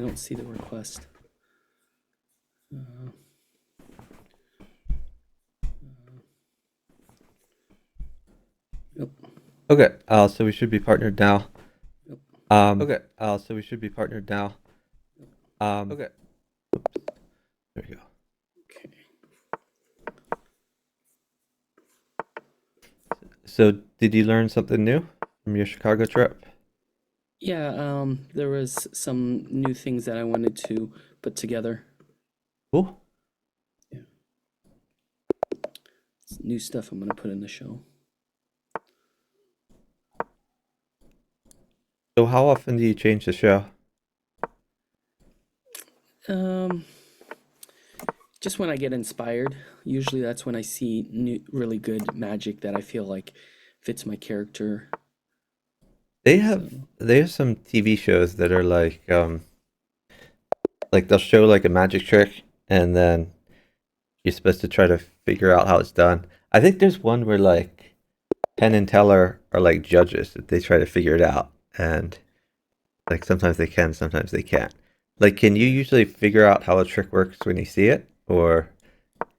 don't see the request. Uh, Yep. Okay, so we should be partnered now. Yep. Okay, so we should be partnered now. Okay. Oops. There we go. Okay. So, did you learn something new from your Chicago trip? Yeah, there was some new things that I wanted to put together. Cool. Yeah. It's new stuff I'm gonna put in the show. So, how often do you change the show? Um, just when I get inspired. Usually that's when I see new, really good magic that I feel like fits my character. They So, have they have some TV shows that are like they'll show like a magic trick and then you're supposed to try to figure out how it's done. I think there's one where like Penn and Teller are like judges that they try to figure it out and like sometimes they can, sometimes they can't. Like can you usually figure out how a trick works when you see it or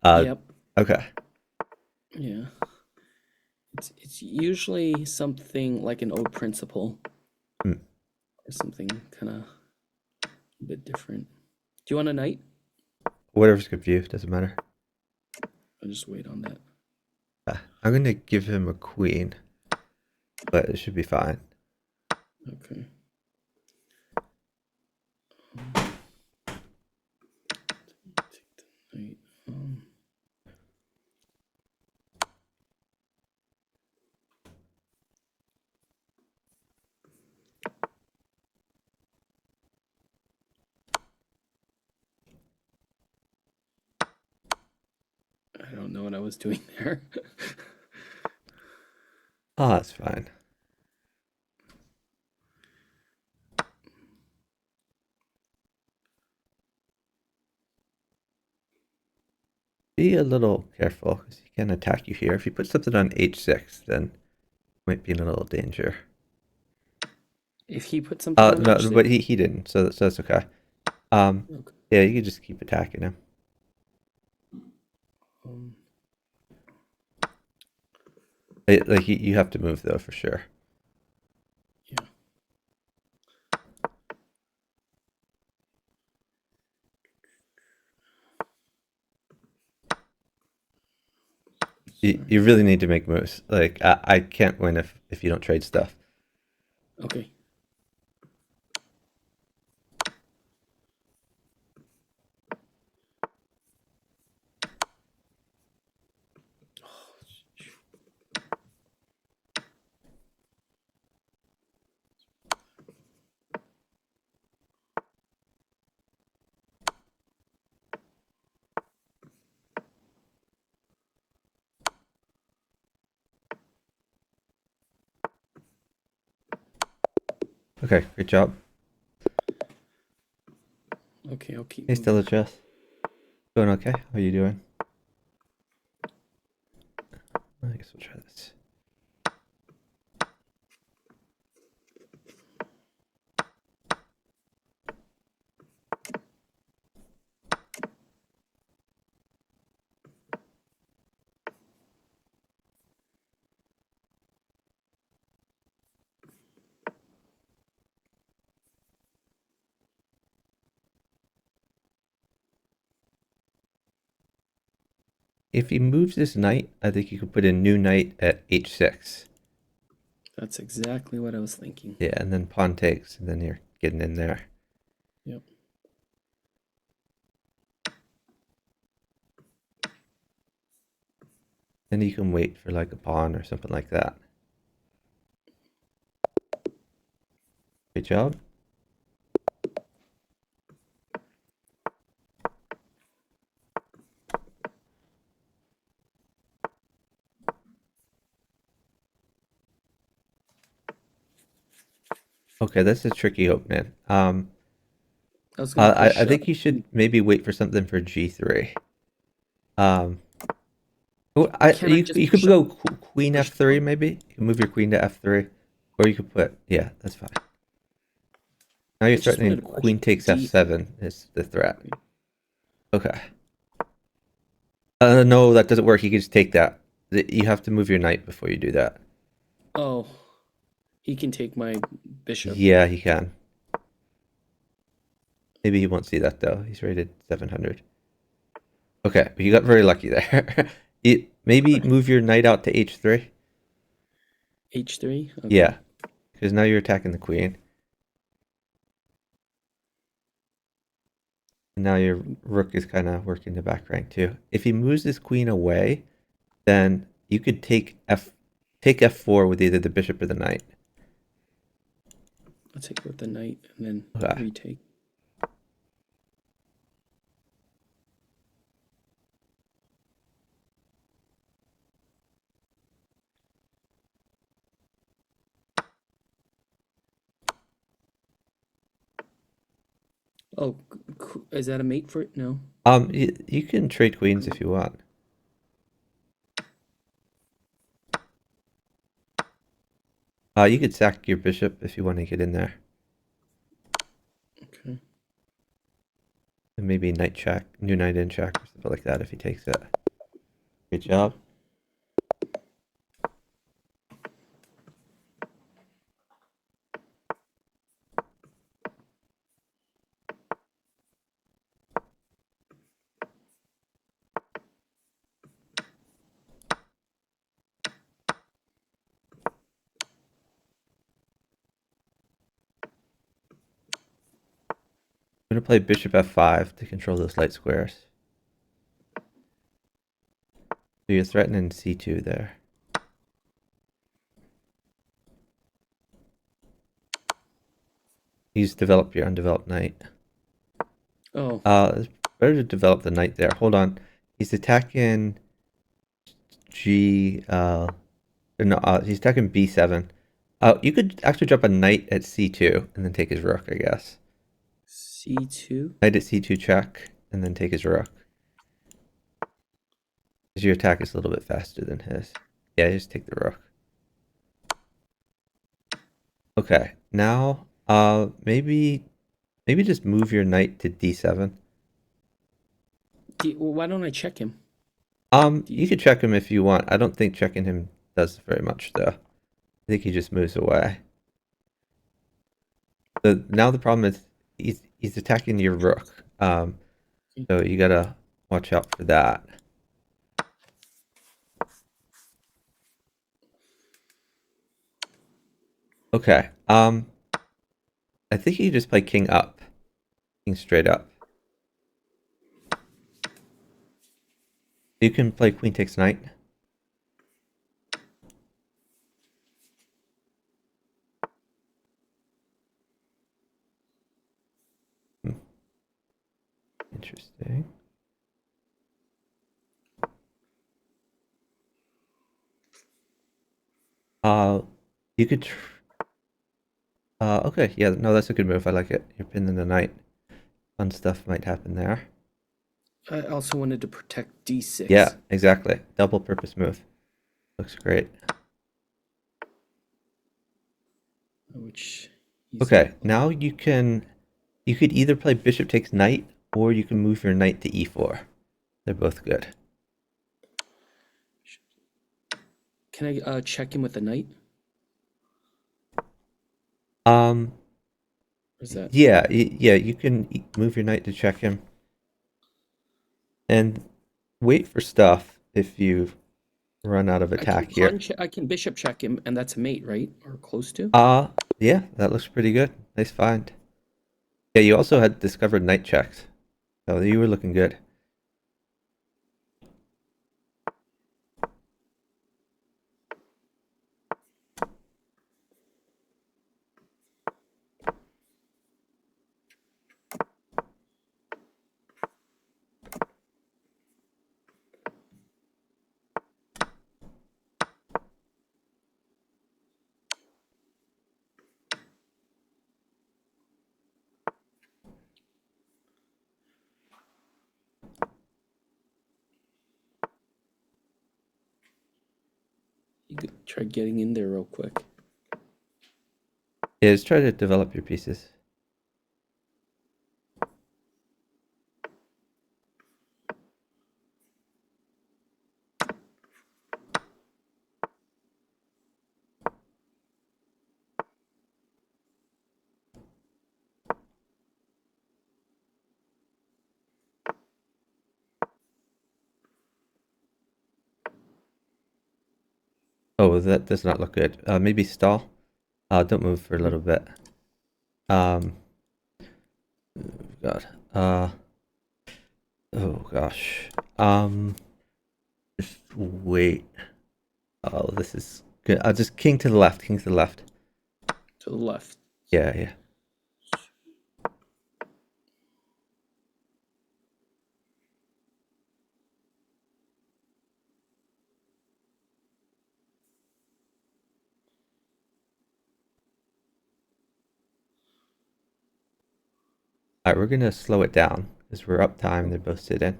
uh yep, okay. yeah. It's usually something like an old principle Hmm. or something kind of a bit different. Do you want a knight? Whatever's good for you, doesn't matter. I'll just wait on that. I'm gonna give him a queen, but it should be fine. Okay. Take the knight. I don't know what I was doing there. Oh, that's fine. Be a little careful because he can attack you here. If you put something on h6, then you might be in a little danger. If he put something on No, but H6? he didn't, so that's okay. Um, Okay. yeah, you can just keep attacking him. Um, Like you have to move though for sure. yeah. You Sorry. really need to make moves. Like I can't win if you don't trade stuff. Okay. Okay, great job. Okay, I'll keep Hey, Stella moving. Chess. Going okay? How are you doing? I guess we'll try this. If he moves this knight, I think you could put a new knight at h6. That's exactly what I was thinking. Yeah, and then pawn takes, and then you're getting in there. Yep. Then you can wait for like a pawn or something like that. Great job. Okay, that's a tricky opening. I was gonna I push think you should maybe wait for something for g3. Um, can I just you could push up? go queen Push the f3 pawn? maybe. You can move your queen to f3, or you could put yeah, that's fine. Now you're I just wanted threatening to queen question takes D. f7 is the threat. Okay. Okay. No, that doesn't work. You can just take that. You have to move your knight before you do that. Oh, he can take my bishop. Yeah, he can. Maybe he won't see that though. He's rated 700. Okay, you got very lucky there. Maybe move your knight out to h3. H3. Okay. Yeah, because now you're attacking the queen. And now your rook is kind of working the back rank too. If he moves his queen away, then you could take f4 with either the bishop or the knight. I'll take with the knight and then Okay. retake. Oh, is that a mate for it? No. You can trade queens if you want. You could sack your bishop if you want to get in there. Okay. And maybe knight check, new knight in check, or something like that if he takes it. Good job. I'm going to play bishop f5 to control those light squares. So you're threatening c2 there. He's developed your undeveloped knight. Oh, It's better to develop the knight there. Hold on. He's attacking he's attacking b7. You could actually drop a knight at c2 and then take his rook, I guess. C2. Knight at c2 check and then take his rook. Because your attack is a little bit faster than his. Yeah, just take the rook. Okay, now maybe just move your knight to d7. Well, why don't I check him? You could check him if you want. I don't think checking him does very much though. I think he just moves away. Now the problem is he's attacking your rook. So you gotta watch out for that. Okay. I think you just play king up. King straight up. You can play queen takes knight. Hmm, interesting. You could okay, yeah, no, that's a good move. I like it. You're pinning the knight. Fun stuff might happen there. I also wanted to protect D6. Yeah, exactly. Double purpose move. Looks great. Which. Okay, now you could either play bishop takes knight or you can move your knight to e4. They're both good. Can I check him with the knight? Um, Or is that yeah, you can move your knight to check him and wait for stuff if you run out of attack here. I can bishop check him, and that's a mate, right? Or close to? Yeah, that looks pretty good. Nice find. Yeah, you also had discovered knight checks. So you were looking good. You could try getting in there real quick. Yeah, just try to develop your pieces. Oh, that does not look good. Maybe stall. Don't move for a little bit. Um, God. Oh gosh. Just wait. Oh, this is good. I'll just king to the left. King to the left. To the left. Yeah, yeah. All right, we're gonna slow it down because we're up time. They're both sitting.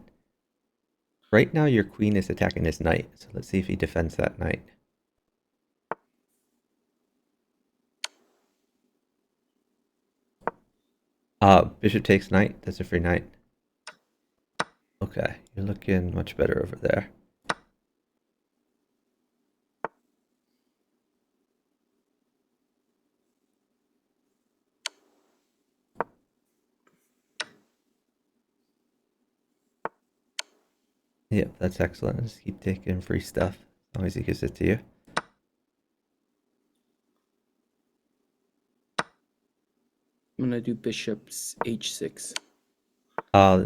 Right now, your queen is attacking his knight, so let's see if he defends that knight. Bishop takes knight. That's a free knight. Okay, you're looking much better over there. Yep, that's excellent. Just keep taking free stuff as long as he gives it to you. I'm gonna do bishop's h6.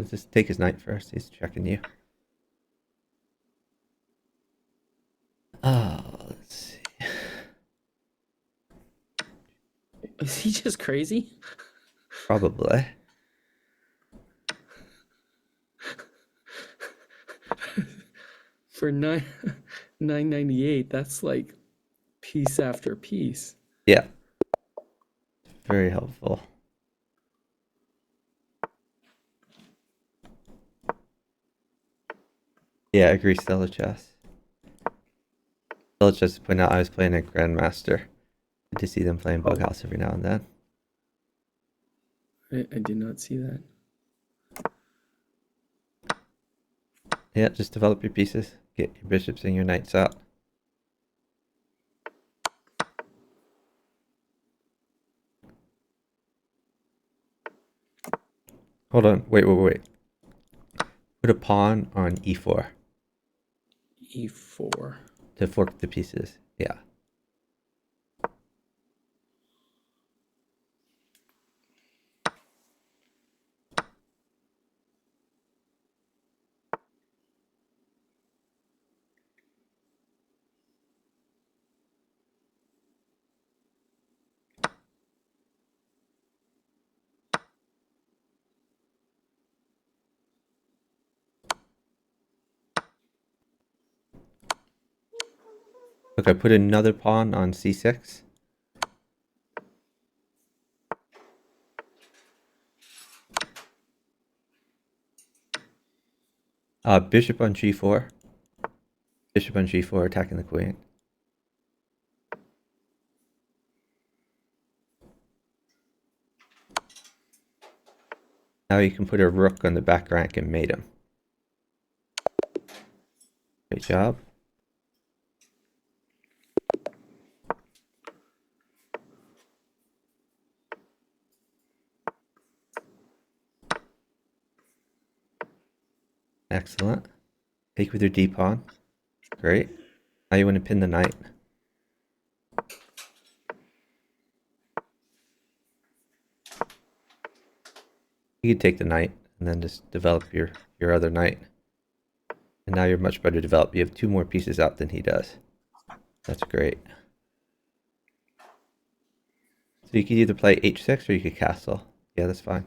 Just take his knight first. He's checking you. Let's see. Is he just crazy? Probably. For 998, that's like piece after piece. Yeah. Very helpful. Yeah, I agree. Stellar chess. Stellar chess to point out I was playing a Grandmaster. Good to see them playing Bughouse every now and then. I did not see that. Yeah, just develop your pieces. Get your bishops and your knights out. Hold on. Wait. Put a pawn on e4 e4. to fork the pieces. Yeah. Okay, put another pawn on c6. Bishop on g4. Bishop on g4, attacking the queen. Now you can put a rook on the back rank and mate him. Great job. Excellent. Take with your d pawn. Great. Now you want to pin the knight. You can take the knight and then just develop your other knight. And now you're much better developed. You have 2 more pieces out than he does. That's great. So you could either play h6 or you could castle. Yeah, that's fine.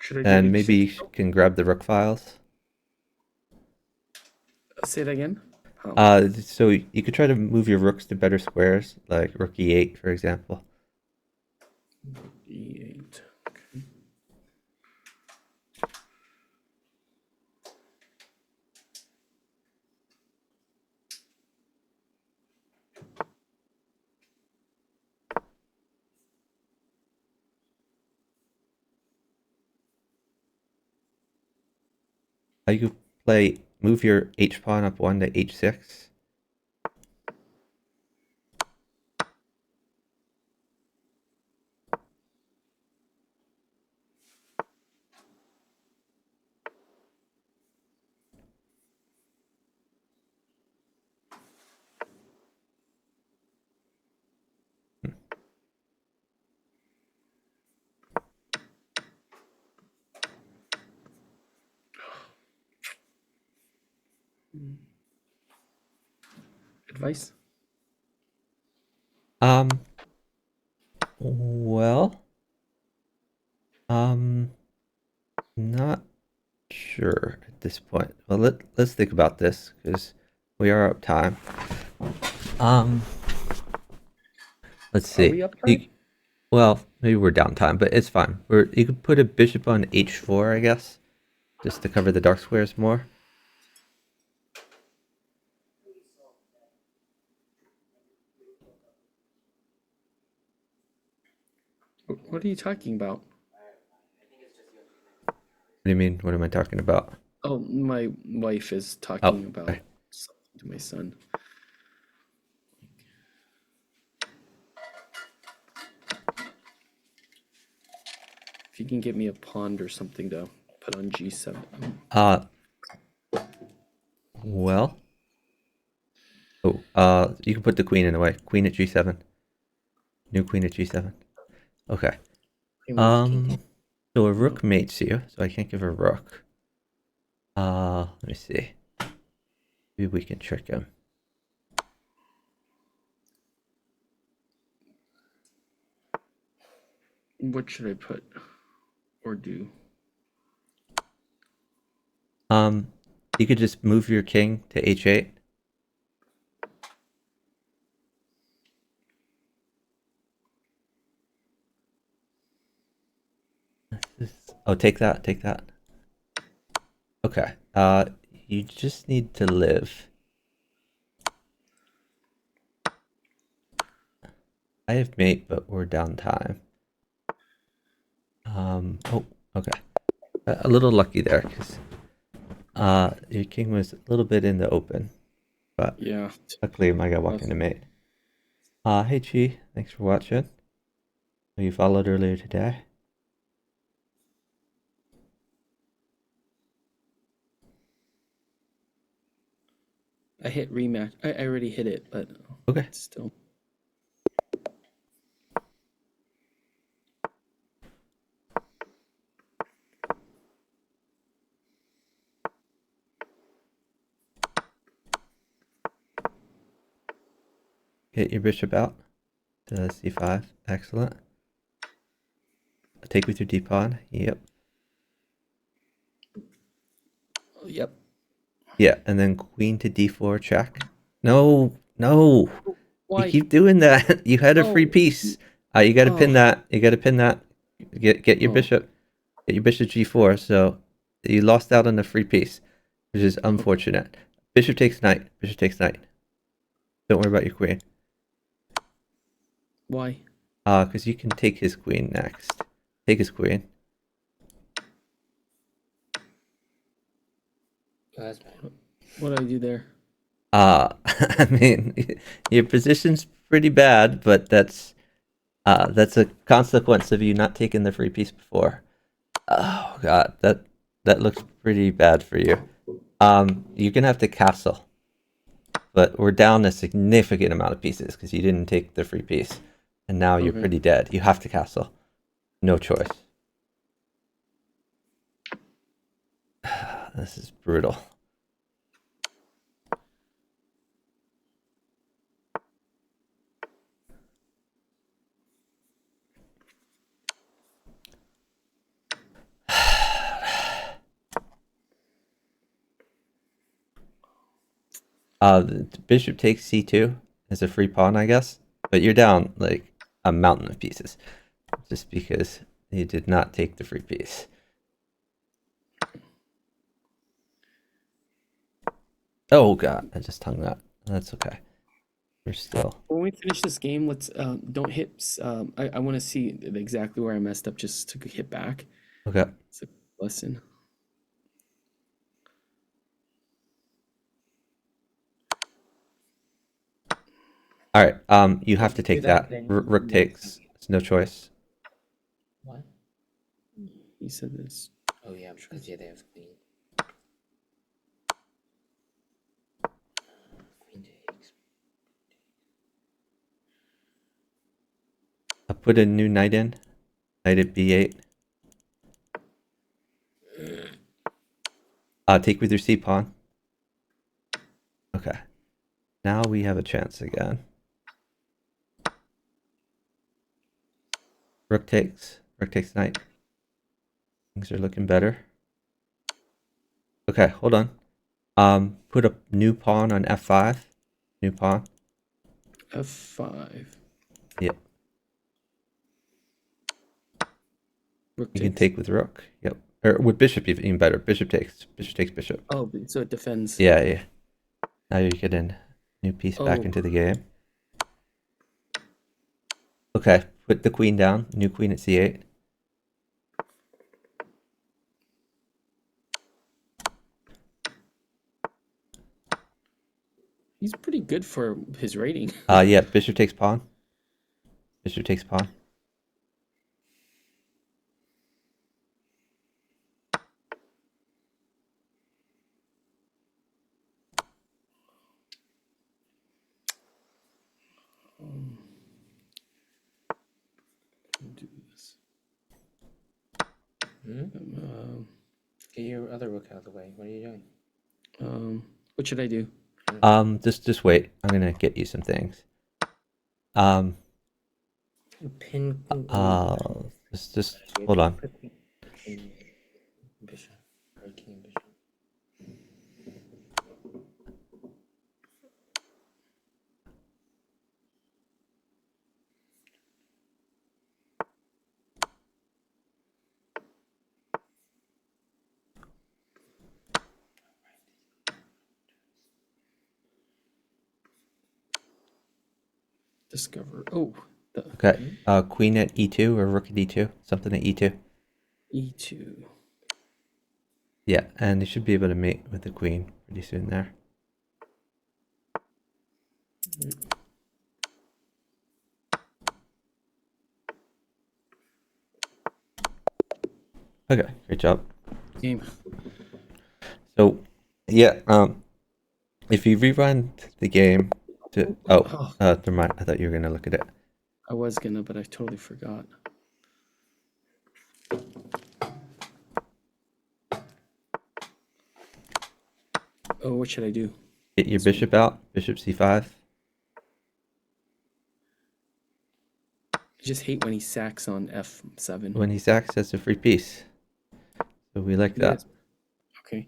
Should I do And maybe h6? you can grab the rook files. Say it again. Oh. So you could try to move your rooks to better squares, like rook e8, for example. e8. Okay. You could play, move your h pawn up 1 to h6. Advice? Um, well, um, not sure at this point. Well, let's think about this because we are up time. Um, let's Are see. we up time? Well, maybe we're down time, but it's fine. You could put a bishop on h4, I guess, just to cover the dark squares more. What are you talking about? What do you mean? What am I talking about? Oh, my wife is Oh, talking about okay. something to my son. If you can get me a pawn or something to put on g7. Uh, well. Oh, you can put the queen in the way. Queen at g7. New queen at g7. Okay. So a rook mates you, so I can't give a rook. Let me see. Maybe we can trick him. What should I put or do? You could just move your king to h8. Oh, take that, take that. Okay. You just need to live. I have mate, but we're down time. Oh, okay. A little lucky there, because your king was a little bit in the open, but Yeah. luckily my guy walked into mate. Hey Chi, thanks for watching. You followed earlier today. I hit rematch. I already hit it, but Okay. still. Get your bishop out to c5. Excellent. Take with your d pawn. Yep. Yep. Yeah, and then queen to d4 check. No, no. You Why? keep doing that. You had a free Oh. piece. You got to pin Oh. that. You got to pin that. Get your Oh. bishop. Get your bishop g4. So you lost out on the free piece, which is unfortunate. Bishop takes knight. Bishop takes knight. Don't worry about your queen. Why? Because you can take his queen next. Take his queen. What do I do there? I mean, your position's pretty bad, but that's a consequence of you not taking the free piece before. Oh god, that looks pretty bad for you. You're gonna have to castle, but we're down a significant amount of pieces because you didn't take the free piece, and now you're pretty dead. You have to castle. No choice. This is brutal. The bishop takes c2 as a free pawn, I guess, but you're down like a mountain of pieces just because you did not take the free piece. Oh god, I just hung that. That's okay. We're still. When we finish this game, let's don't hit. I want to see exactly where I messed up just to hit back. Okay. It's a lesson. All right. You have to take that. Rook takes. It's no choice. What? He said this. Oh yeah, because yeah, they have queen. Queen takes. I'll put a new knight in. Knight at b8. Take with your c pawn. Now we have a chance again. Rook takes knight. Things are looking better. Okay, hold on. Put a new pawn on f5. New pawn. F5. Yep. Rook You can takes. take with rook. Yep. Or with bishop even better. Bishop takes. Bishop takes bishop. Oh, so it defends. Yeah, yeah. Now you're getting new piece back Oh. into the game. Okay, put the queen down. New queen at c8. He's pretty good for his rating. Yeah, bishop takes pawn. Bishop takes pawn. Do this. Get your other rook out of the way. What are you doing? What should I do? Just wait. I'm gonna get you some things. Pin. Just hold on. King, bishop. Or king, bishop. Discover. Oh, the Okay. Queen at e2 or rook at e2. Something at e2. E2. Yeah, and you should be able to mate with the queen pretty soon there. Okay, great job. Game. So, yeah, if you rerun the game to never mind. I thought you were gonna look at it. I was gonna, but I totally forgot. Oh, what should I do? Get your bishop out. Bishop c5. I just hate when he sacks on F7. When he sacks, that's a free piece. So we like that. Yes. Okay.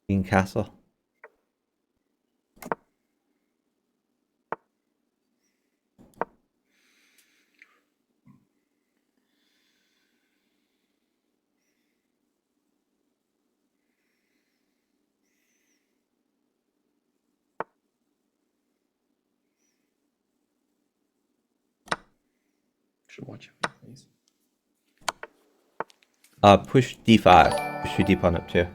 King castle. Should watch it, please. Push d5. Push your d pawn up too.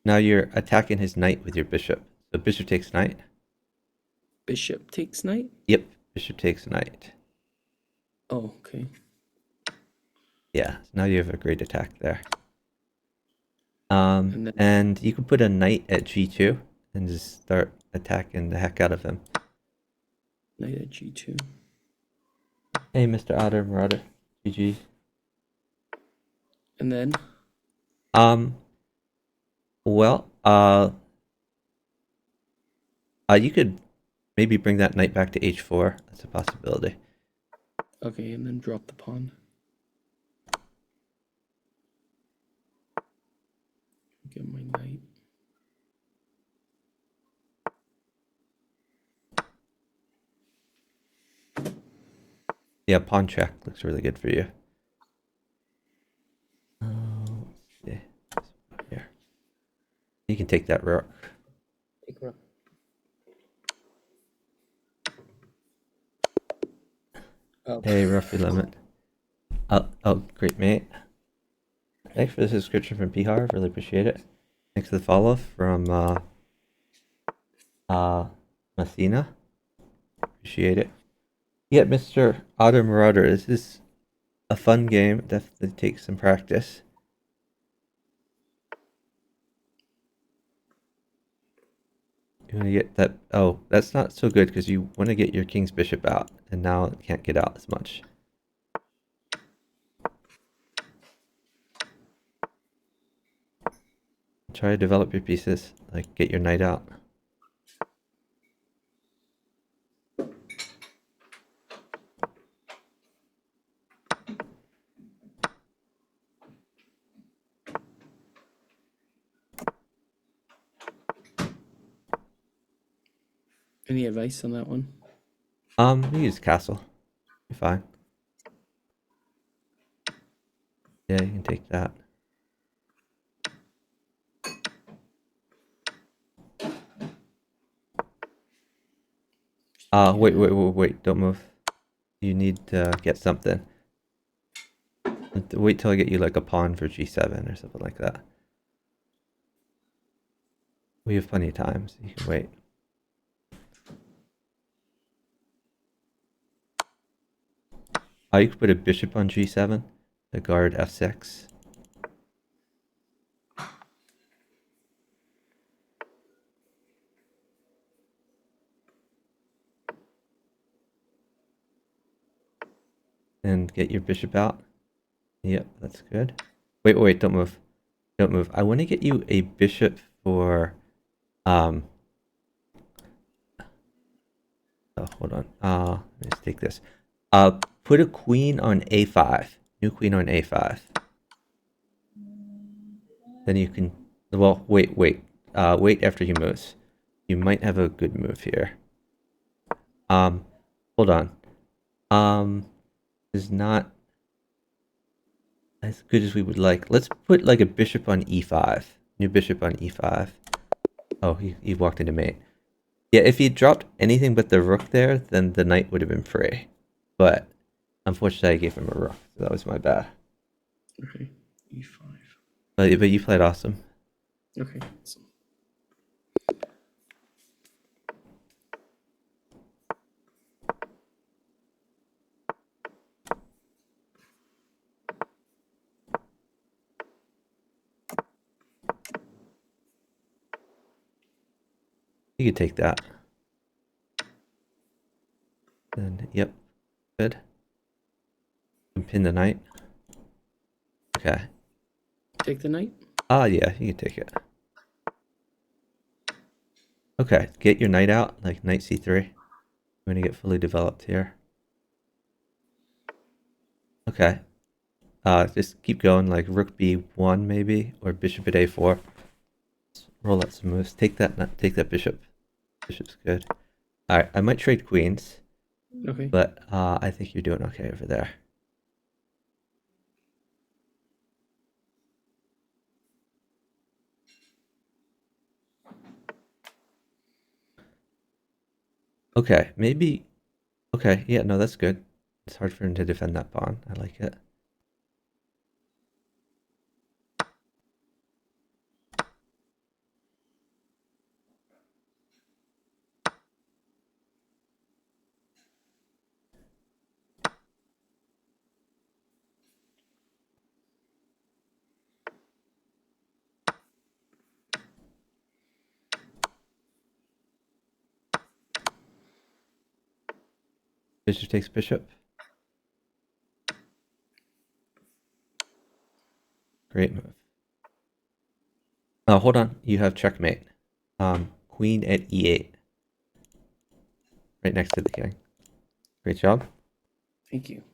Now you're attacking his knight with your bishop. So bishop takes knight. Bishop takes knight? Yep, bishop takes knight. Oh, okay. Yeah, so now you have a great attack there. And then- And you can put a knight at g2 and just start attacking the heck out of him. Knight at G2. Hey, Mr. Otter Marauder. GG. And then Well, you could maybe bring that knight back to h4. That's a possibility. okay, and then drop the pawn. Get my knight. Yeah, pawn check looks really good for you. Let's see. Here. You can take that rook. Take rook. Oh. Hey, Ruffy Lemon. Oh, great, mate. Thanks for the subscription from Pihar. Really appreciate it. Thanks for the follow from Messina. Appreciate it. Yeah, Mr. Otter Marauder, this is a fun game. It definitely takes some practice. You want to get that. Oh, that's not so good because you want to get your king's bishop out, and now it can't get out as much. Try to develop your pieces, like get your knight out. Any advice on that one? You use castle. You're fine. Yeah, you can take that. Wait, don't move. You need to get something. Wait till I get you like a pawn for g7 or something like that. We have plenty of time, so you can wait. You could put a bishop on g7 to guard f6. And get your bishop out. Yep, that's good. Wait, don't move. Don't move. I want to get you a bishop for oh, hold on. Let's take this. Put a queen on a5. New queen on a5. Then you can, well, wait. Wait after he moves. You might have a good move here. Hold on. Is not as good as we would like. Let's put like a bishop on e5. New bishop on e5. Oh, he walked into mate. Yeah, if he dropped anything but the rook there, then the knight would have been free. But unfortunately, I gave him a rook, so that was my bad. Okay, e5. But you played awesome. Okay. You could take that. Then, yep, good. And pin the knight. Okay. Take the knight? Yeah, you can take it. Okay, get your knight out, like knight c3. I'm going to get fully developed here. Okay. Just keep going, like rook b1 maybe, or bishop at a4. Roll out some moves. Take that bishop. Bishop's good. Alright, I might trade queens. Okay. But I think you're doing okay over there. Okay, maybe. Okay, yeah, no, that's good. It's hard for him to defend that pawn. I like it. Bishop takes bishop. Great move. Oh, hold on. You have checkmate. Queen at e8. Right next to the king. Great job. Thank you.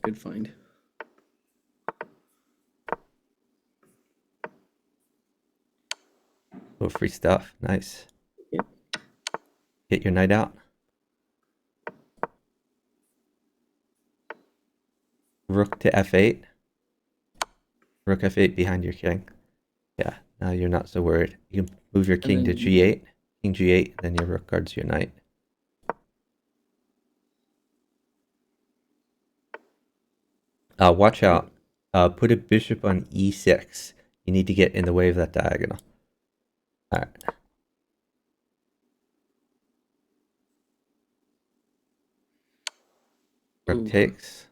Good find. Oh, free stuff. Nice. Yep. Get your knight out. Rook to f8. Rook f8 behind your king. Yeah, now you're not so worried. You can move your king to g8. King g8, then your rook guards your knight. Watch out. Put a bishop on e6. You need to get in the way of that diagonal. All right. Rook takes.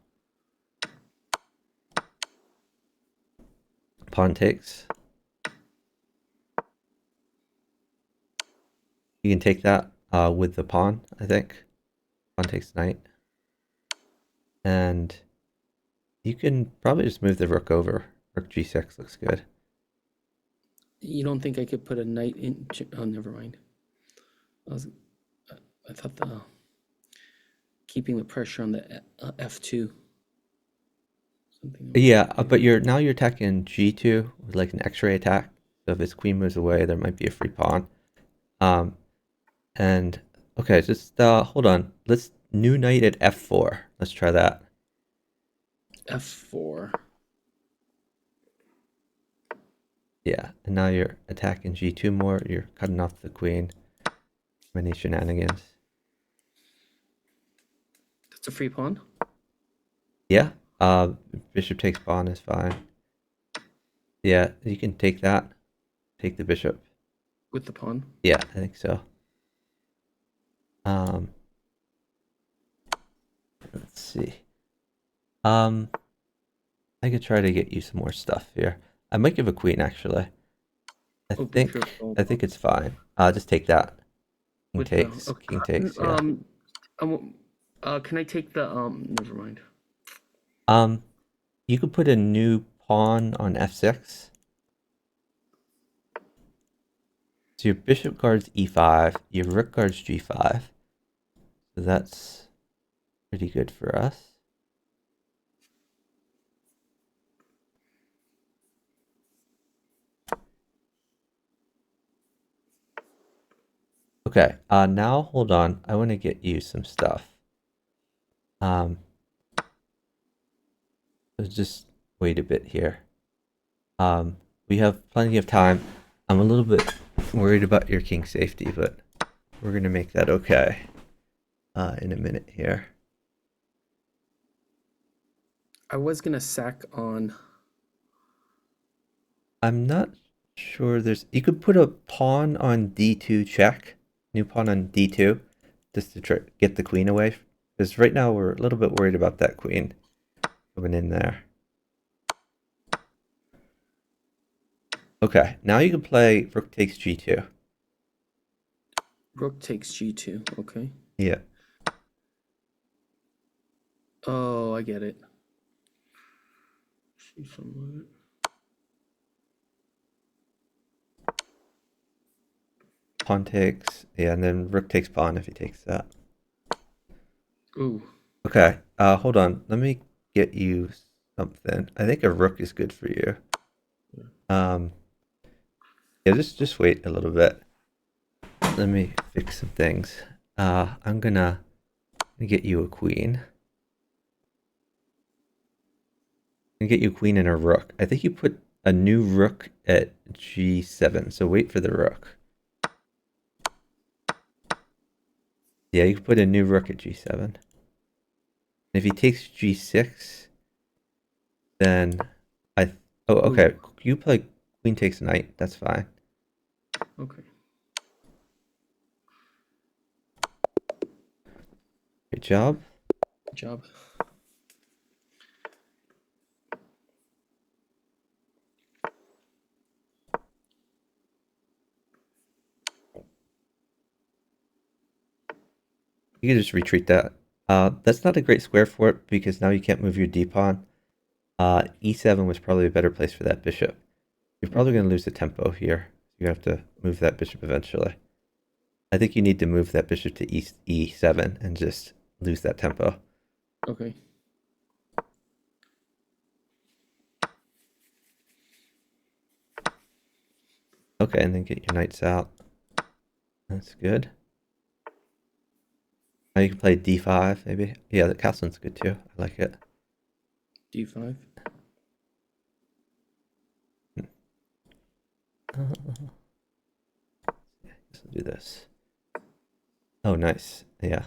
Pawn takes. You can take that with the pawn, I think. Pawn takes knight. And you can probably just move the rook over. Rook g6 looks good. You don't think I could put a knight in? Oh, never mind. I thought keeping the pressure on the f2. Something Yeah, but you're attacking g2 with like an X-ray attack. So if his queen moves away, there might be a free pawn. And okay, just hold on. Let's new knight at f4. Let's try that. f4. Yeah, and now you're attacking g2 more. You're cutting off the queen. Many shenanigans. That's a free pawn. Yeah. Bishop takes pawn is fine. Yeah, you can take that. Take the bishop. With the pawn. Yeah, I think so. Let's see. I could try to get you some more stuff here. I might give a queen actually. I think it's fine. Just take that. King With takes. the, okay. King takes. Yeah. Can I take the Never mind. You could put a new pawn on f6. So your bishop guards e5. Your rook guards g5. So that's pretty good for us. Okay, now hold on. I want to get you some stuff. So just wait a bit here. We have plenty of time. I'm a little bit worried about your king safety, but we're gonna make that okay in a minute here. I was gonna sack on. I'm not sure you could put a pawn on d2 check. New pawn on d2 just to try get the queen away. Because right now we're a little bit worried about that queen coming in there. Okay, now you can play rook takes g2. Rook takes g2. Okay. Yeah. Oh, I get it. Pawn takes, yeah, and then rook takes pawn if he takes that. Ooh. Okay, hold on. Let me get you something. I think a rook is good for you. Yeah, just wait a little bit. Let me fix some things. I'm gonna get you a queen. I'm gonna get you a queen and a rook. I think you put a new rook at g7, so wait for the rook. Yeah, you can put a new rook at g7. And if he takes g6, then oh, okay. You play queen takes knight. That's fine. Okay. Good job. Good job. You can just retreat that. That's not a great square for it because now you can't move your d-pawn. E7 was probably a better place for that bishop. You're probably going to lose the tempo here. You have to move that bishop eventually. I think you need to move that bishop to E7 and just lose that tempo. Okay. Okay, and then get your knights out. That's good. Now you can play D5 maybe. Yeah, the castle's good too. I like it. D5. Let's do this. Oh, nice. Yeah.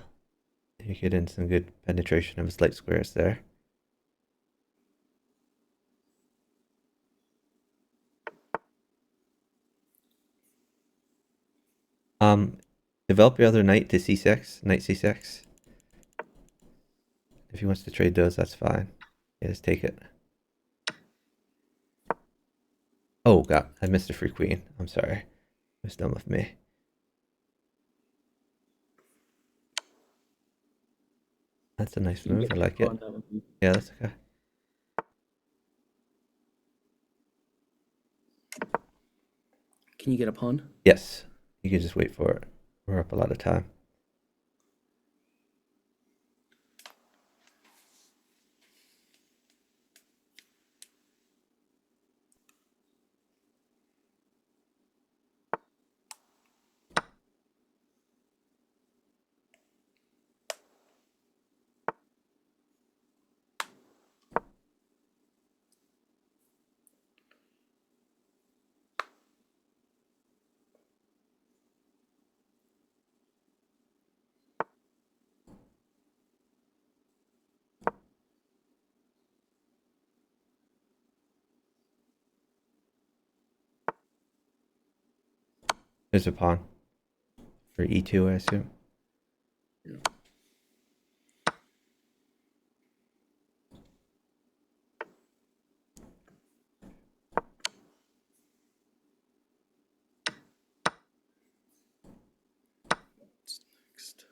You get in some good penetration of his light squares there. Develop your other knight to C6, knight C6. If he wants to trade those, that's fine. Yeah, just take it. Oh god, I missed a free queen. I'm sorry. It was dumb of me. That's a nice You move. get I the like pawn, it. that would be. Yeah, that's okay. Can you get a pawn? Yes. You can just wait for it. We're up a lot of time. There's a pawn for e2, I assume. Yeah. What's next?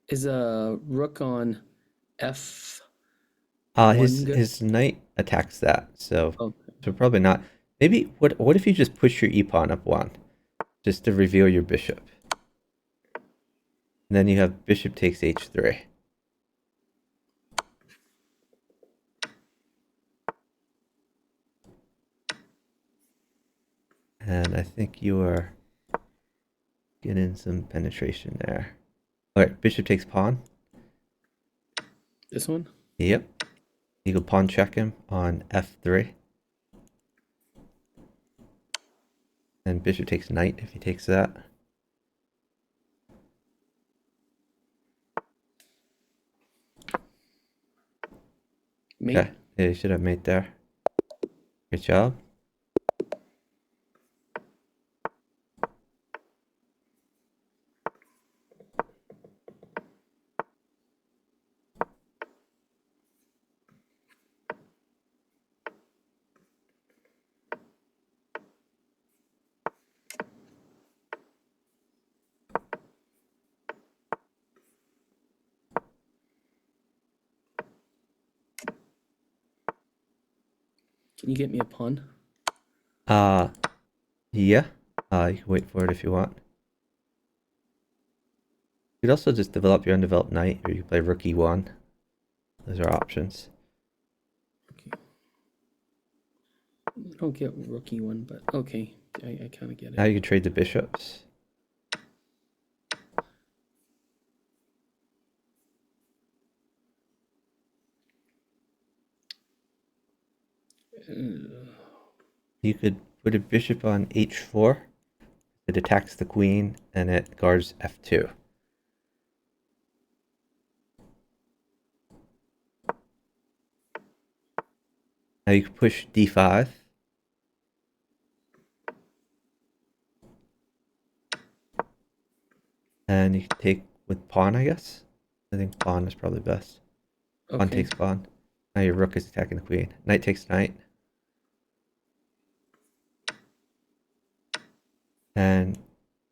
Is a rook on f1 His good? his knight attacks that, so Oh, probably not. Maybe what if you just push your e pawn up one, just to reveal your bishop? And then you have bishop takes h3. And I think you are getting some penetration there. All right, bishop takes pawn. this one? Yep. You can pawn check him on f3. And bishop takes knight if he takes that. Mate? Okay. Yeah, you should have mate there. Good job. Can you get me a pawn? Yeah. You can wait for it if you want. You could also just develop your undeveloped knight, or you can play rook e1. Those are options. Okay. I don't get rookie one, but okay. I kind of get Now it. you can trade the bishops. You could put a bishop on h4. It attacks the queen, and it guards f2. Now you can push d5. And you can take with pawn, I guess. I think pawn is probably best. Pawn Okay. takes pawn. Now your rook is attacking the queen. Knight takes knight. And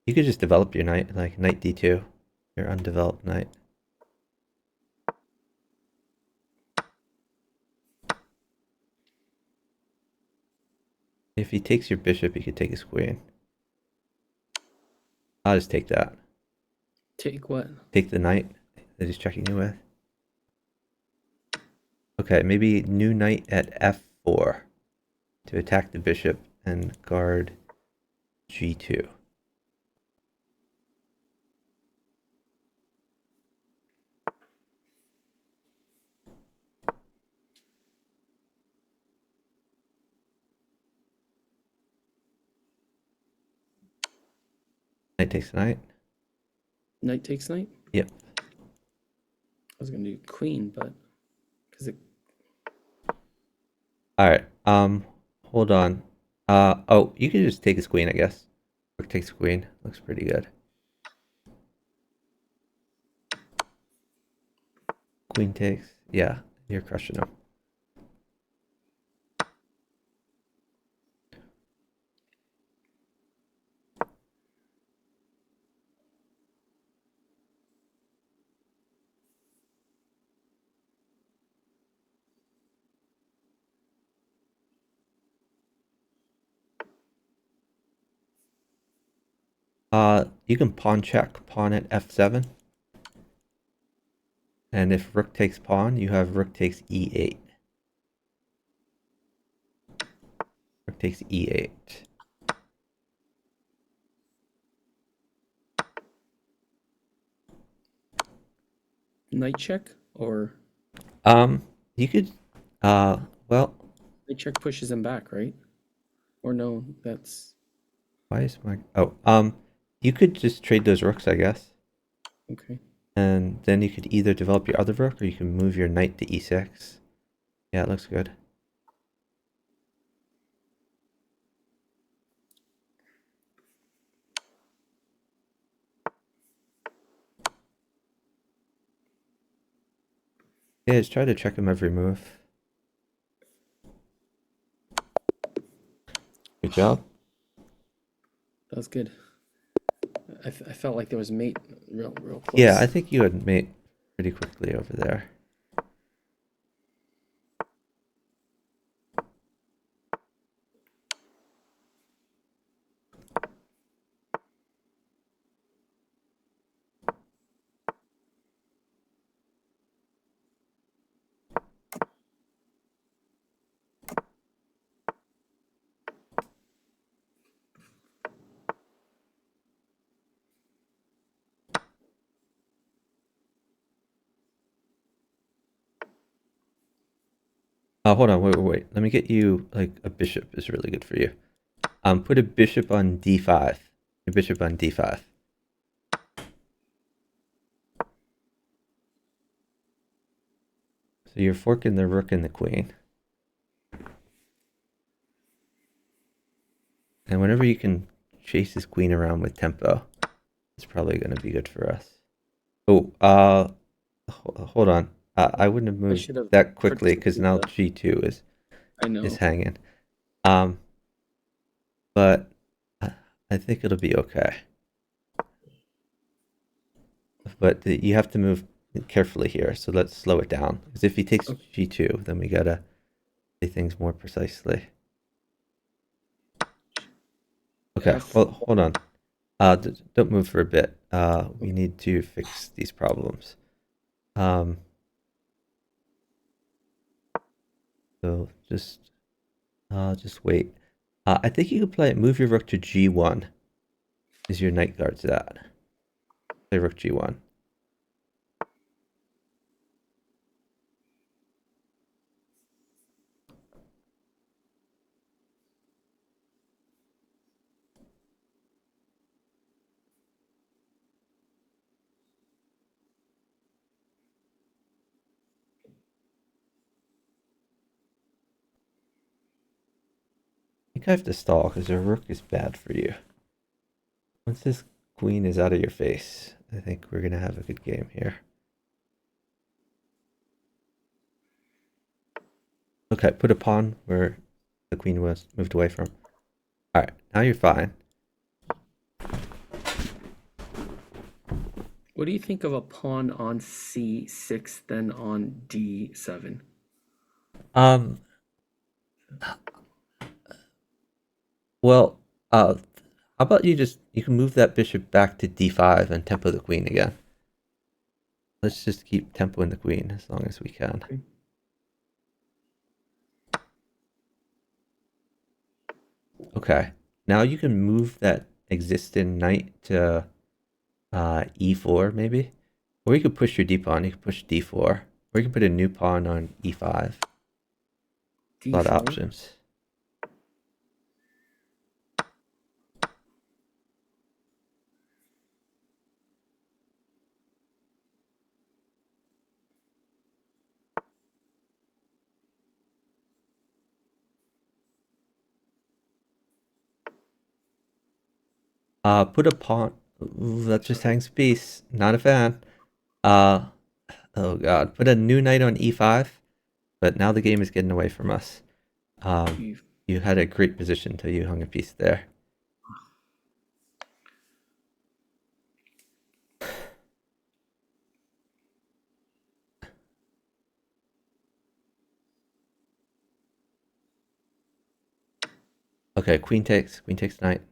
you could just develop your knight, like knight d2, your undeveloped knight. If he takes your bishop, he could take his queen. I'll just take that. Take what? Take the knight that he's checking you with. Okay, maybe new knight at f4 to attack the bishop and guard g2. Knight takes knight. Knight takes knight? Yep. I was going to do queen, but because it. All right. Hold on. Oh, you can just take his queen, I guess. Rook takes queen. Looks pretty good. Queen takes. Yeah, you're crushing him. You can pawn check pawn at f7, and if rook takes pawn, you have rook takes e8. Rook takes e8. Knight check or You could, well, knight check pushes him back, right? Or no, that's why is my, oh, you could just trade those rooks, I guess. okay. And then you could either develop your other rook or you can move your knight to e6. Yeah, it looks good. Yeah, just try to check him every move. Good job. That was good. I felt like there was mate real close. Yeah, I think you had mate pretty quickly over there. Hold on, wait. Let me get you, like, a bishop is really good for you. Put a bishop on d5. A bishop on d5. So you're forking the rook and the queen. And whenever you can chase this queen around with tempo, it's probably going to be good for us. Oh, hold on. I wouldn't have I moved should have that quickly because protected now the. g2 I is know. hanging. Um, but I think it'll be okay. But you have to move carefully here, so let's slow it down. Because if he takes Okay. g2, then we gotta say things more precisely. Okay, F. hold on. Don't move for a bit. We need to fix these problems. So just wait. I think you can play move your rook to g1. Is your knight guards that? Play rook g1. I think I have to stall because your rook is bad for you. Once this queen is out of your face, I think we're gonna have a good game here. Okay, put a pawn where the queen was moved away from. Alright, now you're fine. What do you think of a pawn on c6, then on d7? Um, well, how about you can move that bishop back to d5 and tempo the queen again. Let's just keep tempoing the queen as long as we can. Okay. Okay, now you can move that existing knight to e4 maybe, or you could push your d pawn. You could push d4, or you can put a new pawn on e5. A lot of d4. options. Put a pawn. Ooh, that just Sorry. hangs piece. Not a fan. Uh, oh god. Put a new knight on e5. But now the game is getting away from us. Um, E- you had a great position till you hung a piece there. Okay, queen takes knight.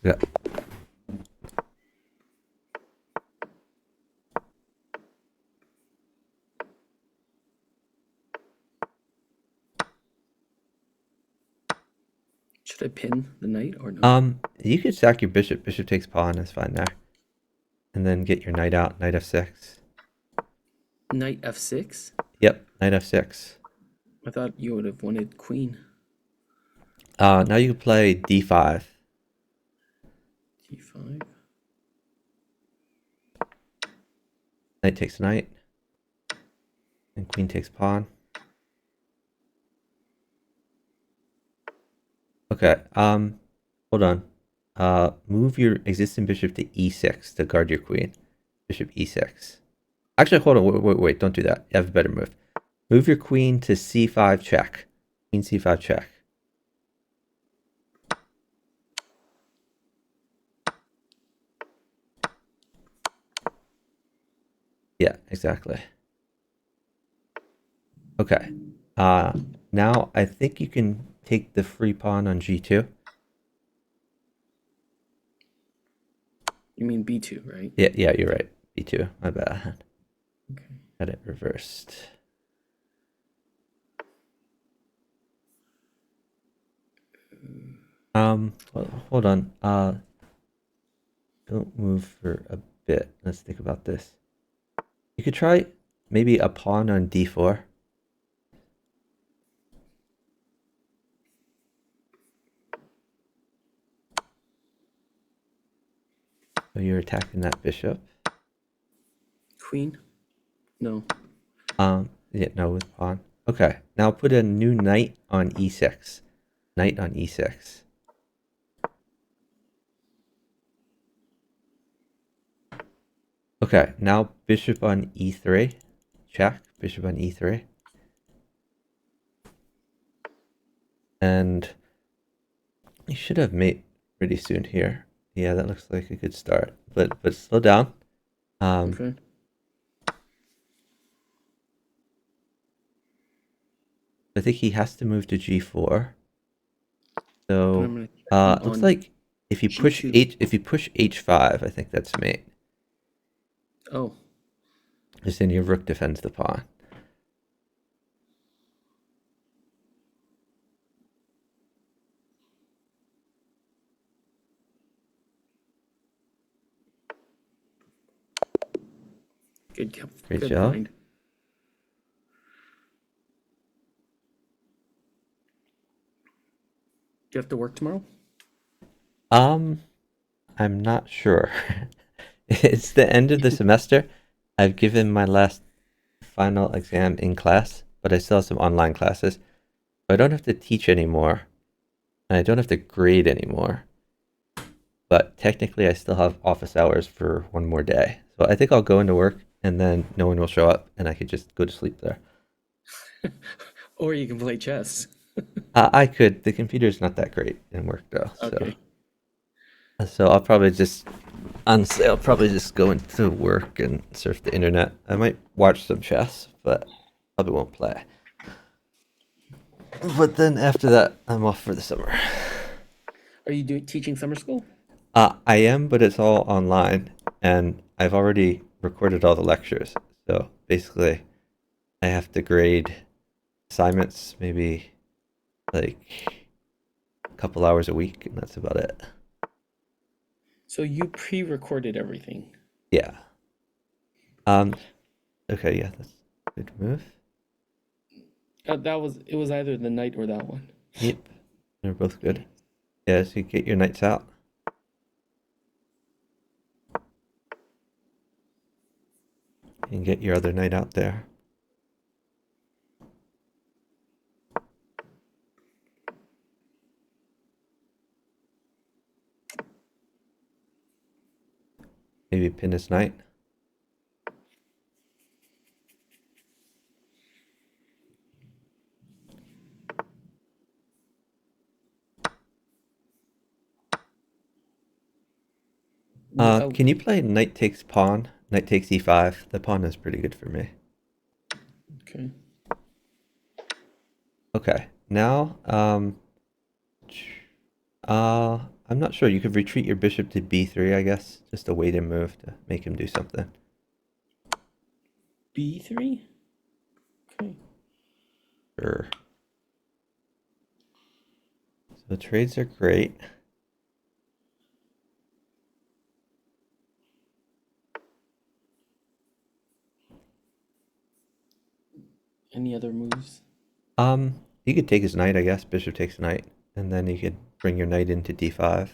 Yeah. Should I pin the knight or no? You could sack your bishop. Bishop takes pawn. That's fine there. And then get your knight out. Knight f6. Knight f6? Yep. Knight f6. I thought you would have wanted queen. Now you can play d5. d5. Knight takes knight. And queen takes pawn. Okay. Hold on. Move your existing bishop to e6 to guard your queen. Bishop e6. Actually, hold on. Wait. Don't do that. You have a better move. Move your queen to c5 check. Queen c5 check. Yeah, exactly. Okay. Now I think you can take the free pawn on g2. You mean b2, right? Yeah, you're right. b2. My bad. Okay. Got it reversed. Hold on. Don't move for a bit. Let's think about this. You could try maybe a pawn on d4. So you're attacking that bishop. Queen? No. Yeah, no, with pawn. Okay, now put a new knight on e6. Knight on e6. Okay, now bishop on e3. Check. Bishop on e3. And you should have mate pretty soon here. Yeah, that looks like a good start. But slow down. Okay. I think he has to move to g4. So I'm gonna check him looks on like if you push g2. if you push h5, I think that's mate. Oh, Because then your rook defends the pawn. Great good job. find. Do you have to work tomorrow? I'm not sure. It's the end of the semester. I've given my last final exam in class, but I still have some online classes. I don't have to teach anymore, and I don't have to grade anymore. But technically, I still have office hours for one more day. So I think I'll go into work, and then no one will show up, and I could just go to sleep there. Or you can play chess. I could. The computer's not that great in work, though. Okay. So I'll probably just, honestly, I'll probably just go into work and surf the internet. I might watch some chess, but probably won't play. But then after that, I'm off for the summer. Are you teaching summer school? I am, but it's all online, and I've already recorded all the lectures. So basically, I have to grade assignments maybe like a couple hours a week, and that's about it. So you pre-recorded everything. Yeah. Okay, yeah, that's a good move. It was either the knight or that one. Yep, they're both good. Yeah, so you get your knights out. And get your other knight out there. Maybe pin his knight. Can you play knight takes pawn? Knight takes e5. The pawn is pretty good for me. Okay. Okay, now, I'm not sure. You could retreat your bishop to b3, I guess. Just a wait-in move to make him do something. B3? Okay. Sure. So trades are great. Any other moves? You could take his knight, I guess. Bishop takes knight. And then you could bring your knight into d5.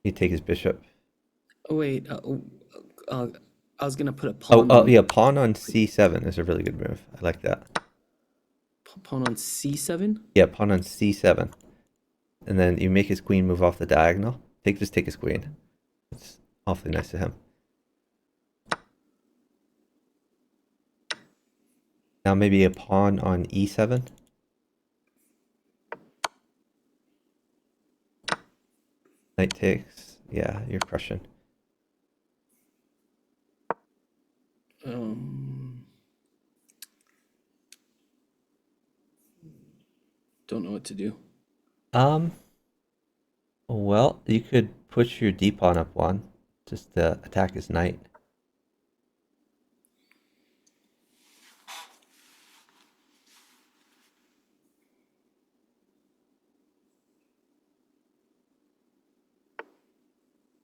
You take his bishop. Oh, wait. I was going to put a Oh, pawn on, yeah, pawn on c7 is a really good move. I like that. pawn on C7? Yeah, pawn on c7. And then you make his queen move off the diagonal. Just take his queen. It's awfully nice of him. Now maybe a pawn on e7. Knight takes. Yeah, you're crushing. Don't know what to do. Well, you could push your d pawn up one, just to attack his knight.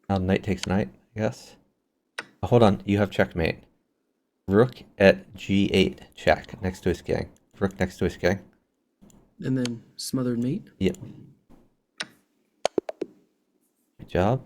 Now knight takes knight, I guess. Oh, hold on, you have checkmate. Rook at g8, check, next to his king. Rook next to his king. And then smothered mate? Yep. Good job.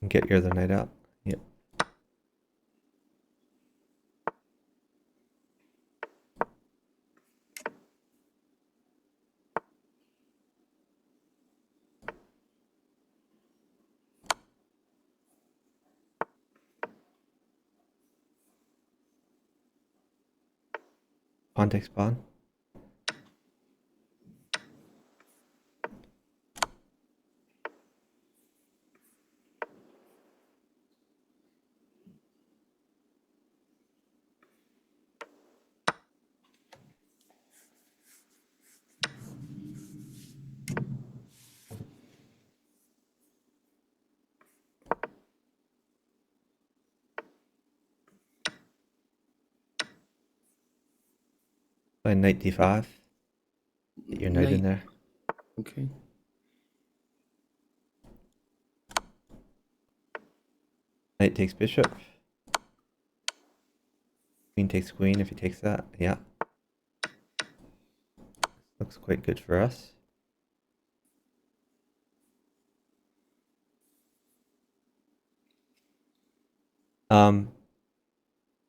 Get your other knight out. Yep. Pawn takes pawn. Play knight d5. Get your knight in there. Okay. Knight takes bishop. Queen takes queen if he takes that. Yeah. Looks quite good for us.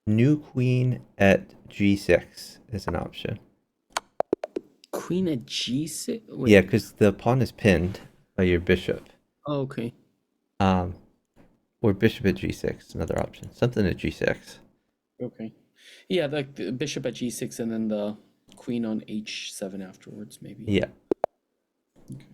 New queen at g6 is an option. Queen at G6? Wait. Yeah, because the pawn is pinned by your bishop. Oh, okay. Or bishop at g6 is another option. Something at g6. Okay. Yeah, like the bishop at G6 and then the queen on H7 afterwards, maybe. Yeah. Okay.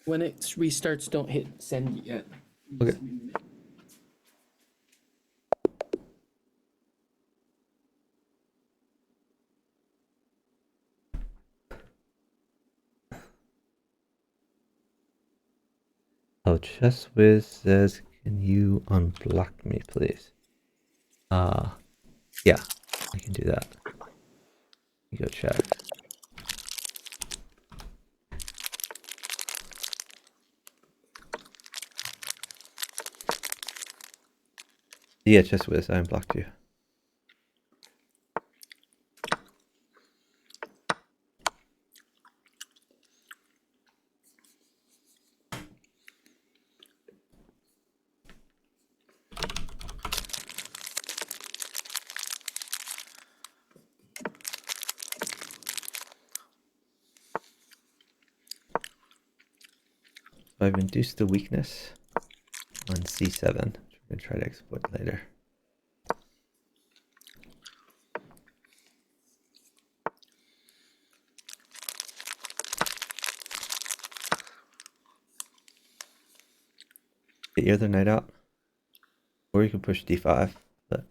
When it restarts, don't hit send yet. Okay. Oh, Chess Wiz says, can you unblock me, please? Yeah, I can do that. You go check. Yeah, Chess Wiz, I unblocked you. So I've induced the weakness on C7, which we're going to try to exploit later. Get your other knight out. Or you can push D5, but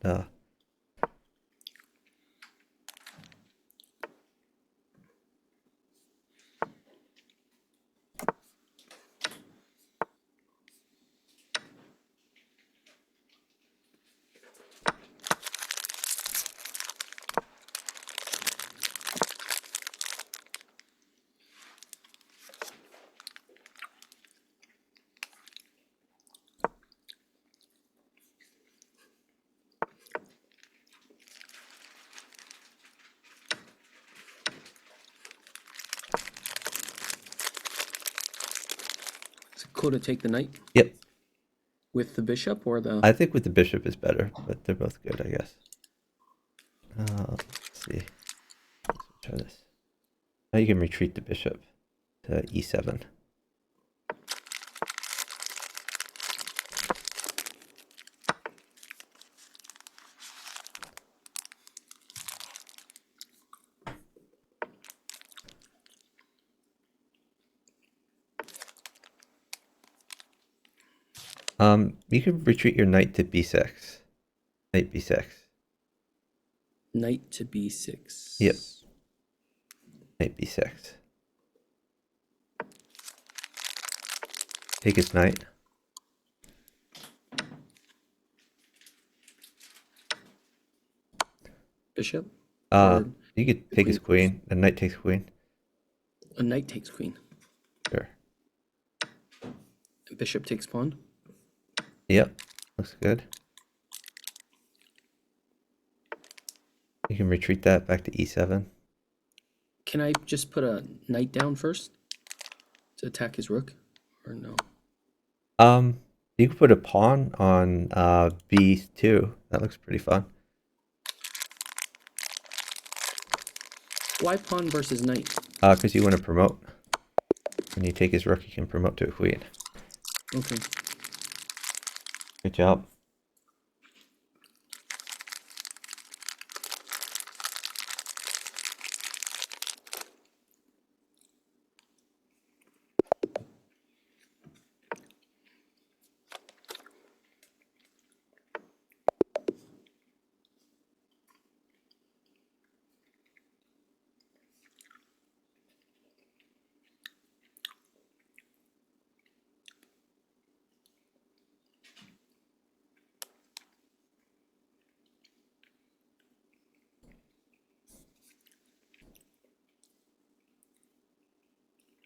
Is it cool to take the knight yep. with the bishop or the? I think with the bishop is better, but they're both good, I guess. Let's see. Let's try this. Now you can retreat the bishop to E7. You can retreat your knight to B6. Knight B6. Knight to B6. Yep. Knight B6. Take his knight. Bishop. You could take his queen. The knight takes queen. A knight takes queen. Sure. Bishop takes pawn. Yep. Looks good. You can retreat that back to E7. Can I just put a knight down first to attack his rook, or no? You can put a pawn on B2. That looks pretty fun. Why pawn versus knight? Because you want to promote. When you take his rook, you can promote to a queen. Okay. Good job.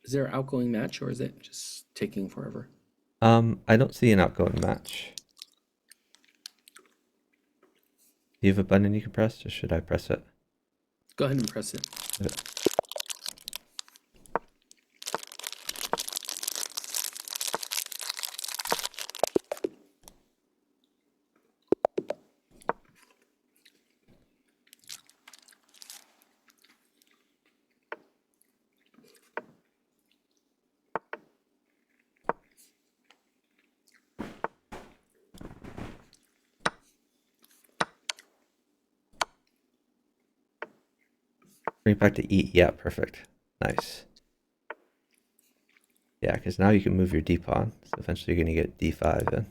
Is there an outgoing match, or is it just taking forever? I don't see an outgoing match. Do you have a button you can press, or should I press it? Go ahead and press it. Okay. Bring it back to E. Yeah, perfect. Nice. Yeah, because now you can move your D pawn. So eventually you're going to get D5 in.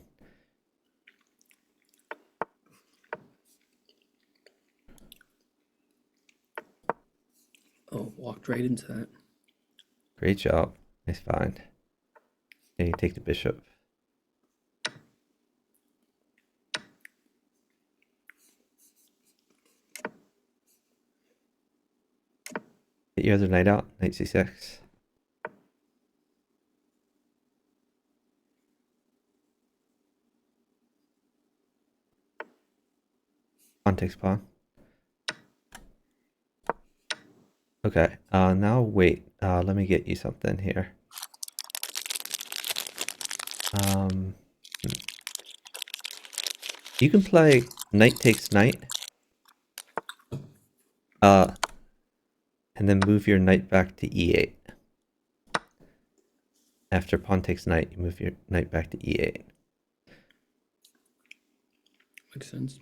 Oh, walked right into that. Great job. Nice find. Yeah, you take the bishop. Get your other knight out. Knight c6. Pawn takes pawn. Okay, now wait. Let me get you something here. You can play knight takes knight. And then move your knight back to e8. After pawn takes knight, you move your knight back to e8. Makes sense.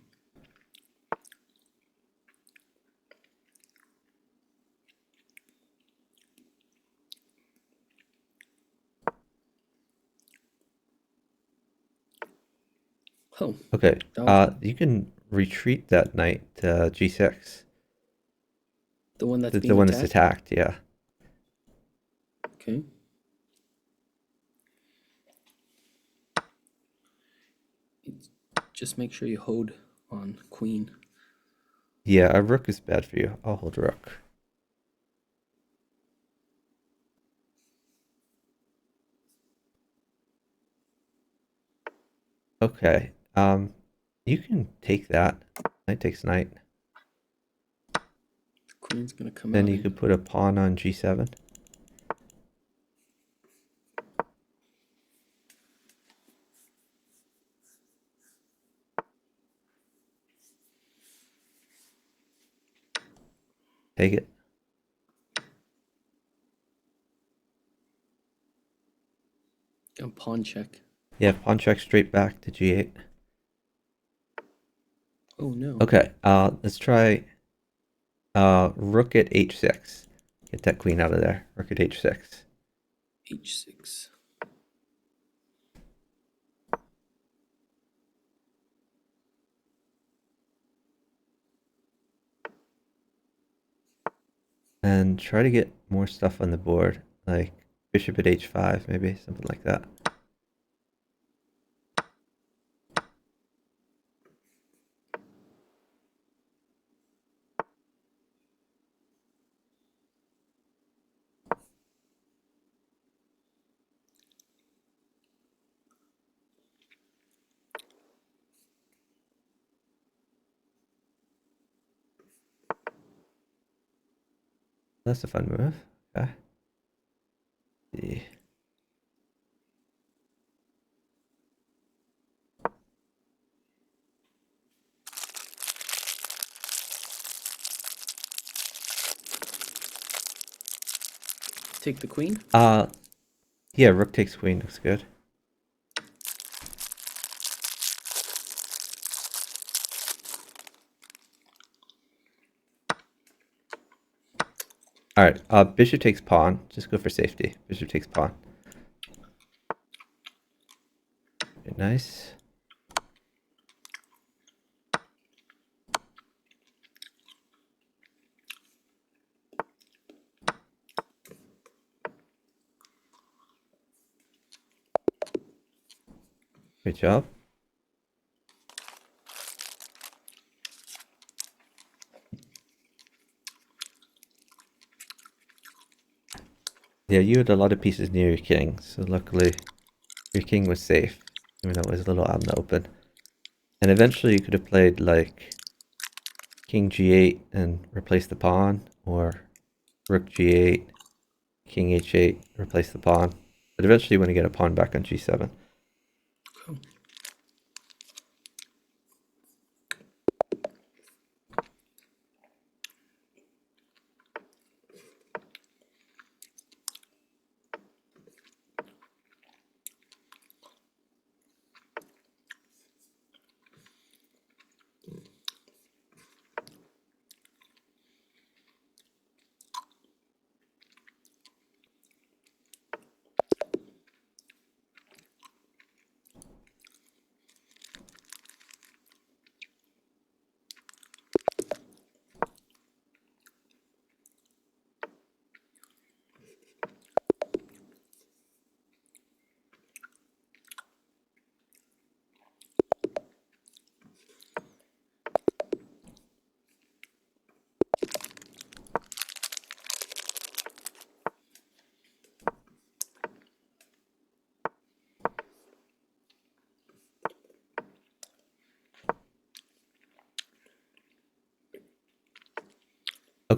Oh, Okay, that was you can retreat that knight to g6. the one that's The being one that's attacked. attacked, yeah. Okay. Just make sure you hold on queen. Yeah, a rook is bad for you. I'll hold rook. Okay, you can take that. Knight takes knight. The queen's gonna come Then out. you could put a pawn on g7. Take it. And pawn check. Yeah, pawn check straight back to g8. Oh no. Okay, let's try rook at h6. Get that queen out of there. Rook at h6. H6. And try to get more stuff on the board, like bishop at h5, maybe, something like that. That's a fun move. Okay. See. Take the queen. Yeah, rook takes queen looks good. All right, bishop takes pawn. Just go for safety. Bishop takes pawn. Okay, nice. Great job. Yeah, you had a lot of pieces near your king, so luckily your king was safe, even though it was a little out in the open. And eventually you could have played like king g8 and replace the pawn, or rook g8, king h8, replace the pawn. But eventually you want to get a pawn back on g7. Cool.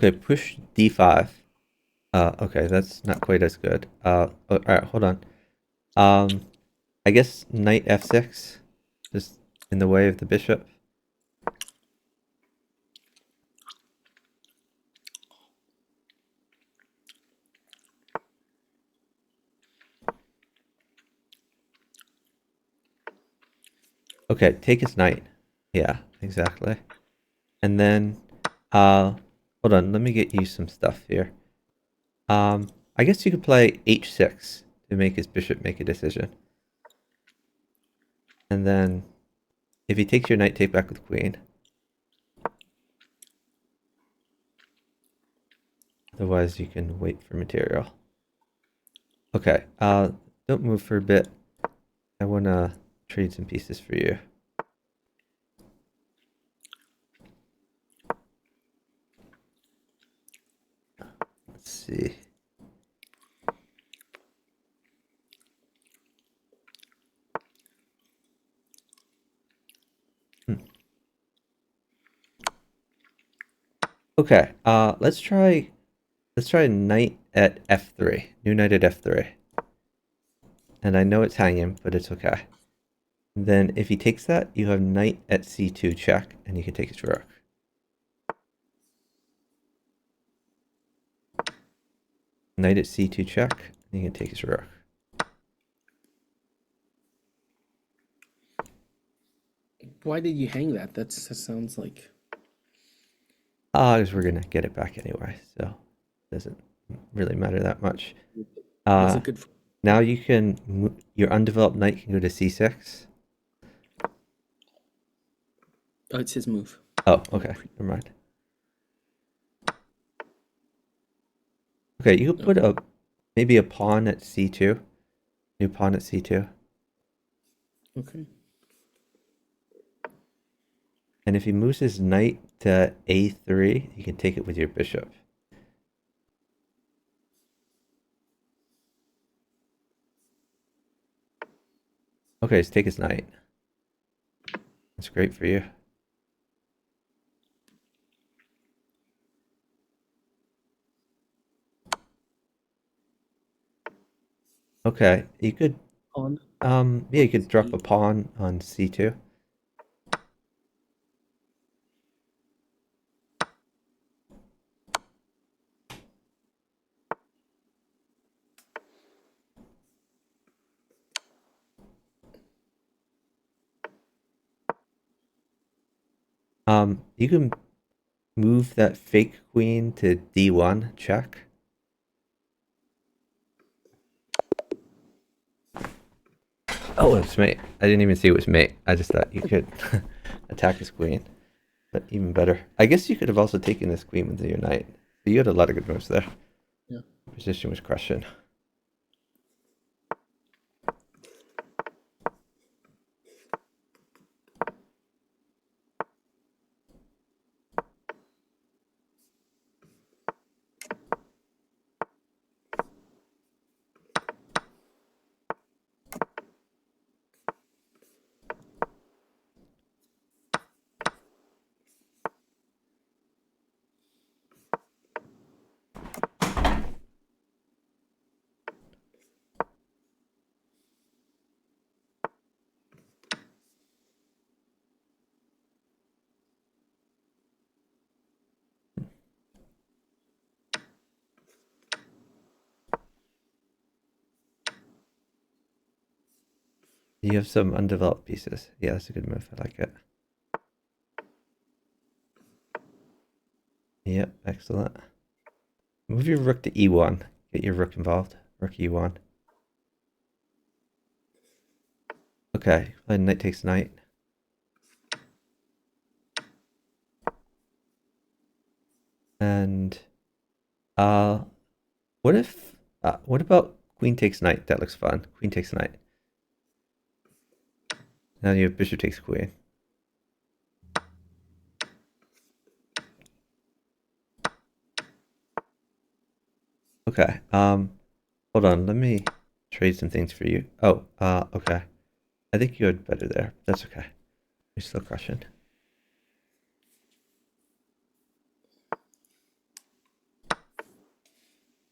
Okay, push d5. Okay, that's not quite as good. All right, hold on. I guess knight f6, just in the way of the bishop. Okay, take his knight. Yeah, exactly. And then, hold on, let me get you some stuff here. I guess you could play h6 to make his bishop make a decision. And then, if he takes your knight, take back with queen. Otherwise, you can wait for material. Okay, don't move for a bit. I want to trade some pieces for you. Let's see. Okay, let's try knight at f3. New knight at f3. And I know it's hanging, but it's okay. And then if he takes that, you have knight at c2 check, and you can take his rook. Knight at c2 check, and you can take his rook. Why did you hang that? That sounds like... Because we're gonna get it back anyway, so it doesn't really matter that much. Was it good? Now you can, your undeveloped knight can go to c6. Oh, it's his move. Oh, okay, never mind. Okay, you could put maybe a pawn at c2. New pawn at c2. Okay. And if he moves his knight to a3, you can take it with your bishop. Okay, let's take his knight. That's great for you. Okay, you could Pawn. yeah, you could drop a pawn on c2. You can move that fake queen to d1 check. Oh, it's mate. I didn't even see it was mate. I just thought you could attack his queen. But even better. I guess you could have also taken this queen with your knight. But you had a lot of good moves there. Yeah. Position was crushing. You have some undeveloped pieces. Yeah, that's a good move. I like it. Yep, excellent. Move your rook to e1. Get your rook involved. Rook e1. Okay, play knight takes knight. And what if what about queen takes knight? That looks fun. Queen takes knight. Now you have bishop takes queen. Okay. Hold on. Let me trade some things for you. Oh, okay. I think you had better there. That's okay. You're still crushing.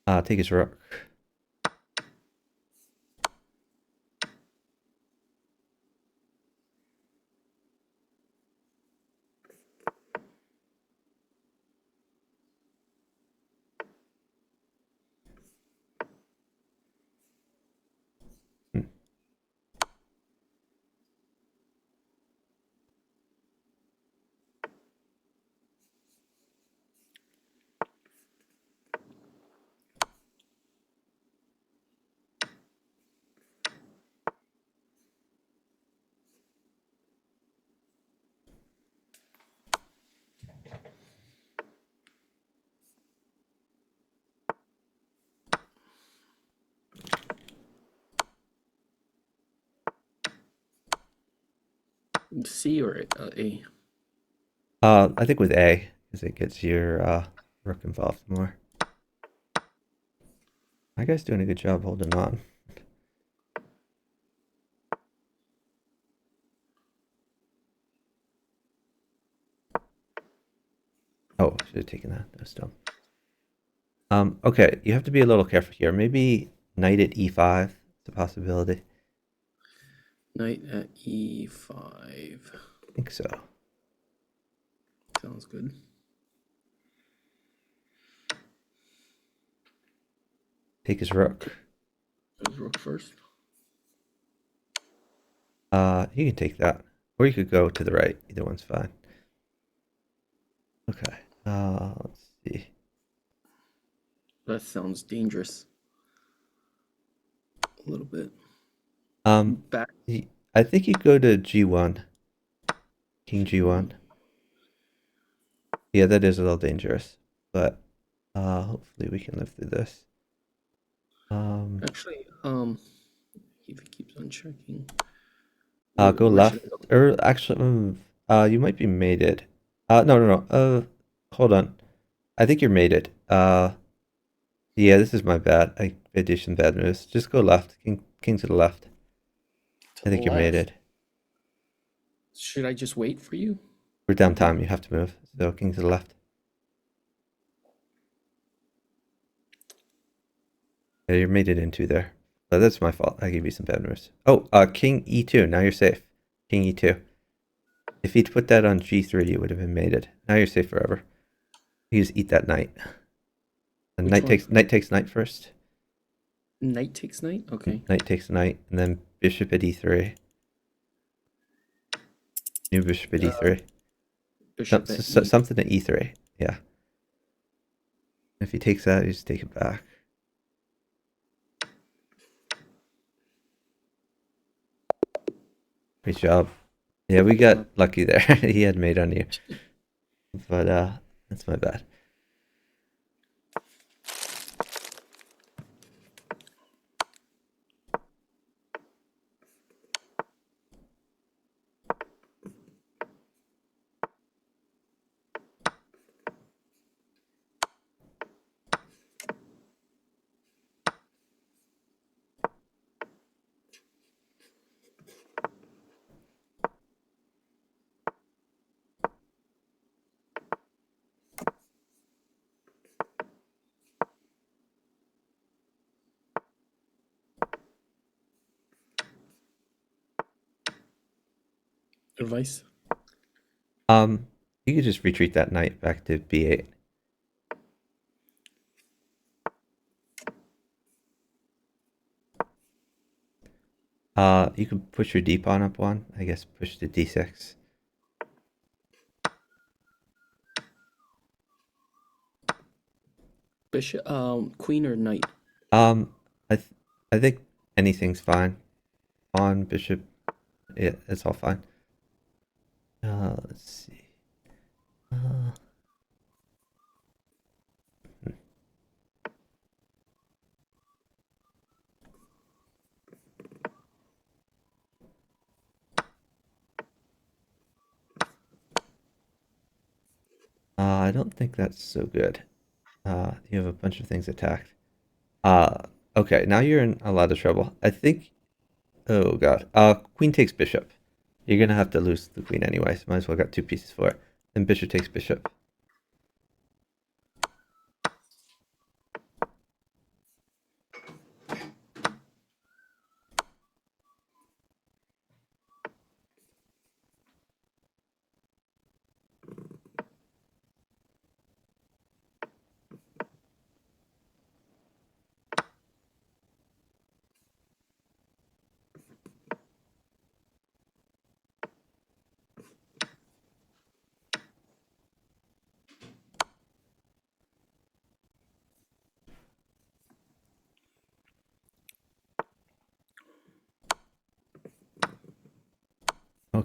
Take his rook. Hmm. C or A? I think with A, because it gets your rook involved more. My guy's doing a good job holding on. Oh, I should have taken that. That was dumb. Okay, you have to be a little careful here. Maybe knight at e5. It's a possibility. Knight at E5. I think so. Sounds good. Take his rook. Goes rook first. You can take that. Or you could go to the right. Either one's fine. Okay. Let's see. That sounds dangerous. A little bit. Back. I think you go to g1. King g1. Yeah, that is a little dangerous. But hopefully we can live through this. Actually, if it keeps on checking. Go Where left. should I go? Or actually, you might be mated. No. Hold on. I think you're mated. Yeah, this is my bad. I did some bad moves. Just go left. King to the left. To I think the you're left. mated. Should I just wait for you? We're down time. You have to move. So king to the left. Yeah, you're mated into there. But that's my fault. I gave you some bad moves. Oh, king e2. Now you're safe. King e2. If he'd put that on g3, you would have been mated. Now you're safe forever. You just eat that knight. And Which one? knight takes knight first. Knight takes knight? Okay. Knight takes knight, and then bishop at e3. New bishop at e3. Bishop at E. Something at e3. Yeah. If he takes that, you just take it back. Great job. Yeah, we got lucky there. He had mate on you. But that's my bad. Advice? You could just retreat that knight back to b8. You can push your d pawn up one. I guess push to d6. Bishop, queen or knight? Um, I think anything's fine. Pawn, bishop, yeah, it's all fine. Let's see. I don't think that's so good. You have a bunch of things attacked. Okay, now you're in a lot of trouble. I think. Oh god. Queen takes bishop. You're gonna have to lose the queen anyways. Might as well got two pieces for it. Then bishop takes bishop.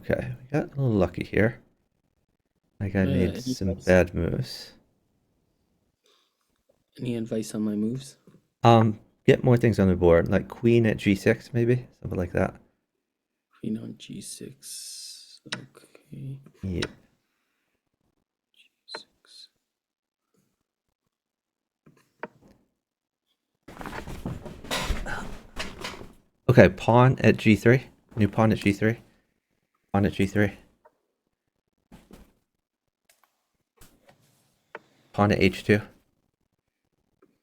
Okay, we got a little lucky here. My guy made Any some advice? bad moves. Any advice on my moves? Get more things on the board, like queen at g6, maybe something like that. Queen on g6. Okay. Yep. G6. Okay, pawn at g3. New pawn at g3. Pawn at g3. Pawn at h2.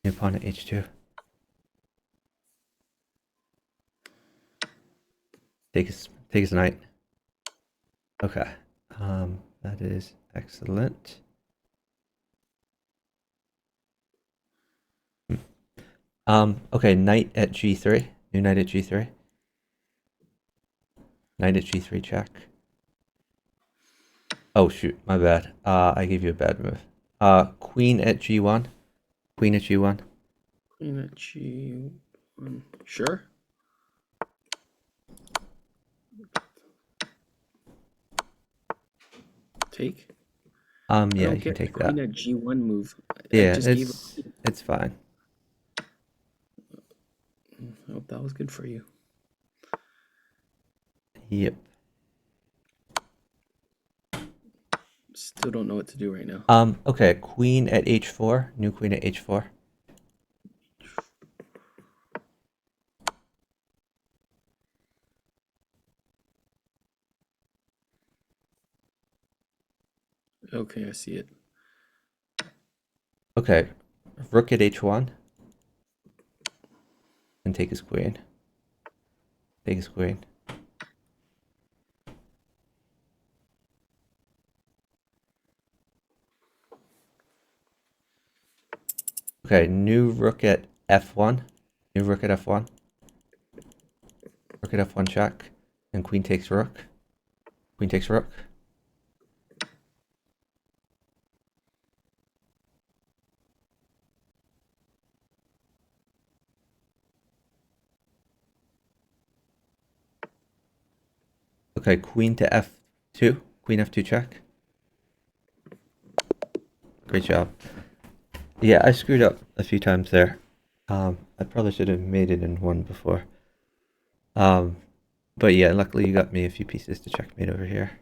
New pawn at h2. Take his knight. Okay. That is excellent. Okay, knight at g3. New knight at g3. Knight at g3 check. Oh shoot, my bad. I gave you a bad move. Queen at g1. Queen at g1. Queen at g1. Sure. Take. I Yeah, don't you can get the take that. queen at g1 move. I Yeah, just gave. it's fine. I hope that was good for you. Yep. Still don't know what to do right now. Okay, queen at h4. New queen at h4. Okay, I see it. Okay, rook at h1. And take his queen. Take his queen. Okay, new rook at f1. New rook at f1. Rook at f1 check. And queen takes rook. Queen takes rook. Okay, queen to f2. Queen f2 check. Great job. Yeah, I screwed up a few times there. I probably should have made it in one before. But yeah, luckily you got me a few pieces to checkmate over here.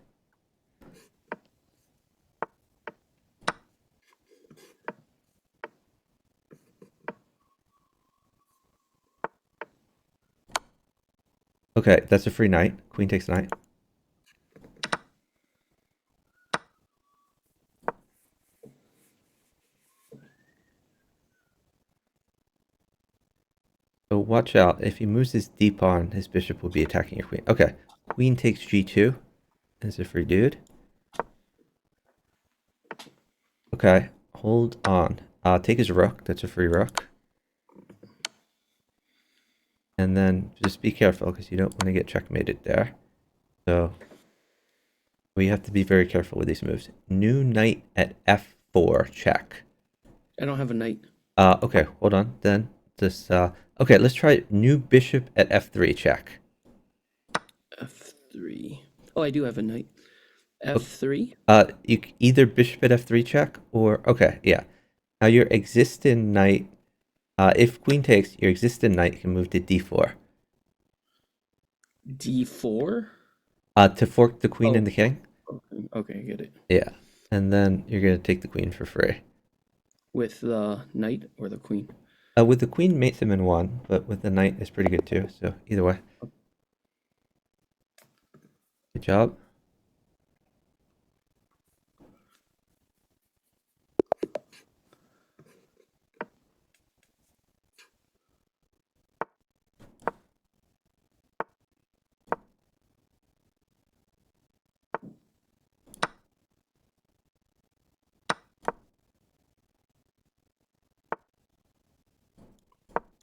Okay, that's a free knight. Queen takes knight. So watch out. If he moves his d pawn, his bishop will be attacking your queen. Okay, queen takes g2. That's a free dude. Okay, hold on. Take his rook. That's a free rook. And then just be careful because you don't want to get checkmated there. So we have to be very careful with these moves. New knight at f4 check. I don't have a knight. Okay, hold on. Then just okay, let's try new bishop at f3 check. F3. Oh, I do have a knight. F3. You either bishop at f3 check or okay, yeah. Now your existing knight, if queen takes, your existing knight can move to d4. D4. To fork the queen and the king. Okay, I get it. Yeah, and then you're gonna take the queen for free. With the knight or the queen? With the queen mates him in one, but with the knight it's pretty good too. So either way, good job.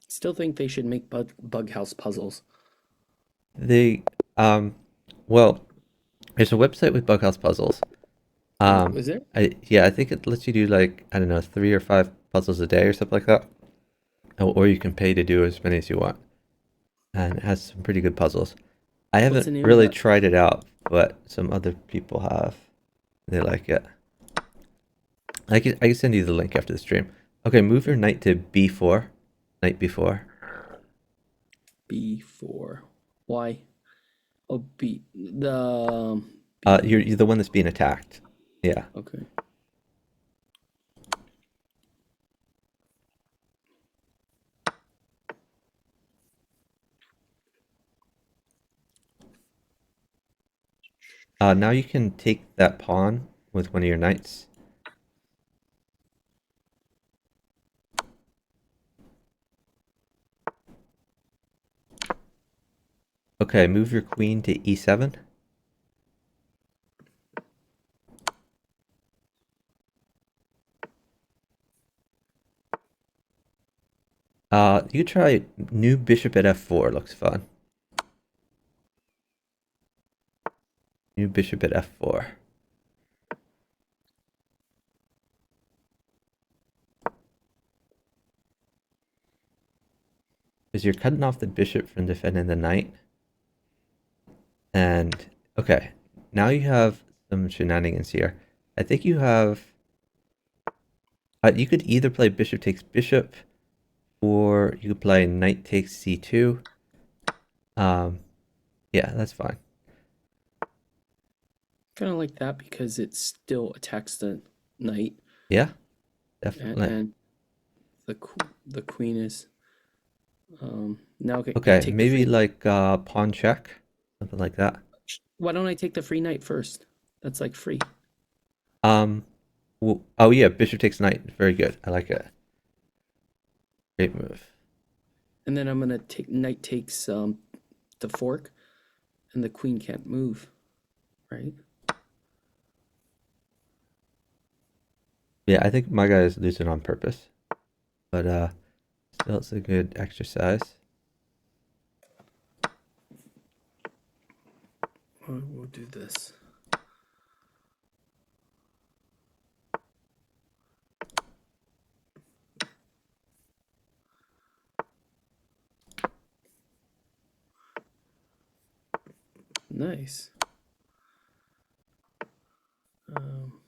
Still think they should make bughouse puzzles. They well, there's a website with bughouse puzzles. Is there? I think it lets you do like I don't know 3 or 5 puzzles a day or something like that, or you can pay to do as many as you want, and it has some pretty good puzzles. I What's the haven't name of really that? tried it out, but some other people have. They like it. I can send you the link after the stream. Okay, move your knight to b4. Knight b4. B4. Why? Oh, You're B. the one that's being attacked. Yeah. Okay. Now you can take that pawn with one of your knights. Okay, move your queen to e7. You try new bishop at f4. Looks fun. New bishop at f4. Because you're cutting off the bishop from defending the knight. And okay, now you have some shenanigans here. I think you have. You could either play bishop takes bishop, or you could play knight takes c2. Yeah, that's fine. Kind of like that because it still attacks the knight, Yeah, and, definitely. and the queen is now I Okay, take the maybe free. like pawn check, something like that. Why don't I take the free knight first? That's like free. Um, oh yeah, bishop takes knight. Very good. I like it. Great move. And then I'm gonna take knight takes the fork, and the queen can't move, right? Yeah, I think my guy is losing on purpose, but still it's a good exercise. We'll do this. Nice. Um,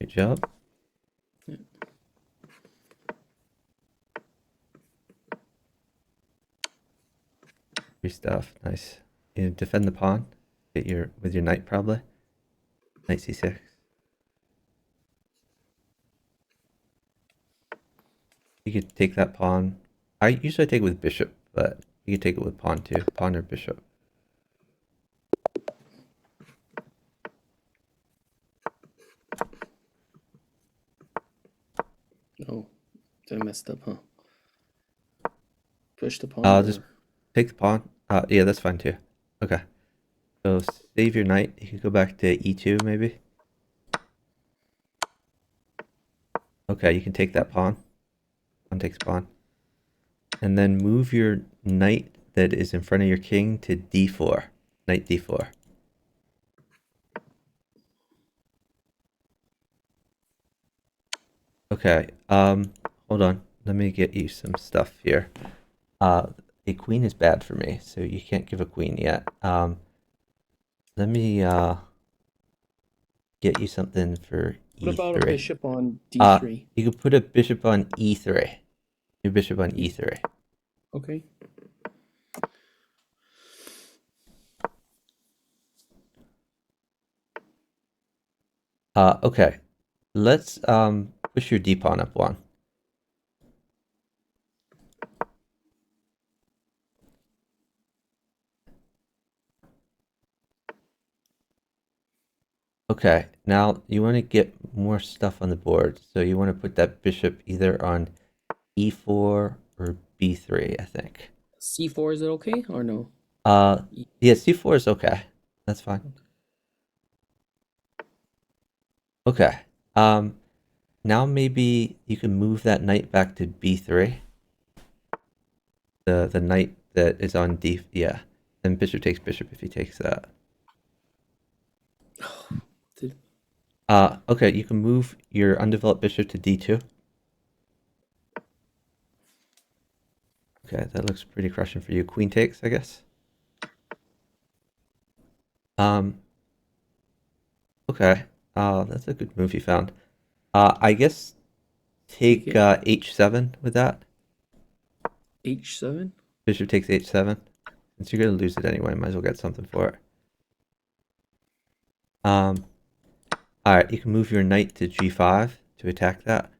Good job. yeah. Free stuff. Nice. You defend the pawn. Get your with your knight probably. Knight c6. You could take that pawn. I usually take it with bishop, but you could take it with pawn too. Pawn or bishop. Oh, I messed up, huh? Push the pawn I'll just or take the pawn. Yeah, that's fine too. Okay. So save your knight. You can go back to e2 maybe. Okay, you can take that pawn. Pawn takes pawn. And then move your knight that is in front of your king to d4. Knight d4. Okay, hold on. Let me get you some stuff here. A queen is bad for me, so you can't give a queen yet. Let me get you something for what about a e3. bishop on d3? You could put a bishop on e3. Your bishop on E- e3. Okay. Okay. Let's push your d pawn up one. Okay, now you want to get more stuff on the board, so you want to put that bishop either on e4 or b3, I think. C4 is it okay or no? Uh, E- yeah, c4 is okay. That's fine. Okay. Um, Now maybe you can move that knight back to b3. The knight that is on d, yeah. And bishop takes bishop if he takes that. Did- Okay, you can move your undeveloped bishop to d2. Okay, that looks pretty crushing for you. Queen takes, I guess. Um, okay. That's a good move you found. I guess Take take it. h7 with that. H7. Bishop takes h7. Since you're gonna lose it anyway, might as well get something for it. All right, you can move your knight to g5 to attack that.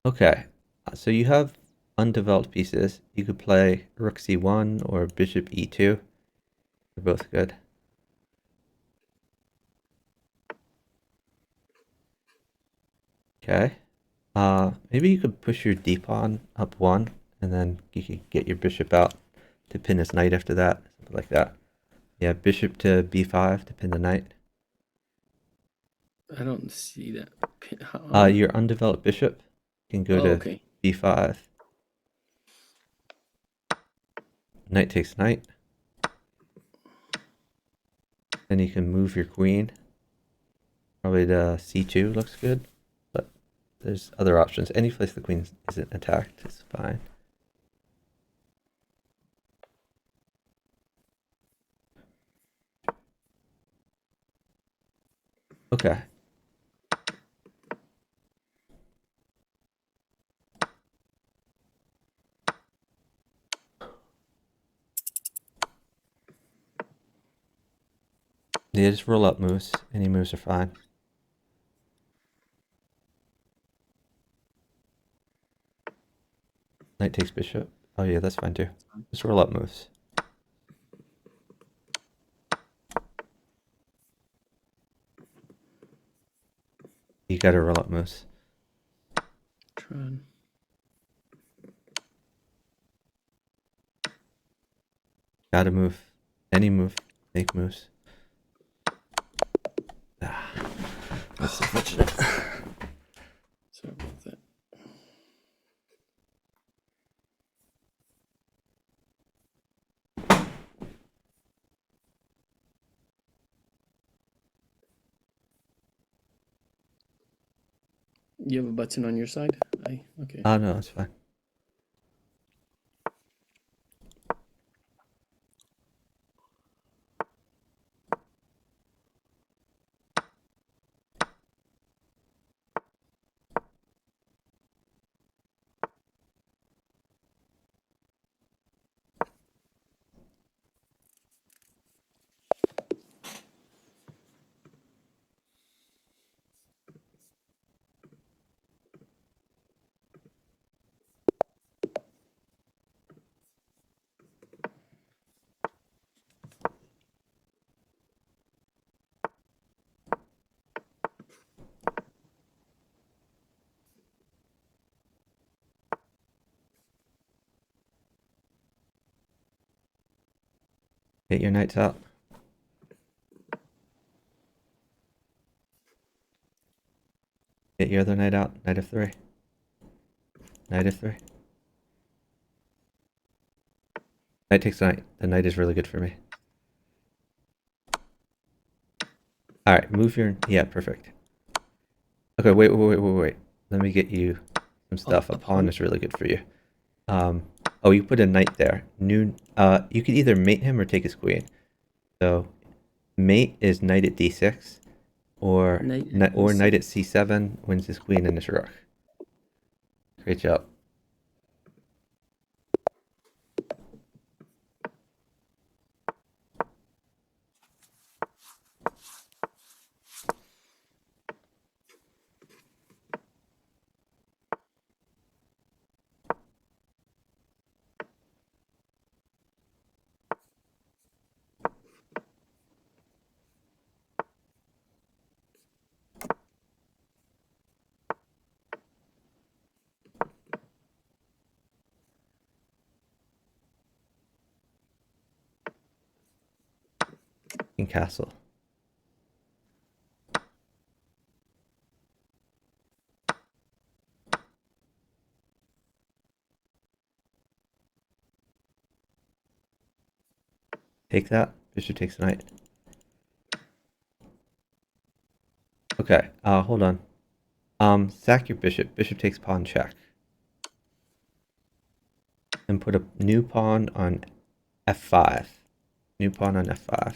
Okay, so you have undeveloped pieces. You could play rook c1 or bishop e2. They're both good. Okay. Maybe you could push your d pawn up one, and then you could get your bishop out to pin his knight after that, something like that. Yeah, bishop to b5 to pin the knight. I don't see that. Your undeveloped bishop can go Oh, to okay. b5. Knight takes knight. Then you can move your queen. Probably to c2 looks good, but there's other options. Any place the queen isn't attacked is fine. Okay. Yeah, just roll up moves. Any moves are fine. Knight takes bishop. Oh yeah, that's fine too. Just roll up moves. You gotta roll up moves. Tron. Gotta move. Any move. Make moves. That's unfortunate. Sorry about that. You have a button on your side? Okay. No, that's fine. Get your knights out. Get your other knight out. Knight f3. Knight f3. Knight takes knight. The knight is really good for me. Alright, move your... Yeah, perfect. Okay, wait. Let me get you some stuff. A pawn is really good for you. Oh, you put a knight there. You could either mate him or take his queen. So, mate is knight at d6, or Knight knight at c7 wins his queen and his rook. Great job. in castle. Take that. Bishop takes knight. Okay, hold on. Sack your bishop. Bishop takes pawn check. And put a new pawn on f5. New pawn on f5.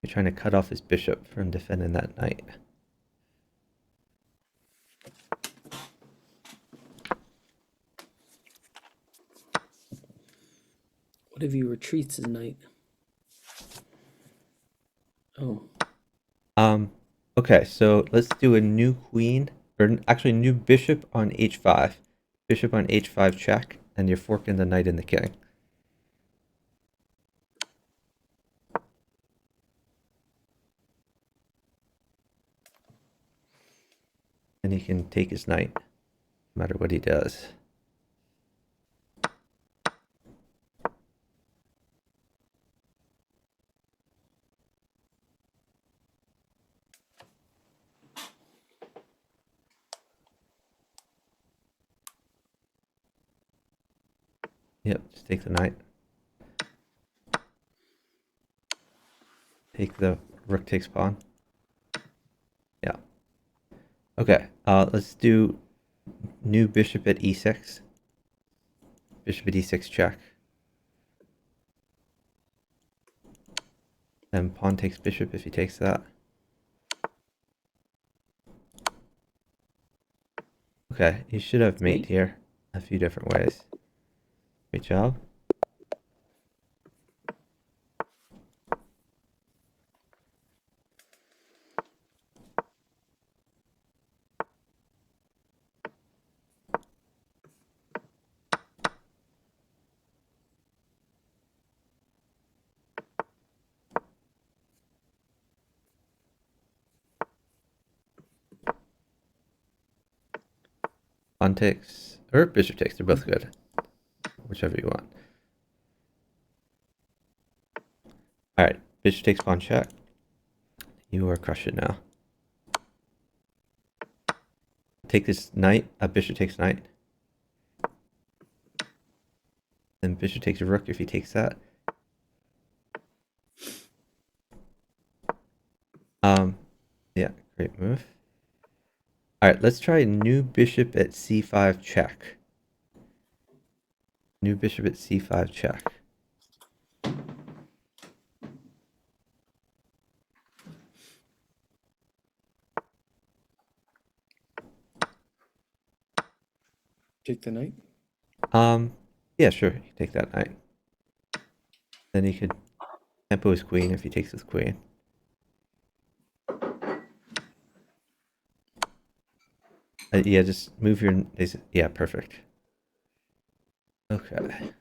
You're trying to cut off his bishop from defending that knight. What if he retreats his knight? Oh, Okay, so let's do a new queen, or actually new bishop on h5. Bishop on h5 check, and you're forking the knight and the king. And he can take his knight, no matter what he does. Yep, just take the knight. Take the rook takes pawn. Yeah. Okay, let's do new bishop at e6. Bishop at e6 check. Then pawn takes bishop if he takes that. Okay, you should have mate here a few different ways. Great job. Pawn takes, or bishop takes, they're both good. Whichever you want. Alright, bishop takes pawn check. You are crushing now. Take this knight, bishop takes knight. Then bishop takes a rook if he takes that. Yeah, great move. Alright, let's try new bishop at c5 check. New bishop at c5 check. take the knight. Yeah, sure, you take that knight. Then he could tempo his queen if he takes his queen. Yeah, just move your... Yeah, perfect. Okay.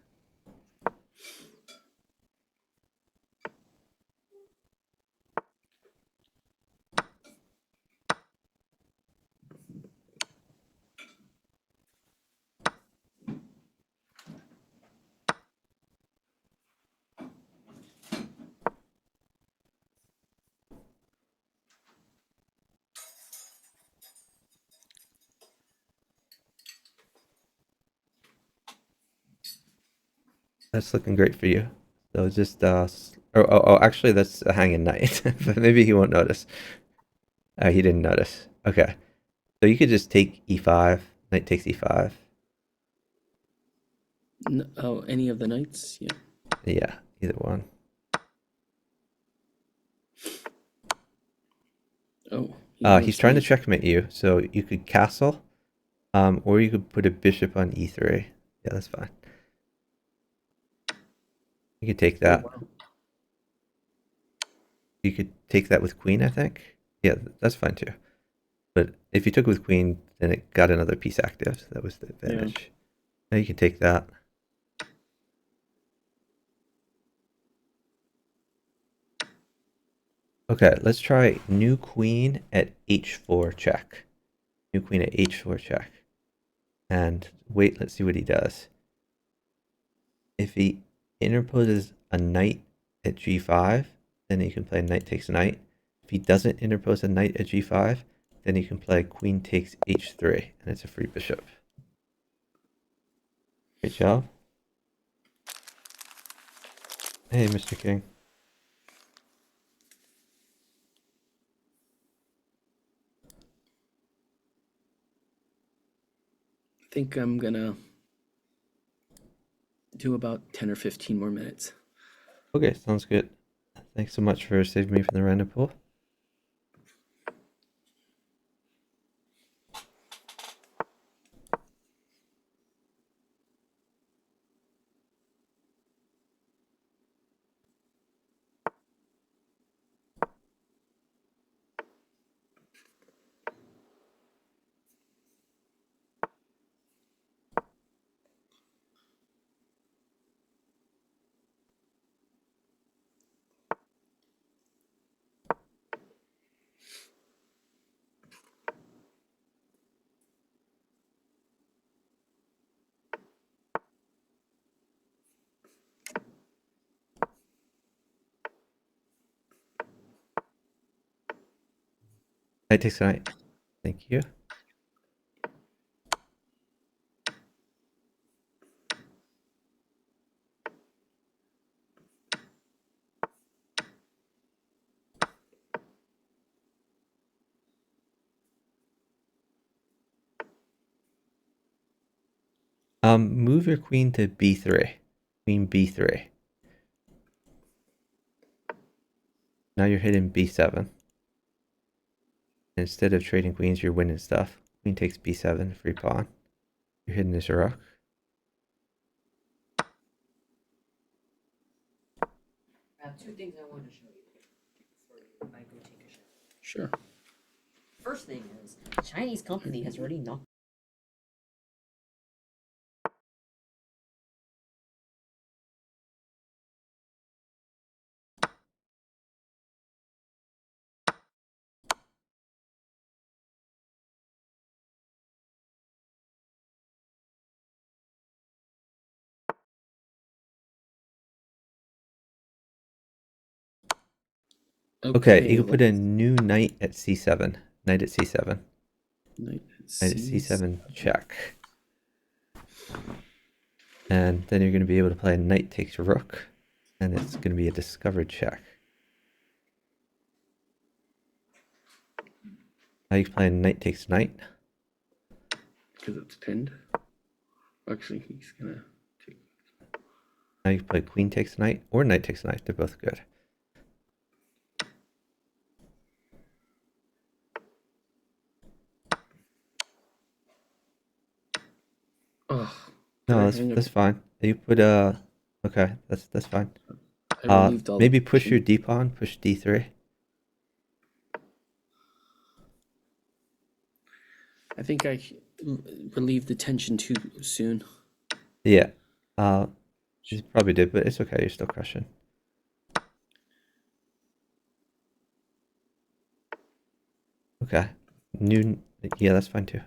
That's looking great for you. So just actually that's a hanging knight, but maybe he won't notice. He didn't notice. Okay, so you could just take e5. Knight takes e5. Oh, any of the knights? Yeah. Yeah, either one. Oh, he's trying to checkmate you, so you could castle, or you could put a bishop on e3. Yeah, that's fine. You could take that. Oh, wow. You could take that with queen, I think. Yeah, that's fine too. But if you took with queen, then it got another piece active. So that was the advantage. Yeah. Now you can take that. Okay, let's try new queen at h4 check. New queen at h4 check. And wait, let's see what he does. If he interposes a knight at g5, then he can play knight takes knight. If he doesn't interpose a knight at g5, then he can play queen takes h3, and it's a free bishop. Great job. Hey, Mr. King. I think I'm gonna do about 10 or 15 more minutes. Okay, sounds good. Thanks so much for saving me from the random pool. Knight takes knight. Thank you. Move your queen to b3. Queen b3. Now you're hitting b7. Instead of trading queens, you're winning stuff. Queen takes b7, free pawn. You're hitting this rook. I have two things I want to show you before I go take a shower. Sure. First thing is, a Chinese company has already knocked. Okay, you can put a let's- new knight at c7. Knight at c7. Knight Knight at c7 check. And then you're going to be able to play knight takes rook. And it's going to be a discovered check. Now you can play knight takes knight. Because it's pinned. Actually, he's gonna take. Now you can play queen takes knight or knight takes knight. They're both good. Oh. No, that's fine. You put okay, that's fine. I relieved all Maybe the push your tension. d pawn, push d3. I think I relieved the tension too soon. Yeah. You probably did, but it's okay. You're still crushing. Okay. Yeah, that's fine too.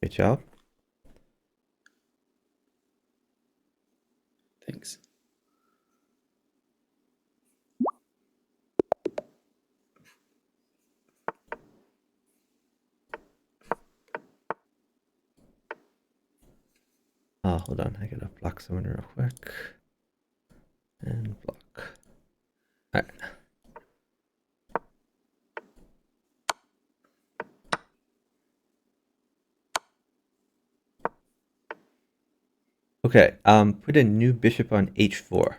Great job. Thanks. Hold on. I gotta block someone real quick. And block. Alright. Okay, put a new bishop on h4.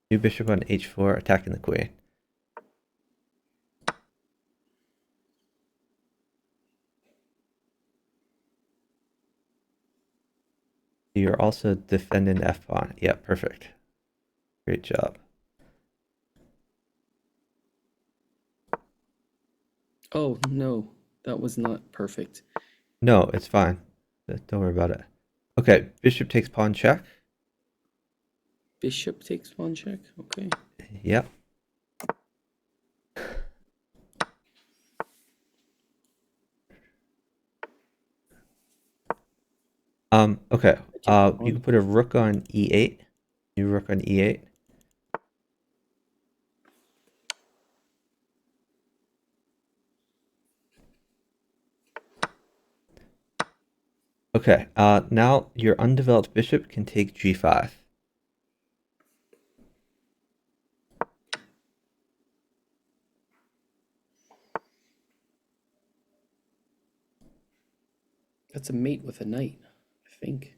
New bishop on h4, attacking the queen. You're also defending f pawn. Yeah, perfect. Great job. Oh no, that was not perfect. No, it's fine. Don't worry about it. Okay, bishop takes pawn check. Bishop takes pawn check. Okay. Yep. Okay. I take the You can pawn. put a rook on e8. New rook on e8. Okay. Now your undeveloped bishop can take g5. That's a mate with a knight, I think.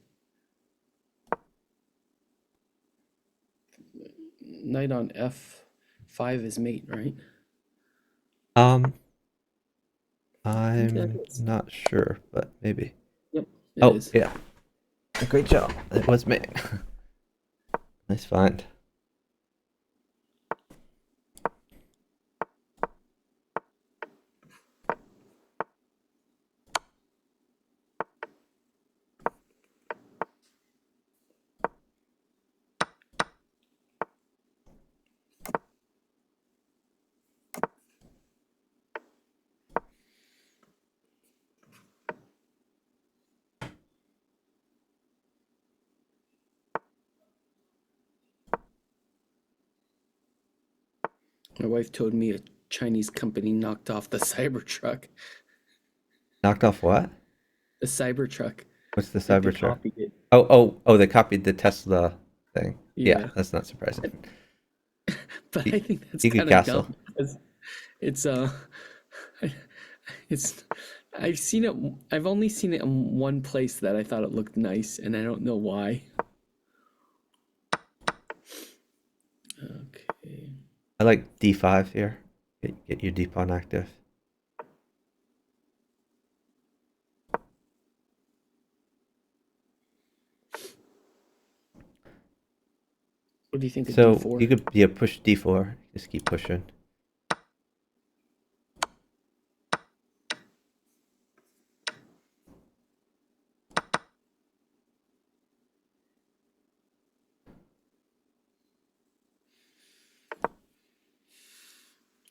Knight on f5 is mate, right? Um, I think that I'm is. not sure, but maybe. Yep, it Oh, is. yeah. Great job. It was me. Nice find. My wife told me a Chinese company knocked off the Cybertruck. Knocked off what? The Cybertruck. What's the Like they Cybertruck? copied it. Oh, they copied the Tesla thing. Yeah, Yeah. that's not surprising. But I think that's Giga kind of Castle. dumb because it's it's I've only seen it in one place that I thought it looked nice and I don't know why. Okay. I like d5 here. Get your d pawn active. What do you think of So d4? you could push d4. Just keep pushing.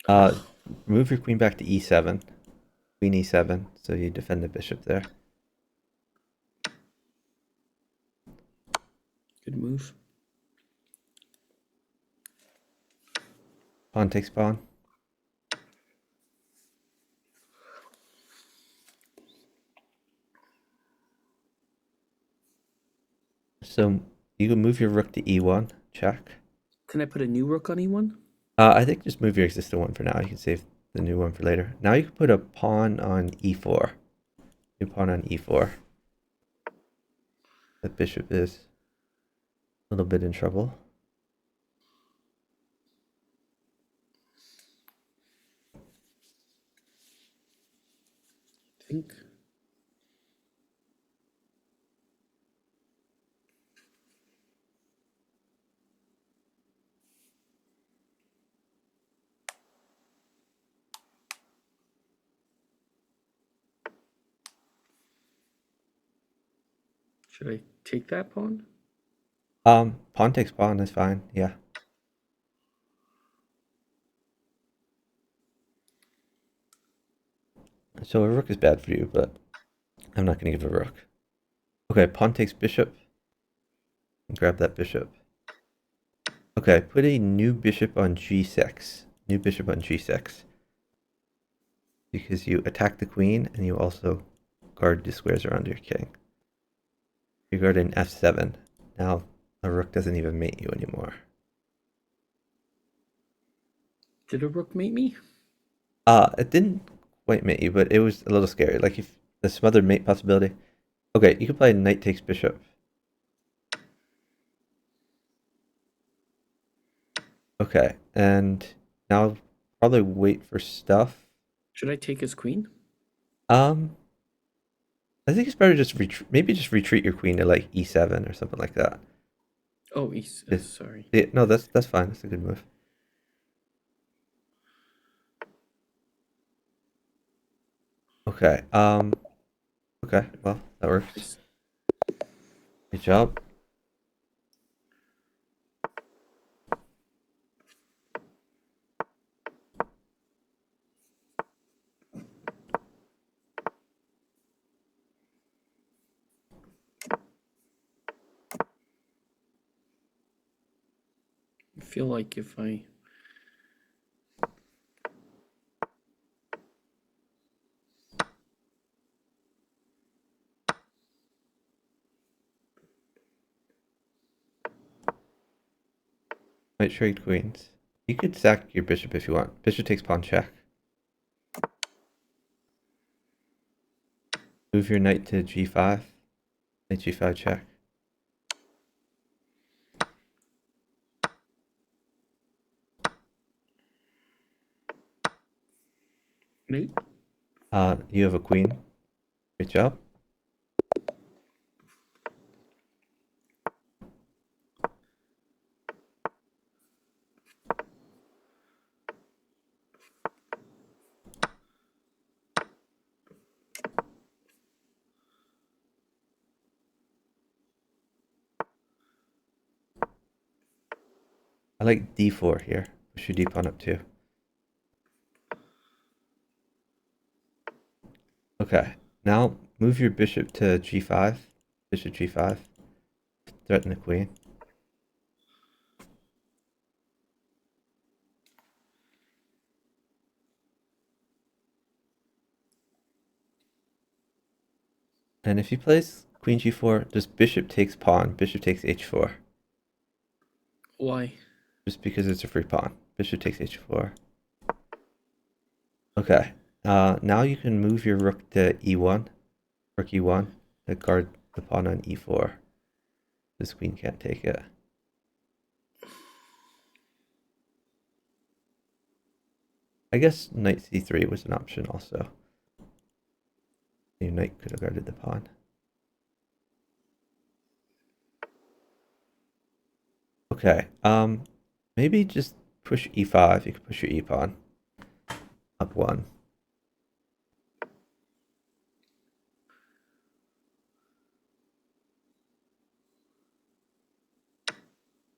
Uh, move your queen back to e7. Queen e7, so you defend the bishop there. Good move. Pawn takes pawn. So you can move your rook to e1. Check. Can I put a new rook on e1? I think just move your existing one for now. You can save the new one for later. Now you can put a pawn on e4. New pawn on e4. The bishop is a little bit in trouble. I think. Should I take that pawn? Pawn takes pawn is fine. Yeah. So a rook is bad for you, but I'm not going to give a rook. Okay, pawn takes bishop. Grab that bishop. Okay, put a new bishop on g6. New bishop on g6. Because you attack the queen and you also guard the squares around your king. You guard in f7. Now a rook doesn't even mate you anymore. Did a rook mate me? It didn't quite mate you, but it was a little scary. Like if the smothered mate possibility. Okay, you can play knight takes bishop. Okay, and now probably wait for stuff. Should I take his queen? Um, I think it's better just maybe just retreat your queen to like e7 or something like that. Oh, It's- sorry. yeah, no, that's fine. That's a good move. Okay. Okay. Well, that works. Good job. feel like if I... White trade queens. You could sack your bishop if you want. Bishop takes pawn check. Move your knight to g5. Knight g5 check. Mate? You have a queen. Great job. I like d4 here. Push your d pawn up too. Okay, now move your bishop to g5. Bishop g5. Threaten the queen. And if he plays queen g4, just bishop takes pawn. Bishop takes h4. Why? Just because it's a free pawn. Bishop takes h4. Okay. Now you can move your rook to e1. Rook e1 to guard the pawn on e4. This queen can't take it. I guess knight c3 was an option also. Your knight could have guarded the pawn. Okay. Maybe just push e5. You can push your e pawn up one.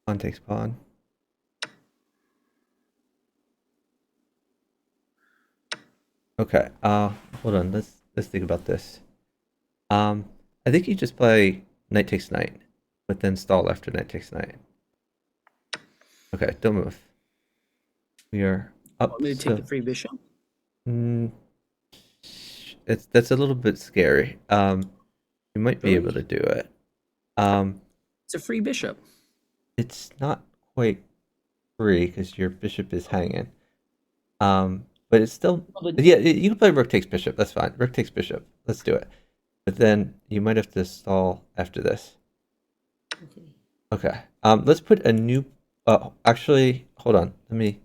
Pawn takes pawn. Okay. Hold on. Let's think about this. I think you just play knight takes knight, but then stall after knight takes knight. Okay, don't move. We are up. Want me to take the free bishop? That's a little bit scary. You might be Really? able to do it. It's a free bishop. It's not quite free because your bishop is hanging. But it's still, Well, but- yeah, you can play rook takes bishop. That's fine. Rook takes bishop. Let's do it. But then you might have to stall after this. Okay. Okay. Let's put a new. Actually, hold on. Let me.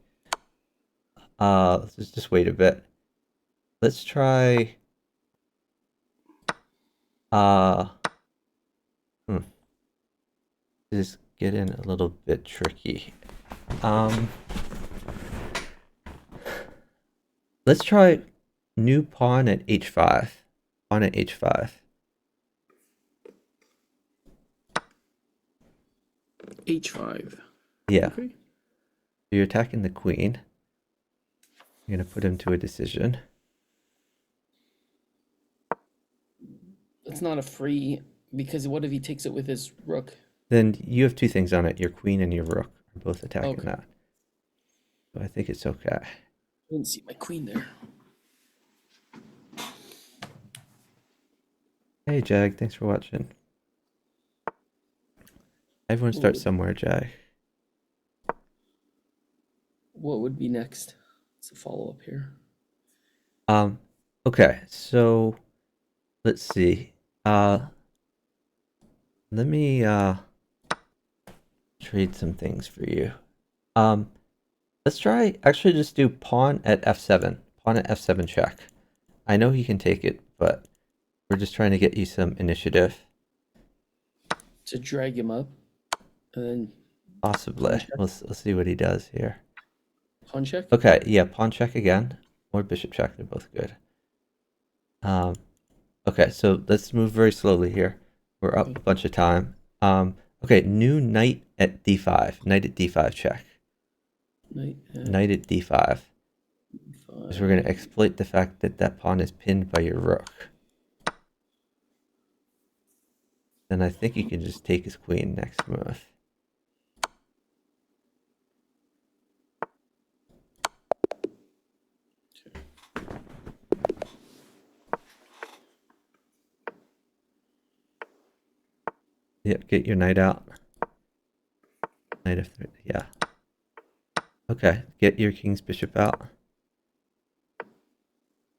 Let's just wait a bit. Let's try. Just get in a little bit tricky. Let's try new pawn at h5. Pawn at h5. H5. Yeah. Okay. So you're attacking the queen. You're gonna put him to a decision. It's not a free, because what if he takes it with his rook? Then you have two things on it. Your queen and your rook are both attacking Okay. that. So I think it's okay. I didn't see my queen there. Hey Jag, thanks for watching. Everyone starts somewhere, Jag. What would be next? It's a follow-up here. Okay, so let's see. Let me trade some things for you. Let's try actually just do pawn at f7. Pawn at f7 check. I know he can take it, but we're just trying to get you some initiative. To drag him up, and then Possibly. Let's see what he does here. pawn check? Okay, yeah, pawn check again. Or bishop check, they're both good. Okay, so let's move very slowly here. We're up a bunch of time. Okay, new knight at d5. Knight at d5 check. Knight at d5. Because we're going to exploit the fact that that pawn is pinned by your rook. Then I think you can just take his queen next move. Yep, get your knight out. Knight f3, yeah. Okay, get your king's bishop out.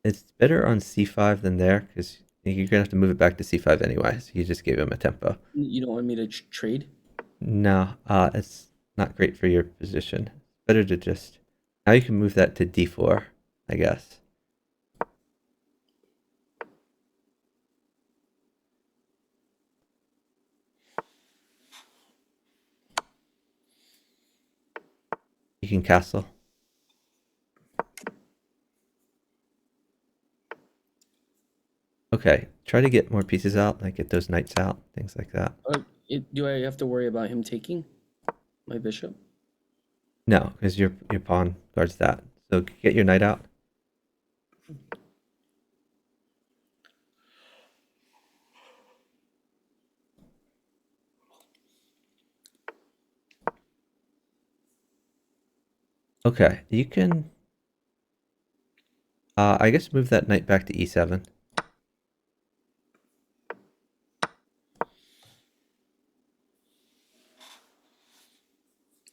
It's better on c5 than there, because you're gonna have to move it back to c5 anyway, so you just gave him a tempo. You don't want me to trade? No, it's not great for your position. Better to just... Now you can move that to d4, I guess. You can castle. Okay, try to get more pieces out, like get those knights out, things like that. Do I have to worry about him taking my bishop? No, because your pawn guards that. So get your knight out. Okay, you can... I guess move that knight back to e7.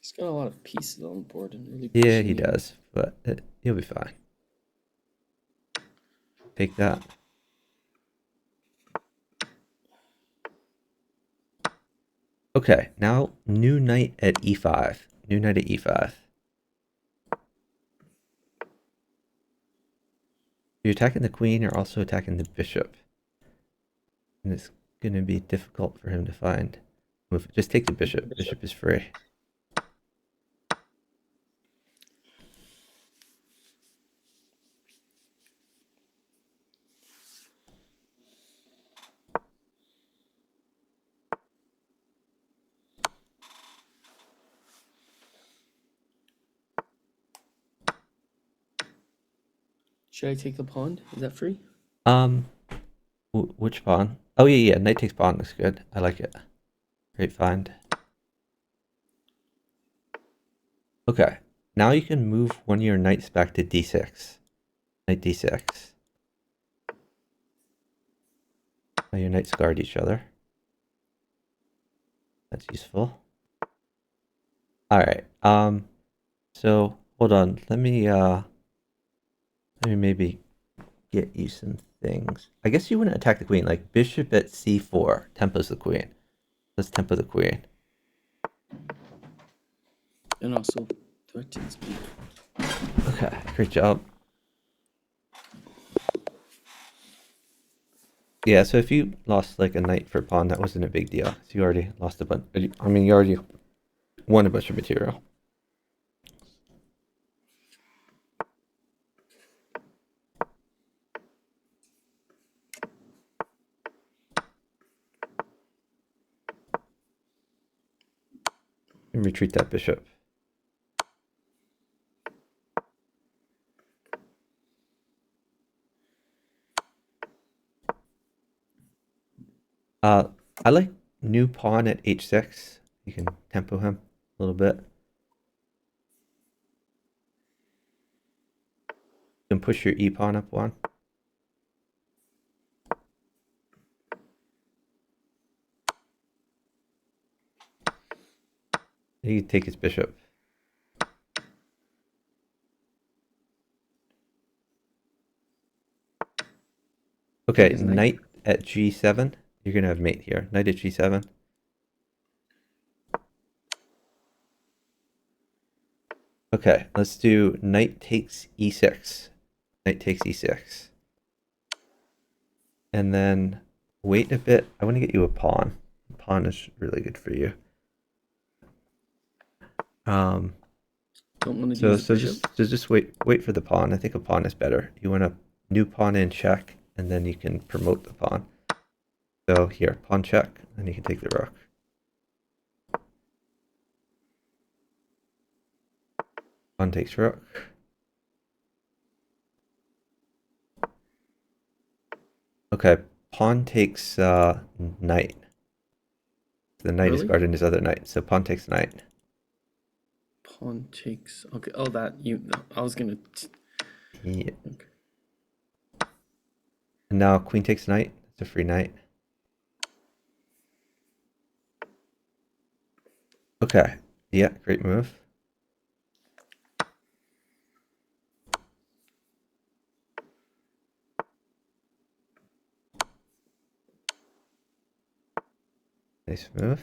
He's got a lot of pieces on the board and really Yeah, pushing he me. does, but he'll be fine. Take that. Okay, now new knight at e5. New knight at e5. You're attacking the queen, you're also attacking the bishop. And it's going to be difficult for him to find. Just take the bishop. Bishop is free. Should I take the pawn? Is that free? Which pawn? Oh yeah, knight takes pawn looks good. I like it. Great find. Okay, now you can move one of your knights back to d6. Knight d6. Now your knights guard each other. That's useful. Alright, so hold on, let me maybe get you some things. I guess you wouldn't attack the queen, like bishop at c4 tempos the queen. Let's tempo the queen. And also threatens me. Okay, great job. Yeah, so if you lost like a knight for pawn, that wasn't a big deal. So you already lost a bunch. I mean, you already won a bunch of material. And retreat that bishop. I like new pawn at h6. You can tempo him a little bit. You can push your e pawn up one. You can take his bishop. Okay, Take his knight. knight at g7. You're gonna have mate here. Knight at g7. Okay, let's do knight takes e6. Knight takes e6. And then wait a bit. I want to get you a pawn. Pawn is really good for you. Don't want to use So the bishop. just wait for the pawn. I think a pawn is better. You want a new pawn in check, and then you can promote the pawn. So here, pawn check, and you can take the rook. Pawn takes rook. Okay, pawn takes knight. The knight is Really? guarding his other knight, so pawn takes knight. Pawn takes. Okay. Oh, that you. I was gonna. Yeah. Okay. And now queen takes knight. It's a free knight. Okay. Yeah, great move. Nice move.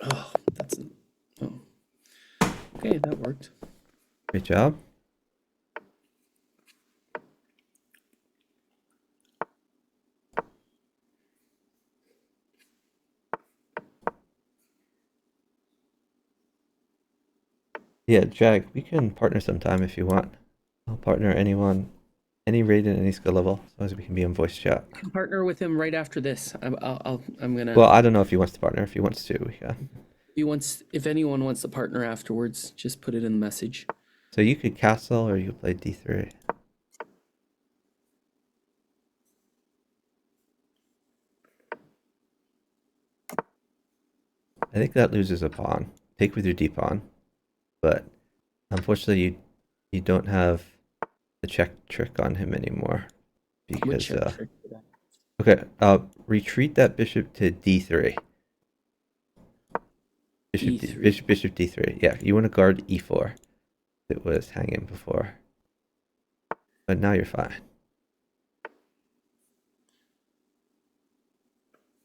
Oh, that's oh. Okay, that worked. Great job. Yeah, Jag, we can partner sometime if you want. I'll partner anyone, any raid and any skill level, as long as we can be on voice chat. I can partner with him right after this. I'm gonna. Well, I don't know if he wants to partner. If he wants to, we can. If anyone wants to partner afterwards, just put it in the message. So you could castle or you could play D3. I think that loses a pawn. Take with your D pawn. But unfortunately, you don't have the check trick on him anymore. What Because, check trick did I- okay, retreat that bishop to D3. E3. Bishop D3. Yeah, you want to guard E4. It was hanging before. But now you're fine.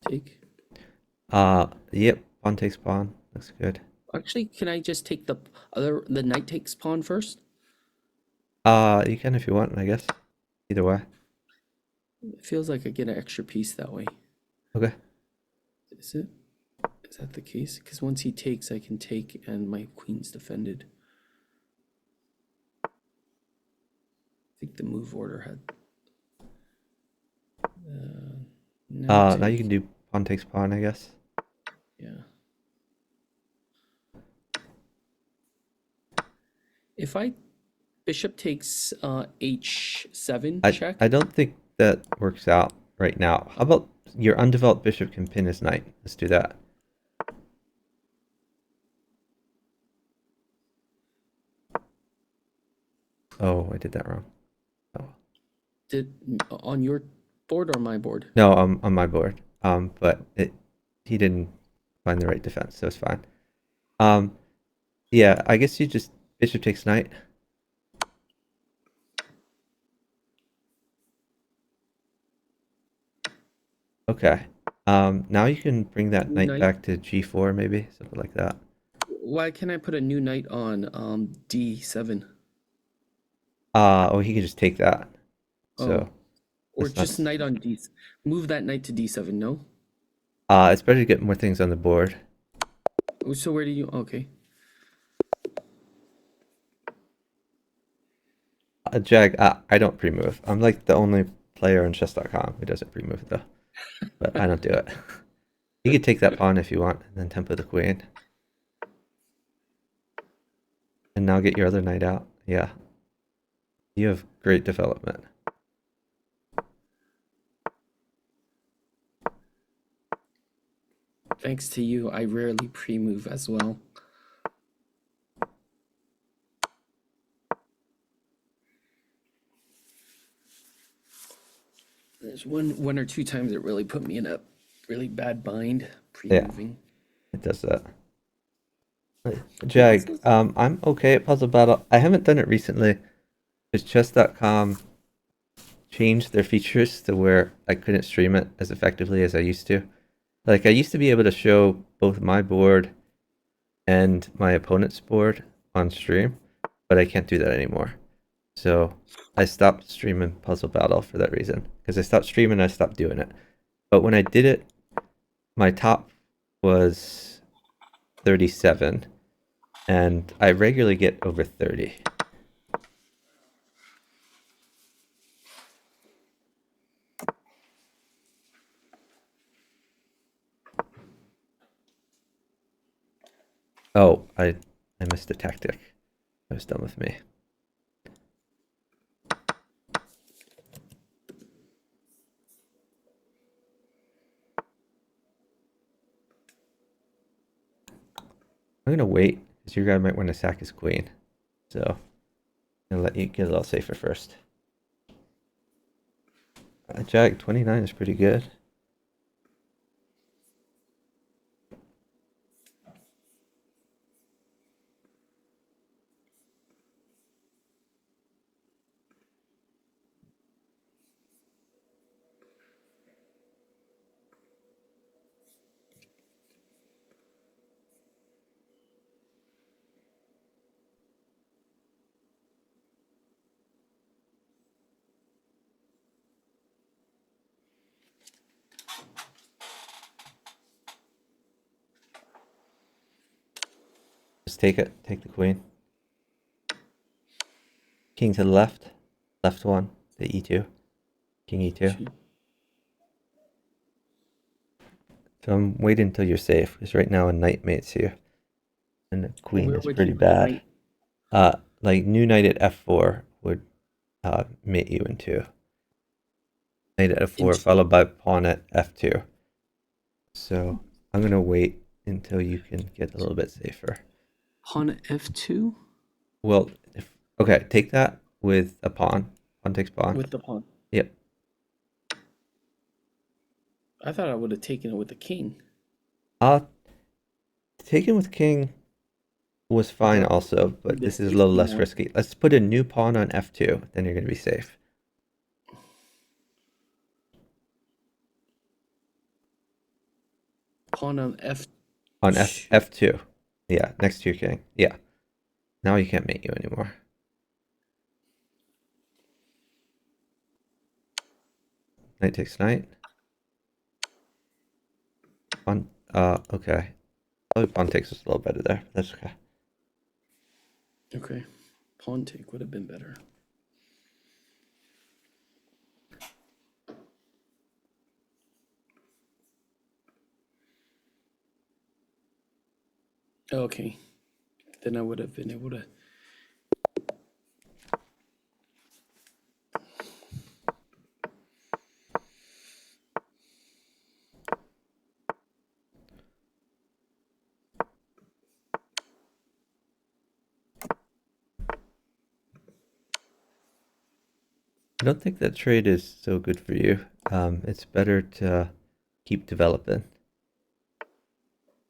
Take. Yep, pawn takes pawn. Looks good. Actually, can I just take the knight takes pawn first? You can if you want, I guess. Either way. It feels like I get an extra piece that way. Okay. Is it? Is that the case? Because once he takes, I can take, and my queen's defended. I think the move order had. Now you can do pawn takes pawn, I guess. Yeah. If I bishop takes h7 check. I don't think that works out right now. How about your undeveloped bishop can pin his knight? Let's do that. Oh, I did that wrong. Oh. Did on your board or my board? No, on my board. But he didn't find the right defense, so it's fine. Yeah, I guess you just bishop takes knight. Okay. Now you can bring that knight back to G4, maybe something like that. Why can't I put a new knight on D7? Oh, he can just take that. So. Oh. Or that's just not... knight on D. Move that knight to D7. No. It's better to get more things on the board. So where do you? Okay. Jag, I don't pre-move. I'm like the only player on chess.com who doesn't pre-move though. But I don't do it. You could take that pawn if you want, and then tempo the queen. And now get your other knight out. Yeah. You have great development. Thanks to you, I rarely pre-move as well. There's one or two times it really put me in a really bad bind pre-moving. Yeah, it does that. Jag, I'm okay at Puzzle Battle. I haven't done it recently because chess.com changed their features to where I couldn't stream it as effectively as I used to. Like, I used to be able to show both my board and my opponent's board on stream, but I can't do that anymore. So I stopped streaming Puzzle Battle for that reason. Because I stopped streaming, I stopped doing it. But when I did it, my top was 37, and I regularly get over 30. Oh, I missed a tactic. That was done with me. I'm gonna wait because your guy might want to sack his queen. So I'm gonna let you get a little safer first. Jack 29 is pretty good. Just take it. Take the queen. King to the left. Left one. The e2. King e2. So I'm waiting until you're safe, because right now a knight mates you. And the queen Where is would pretty you put the bad. knight? Like new knight at f4 would mate you into knight at f4 Into- followed by pawn at f2. So I'm gonna wait until you can get a little bit safer. Pawn f2 Well, okay, take that with a pawn. Pawn takes pawn. with the pawn. Yep. I thought I would have taken it with the king. Taking with king was fine thought also, but the this is a little safety less more. risky. Let's put a new pawn on f2, then you're gonna be safe. Pawn on f. On f2. Yeah, next to your king. Yeah. Now you can't mate you anymore. Knight takes knight. Pawn. Okay. Probably pawn takes is a little better there. But that's okay. Okay, pawn take would have been better. Okay, then I would have been able to. I don't think that trade is so good for you. It's better to keep developing.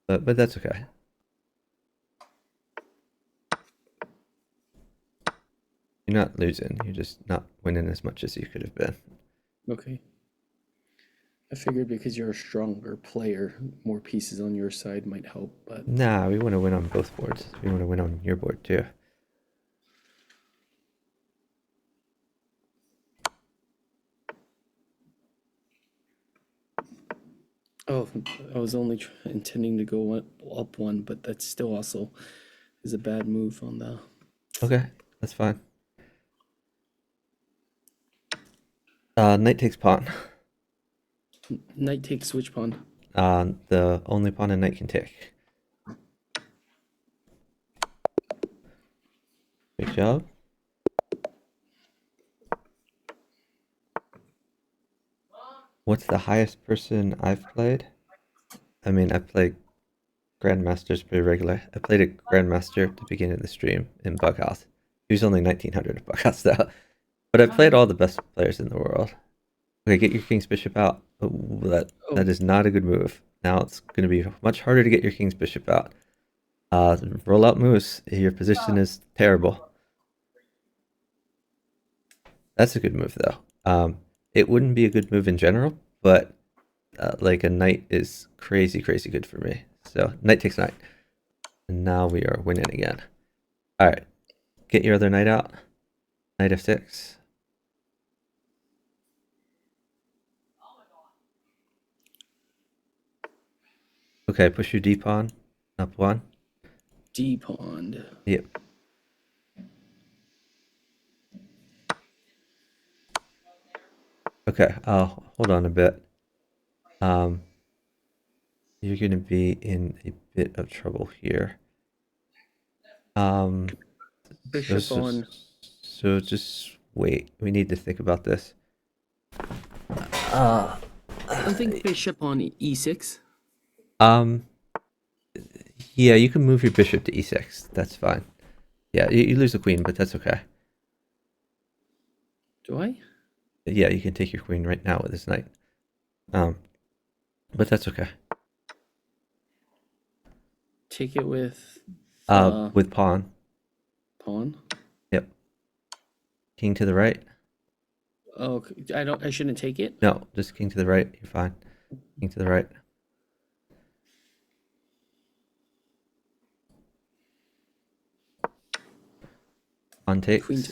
But that's okay. You're not losing. You're just not winning as much as you could have been. Okay. I figured because you're a stronger player, more pieces on your side might help, but Nah, we want to win on both boards. We want to win on your board too. oh, I was only intending to go up one, but that still also is a bad move on the. Okay, that's fine. Knight takes pawn. Knight takes which pawn? The only pawn a knight can take. Good job. What's the highest person I've played? I mean, I played Grandmasters pretty regular. I played a Grandmaster at the beginning of the stream in Bughouse. He was only 1900 at Bughouse though. But I played all the best players in the world. Okay, get your king's bishop out. Oh, that is not a good move. Now it's going to be much harder to get your king's bishop out. Roll out moose. Your position is terrible. That's a good move though. It wouldn't be a good move in general, but like a knight is crazy good for me. So knight takes knight. And now we are winning again. All right, get your other knight out. Knight f6. Okay, push your d pawn up one. D pawn. Yep. Okay, hold on a bit. You're gonna be in a bit of trouble here. Bishop on. So just wait. We need to think about this. I think bishop on e6. Yeah, you can move your bishop to e6. That's fine. Yeah, you lose the queen, but that's okay. Do I? Yeah, you can take your queen right now with this knight. But that's okay. Take it with With pawn. pawn. Yep. King to the right. Oh, I shouldn't take it. No, just king to the right. You're fine. King to the right. Pawn takes. Queen to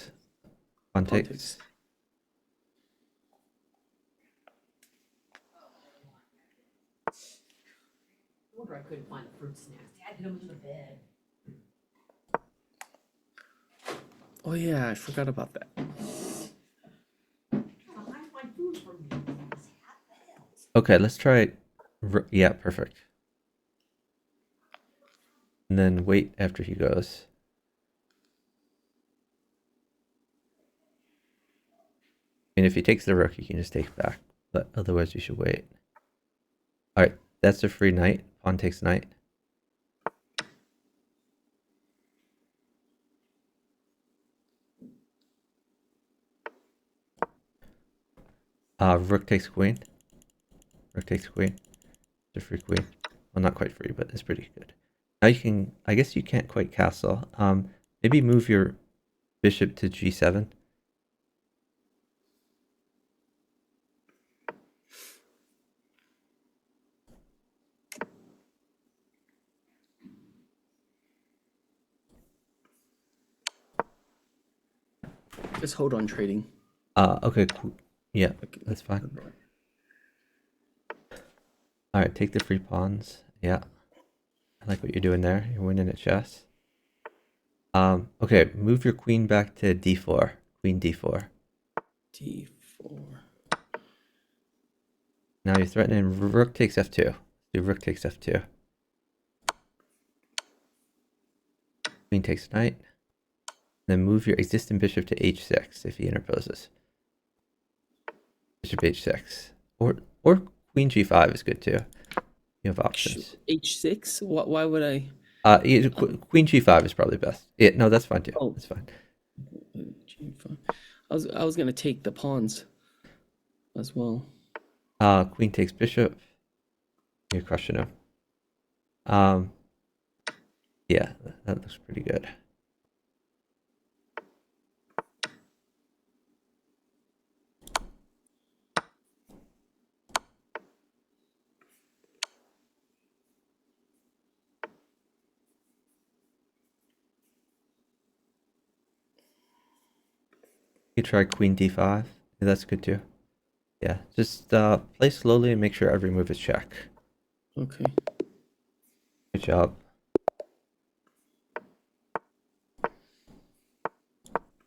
Pawn pawn takes. takes. I wonder I couldn't find the fruit snacks. Dad hid them under the bed. Oh yeah, I forgot about that. Trying to find food for me. What the hell? Okay, let's try. Yeah, perfect. And then wait after he goes. I mean, if he takes the rook, you can just take back. But otherwise, you should wait. All right, that's a free knight. Pawn takes knight. Rook takes queen. Rook takes queen. It's a free queen. Well, not quite free, but it's pretty good. Now you can. I guess you can't quite castle. Maybe move your bishop to g7. Just hold on trading. Okay. Cool. Yeah, Okay. that's fine. All right, take the free pawns. Yeah, I like what you're doing there. You're winning at chess. Okay, move your queen back to d4. Queen d4. D4. Now you're threatening rook takes f2. Do rook takes f2. Queen takes knight. Then move your existing bishop to h6 if he interposes. Bishop h6. Or queen g5 is good too. You have options. H6? Why would I? Queen g5 is probably best. Yeah, no, that's fine too. Oh. That's fine. G5. I was gonna take the pawns as well. Queen takes bishop. You're crushing him. Yeah, that looks pretty good. You try queen d5. Yeah, that's good too. Yeah, just play slowly and make sure every move is check. Okay. Good job.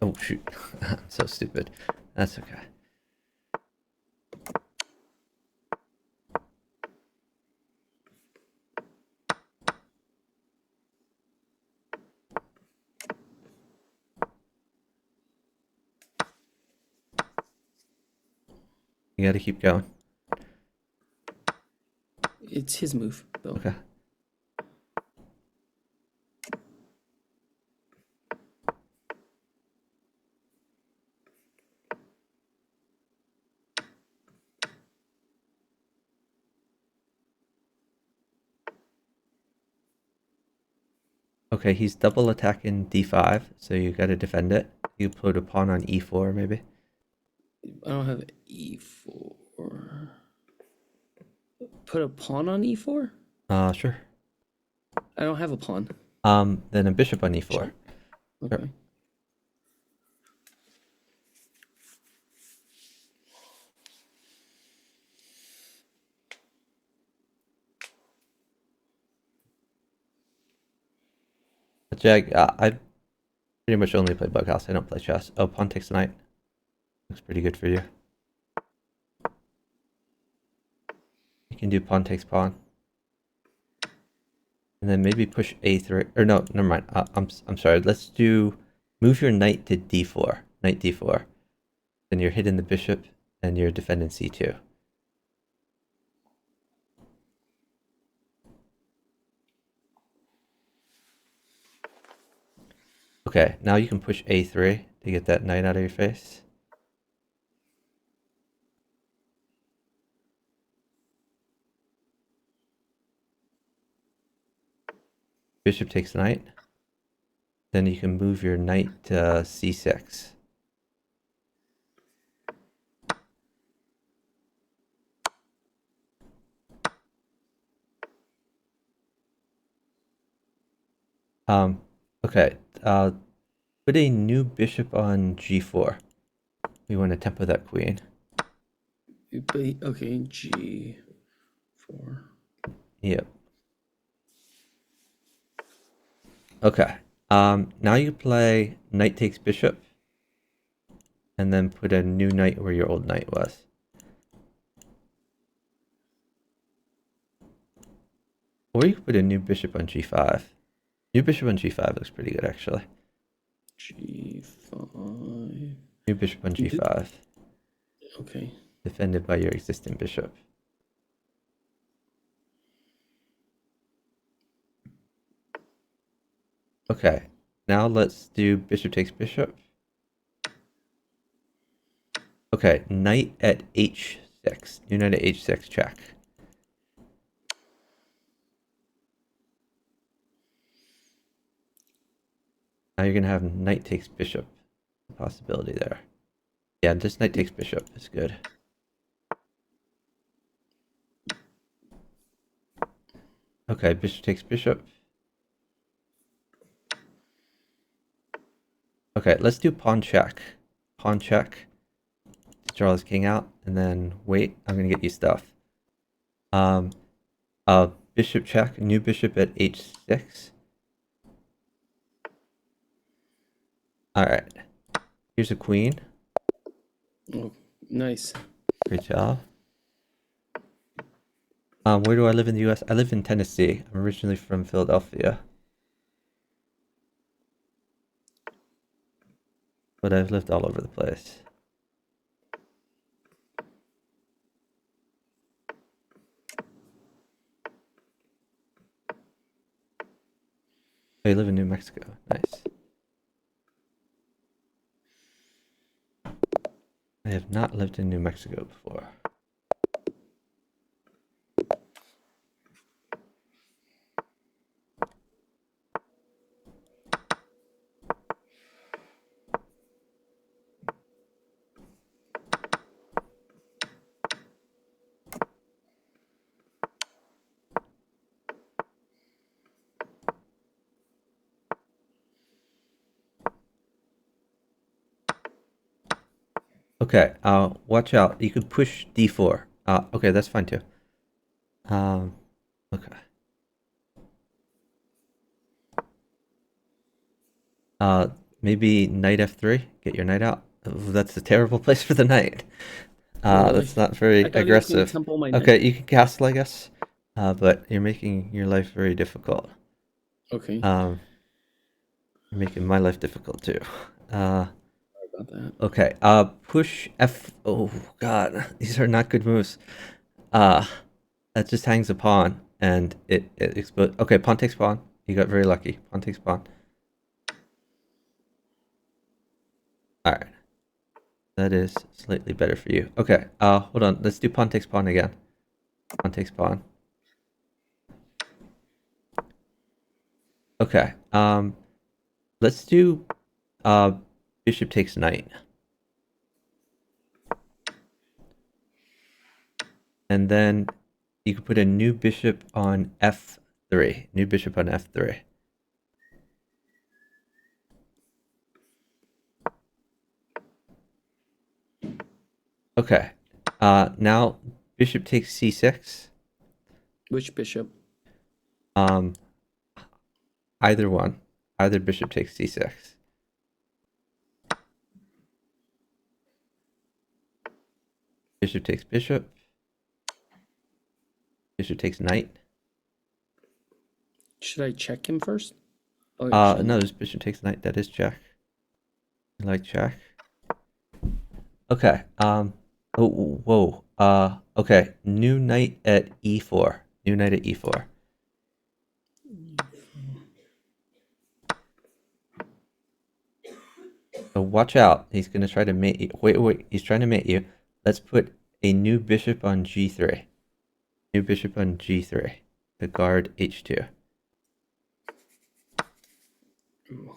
Oh shoot, I'm so stupid. That's okay. You gotta keep going. It's his move though. Okay. Okay, he's double attacking d5, so you gotta defend it. You put a pawn on e4 maybe. I don't have E4. Put a pawn on E4? Sure. I don't have a pawn. Then a bishop on e4. Sure. Okay. Sure. Jag, I pretty much only play bughouse. I don't play chess. Oh, pawn takes knight. Looks pretty good for you. You can do pawn takes pawn. And then maybe push a3. Or no, never mind. I'm sorry. Let's do move your knight to d4. Knight d4. Then you're hitting the bishop and you're defending c2. Okay, now you can push a3 to get that knight out of your face. bishop takes knight. Then you can move your knight to c6. Okay. Put a new bishop on g4. We want to tempo that queen. Okay, G4. Yep. Okay. Now you play knight takes bishop, and then put a new knight where your old knight was. Or you could put a new bishop on g5. New bishop on g5 looks pretty good, actually. G5. New bishop on g5. Okay. Defended by your existing bishop. Okay, now let's do bishop takes bishop. Okay, knight at h6. New knight at h6, check. Now you're going to have knight takes bishop. Possibility there. Yeah, just knight takes bishop is good. Okay, bishop takes bishop. Okay, let's do pawn check. Pawn check. To draw this king out, and then wait. I'm gonna get you stuff. Bishop check. New bishop at h6. All right. Here's a queen. Oh, nice. Great job. Where do I live in the U.S.? I live in Tennessee. I'm originally from Philadelphia, but I've lived all over the place. Oh, you live in New Mexico. Nice. I have not lived in New Mexico before. Okay, watch out. You could push d4. Okay, that's fine too. Okay. Maybe knight f3. Get your knight out. Oh, that's a terrible place for the knight. Really? That's not very I thought he was gonna aggressive. temple my knight. Okay, you can castle, I guess. But you're making your life very difficult. Okay. You're making my life difficult too. Sorry about that. Okay. Push F. Oh God, these are not good moves. That just hangs a pawn, and it explodes. Okay, pawn takes pawn. You got very lucky. Pawn takes pawn. All right. That is slightly better for you. Okay. Hold on. Let's do pawn takes pawn again. Pawn takes pawn. Okay. Let's do bishop takes knight. And then you could put a new bishop on f3. New bishop on f3. Okay. Now bishop takes c6. Which bishop? Either one. Either bishop takes c6. Bishop takes bishop. Bishop takes knight. Should I check him first? Oh, No, this bishop takes knight. That is check. I like check. Okay. Oh, whoa. Okay. New knight at e4. New knight at e4. So watch out. He's gonna try to mate you. Wait. He's trying to mate you. Let's put a new bishop on g3. New bishop on g3 to guard h2. Ooh.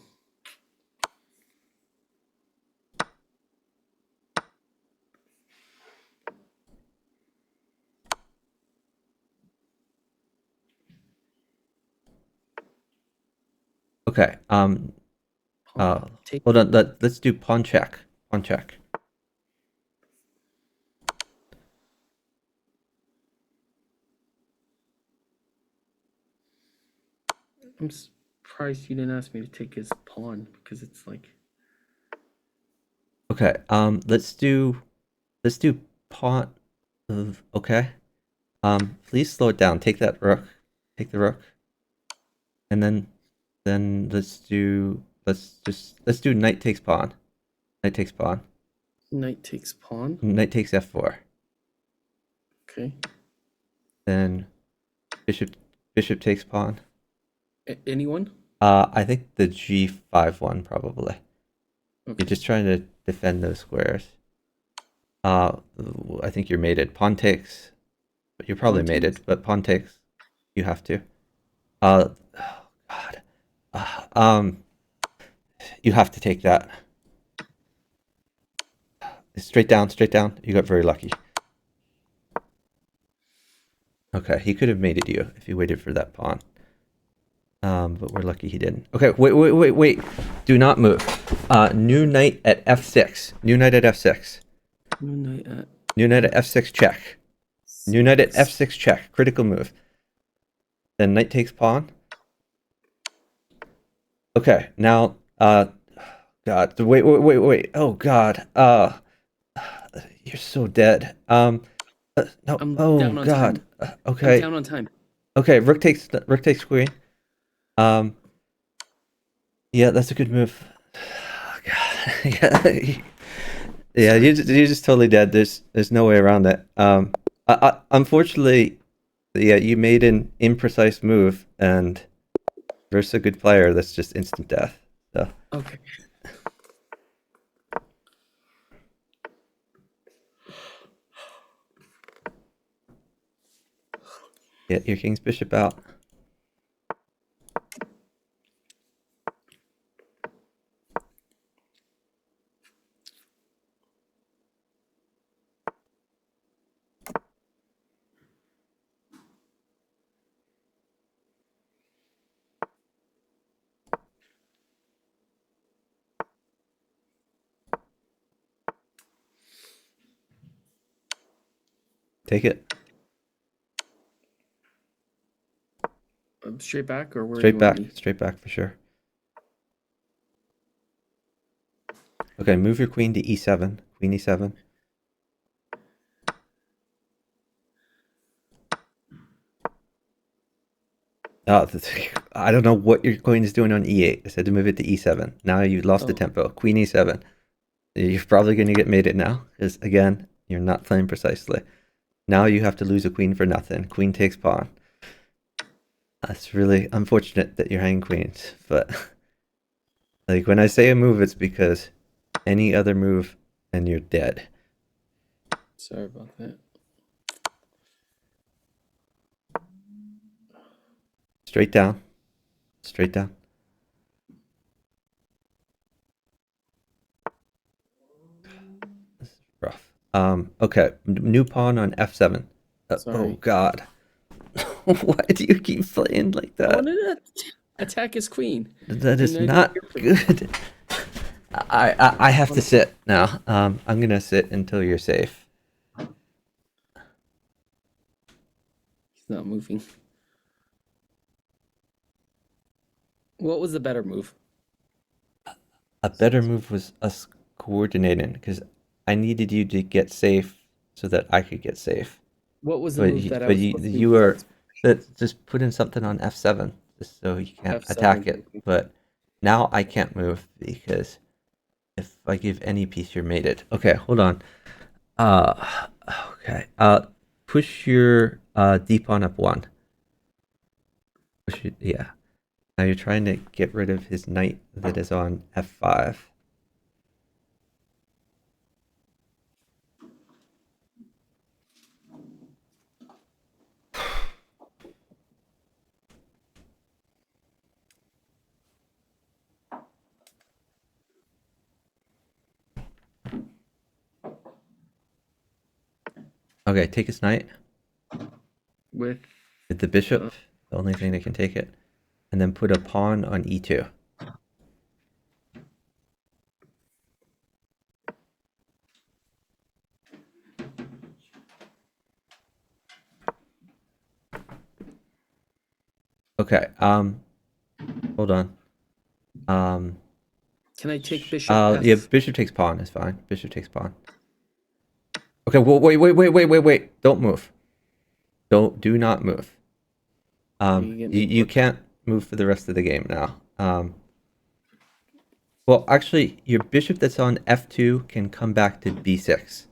Okay. Take Hold on. Let's do pawn check. Pawn check. I'm surprised you didn't ask me to take his pawn because it's like Okay. Let's do pawn. Okay. Please slow it down. Take that rook. Take the rook. And then let's do knight takes pawn. Knight takes pawn. knight takes pawn. Knight takes f4. Okay. Then bishop takes pawn. Anyone? I think the g5 one probably. Okay. You're just trying to defend those squares. I think you're mated. Pawn takes, but you're probably Pawn mated. takes. But pawn takes, you have to. Oh God. You have to take that. Straight down, straight down. You got very lucky. Okay, he could have mated you if he waited for that pawn. But we're lucky he didn't. Okay, wait. Do not move. New knight at f6. New knight at f6. New knight at f6 check. New knight at f6 check. Critical move. Then knight takes pawn. Okay, now, God, wait. Oh God. You're so dead. No. I'm Oh down on God. time. I'm Okay. down on time. Okay. Rook takes queen. Yeah, that's a good move. Oh, God. Yeah, you're just totally dead. There's no way around it. Unfortunately, yeah, you made an imprecise move, and versus a good player, that's just instant death. So Okay. yeah, your king's bishop out. Take it. Straight back or where do you want me? Straight back for sure. Okay, move your queen to e7. Queen e7. Oh, I don't know what your queen is doing on e8. I said to move it to e7. Now you lost the tempo. Queen e7. You're probably going to get mated now, because again, you're not playing precisely. Now you have to lose a queen for nothing. Queen takes pawn. That's really unfortunate that you're hanging queens, but like when I say a move, it's because any other move and you're dead. Sorry about that. Straight down. Straight down. This is rough. Okay. New pawn on f7. Oh Sorry. God. Why do you keep playing like I that? wanted to attack his queen. That is And I not didn't hear from good. I have to sit now. I'm gonna sit until you're safe. He's not moving. What was the better move? A better move was us coordinating because I needed you to get safe so that I could get safe. What was the But move that I but was supposed to do you were besides that just put in something on f7 just so you can't F7? attack it. But now I can't move because if I give any piece, you're mated. Okay, hold on. Okay. Push your d pawn up one. Push it, yeah. Now you're trying to get rid of his knight that is on f5. Okay, take his knight With with the bishop, the only thing that can take it, and then put a pawn on e2. Okay, hold on. can I take bishop f? Yeah, bishop takes pawn is fine. Bishop takes pawn. Okay, well, wait. Don't move. Do not move. You get me You rook. can't move for the rest of the game now. Well, actually, your bishop that's on f2 can come back to b6.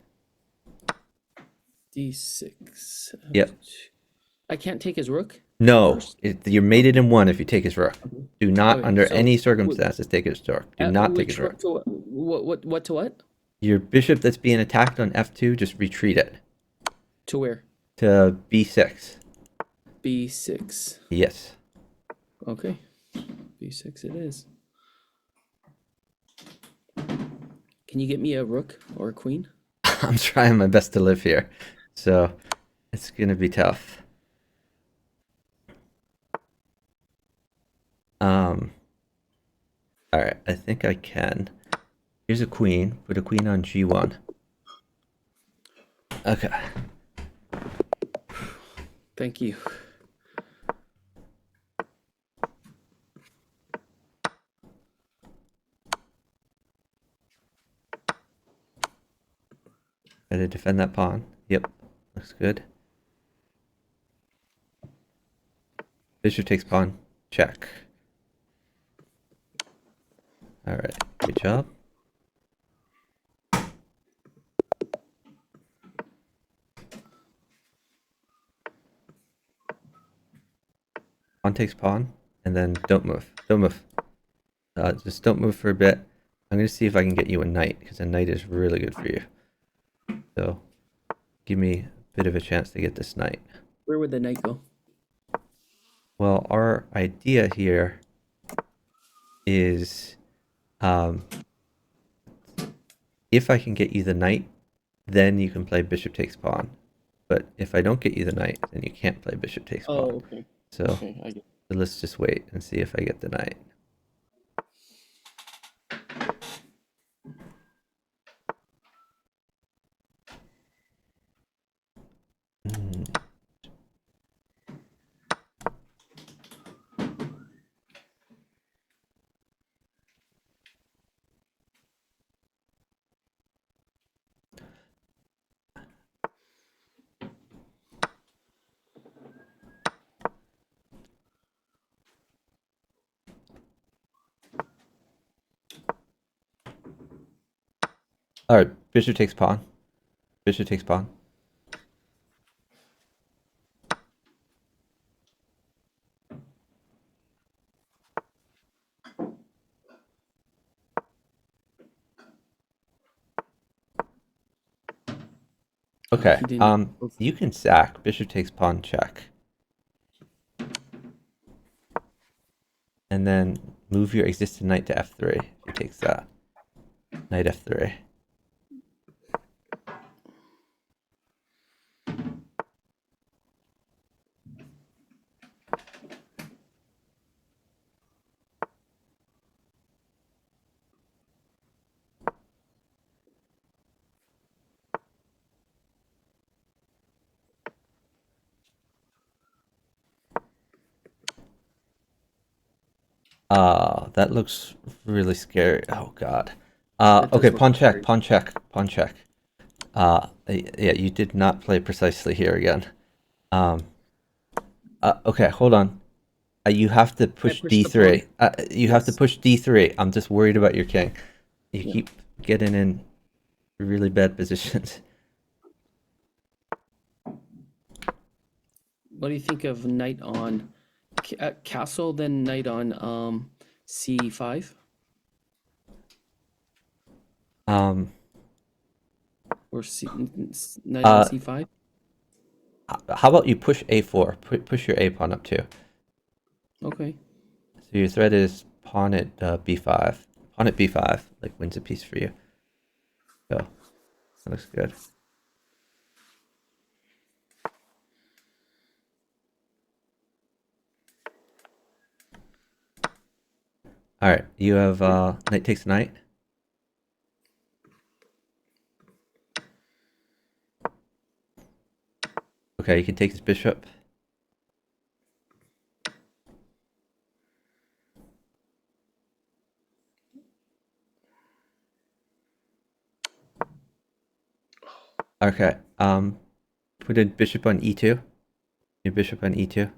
D6. Yep. I can't take his rook No, first. you're mated in one if you take his rook. Okay. Do not, Okay, under so any circumstances, take his rook. Do not take his which rook. rook to what to what? Your bishop that's being attacked on f2, just retreat it To where? to b6. B6. Yes. Okay. B6 it is. Can you get me a rook or a queen? I'm trying my best to live here, so it's gonna be tough. All right, I think I can. Here's a queen. Put a queen on g1. Okay. Thank you. Gotta defend that pawn. Yep, looks good. Bishop takes pawn. Check. All right, good job. Pawn takes pawn, and then don't move. Don't move. Just don't move for a bit. I'm gonna see if I can get you a knight, because a knight is really good for you. So, give me a bit of a chance to get this knight. Where would the knight go? Well, our idea here is, if I can get you the knight, then you can play bishop takes pawn. But if I don't get you the knight, then you can't play bishop takes pawn. Oh, okay. So, Okay, I get so let's just wait and see if I get the knight. All right, bishop takes pawn. Bishop takes pawn. Okay. he didn't. You can sack. Bishop takes pawn. Check. And then move your existing knight to f3. If he takes that. Knight f3. That looks really scary. Oh god. That does Okay, look pawn check, scary. pawn check, pawn check. Yeah, you did not play precisely here again. Okay, hold on. You have to push push the d3. You have to Yes. push d3. I'm just worried about your king. You Yeah. keep getting in really bad positions. What do you think of knight on castle, then knight on c5 Um, or knight on c5? how about you push a4? Push your a pawn up too. Okay. So your threat is pawn at b5. Pawn at b5 like wins a piece for you. So that looks good. All right, you have knight takes knight. Okay, you can take his bishop. Okay, put a bishop on e2. Your bishop on e2.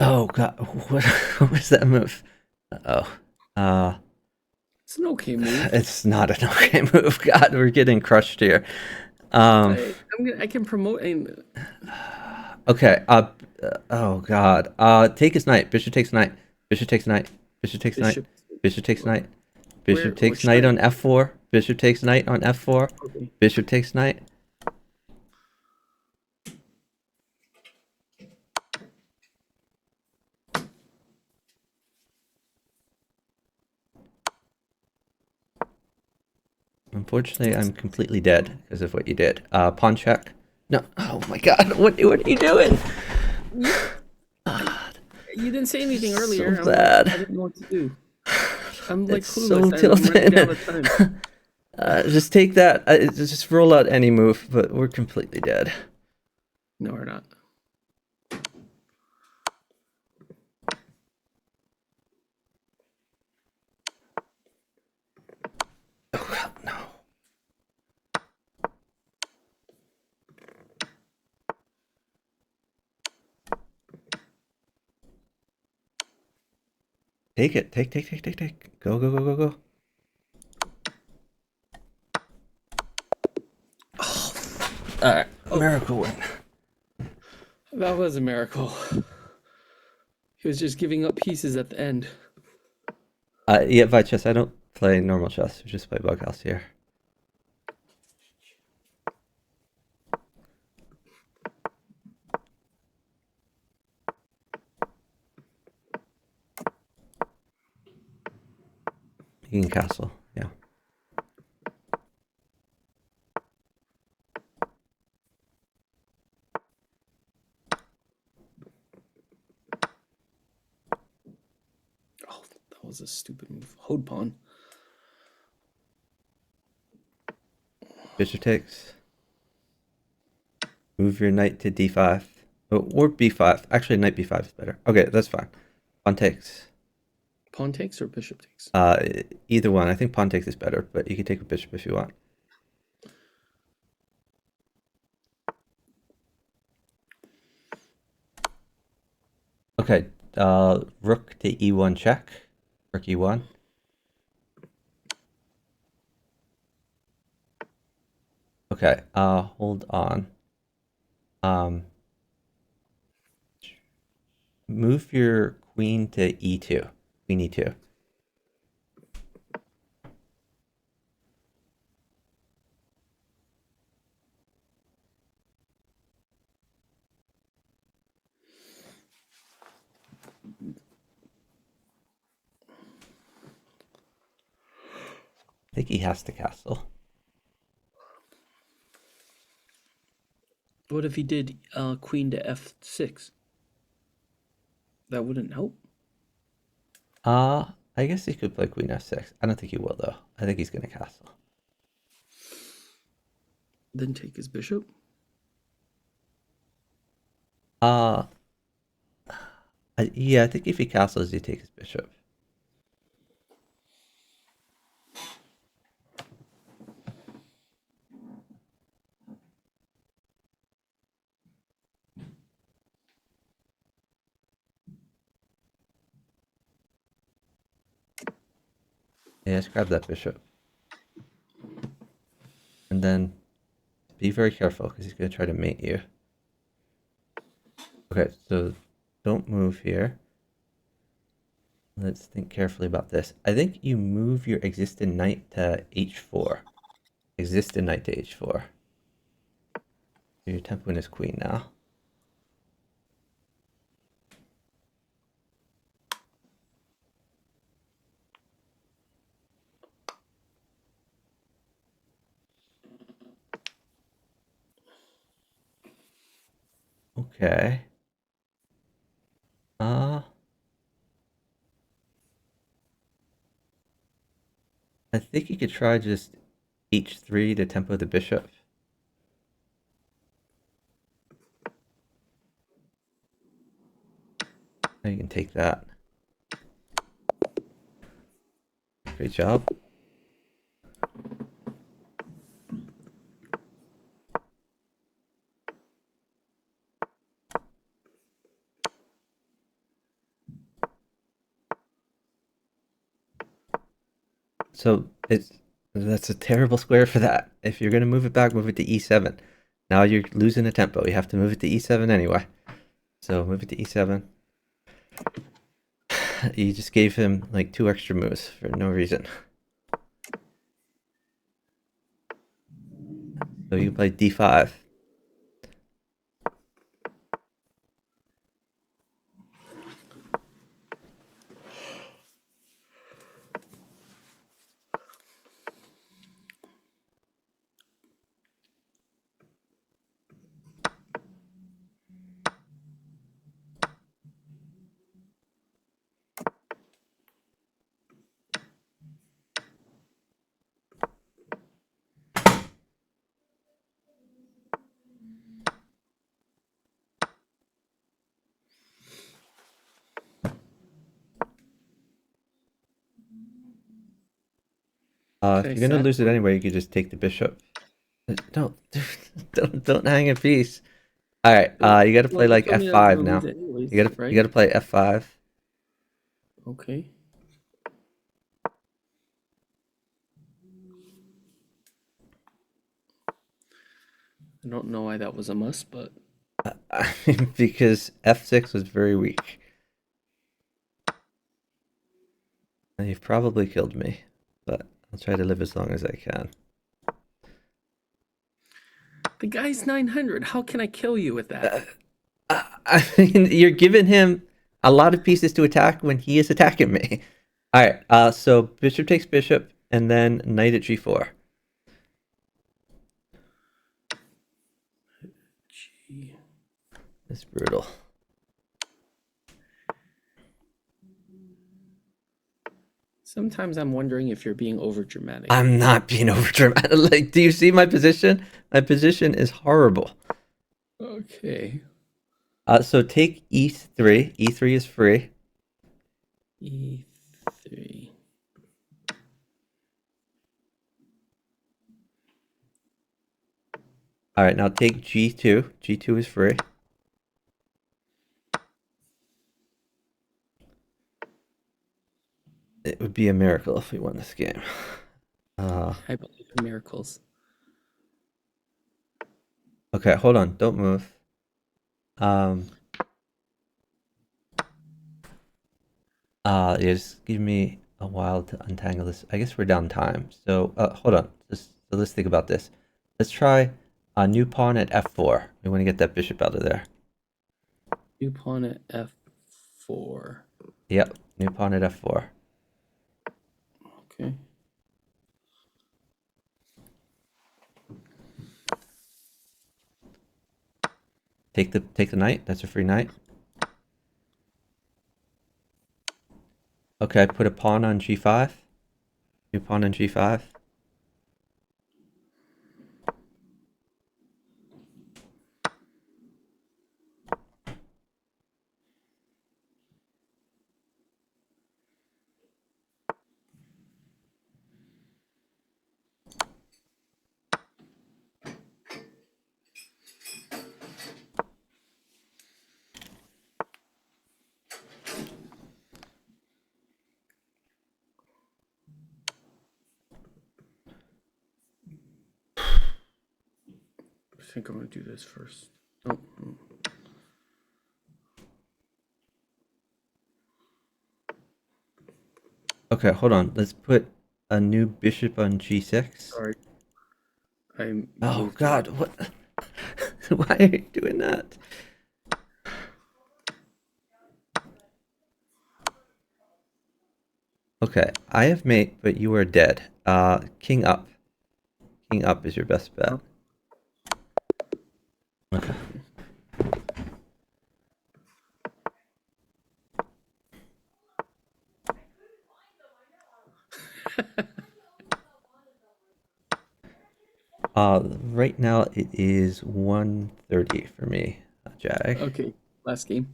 Oh god, what was that move? Uh-oh. It's an okay move. It's not an okay move. God, we're getting crushed here. I can promote. Okay. Oh god. Take his knight. Bishop takes knight. Bishop takes knight. Bishop takes knight. Bishop. Bishop takes knight. Where? Bishop takes Which knight knight? on f4. Bishop takes knight on f4. Okay. Bishop takes knight. Unfortunately, I'm completely dead because of what you did. Pawn check. No. Oh my god. What are you doing? You didn't say anything earlier. So bad. I didn't know what to do. I'm like It's clueless. so I'm running down the tilted. time. Just take that. Just roll out any move, but we're completely dead. No, we're not. Oh god, no. Take it. Take. Go. Alright. Miracle win. That was a miracle. He was just giving up pieces at the end. Yeah, by chess, I don't play normal chess. I just play bughouse here. You can castle, yeah. Oh, that was a stupid move. Hold pawn. Bishop takes. Move your knight to d5. Or b5. Actually, knight b5 is better. Okay, that's fine. Pawn takes. Pawn takes or bishop takes? Either one. I think pawn takes is better, but you can take a bishop if you want. Okay, rook to e1 check. Rook e1. Okay, hold on. Move your queen to e2. Queen e2. I think he has to castle. What if he did queen to f6? That wouldn't help. I guess he could play queen f6. I don't think he will, though. I think he's going to castle. Then take his bishop. Yeah, I think if he castles, he takes his bishop. Yeah, just grab that bishop. And then be very careful because he's going to try to mate you. Okay, so don't move here. Let's think carefully about this. I think you move your existing knight to h4. Existing knight to h4. So you're tempting his queen now. Okay. I think you could try just h3 to tempo the bishop. Now you can take that. Great job. So that's a terrible square for that. If you're gonna move it back, move it to e7. Now you're losing a tempo. You have to move it to e7 anyway. So move it to e7. You just gave him like 2 extra moves for no reason. So you play d5. If you're gonna lose it anyway, you could just take the bishop. Don't don't hang in peace. All right, you got to play like f5 now. You got to play f5. Okay. I don't know why that was a must, but Because f6 was very weak. And you've probably killed me, but I'll try to live as long as I can. the guy's 900. How can I kill you with that? I mean, you're giving him a lot of pieces to attack when he is attacking me. All right, so bishop takes bishop, and then knight at g4. Gee. It's brutal. Sometimes I'm wondering if you're being over dramatic. I'm not being over dramatic. Like, do you see my position? My position is horrible. Okay. So take e3. E3 is free. E3. All right, now take g2. G2 is free. It would be a miracle if we won this game. I believe in miracles. Okay, hold on. Don't move. Just give me a while to untangle this. I guess we're down time. So, hold on. So let's think about this. Let's try a new pawn at f4. We want to get that bishop out of there. New pawn at f4. Yep, new pawn at f4. Okay. Take the knight. That's a free knight. Okay, put a pawn on g5. New pawn on g5. I think I'm going to do this first. Oh. Okay, hold on. Let's put a new bishop on g6. Sorry. Oh God, what? Why are you doing that? Okay, I have mate, but you are dead. King up. King up is your best bet. Okay. Right now it is 1:30 for me, Jag. Okay, last game.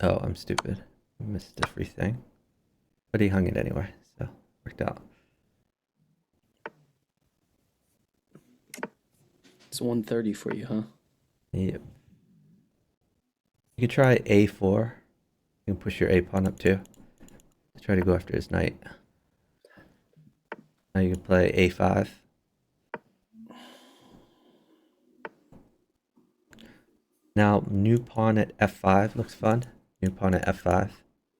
Oh, I'm stupid. I missed the free thing. But he hung it anyway, so worked out. It's 1:30 for you, huh? Yep. You could try A4. You can push your A pawn up too. Try to go after his knight. Now you can play A5. Now new pawn at F5 looks fun. New pawn at F5.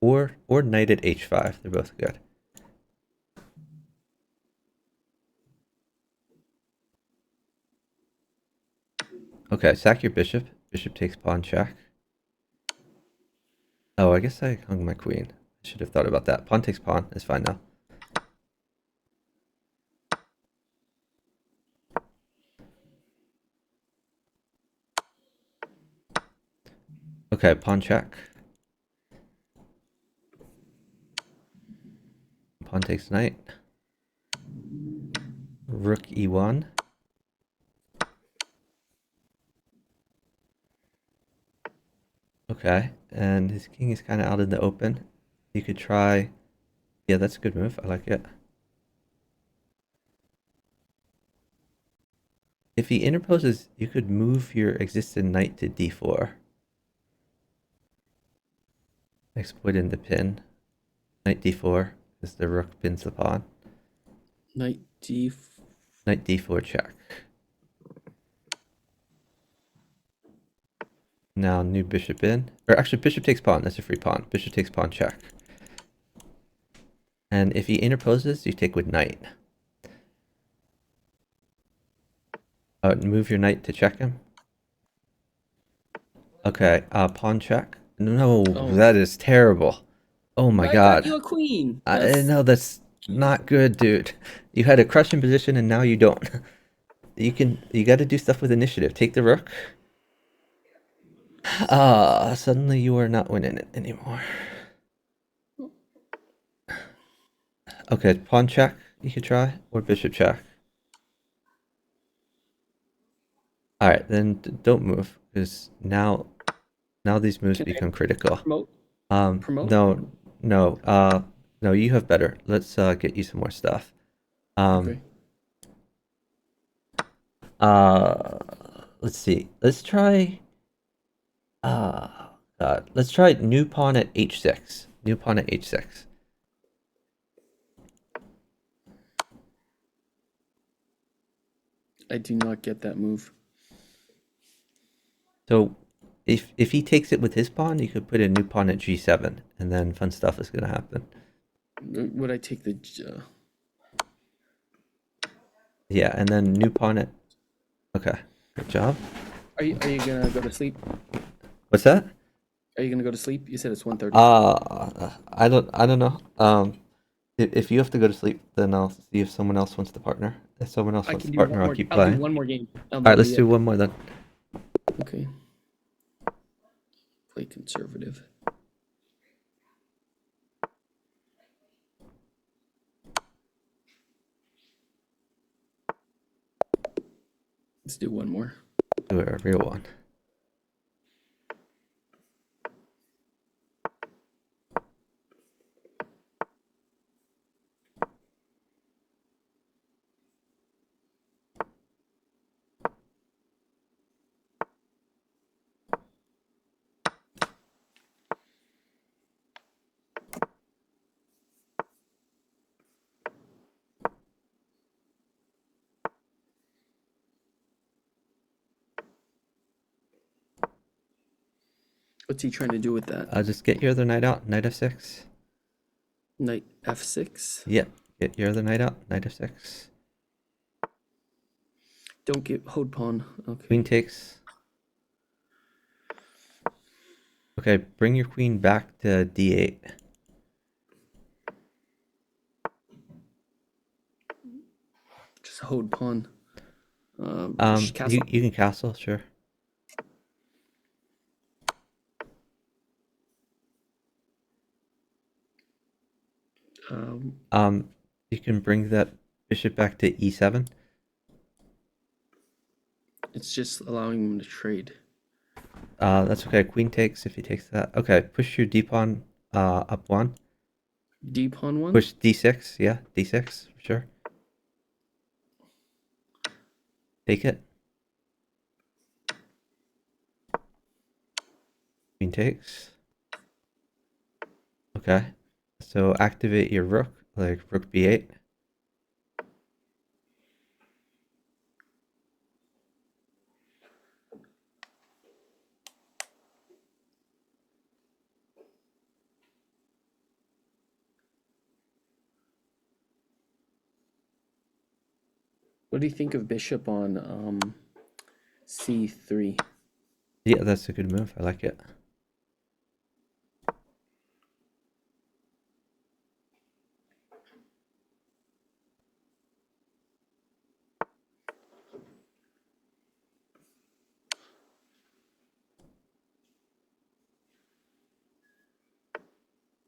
Or knight at H5. They're both good. Okay, sack your bishop. Bishop takes pawn check. Oh, I guess I hung my queen. I should have thought about that. Pawn takes pawn. It's fine now. Okay, pawn check. Pawn takes knight. Rook E1. Okay, and his king is kind of out in the open. You could try... Yeah, that's a good move. I like it. If he interposes, you could move your existing knight to D4. Exploit in the pin. Knight D4, because the rook pins the pawn. Knight D. Knight D4 check. Now new bishop in. Or actually, bishop takes pawn. That's a free pawn. Bishop takes pawn check. And if he interposes, you take with knight. Move your knight to check him. Okay, pawn check. No, Oh. that is terrible. Oh my I god. got you a queen. No, that's not good, dude. You had a crushing position and now you don't. You got to do stuff with initiative. Take the rook. Suddenly you are not winning it anymore. Okay, pawn check you could try, or bishop check. Alright, then don't move, because now these moves Can I become critical. promote? Promote? No, you have better. Let's get you some more stuff. Okay. Let's see. Let's try let's try new pawn at H6. New pawn at H6. I do not get that move. So if he takes it with his pawn, you could put a new pawn at G7, and then fun stuff is gonna happen. Would I take the? Yeah, and then new pawn at. Okay, good job. Are you gonna go to sleep? What's that? Are you gonna go to sleep? You said it's 1:30. I don't know. If you have to go to sleep, then I'll see if someone else wants to partner. If someone else I wants can to do partner, one I'll more. keep I'll do playing. one more game. All right, let's do one more then. Okay. Play conservative. Let's do one more. Do a real one. What's he trying to do with that? Just get your other knight out. Knight F6. Knight F6. Yep. Get your other knight out. Knight F6. Don't get hold pawn. Okay. Queen takes. Okay, bring your queen back to D8. just hold pawn. Castle. You can castle, sure. You can bring that bishop back to e7. It's just allowing him to trade. That's okay. Queen takes if he takes that. Okay, push your d pawn up one. D pawn one. Push d6. Yeah, d6 for sure. Take it. Queen takes. Okay. So activate your rook, like rook b8. What do you think of bishop on c3? Yeah, that's a good move. I like it.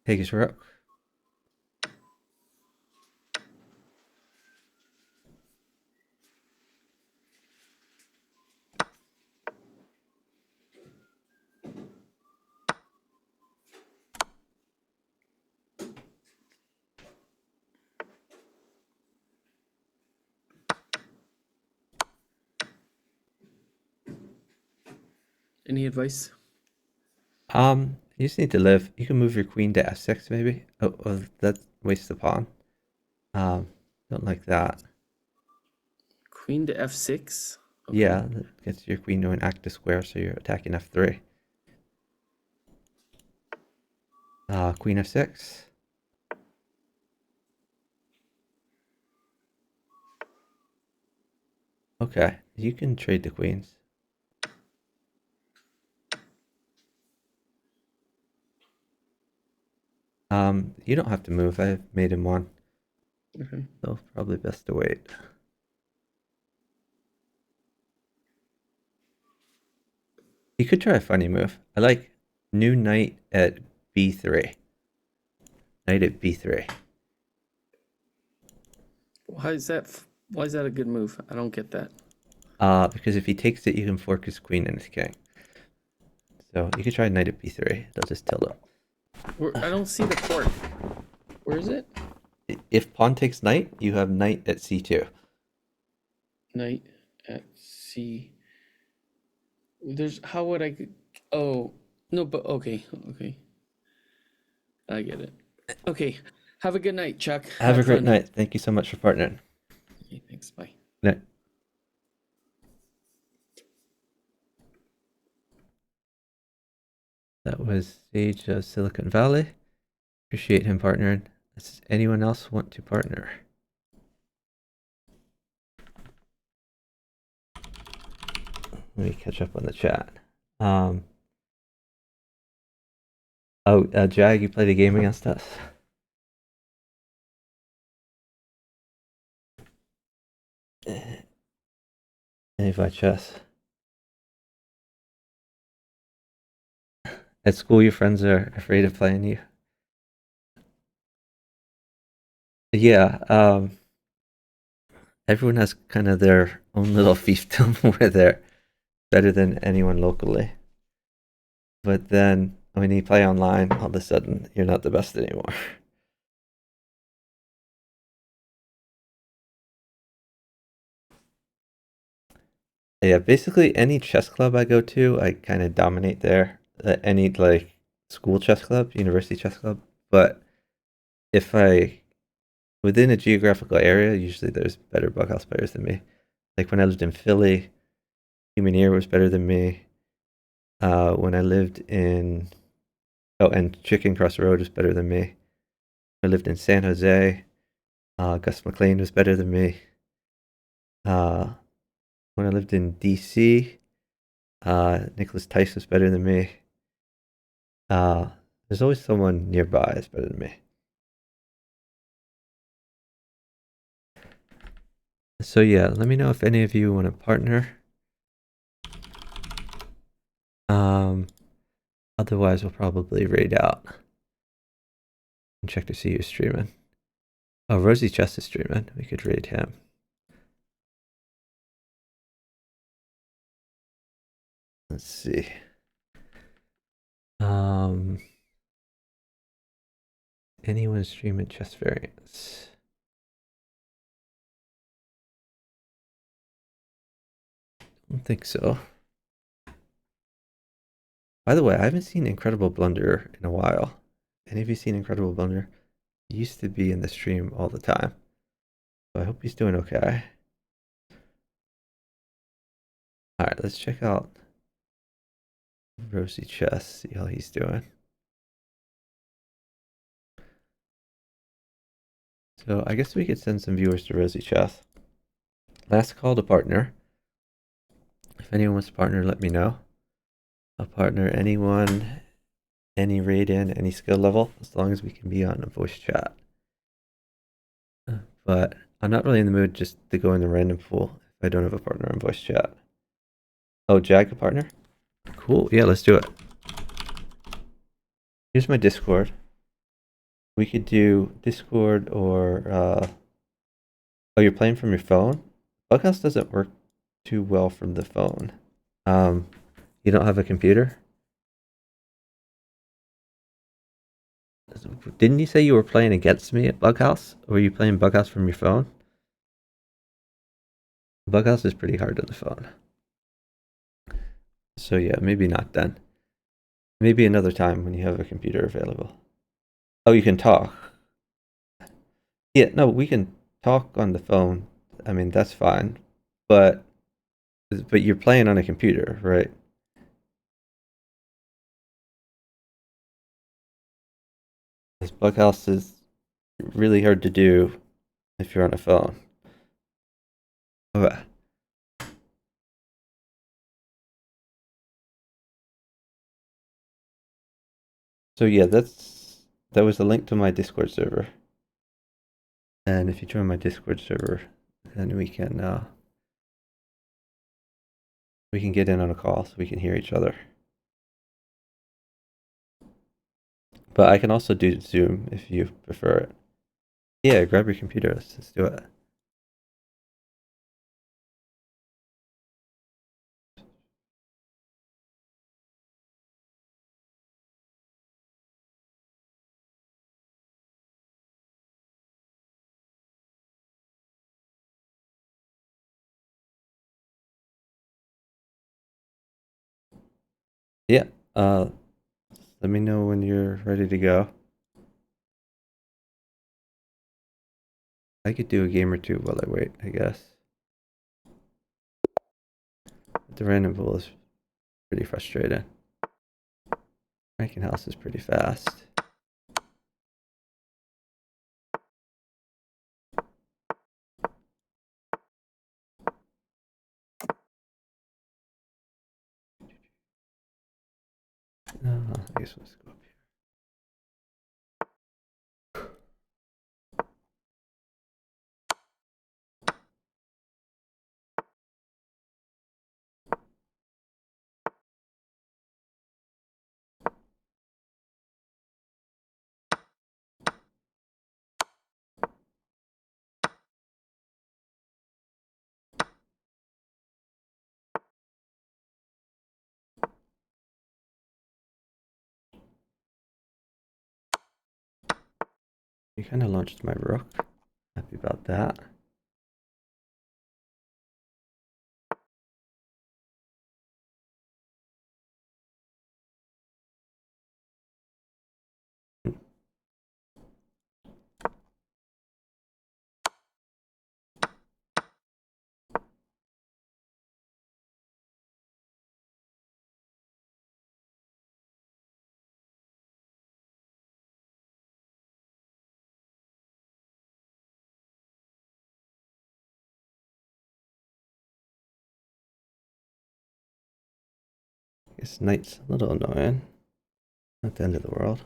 Take his rook. Any advice? You just need to live. You can move your queen to f6 maybe. Oh, that wastes the pawn. Don't like that. Queen to f6. Okay. Yeah, that gets your queen to an active square, so you're attacking f3. Queen f6. Okay, you can trade the queens. You don't have to move. I've made him one. Okay. So probably best to wait. You could try a funny move. I like new knight at b3. Knight at b3. Why is that? Why is that a good move? I don't get that. Because if he takes it, you can fork his queen and his king. So you could try knight at b3. They'll just tilt him. I don't see the court. Where is it? If pawn takes knight, you have knight at c2. Knight at c. There's how would I? Oh no, but okay. I get it. Okay. Have a good night, Chuck. Have a great fun. night. Thank you so much for partnering. Okay, thanks. Bye. Night. That was Sage of Silicon Valley. Appreciate him partnering. Does anyone else want to partner? Let me catch up on the chat. Jag, you played a game against us. Invite chess. At school, your friends are afraid of playing you. Yeah, everyone has kind of their own little fiefdom where they're better than anyone locally. But then when you play online, all of a sudden, you're not the best anymore. Yeah, basically any chess club I go to, I kind of dominate there. Any like school chess club, university chess club. But if I within a geographical area, usually there's better bughouse players than me. Like when I lived in Philly, Humaneer was better than me. When I lived in and Chickencrossroad was better than me. I lived in San Jose. Gus McLean was better than me. When I lived in DC, Nicholas Tice was better than me. There's always someone nearby that's better than me. So yeah, let me know if any of you want to partner. Otherwise we'll probably raid out and check to see who's streaming. Oh, Rosie Chest is streaming. We could raid him. Let's see. Anyone streaming chess variants? I don't think so. By the way, I haven't seen Incredible Blunder in a while. Any of you seen Incredible Blunder? He used to be in the stream all the time. So I hope he's doing okay. Alright, let's check out Rosie Chess, see how he's doing. So I guess we could send some viewers to Rosie Chess. Last call to partner. If anyone wants to partner, let me know. I'll partner anyone, any raid in, any skill level, as long as we can be on a voice chat. But I'm not really in the mood just to go in the random pool if I don't have a partner on voice chat. Oh, Jag a partner? Cool, yeah, let's do it. Here's my Discord. We could do Discord or, oh, you're playing from your phone? Bughouse doesn't work too well from the phone. You don't have a computer? Didn't you say you were playing against me at Bughouse? Or were you playing Bughouse from your phone? Bughouse is pretty hard on the phone. So yeah, maybe not then. Maybe another time when you have a computer available. Oh, you can talk. Yeah, no, we can talk on the phone. I mean, that's fine. But you're playing on a computer, right? This Bughouse is really hard to do if you're on a phone. Okay. So yeah, that was a link to my Discord server. And if you join my Discord server, then we can get in on a call so we can hear each other. But I can also do Zoom if you prefer it. Yeah, grab your computer. Let's do it. Yeah. Let me know when you're ready to go. I could do a game or two while I wait, I guess. The random pool is pretty frustrating. Ranking house is pretty fast. I guess let's go up here. You kind of launched my rook. Happy about that. I guess knight's a little annoying. Not the end of the world.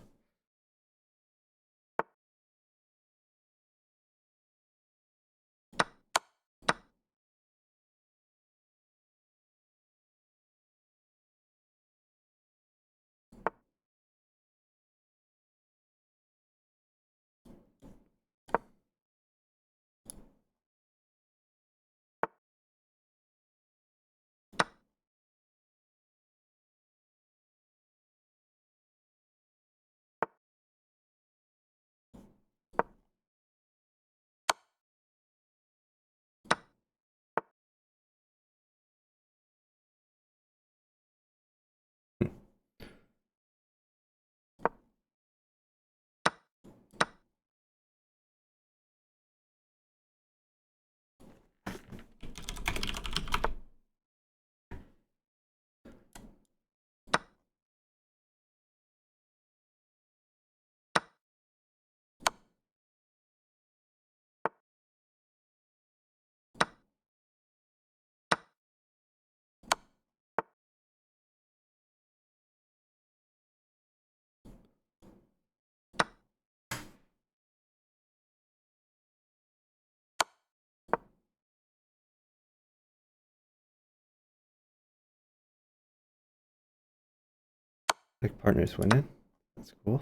Like partners winning. That's cool.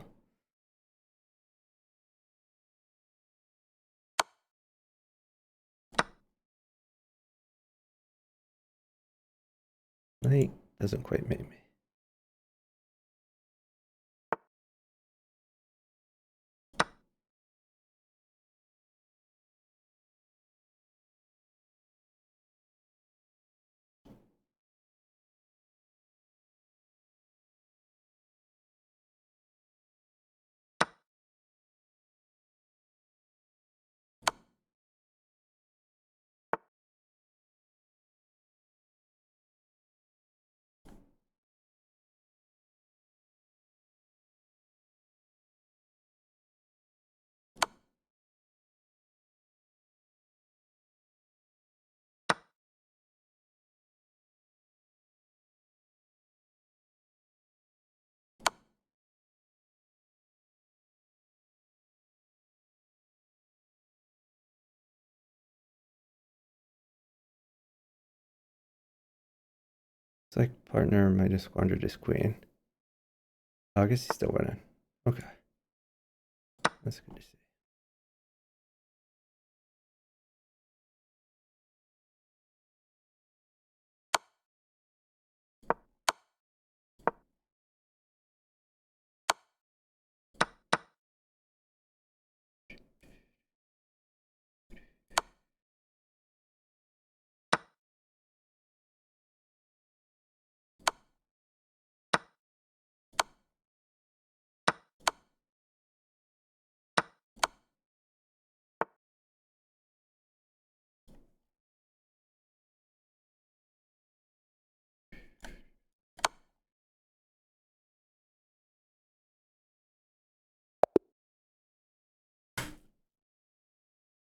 Knight doesn't quite make me. It's like partner might have squandered his queen. Oh, I guess he's still winning. Okay. That's good to see.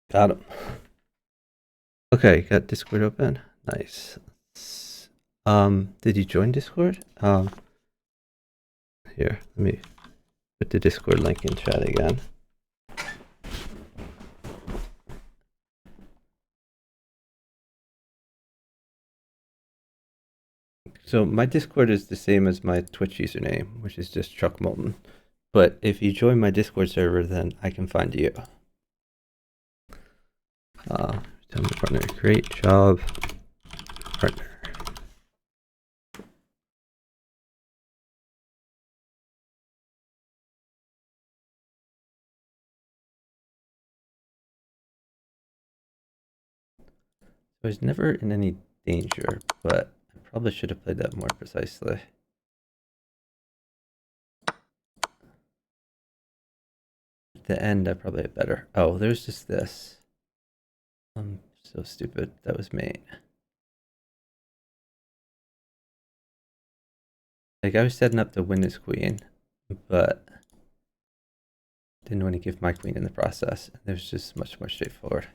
Got him. Okay, got Discord open. Nice. Did you join Discord? Here, let me put the Discord link in chat again. So my Discord is the same as my Twitch username, which is just Chuck Moulton. But if you join my Discord server, then I can find you. Tell me partner, great job, partner. I was never in any danger, but I probably should have played that more precisely. At the end, I probably had better. Oh, there's just this. I'm so stupid. That was mate. Like, I was setting up to win his queen, but didn't want to give my queen in the process. It was just much more straightforward.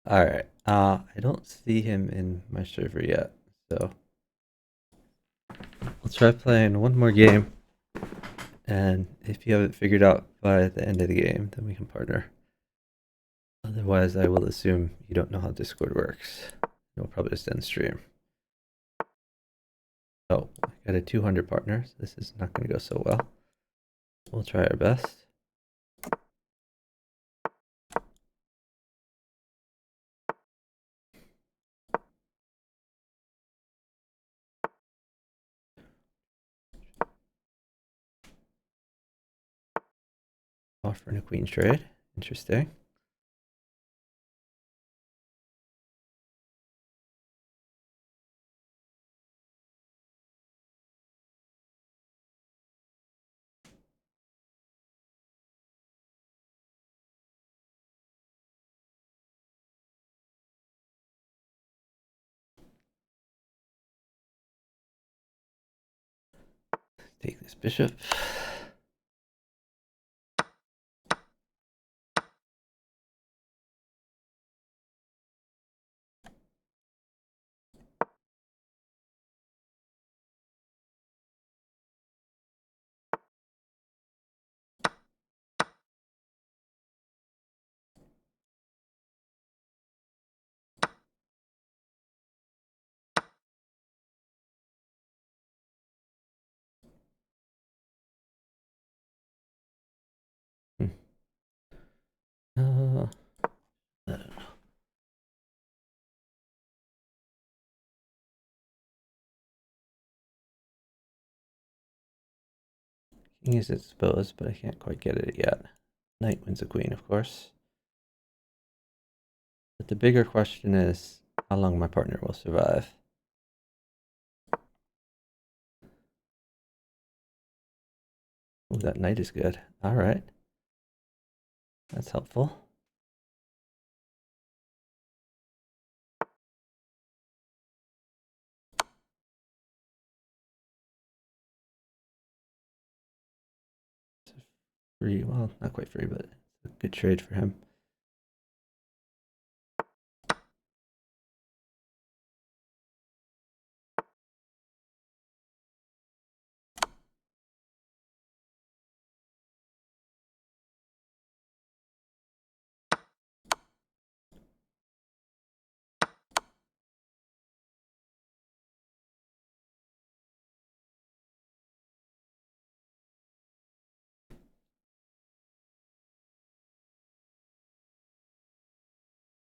All right. I don't see him in my server yet, so we'll try playing one more game. And if you haven't figured out by the end of the game, then we can partner. Otherwise, I will assume you don't know how Discord works. You'll probably just end stream. Oh, I got a 200 partners. This is not going to go so well. We'll try our best. Offering a queen trade. Interesting. Take this bishop. King is exposed, but I can't quite get it yet. Knight wins the queen, of course. But the bigger question is how long my partner will survive. Ooh, that knight is good. All right. That's helpful. Free, well, not quite free, but it's a good trade for him.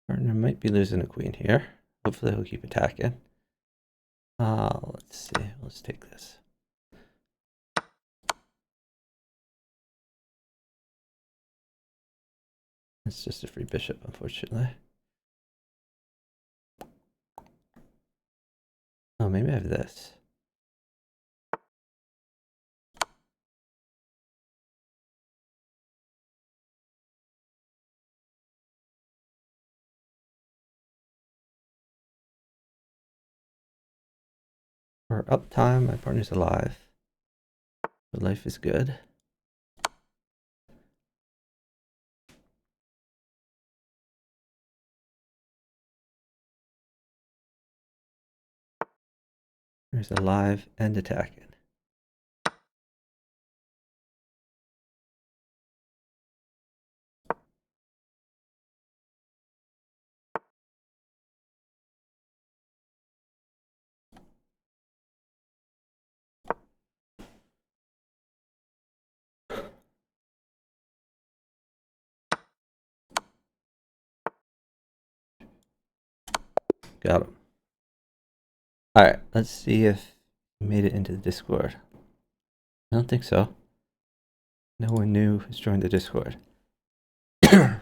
Partner might be losing a queen here. Hopefully he'll keep attacking. Let's see. Let's take this. It's just a free bishop, unfortunately. Oh, maybe I have this. For uptime, my partner's alive. But life is good. There's alive and attacking. Got him. All right, let's see if he made it into the Discord. I don't think so. No one new has joined the Discord. So,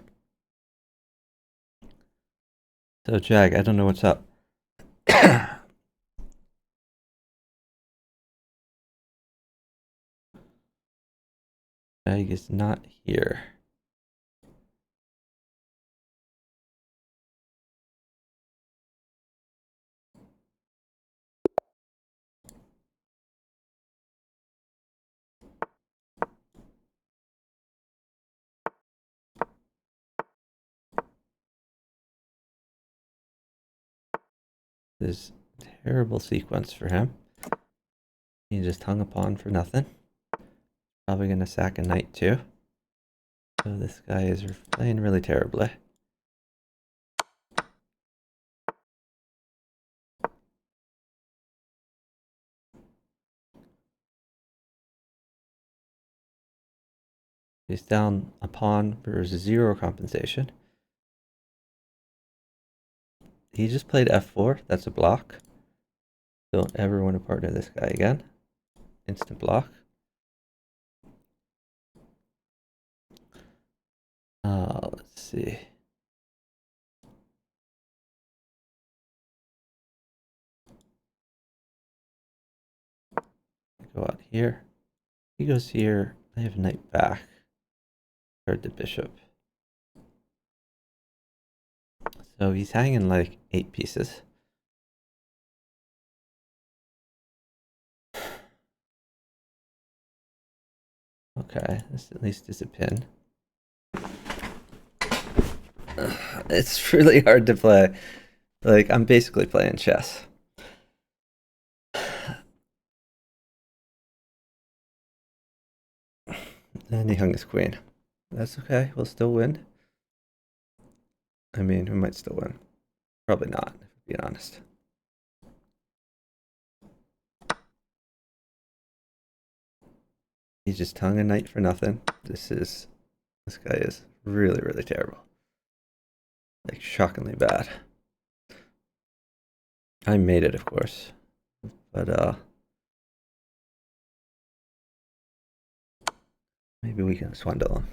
Jag, I don't know what's up. Jag is not here. This terrible sequence for him. He just hung a pawn for nothing. Probably gonna sack a knight too. So this guy is playing really terribly. He's down a pawn for 0 compensation. He just played f4. That's a block. Don't ever want to partner this guy again. Instant block. Let's see. Go out here. He goes here. I have knight back. Guard the bishop. So he's hanging like 8 pieces. Okay, this at least is a pin. It's really hard to play. Like, I'm basically playing chess. And he hung his queen. That's okay, we'll still win. I mean, we might still win. Probably not, if I'm being honest. He just hung a knight for nothing. This guy is really, really terrible. Like, shockingly bad. I made it, of course. But, Maybe we can swindle him.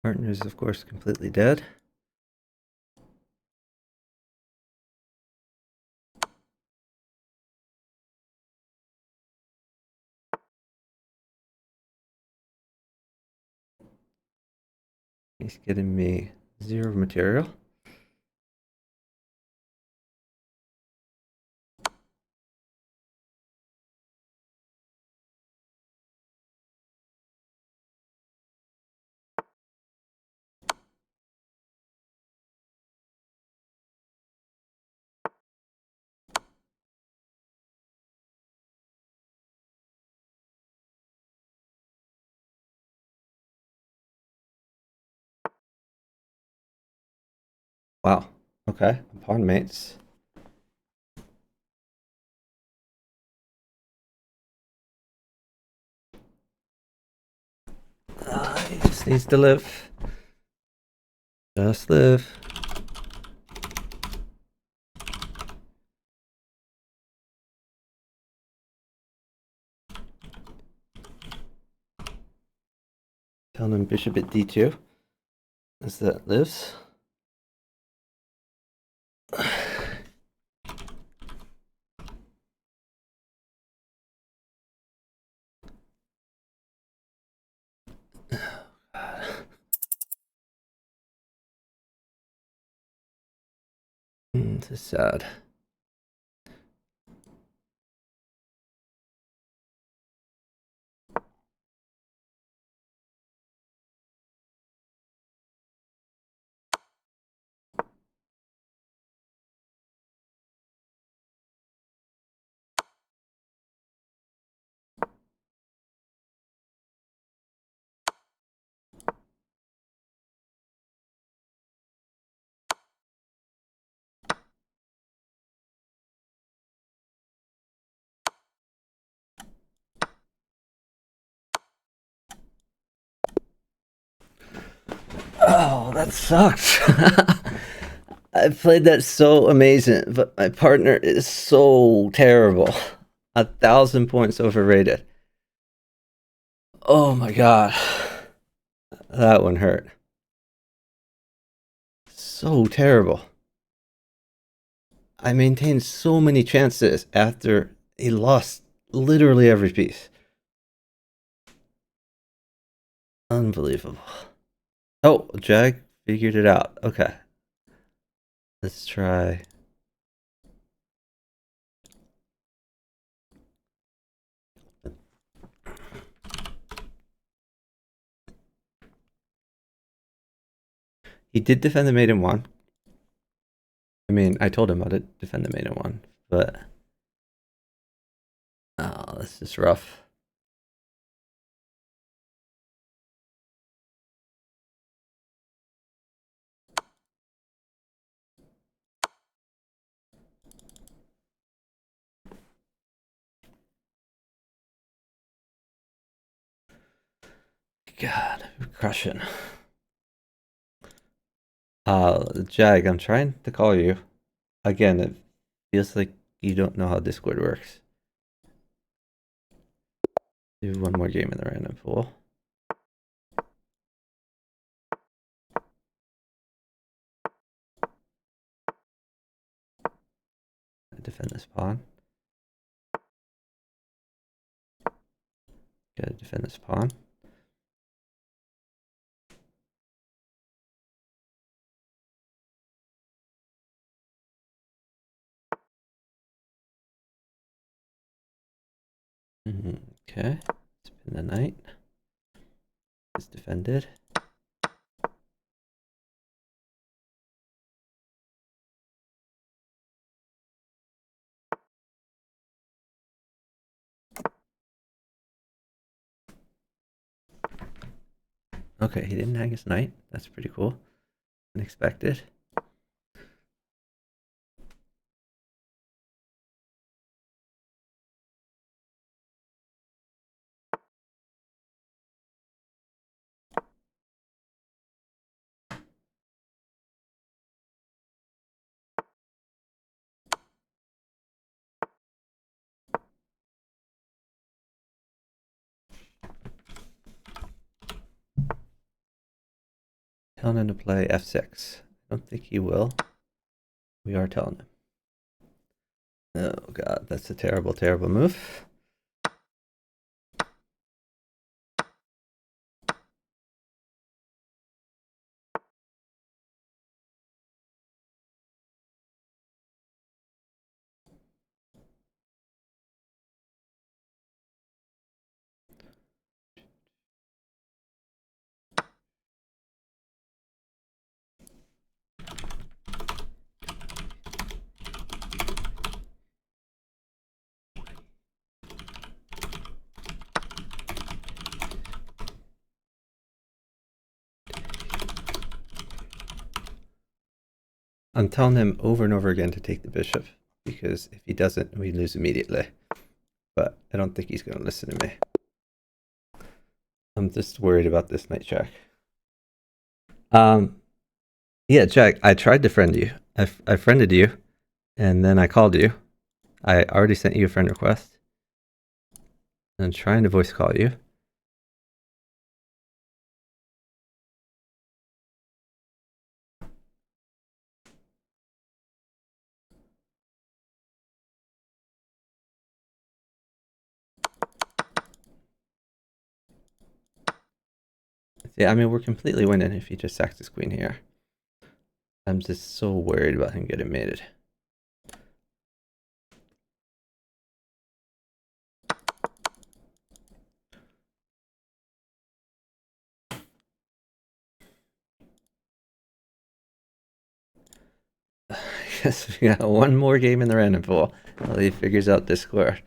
Partner is, of course, completely dead. He's getting me 0 material. Wow. Okay. Pawn mates. He just needs to live. Just live. Telling him bishop at d2 as that lives. This is sad. Oh, that sucks. I played that so amazing, but my partner is so terrible. 1,000 points overrated. Oh my god. That one hurt. So terrible. I maintained so many chances after he lost literally every piece. Unbelievable. Oh, Jag figured it out. Okay. Let's try. He did defend the mate in 1. I mean, I told him how to defend the mate in 1, but oh, this is rough. God, we're crushing. Jag, I'm trying to call you. Again, it feels like you don't know how Discord works. Do one more game in the random pool. Defend this pawn. Gotta defend this pawn. Okay, spin the knight. It's defended. Okay, he didn't hang his knight. That's pretty cool. Unexpected. Telling him to play f6. I don't think he will. We are telling him. Oh god, that's a terrible, terrible move. I'm telling him over and over again to take the bishop, because if he doesn't, we lose immediately. But I don't think he's going to listen to me. I'm just worried about this knight check. Yeah, Jack, I tried to friend you. I friended you, and then I called you. I already sent you a friend request. I'm trying to voice call you. Yeah, I mean, we're completely winning if he just sacks his queen here. I'm just so worried about him getting mated. I guess we got one more game in the random pool while he figures out this square.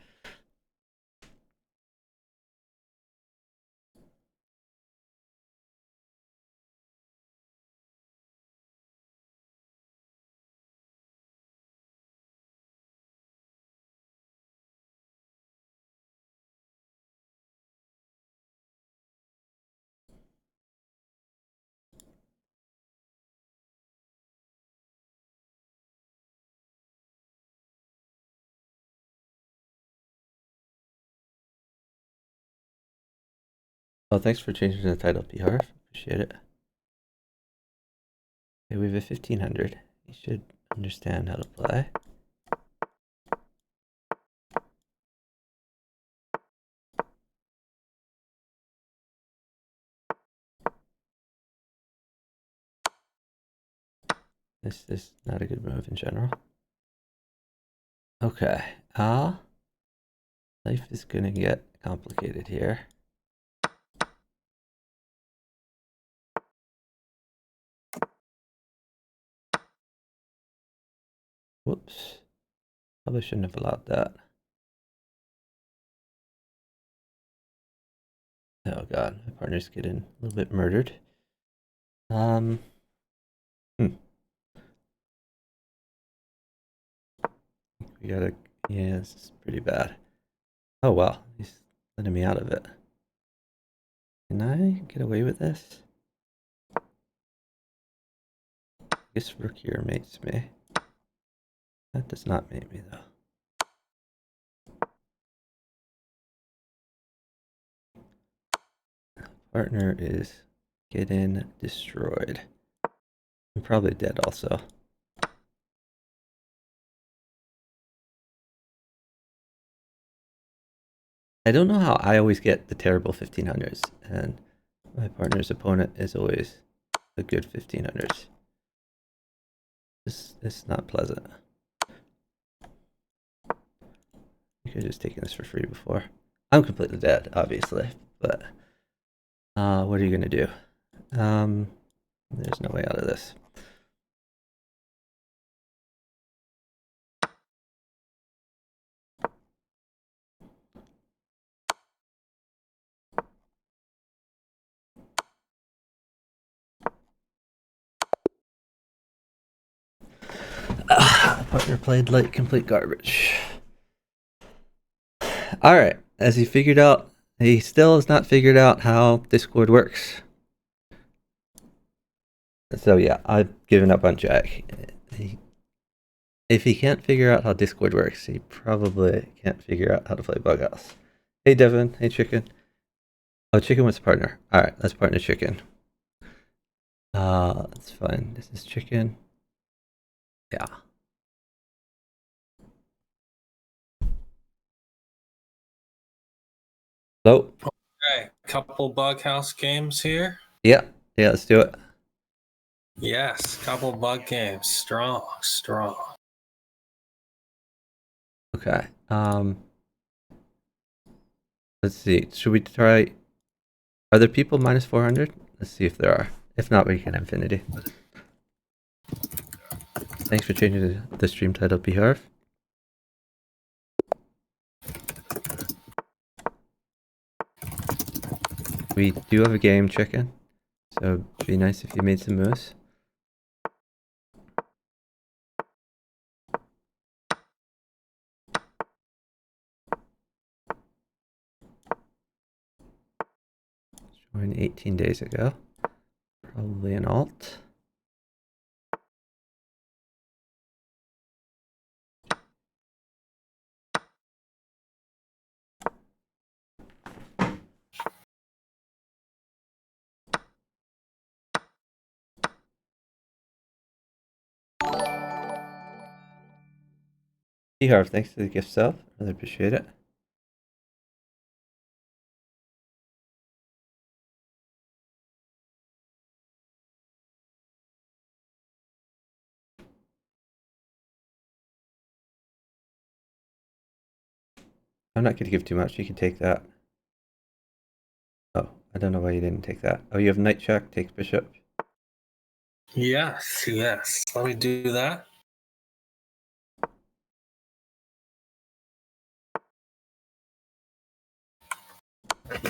Oh, thanks for changing the title, PR. Appreciate it. Okay, we have a 1500. He should understand how to play. This is not a good move in general. Okay, life is gonna get complicated here. Whoops. Probably shouldn't have allowed that. Oh god, my partner's getting a little bit murdered. We gotta, yeah, this is pretty bad. Oh well, he's letting me out of it. Can I get away with this? This rook here mates me. That does not mate me though. Partner is getting destroyed. I'm probably dead also. I don't know how I always get the terrible 1500s, and my partner's opponent is always a good 1500s. It's not pleasant. You could have just taken this for free before. I'm completely dead, obviously, but what are you gonna do? There's no way out of this. Partner played like complete garbage. Alright, as he figured out, he still has not figured out how Discord works. So yeah, I've given up on Jack. If he can't figure out how Discord works, he probably can't figure out how to play Bughouse. Hey Devin, hey Chicken. Oh, Chicken was a partner. Alright, let's partner Chicken. That's fine. This is Chicken. Yeah. Hello? Okay, couple bughouse games here. Yeah, let's do it. Yes, couple bug games. Strong. Okay. Let's see. Should we try? Are there people minus 400? Let's see if there are. If not, we can infinity. Thanks for changing the stream title, Beharv. We do have a game, Chicken. So it'd be nice if you made some moves. Joined 18 days ago. Probably an alt. Beharv, thanks for the gift sub. Really appreciate it. I'm not going to give too much. You can take that. Oh, I don't know why you didn't take that. Oh, you have knight check, takes bishop. Yes. Let me do that.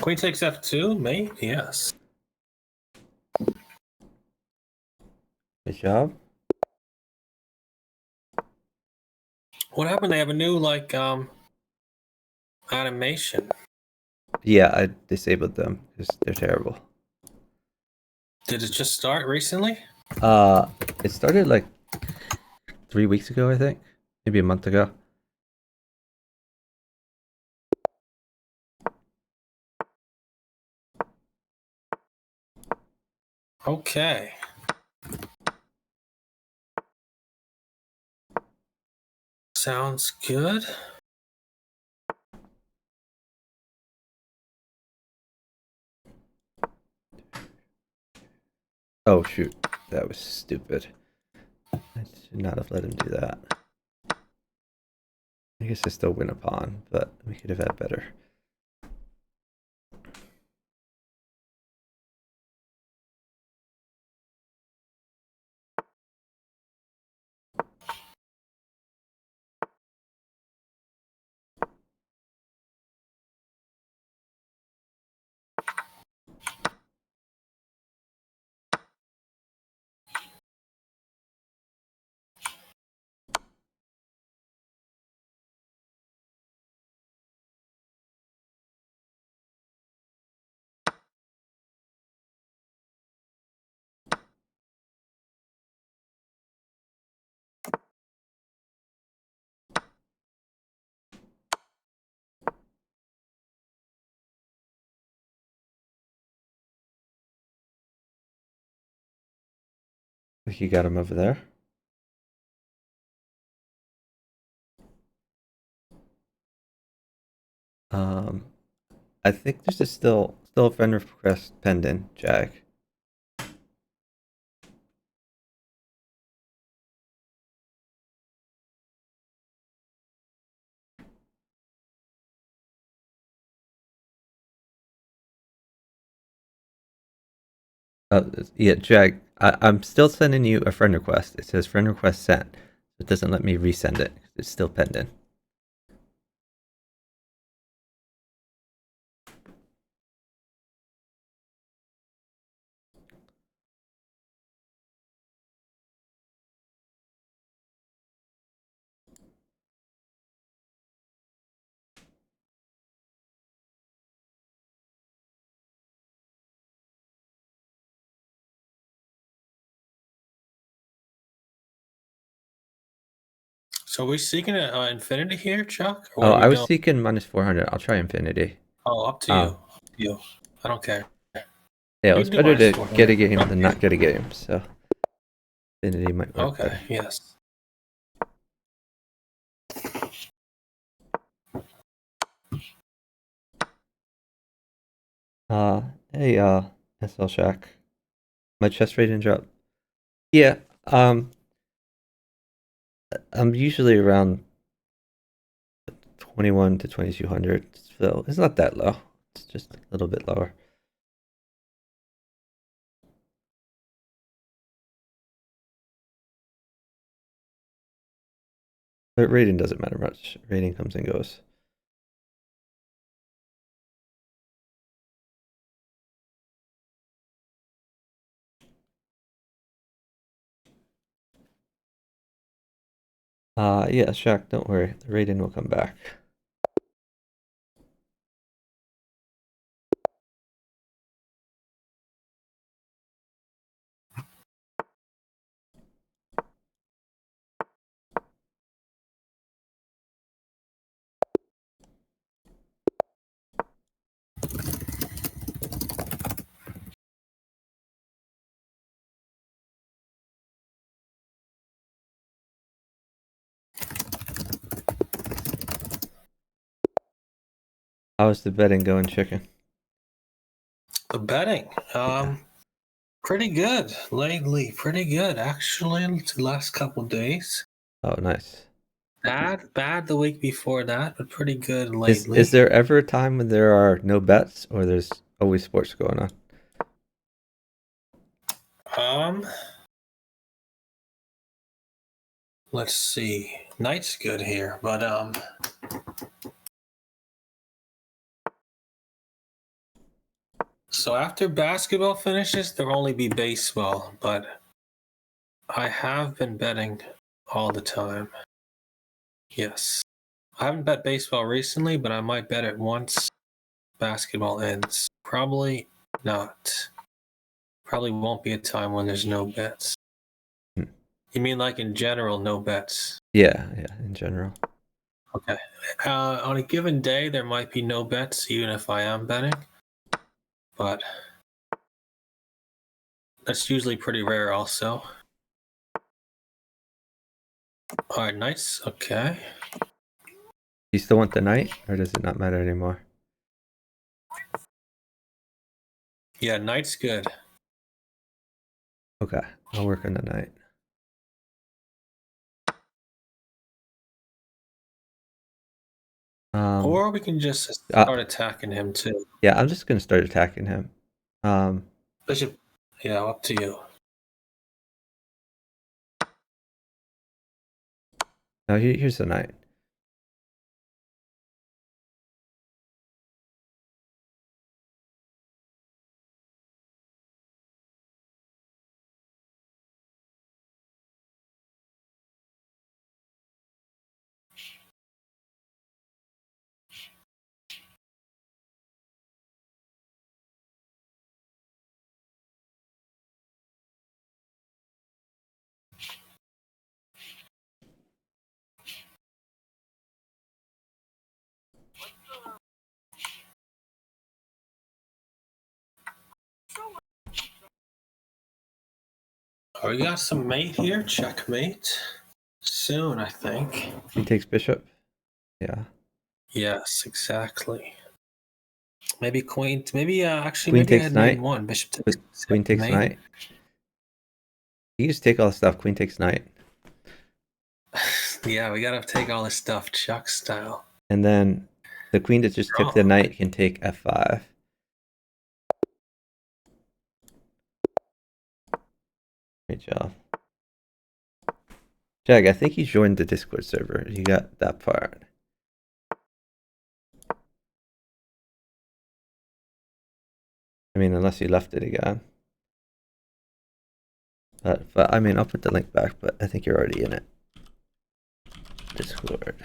Queen takes f2, mate. Yes. Good job. What happened? They have a new animation. Yeah, I disabled them because they're terrible. Did it just start recently? It started like 3 weeks ago, I think. Maybe a month ago. Okay. Sounds good. Oh shoot, that was stupid. I should not have let him do that. I guess I still win a pawn, but we could have had better. I think you got him over there. I think this is still a friend request pending, Jag. Yeah, Jag. I'm still sending you a friend request. It says friend request sent. It doesn't let me resend it. It's still pending. So are we seeking infinity here, Chuck? Or Oh, what are we I was doing? seeking minus 400. I'll try infinity. Oh, up to you. Up to you. I don't care. Yeah, You it's can do better minus to get a 400. game Up than to you. not get a game. So infinity might work Okay, better. yes. Hey, SL Shack. My chest rating dropped. Yeah, I'm usually around 21 to 2200, so it's not that low. It's just a little bit lower. But rating doesn't matter much. Rating comes and goes. Yeah, Shaq, don't worry. The rating will come back. How's the betting going, Chicken? The betting. Pretty good lately. Pretty good, actually. The last couple days. Oh, nice. Bad the week before that, but pretty good Is lately. there ever a time when there are no bets, or there's always sports going on? Let's see. Night's good here, but so after basketball finishes, there'll only be baseball, but I have been betting all the time. Yes. I haven't bet baseball recently, but I might bet it once basketball ends. Probably not. Probably won't be a time when there's no bets. Hmm. You mean like in general, no bets? Yeah, in general. Okay. On a given day, there might be no bets, even if I am betting. But that's usually pretty rare also. All right, nice. Okay. You still want the night, or does it not matter anymore? Yeah, night's good. Okay, I'll work on the night. Or we can just Uh, start attacking him too. yeah, I'm just gonna start attacking him. Bishop, yeah, up to you. Now here's the night. Oh, we got some mate here. Checkmate. Soon, I think. He takes bishop. Yeah. Yes, exactly. Maybe queen. Maybe actually, Queen maybe I takes had main knight. one. Bishop Qu- takes Queen takes mate. knight. You just take all the stuff. Queen takes knight. Yeah, we gotta take all this stuff, Chuck style. And then the queen that just took the Strong. knight can take f5. Great job. Jag, I think you joined the Discord server. You got that part. I mean, unless you left it again. But I mean, I'll put the link back, but I think you're already in it. Discord.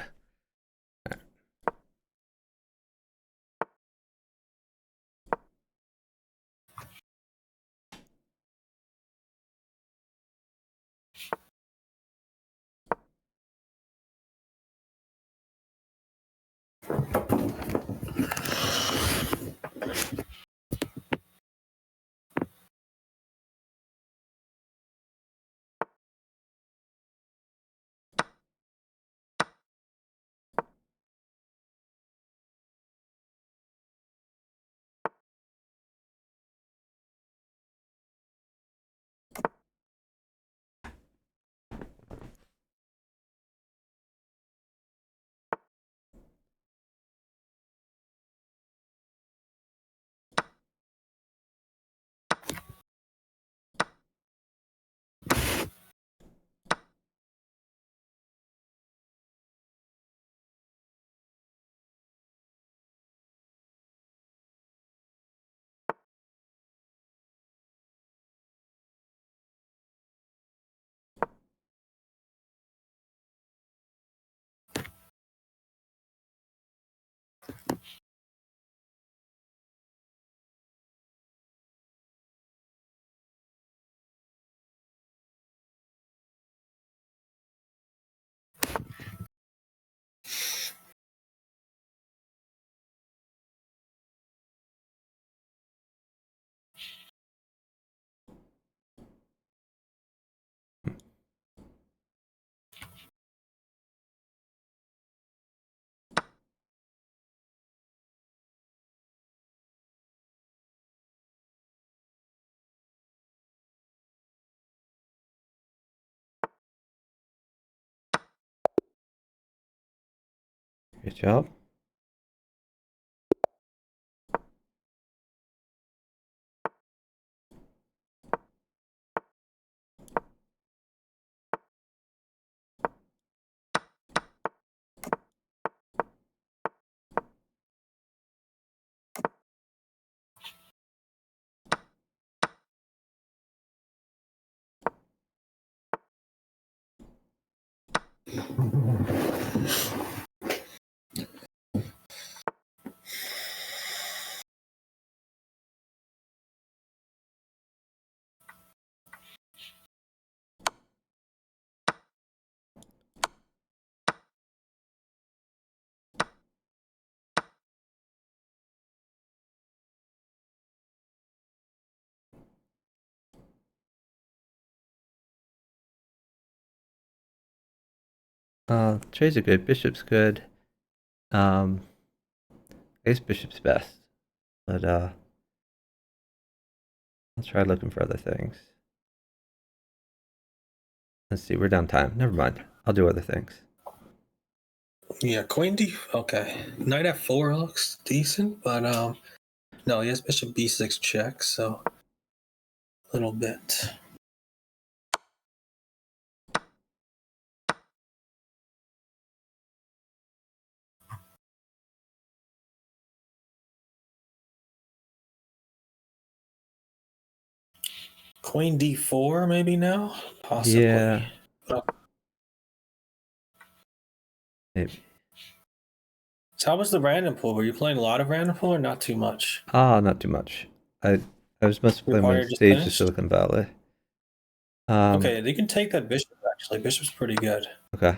Good job. Trays are good. Bishop's good. I guess bishop's best. But I'll try looking for other things. Let's see, we're down time. Never mind. I'll do other things. Yeah, queen d. Okay, knight f4 looks decent, but no, he has bishop b6 check, so a little bit. Queen d4 maybe now, possibly. Yeah. Maybe. So how was the random pool? Were you playing a lot of random pool or not too much? Not too much. I was mostly Your playing partner main just stage of finished? Silicon Valley. Okay, you can take that bishop actually. Bishop's pretty good. Okay.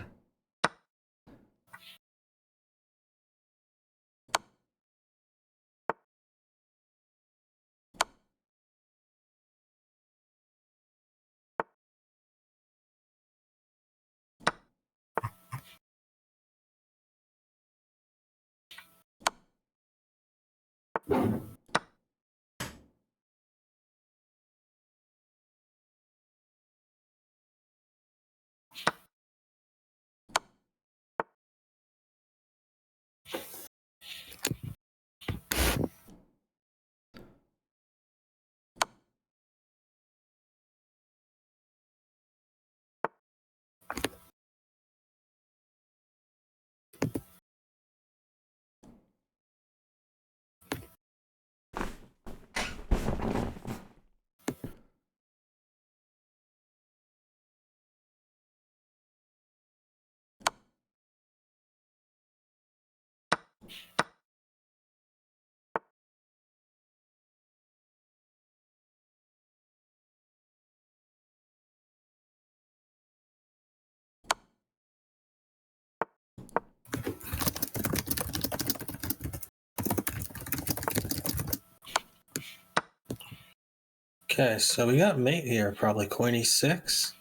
Okay, so we got mate here, probably queen e6.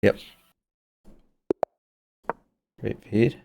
Yep. Great feed.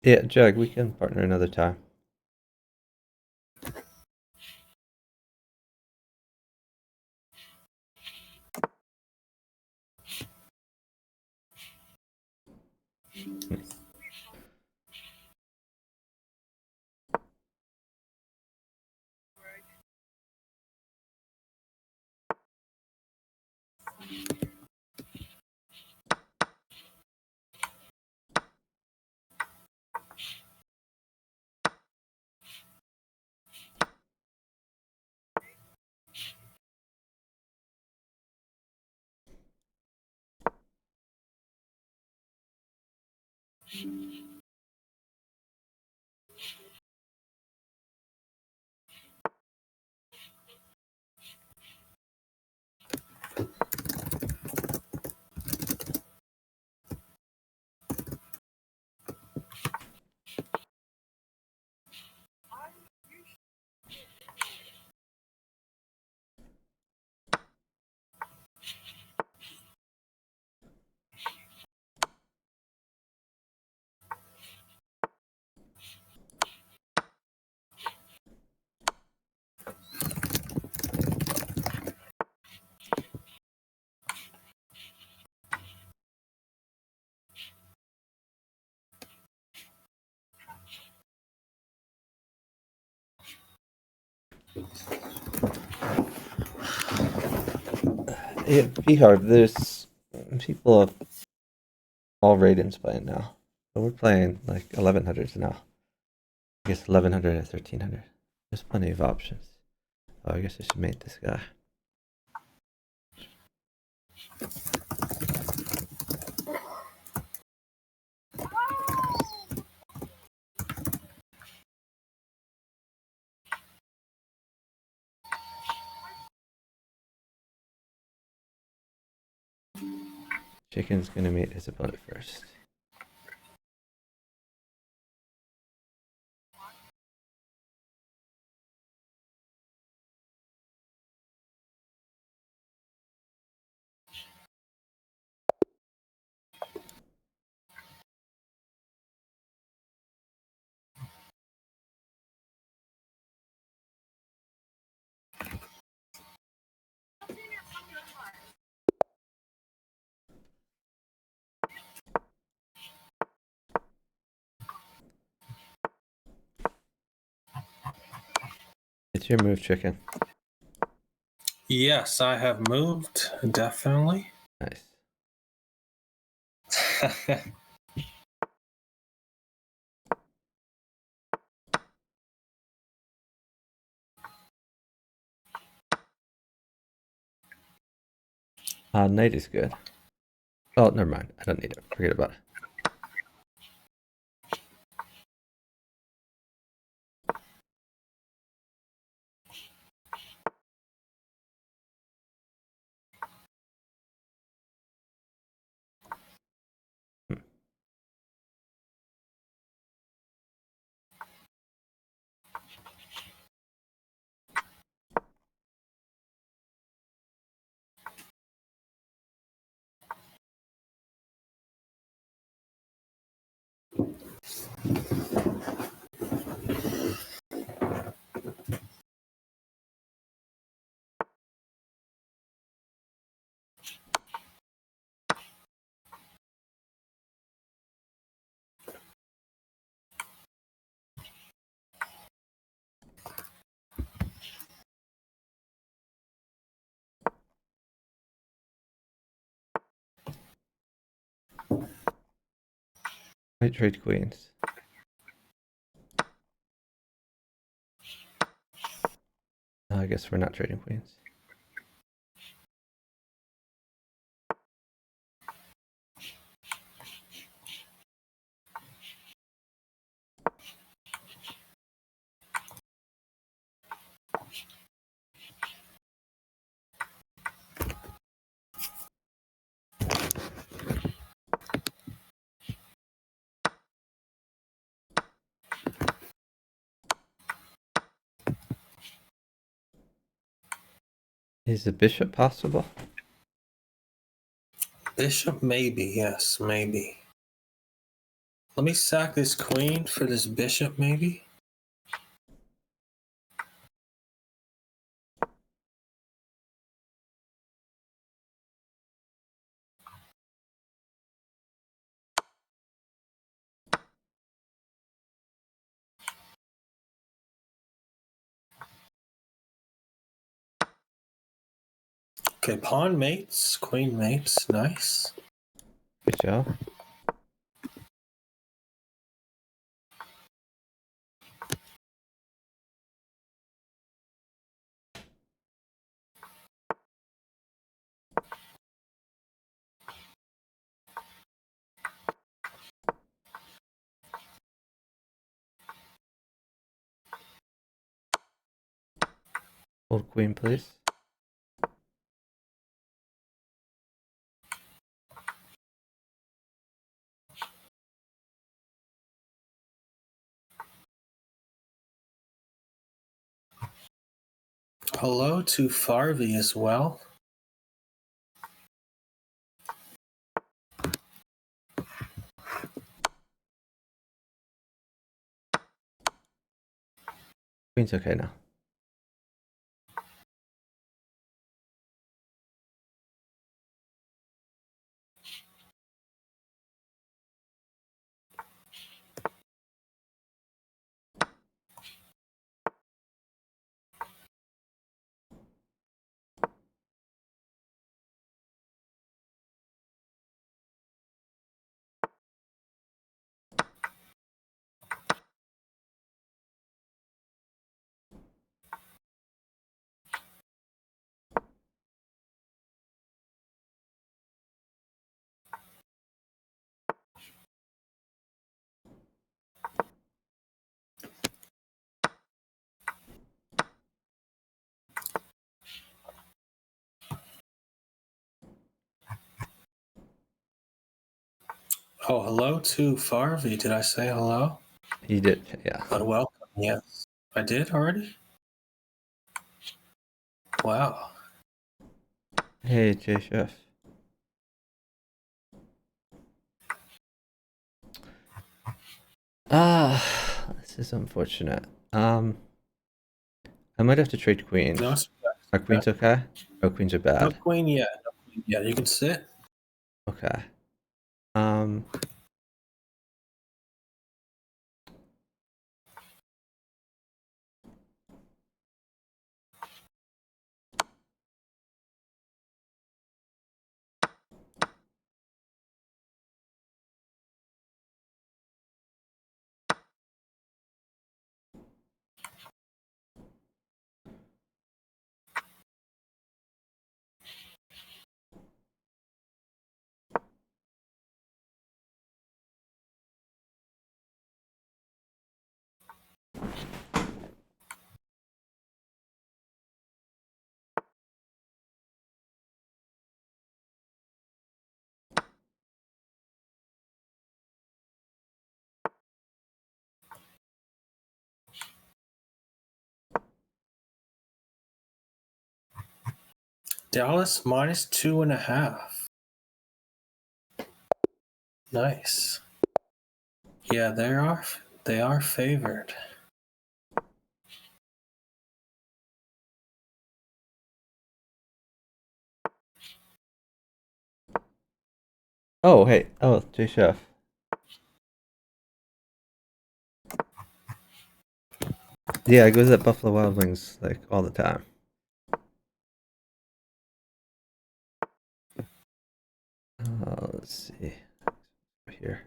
Yeah, Jug, we can partner another time. Yeah, P-Hard, there's people of all ratings playing now. So we're playing like 1100s now. I guess 1100 or 1300. There's plenty of options. Oh, I guess I should mate this guy. Chicken's gonna meet his opponent first. It's your move, Chicken. Yes, I have moved, definitely. Nice. Knight is good. Oh, never mind. I don't need it. Forget about it. Might trade queens. I guess we're not trading queens. Is the bishop possible? Bishop, maybe. Yes, maybe. Let me sack this queen for this bishop, maybe. Okay, pawn mates, queen mates, nice. Good job. Hold queen, please. Hello to Farvi as well. Queen's okay now. Oh, hello to Farvi. Did I say hello? He did, yeah. But welcome. Yes. I did already? Wow. Hey, J Chef. This is unfortunate. I might have to trade queens. No, it's Are queens okay? Or queens are no bad? queen yet. No queen yet. You can sit. Okay. Um. Dallas minus 2.5. Nice. Yeah, they are favored. Oh, hey. Oh, J Chef. Yeah, I go to that Buffalo Wild Wings like all the time. Let's see. Here.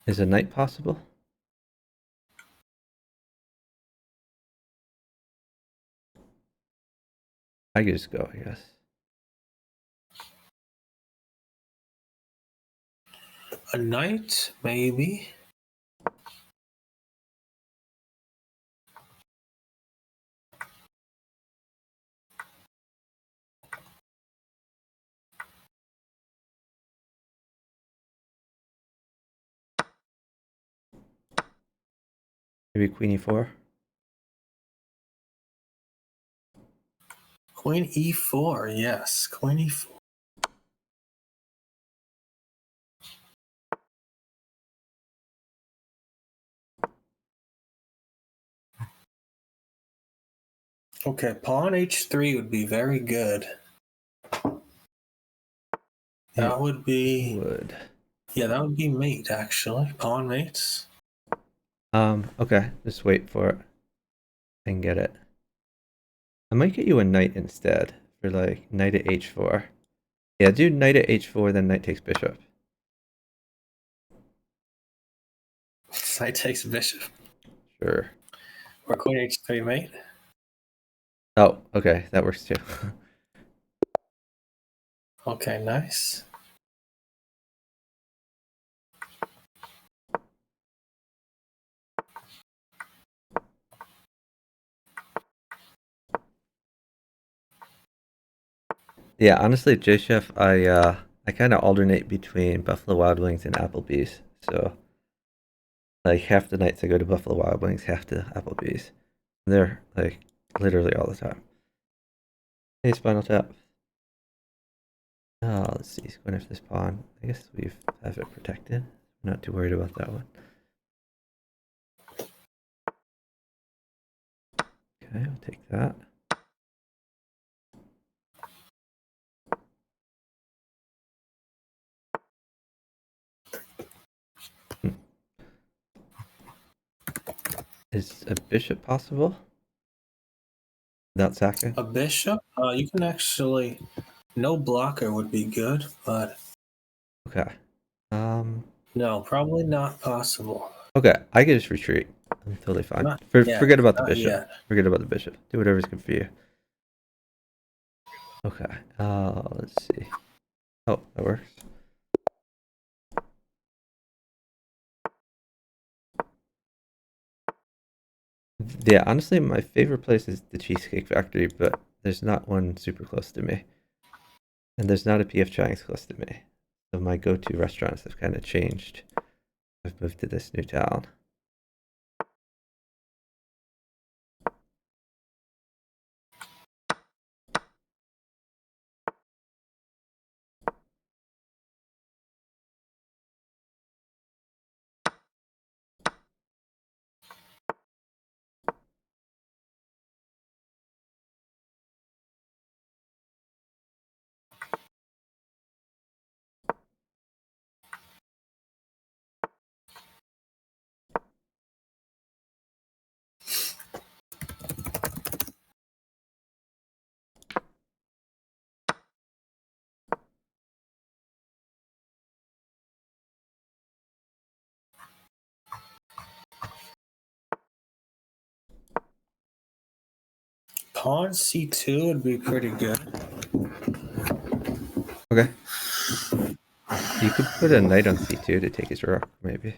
Is a knight possible? I could just go, I guess. A knight, maybe. Maybe Queen E4? Queen E4, yes. Queen E4. Okay, pawn H3 would be very good. That would be Would. yeah, that would be mate actually. Pawn mates. Okay. Just wait for it and get it. I might get you a knight instead for like knight at H4. Yeah, do knight at H4, then knight takes bishop. Knight takes bishop. Sure. Or Queen H3 mate. Oh, okay. That works too. Okay, nice. Yeah, honestly, J Chef, I kind of alternate between Buffalo Wild Wings and Applebee's. So like half the nights I go to Buffalo Wild Wings, half to Applebee's. They're like literally all the time. Hey, Spinal Tap. Oh, let's see. He's going after this pawn. I guess we have it protected. I'm not too worried about that one. Okay, I'll take that. Hmm. Is a bishop possible? Without sacking? A bishop? You can actually No blocker would be good, but Okay. no, probably not possible. Okay, I can just retreat. I'm totally fine. Not yet. Forget about the Not bishop. yet. Forget about the bishop. Do whatever's good for you. Okay. Let's see. Oh, that works. Yeah, honestly, my favorite place is the Cheesecake Factory, but there's not one super close to me. And there's not a PF Chang's close to me. So my go-to restaurants have kind of changed. I've moved to this new town. Pawn c2 would be pretty good. Okay. You could put a knight on c2 to take his rook, maybe.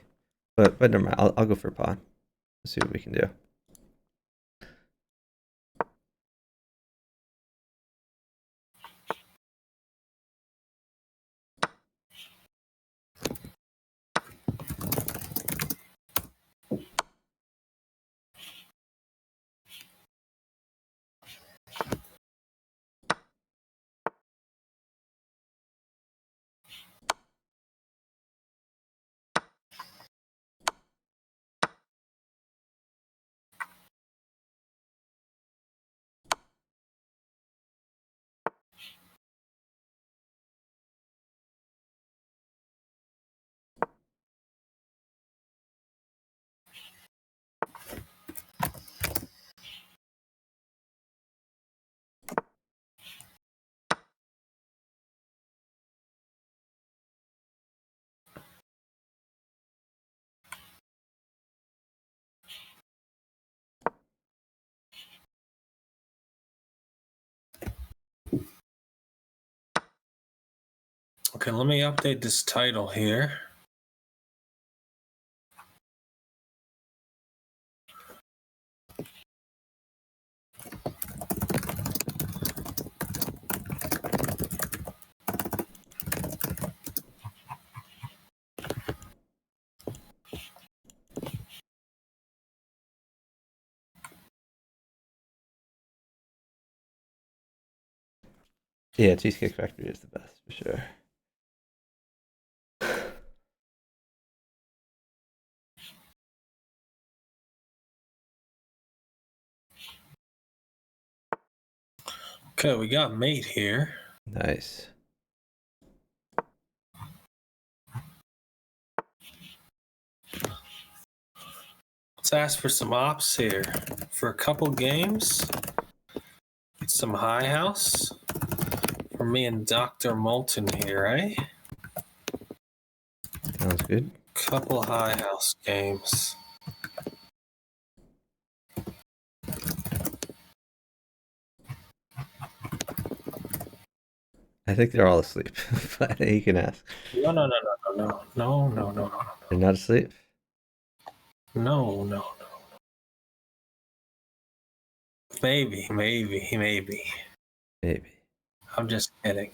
But never mind. I'll go for pawn. Let's see what we can do. Okay, let me update this title here. Yeah, Cheesecake Factory is the best for sure. Okay, we got mate here. Nice. Let's ask for some ops here. For a couple games, some high house for me and Dr. Moulton here, eh? Sounds good. Couple high house games. I think they're all asleep, but you can ask. No. They're not asleep? No. Maybe. Maybe. I'm just kidding.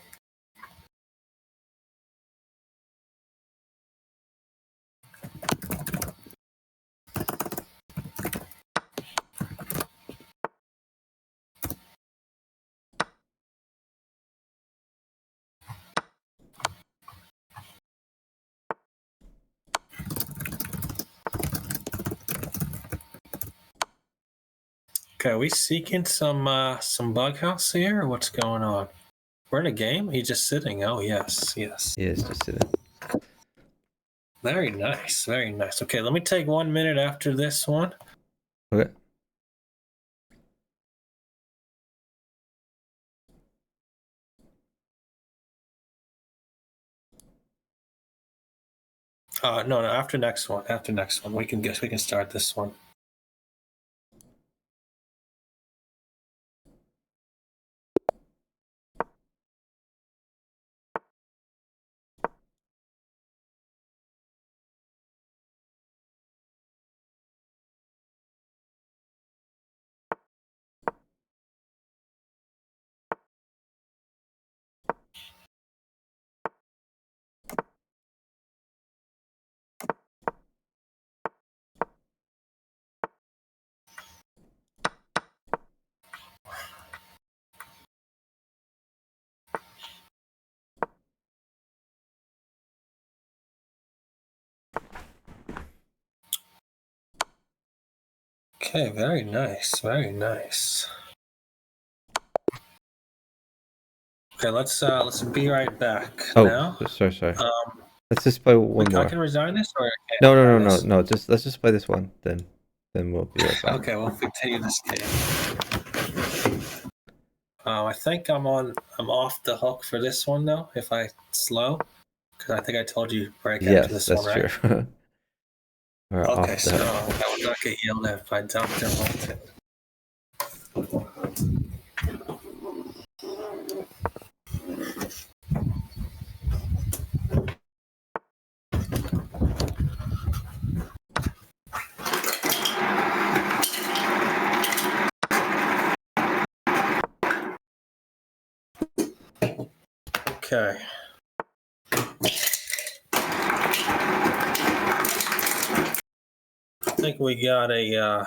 Okay, are we seeking some bughouse here, or what's going on? We're in a game? He's just sitting. Oh, yes. He is just sitting. Very nice. Okay, let me take 1 minute after this one. Okay. No, no. After next one. After next one, we can start this one. Okay, very nice, very nice. Okay, let's be right back Oh, now. sorry. Let's just play one I more. can resign this, or I can't No. resign this? No. Let's just play this one. Then we'll be right back. Okay, we'll continue this game. I think I'm off the hook for this one though. If I slow, because I think I told you break after Yes, this that's one, right? true. We're Okay, off so that. I will not get yelled at by Dr. Moulton. Okay. I think we got a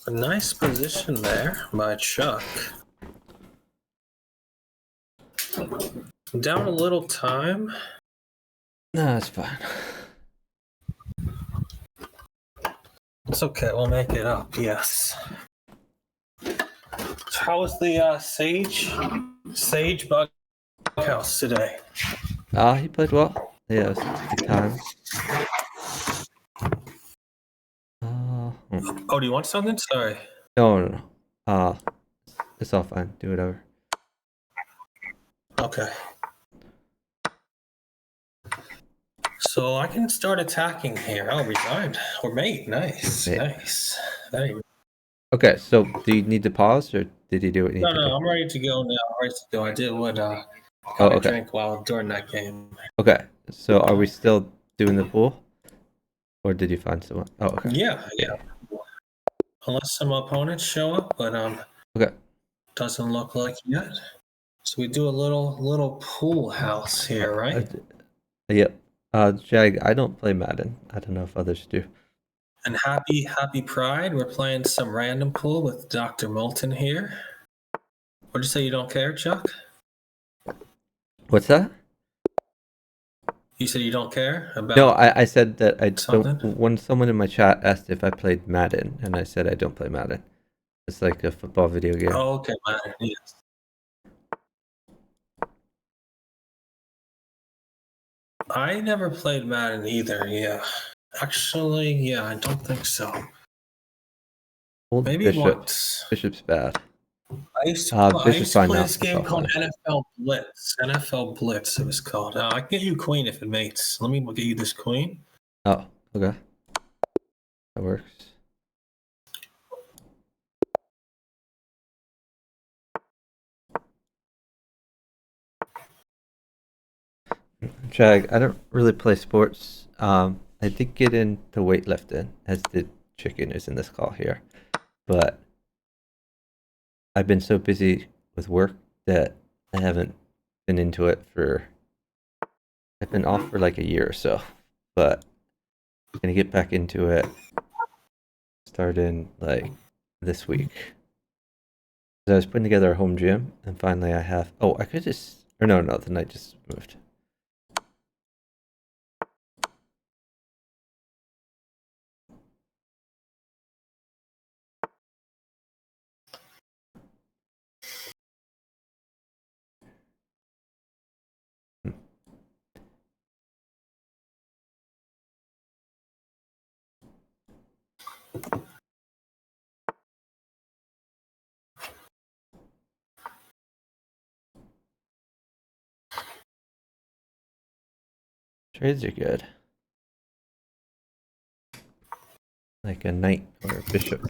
nice position there by Chuck. Down a little time. No, that's fine. It's okay. We'll make it up. Yes. So how was the Sage bughouse today? He played well. Yeah, it was a good time. Oh, do you want something? Sorry. No. It's all fine. Do whatever. Okay. So I can start attacking here. I'll resign. Or mate. Nice. Mate. Nice. There you go. Okay, so do you need to pause, or did he do what he No, needed to do? I'm ready to go now. I'm ready to go. I did what got Oh, a okay. drink while during that game. Okay, so are we still doing the pool? Or did you find someone? Oh, okay. Yeah. Unless some opponents show up, but Okay. doesn't look like yet. So we do a little pool house here, right? Yep. Jag, I don't play Madden. I don't know if others do. And happy Pride. We're playing some random pool with Dr. Moulton here. What'd you say? You don't care, Chuck? What's that? You said you don't care about No, I said that I something? don't. When someone in my chat asked if I played Madden, and I said I don't play Madden. It's like a football video game. Oh, okay, man. Yes. I never played Madden either. Yeah, actually, yeah, I don't think so. Old Maybe Bishop. once. Bishop's bad. I used to Bishop's fine play now. this It's game all called fine. NFL Blitz. NFL Blitz, it was called. I can get you queen if it mates. Let me get you this queen. Oh, okay. That works. Jag, I don't really play sports. I did get into weightlifting, as did Chicken, who's in this call here. But I've been so busy with work that I haven't been into it I've been off for like a year or so. But I'm gonna get back into it starting like this week. 'Cause I was putting together a home gym, and finally I have. Oh, I could just. Or no, the night just moved. Trades are good. Like a knight or a bishop.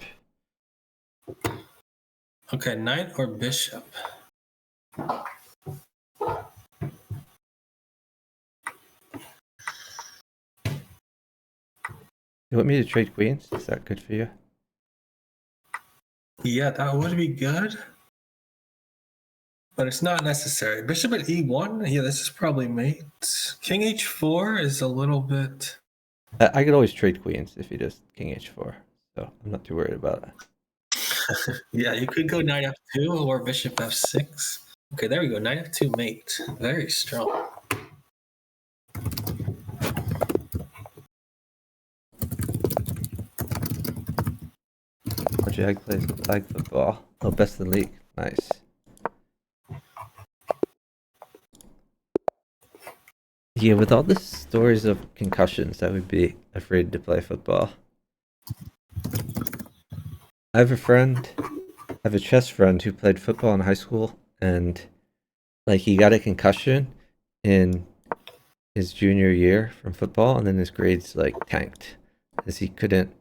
Okay, knight or bishop. You want me to trade queens? Is that good for you? Yeah, that would be good. But it's not necessary. Bishop at e1? Yeah, this is probably mate. King h4 is a little bit... I could always trade queens if he does king h4. So I'm not too worried about it. Yeah, you could go knight f2 or bishop f6. Okay, there we go. Knight f2 mate. Very strong. Oh, Jag plays flag football. Oh, best in the league. Nice. Yeah, with all the stories of concussions, I would be afraid to play football. I have a chess friend who played football in high school, and like he got a concussion in his junior year from football, and then his grades like tanked because he couldn't.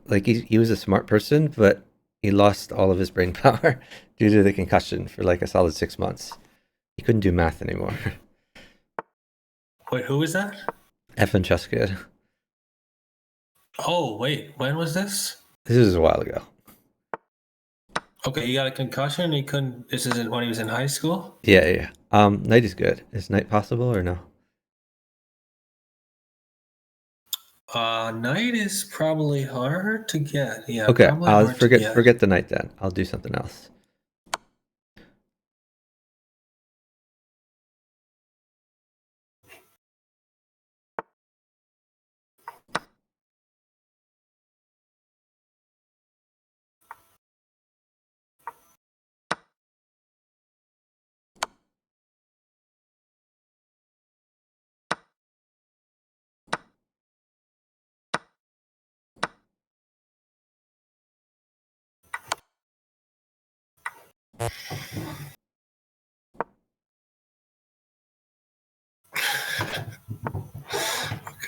Like he was a smart person, but he lost all of his brain power due to the concussion for like a solid 6 months. He couldn't do math anymore. Wait, who was that? Effing chess kid. Oh, wait. When was this? This was a while ago. Okay, he got a concussion. He couldn't... This isn't when he was in high school? Yeah. Knight is good. Is knight possible or no? Knight is probably hard to get. Yeah, Okay, probably I'll hard to get. forget the knight then. I'll do something else.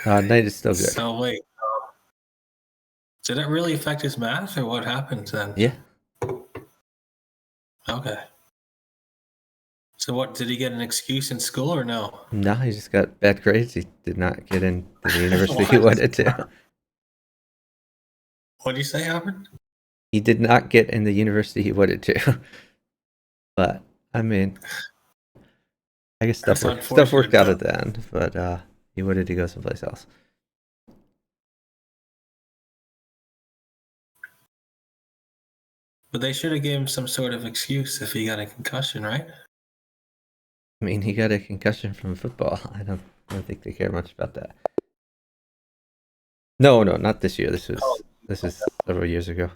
Knight is still good. So wait, did it really affect his math, or what happened then? Yeah. Okay. So what, did he get an excuse in school or no? No, he just got bad grades. He did not get into the university he wanted to. What did you say happened? He did not get in the university he wanted to. But I mean, I guess stuff worked out at the end. But he wanted to go someplace else. But they should have given him some sort of excuse if he got a concussion, right? I mean, he got a concussion from football. I don't think they care much about that. No, not this year. This was several years ago.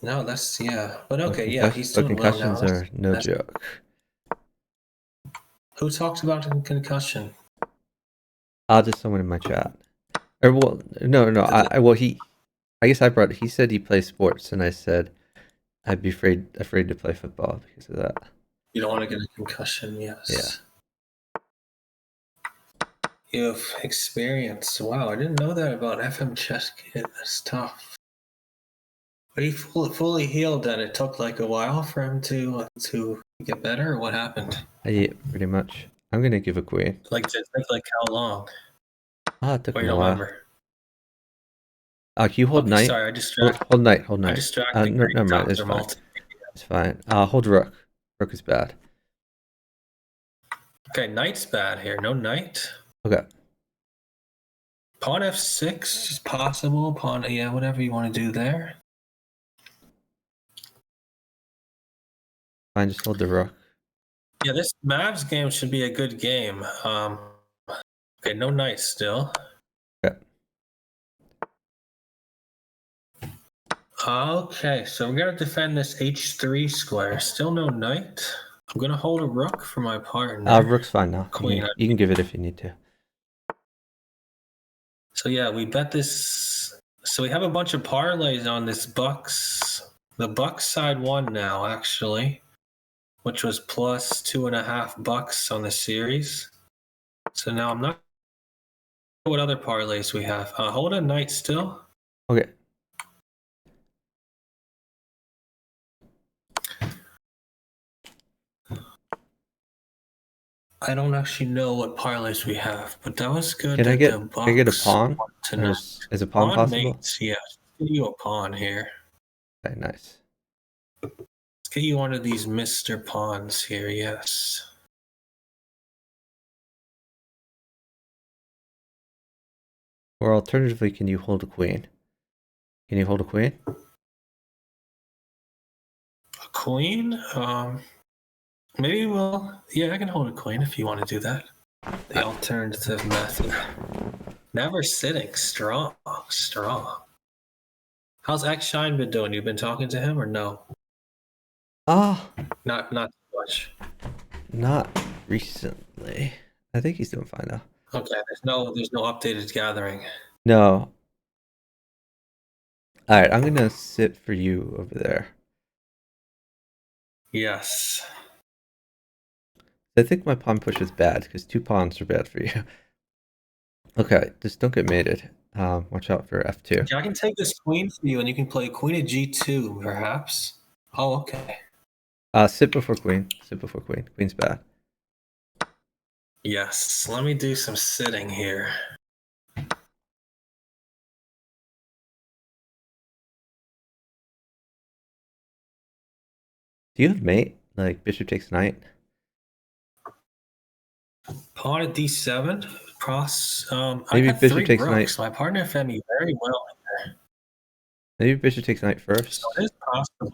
No, that's but okay, yeah, he's doing concussions well now. are no joke. Who talks about a concussion? Just someone in my chat. Or well, no. I guess he said he plays sports, and I said I'd be afraid to play football because of that. You don't want to get a concussion, yes. Yeah. You have experience. Wow, I didn't know that about FM Chess Kid. That's tough. But he fully healed, and it took like a while for him to get better. Or what happened? Yeah, pretty much. I'm gonna give a queen. Like how long? It took Wait, me I a don't while. remember. Can you hold knight? Sorry, I distracted. Hold knight. I distracted. Never mind. It's fine. It's fine. Hold rook. Rook is bad. Okay, knight's bad here. No knight. Okay. Pawn f6 is possible. Pawn, yeah, whatever you want to do there. Fine, just hold the rook. Yeah, this Mavs game should be a good game. Okay, no knight still. Okay. Okay, so we're gonna defend this h3 square. Still no knight. I'm gonna hold a rook for my partner. Rook's fine now. Queen. You can give it if you need to. So yeah, we bet this. So we have a bunch of parlays on this Bucks. The Bucks side won now, actually. which was plus $2.50 on the series. So now I'm not sure what other parlays we have. Hold a knight still. Okay. I don't actually know what parlays we have, but that was good. Can I that get the can I get a Bucks pawn? won Or tonight. is a pawn possible? Mates, yeah. Let's get you a pawn here. Okay, nice. Let's get you one of these Mr. Pawns here, yes. Or alternatively, can you hold a queen? Can you hold a queen? A queen? Maybe yeah, I can hold a queen if you want to do that. The alternative method. Never sitting. Strong. How's X Shine been doing? You been talking to him or no? Ah, Not too much. not recently. I think he's doing fine though. Okay, there's no updated gathering. No. All right, I'm gonna sit for you over there. Yes. I think my pawn push is bad because 2 pawns are bad for you. Okay, just don't get mated. Watch out for f2. Yeah, I can take this queen for you and you can play queen at g2 perhaps. Oh, okay. Sit before queen. Sit before queen. Queen's bad. Yes, let me do some sitting here. Do you have mate? Like bishop takes knight? Pawn at d7. Cross. Maybe I got bishop 3 takes rooks. knight. My partner fed me very well here. Maybe bishop takes knight So first. it is possible.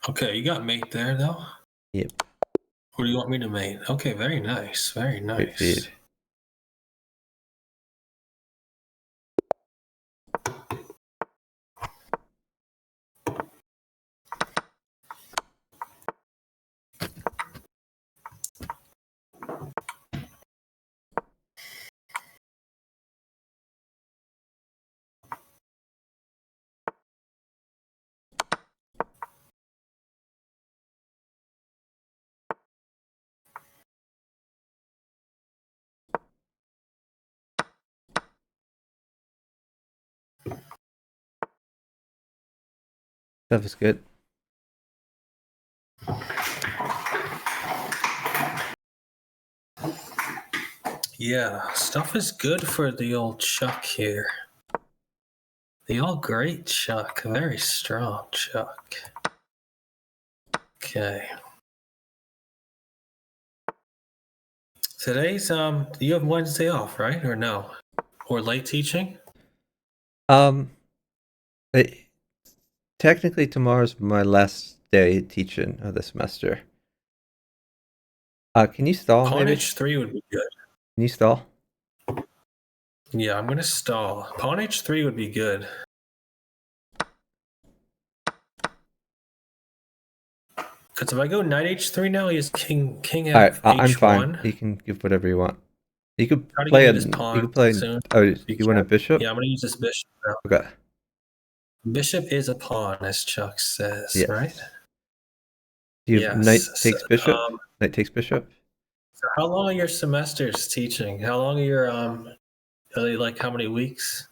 Okay, you got mate there though? Yep. Or do you want me to mate? Okay, very nice. Very Great nice. feed. That was good. Yeah, stuff is good for the old Chuck here. The old great Chuck. Very strong Chuck. Okay. Today's you have Wednesday off, right? Or no? Or late teaching? It, technically tomorrow's my last day teaching of the semester. Can you stall Pawn maybe? h3 would be good. Can you stall? Yeah, I'm gonna stall. Pawn h3 would be good. Because if I go knight h3 now, he has king All right, f I'm fine. h1. You can give whatever you want. You could Try to play give a. me this pawn You could play. soon. Oh, if you want a can. bishop? Yeah, I'm gonna use this bishop now. Okay. Bishop is a pawn, as Chuck says, Yes. right? Do you have knight Yes. takes bishop? Knight takes bishop. So how long are your semesters teaching? How long are your are they like how many weeks?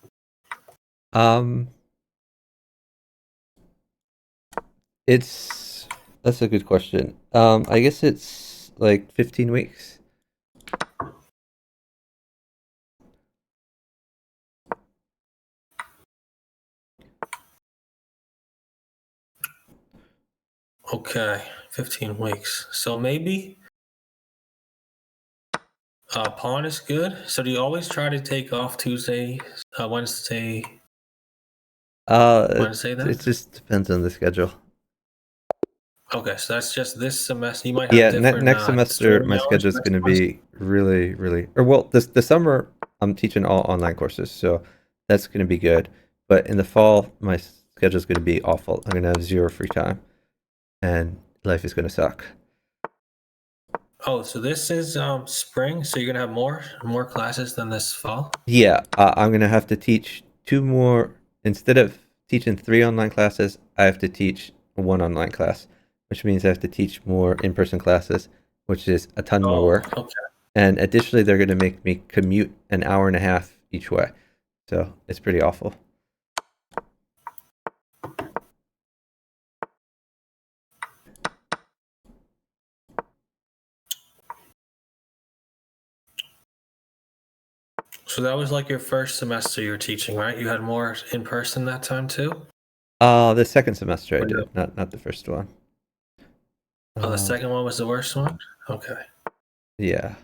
That's a good question. I guess it's like 15 weeks. Okay, 15 weeks. So maybe pawn is good. So do you always try to take off Tuesday, Wednesday, Wednesday then? It just depends on the schedule. Okay, so that's just this semester. You might have Yeah, different next semester streaming my hours schedule is next going to semester? be really, or well, the summer I'm teaching all online courses, so that's going to be good. But in the fall, my schedule is going to be awful. I'm going to have zero free time, and life is going to suck. Oh, so this is spring, so you're gonna have more classes than this fall? Yeah, I'm gonna have to teach 2 more instead of teaching 3 online classes. I have to teach 1 online class, which means I have to teach more in-person classes, which is a ton more Oh, work. okay. And additionally, they're gonna make me commute an hour and a half each way, so it's pretty awful. So that was like your first semester you were teaching, right? You had more in person that time too? The second semester I Or no? did, not the first one. Oh, the second one was the worst one? Okay. Yeah.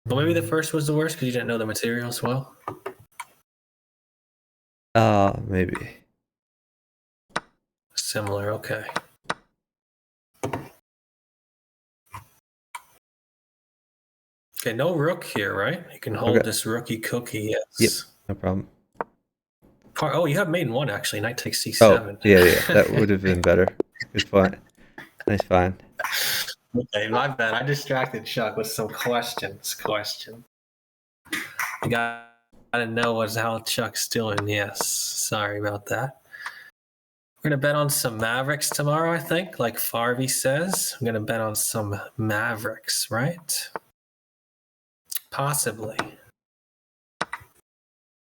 Well, maybe the first was the worst because you didn't know the materials well. Maybe. Similar, okay. Okay, no rook here, right? You can hold Okay. this rookie cookie, yes. Yep, no problem. Oh, you have mate in 1 actually. Knight takes Oh, c7. yeah, that would have been better. Good point. Nice find. Okay, my bad. I distracted Chuck with some questions. I gotta know how Chuck's doing. Yes, sorry about that. We're gonna bet on some Mavericks tomorrow, I think, like Farvey says. I'm gonna bet on some Mavericks, right? Possibly.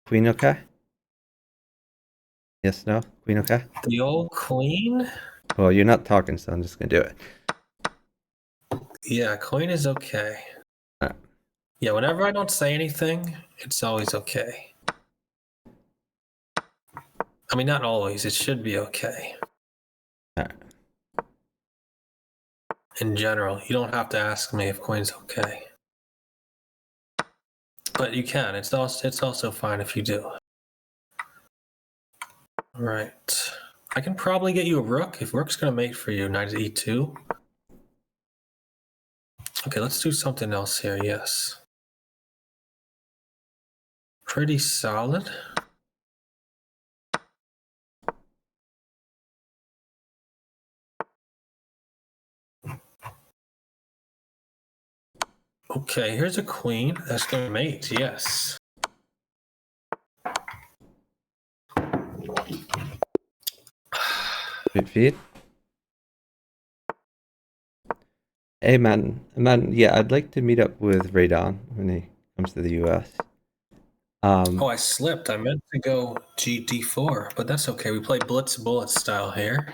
Queen okay? Yes, no? Queen okay? The old queen? Well, you're not talking, so I'm just gonna do it. Yeah, queen is okay. Alright. Yeah, whenever I don't say anything, it's always okay. I mean, not always. It should be okay. Alright. In general, you don't have to ask me if queen's okay. But you can. It's also fine if you do. Right. I can probably get you a rook. If rook's going to mate for you, knight e2. Okay, let's do something else here. Yes. Pretty solid. Okay, here's a queen. That's going to mate. Yes. Sweet feet. Hey, man, yeah, I'd like to meet up with Radon when he comes to the US. Oh, I slipped. I meant to go d4, but that's okay. We play blitz bullet style here.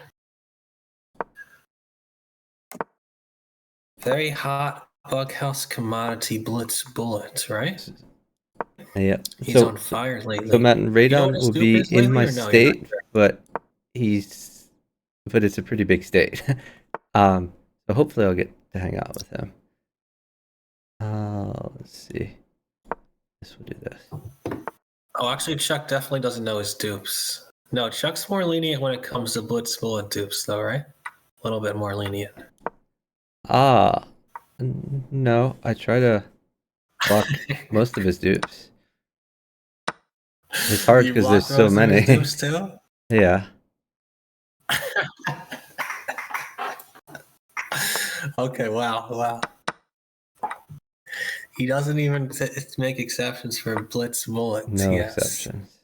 Very hot bughouse commodity blitz bullet, right? Yeah. He's on fire lately. So Matt, You know Radon what his will scoop be is in lately, my or no? You're not state, but it's a pretty big state. So hopefully I'll get to hang out with him. Let's see. This will do this. Oh, actually, Chuck definitely doesn't know his dupes. No, Chuck's more lenient when it comes to blitz bullet dupes, though, right? A little bit more lenient. No, I try to block most of his dupes. It's hard You because there's block so most of his many. dupes too? Yeah. Okay, wow. He doesn't even make exceptions for blitz bullets. No Yes. exceptions.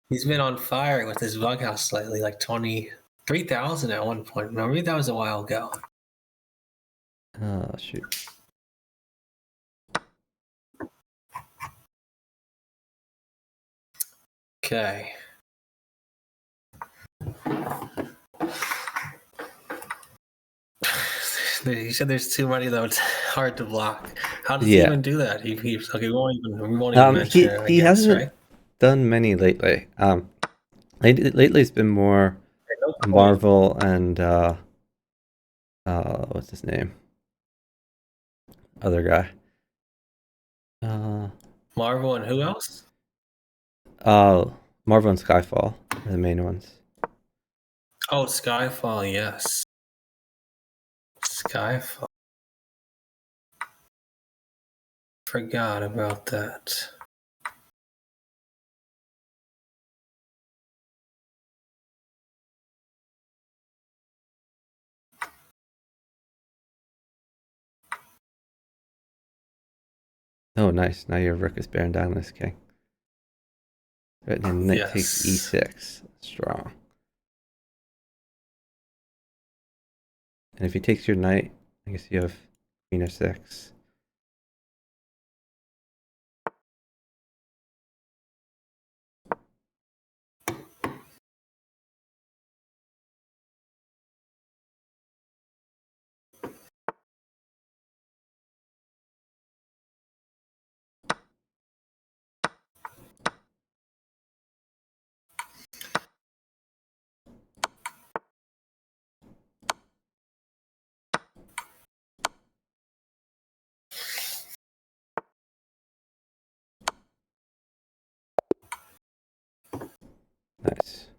He's been on fire with his bughouse lately, like 23,000 at one point. No, maybe that was a while ago. Oh, shoot. Okay. You said there's too many, though. It's hard to block. How does he even do that? Okay, we won't even mention it, I He guess, hasn't right? done many lately. Lately it's been more No point. Marvel and what's his name? Other guy. Marvel and who else? Marvel and Skyfall are the main ones. Oh, Skyfall, yes. Skyfall. Forgot about that. Oh, nice. Now your rook is bearing down this king. Right, and knight takes Yes. e6. Strong. And if he takes your knight, I guess you have queen f6. Nice.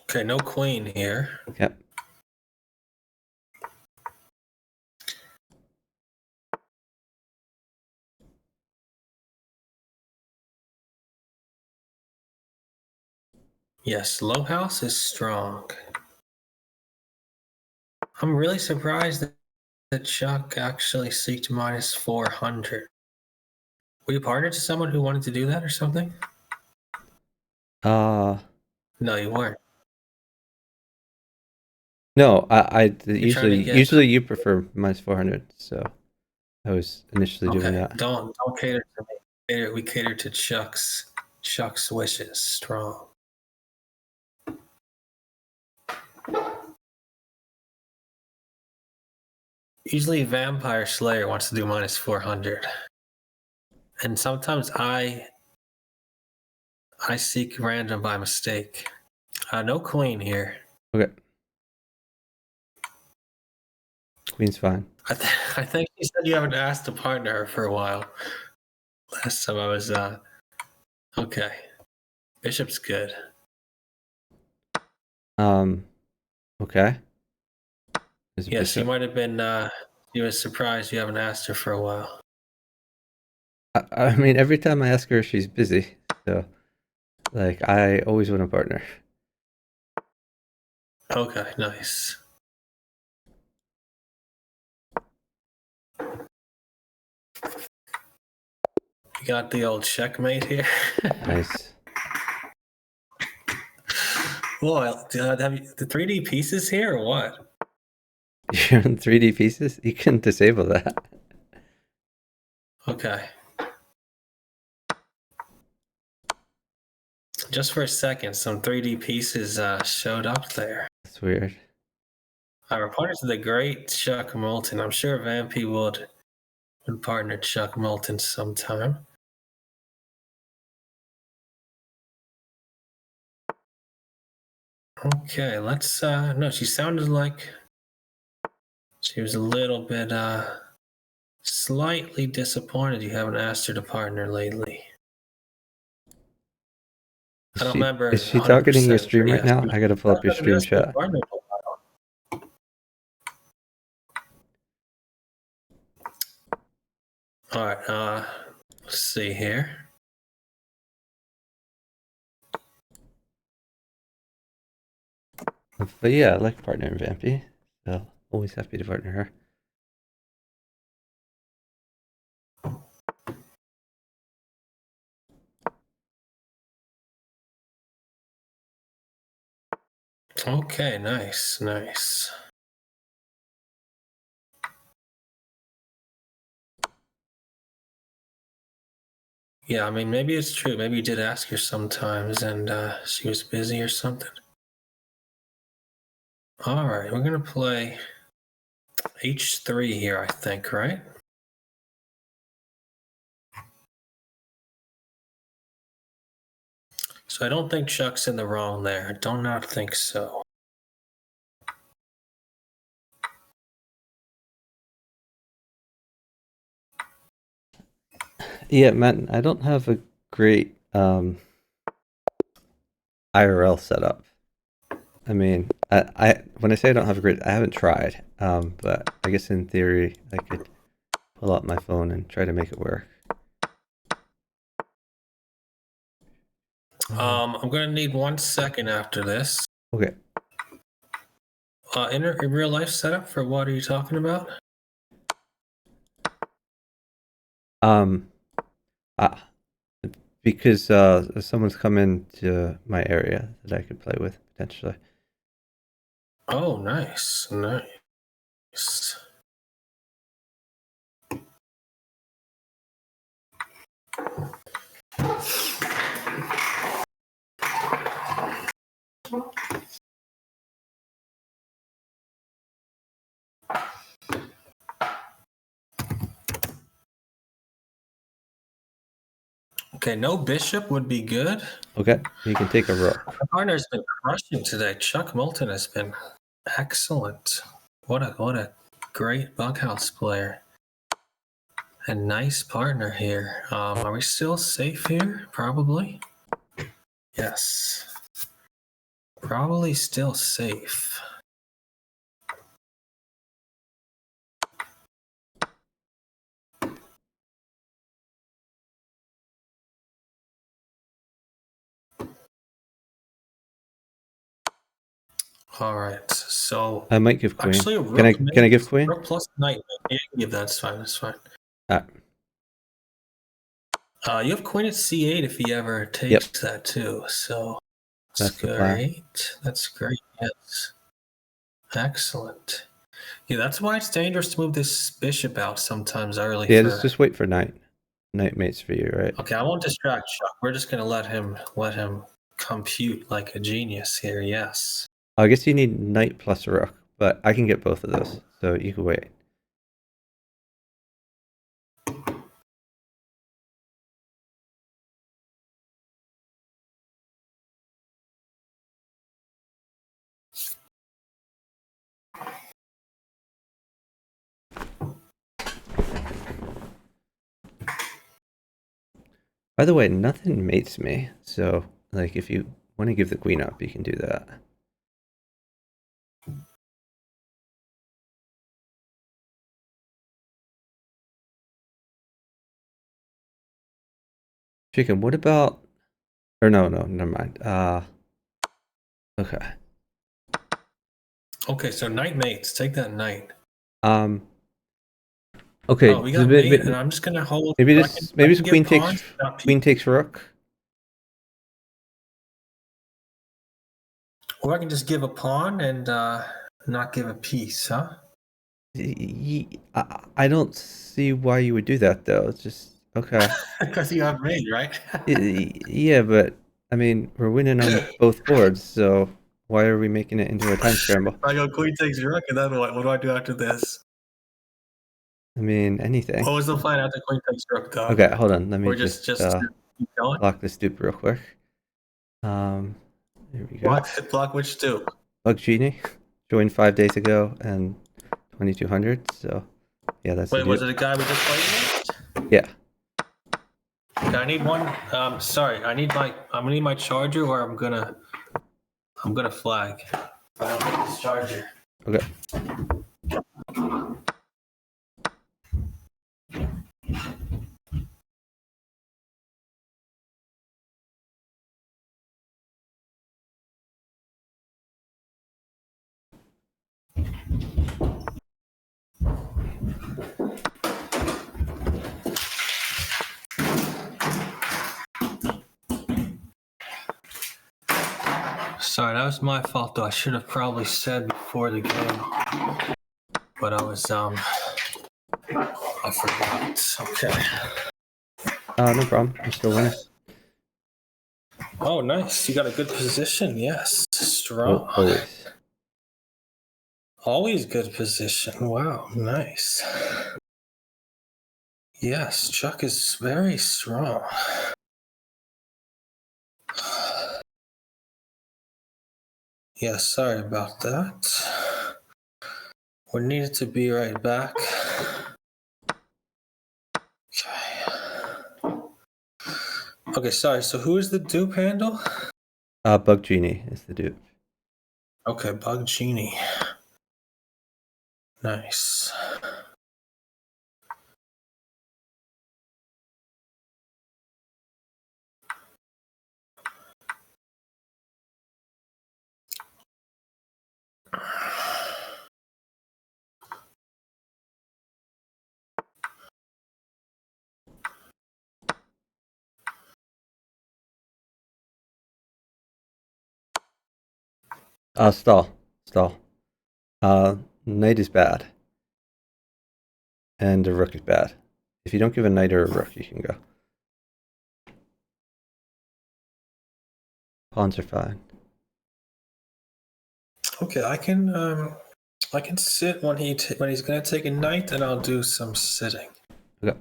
Okay, no queen here. Yep. Yes, low house is strong. I'm really surprised that Chuck actually seeked minus 400. Were you partnered to someone who wanted to do that or something? Uh, No, you weren't. no, I You're trying to get usually you prefer minus 400, so I was initially doing okay. that. Don't cater to me. We cater to Chuck's wishes. Strong. Usually, Vampire Slayer wants to do minus 400, and sometimes I seek random by mistake. No queen here. Okay. Queen's fine. I think you said you haven't asked to partner her for a while. Last time I was okay. Bishop's good. Okay. There's a Yes, you bishop. might have been. You were surprised you haven't asked her for a while. I mean, every time I ask her, she's busy. So, like, I always want a partner. Okay, nice. You got the old checkmate here. Nice. Well, have you the 3D pieces here or what? You're in 3D pieces? You can disable that. Okay. Just for a second, some 3D pieces showed up there. That's weird. I reported to the great Chuck Moulton. I'm sure Vampy would partner Chuck Moulton sometime. Okay, let's no, she sounded like she was a little bit slightly disappointed you haven't asked her to partner lately. I don't remember Is she 100%. talking in your stream right Yes. now? I gotta pull up your stream chat. All right, let's see here. But yeah, I like partnering Vampy. So always happy to partner her. Okay, nice. Yeah, I mean, maybe it's true. Maybe you did ask her sometimes and she was busy or something. All right, we're going to play H3 here, I think, right? So I don't think Chuck's in the wrong there. I do not think so. Yeah, Matt, I don't have a great IRL setup. I mean, I when I say I don't have a great, I haven't tried. But I guess in theory, I could pull out my phone and try to make it work. I'm gonna need 1 second after this. Okay. In real life setup for what are you talking about? Uh, because someone's come into my area that I could play with potentially. Oh, nice, nice. Okay, no bishop would be good. Okay, you can take a rook. My partner's been crushing today. Chuck Moulton has been excellent. What a great bughouse player. A nice partner here. Are we still safe here? Probably. Yes. Probably still safe. All right. So I might give queen. actually, a rook Can I give queen? Rook plus knight. Yeah, you can give that. That's fine. That's fine. You have queen at c8 if he ever takes that too. So That's the plan. great. That's great. Yes. Excellent. Yeah, that's why it's dangerous to move this bishop out sometimes early. Yeah, just wait for knight. Knight mates for you, right? Okay, I won't distract Chuck. We're just gonna let him compute like a genius here. Yes. I guess you need knight plus rook, but I can get both of those, so you can wait. By the way, nothing mates me, so like if you want to give the queen up, you can do that. Chicken, what about... Or no, never mind. Okay. Okay, so knight mates. Take that knight. Okay. Oh, we got mate, and I'm just gonna hold. Maybe I this can queen give pawns, queen takes rook. or I can just give a pawn and not give a piece, huh? I don't see why you would do that though. It's just okay. Because you have mate, right? Yeah, but I mean we're winning on both boards, so why are we making it into a time scramble? I go queen takes rook, and then what? What do I do after this? I mean anything. What was the plan after queen takes rook, dog? Okay, hold on. Let me Or just keep going. block this dupe real quick. There we go. Block which dupe? Bug Genie joined 5 days ago and 2200. So yeah, that's. Wait, was it a guy we just played against? Yeah. Okay, I need one. Sorry, I'm gonna need my charger, or I'm gonna flag. I don't get this charger. Okay. Sorry, that was my fault though. I should have probably said before the game. But I forgot. Okay. No problem. I'm still winning. Oh, nice. You got a good position. Yes. Strong. Always. Always good position. Wow. Nice. Yes, Chuck is very strong. Yeah, sorry about that. We needed to be right back. Okay, sorry. So who is the dupe handle? Bug Genie is the dupe. Okay, Bug Genie. Nice. Stall. Knight is bad. And the rook is bad. If you don't give a knight or a rook, you can go. Pawns are fine. Okay, I can sit when he's gonna take a knight, and I'll do some sitting. Okay.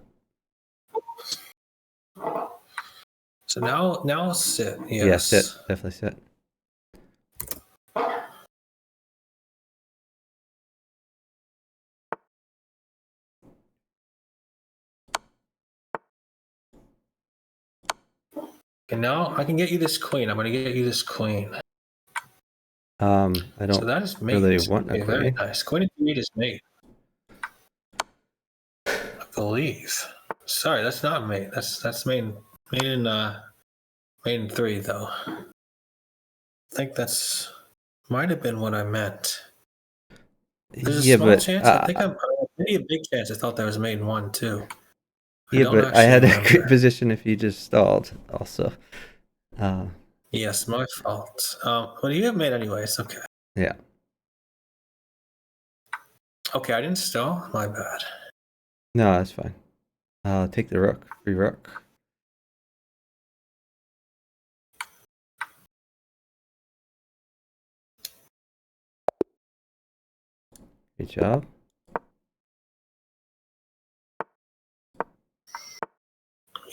So now I'll sit. Yes. Yeah, sit. Definitely sit. And now I can get you this queen. I'm gonna get you this queen. I So don't that is mate. really want a Okay, very queen. nice. Queen of d8 is mate. I believe. Sorry, that's not mate. That's main in 3 though. I think that's might have been what I meant. There's a Yeah, small but chance. I think maybe a big chance. I thought that was mate in 1 too. yeah, don't but I had actually a good remember. position if you just stalled. Also, Yes, my fault. Well, you have mate anyways. Okay. yeah. Okay, I didn't stall. My bad. No, that's fine. Take the rook. Free rook. Good job.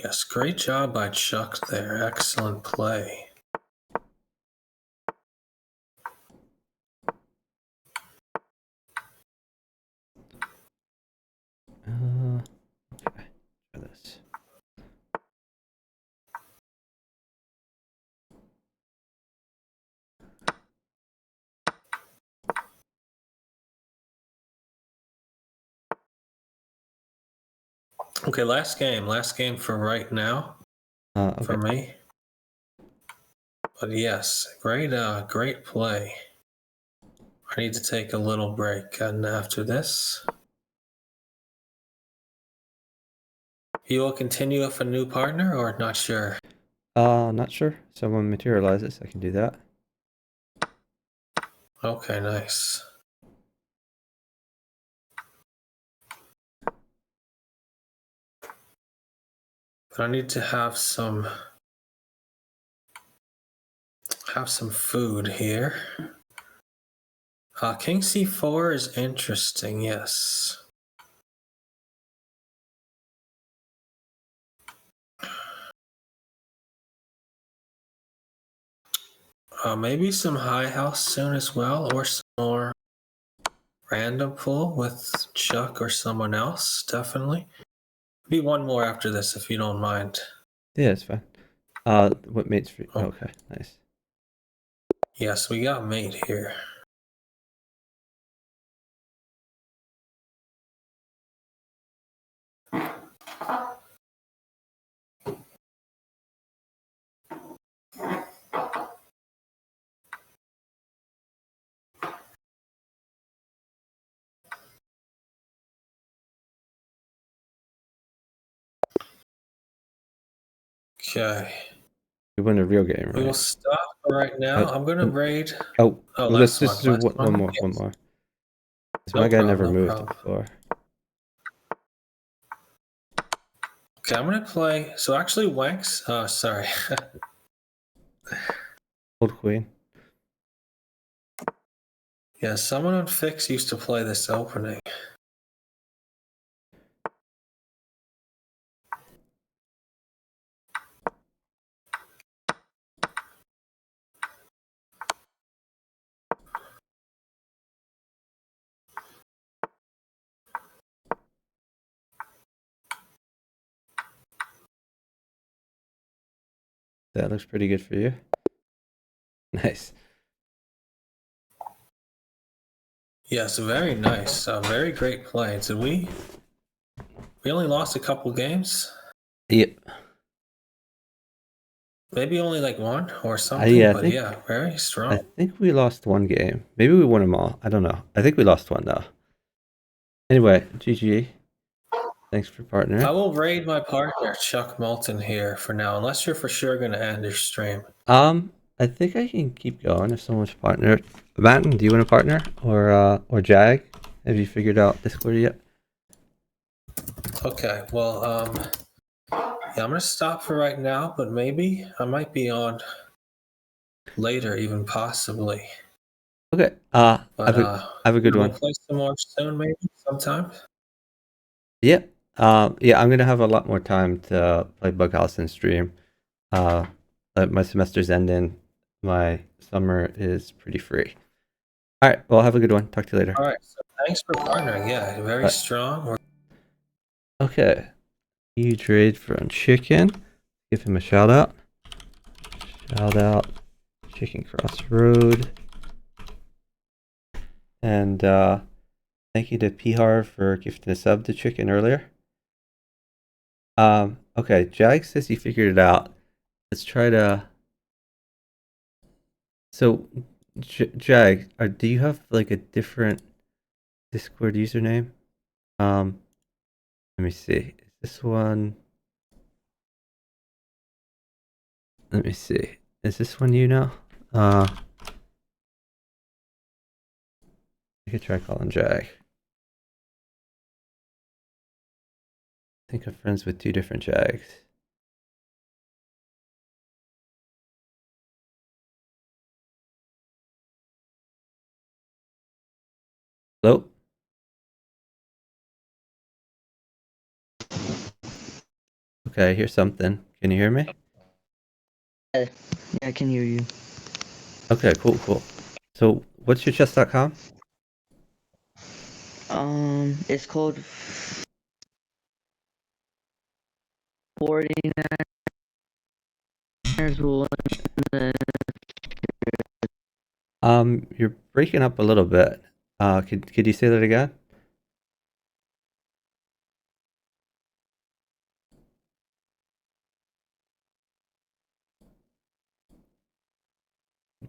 Yes, great job by Chuck there. Excellent play. Okay. Try this. Okay, last game for right now Okay. for me. But yes, great play. I need to take a little break, and after this, you will continue with a new partner, or not sure? Not sure. Someone materializes. I can do that. Okay, nice. But I need to have some food here. King c4 is interesting. Yes. Maybe some high house soon as well, or some more random pull with Chuck or someone else. Definitely. Maybe one more after this, if you don't mind. Yeah, it's fine. What mate's free? Oh. Okay, nice. Yes, we got mate here. Okay. We win a real game, We will right? stop right now. I'm gonna raid. Oh, Oh, let's last one. just do Last one more. Yes. One more. This No my guy problem, never no moved problem. before. Okay, I'm gonna play. So actually, Wanks. Sorry. Old queen. Yeah, someone on Fix used to play this opening. That looks pretty good for you. Nice. Yes, very nice. Very great play. Did we? We only lost a couple games. Yep. Maybe only like one or something. Yeah, but yeah, very strong. I think we lost one game. Maybe we won them all. I don't know. I think we lost one though. Anyway, GG. Thanks for partnering. I will raid my partner Chuck Moulton here for now, unless you're for sure going to end your stream. I I think I can keep going if someone's partner. Matten, do you want a partner or Jag? Have you figured out Discord yet? Okay, well, yeah, I'm gonna stop for right now, but maybe I might be on later, even possibly. Okay. But have a good we'll one. play some more soon, maybe sometime. Yeah. Yeah, I'm gonna have a lot more time to play Bughouse and stream. My semester's ending. My summer is pretty free. All right. Well, have a good one. Talk to you later. All right, so thanks for partnering. Yeah, very Bye. strong. Okay. Huge raid from Chicken. Give him a shout out. Shout out Chicken Crossroad. And thank you to Pihar for gifting a sub to Chicken earlier. Okay, Jag says he figured it out. Let's try to. So, Jag, do you have like a different Discord username? Let me see. Is this one? Let me see. Is this one you know? I could try calling Jag. I think I'm friends with 2 different Jags. Hello? Okay, I hear something. Can you hear me? Yeah, I can hear you. Okay, cool. So, what's your chess.com? It's called 49ers will win You're breaking up a little bit. Could you say that again?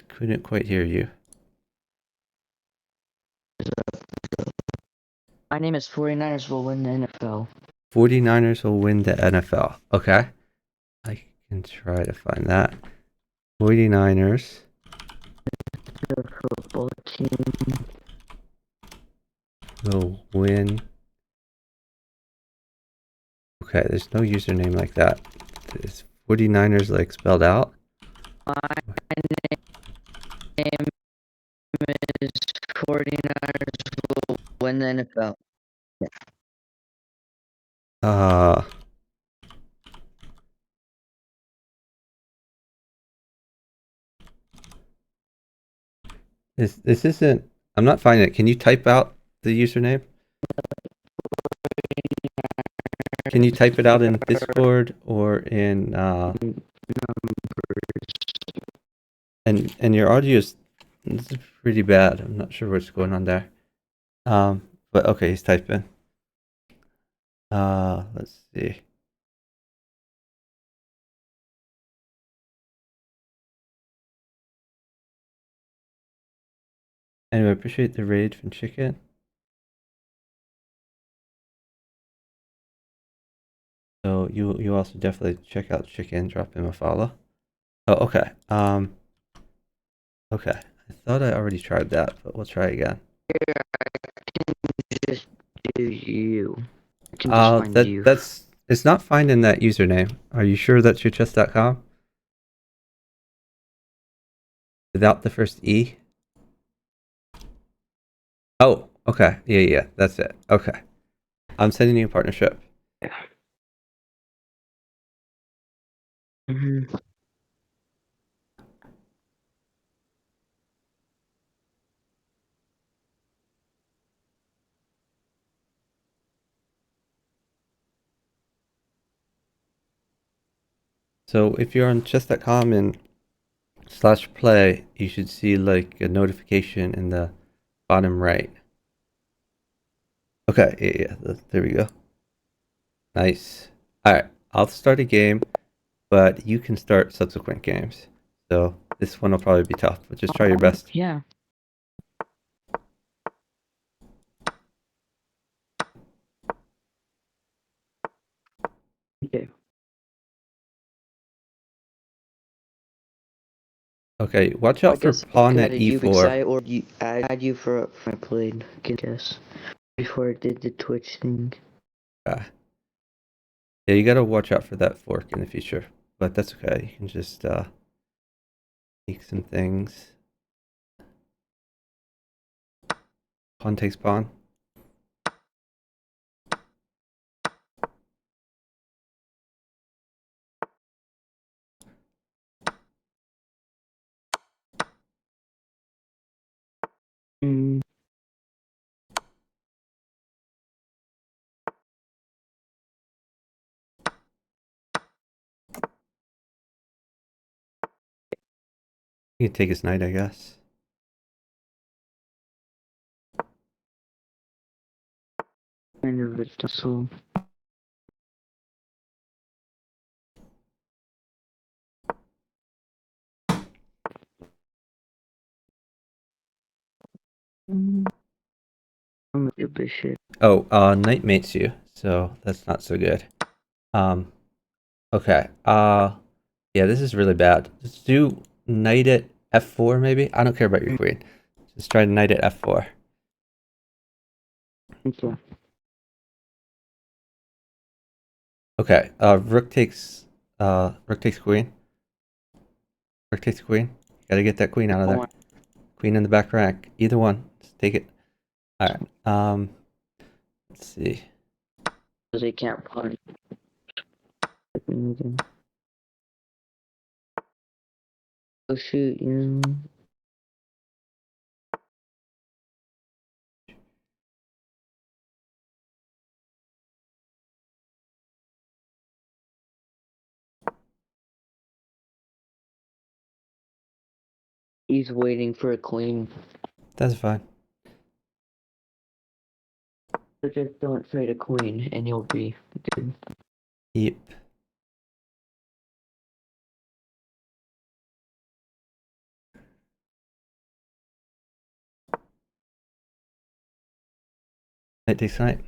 Couldn't quite hear you. My name is 49ers will win the NFL. 49ers will win the NFL. Okay. I can try to find that. 49ers The football team. will win. Okay, there's no username like that. Is 49ers like spelled out? My name is 49ers will win the NFL. Uh, this isn't. I'm not finding it. Can you type out the username? Can you type it out in Discord or in and your audio is pretty bad. I'm not sure what's going on there. But okay, he's typing. Let's see. Anyway, I appreciate the raid from Chicken. So you also definitely check out Chicken, drop him a follow. Oh, okay. Okay. I thought I already tried that, but we'll try again. Just do you. I can just find you. That's it's not finding that username. Are you sure that's your chess.com? Without the first E? Oh, okay. Yeah, that's it. Okay. I'm sending you a partnership. Mm-hmm. So if you're on chess.com and /play, you should see like a notification in the bottom right. Okay, yeah, there we go. Nice. All right, I'll start a game, but you can start subsequent games. So this one will probably be tough, but just try your best. Yeah. Okay. Okay, watch I out for guess pawn I at added you because I e4. already added you for my played, I guess, before I did the Twitch thing. Yeah, you gotta watch out for that fork in the future. But that's okay. You can just take some things. Pawn takes pawn. Mm. You can take his knight, I guess. Kind of a tussle. I'm a bishop. Oh, knight mates you, so that's not so good. Okay. Yeah, this is really bad. Just do knight at f4 maybe. I don't care about your queen. Just try knight at f4. Okay. Okay. Rook takes queen. Rook takes queen. Gotta get that queen out of there. Queen in the back rank. Either one. Just take it. All right. Let's see. They can't party. Oh shoot, he's waiting for a queen. That's fine. So just don't trade a queen and you'll be good. Yep. Knight takes knight.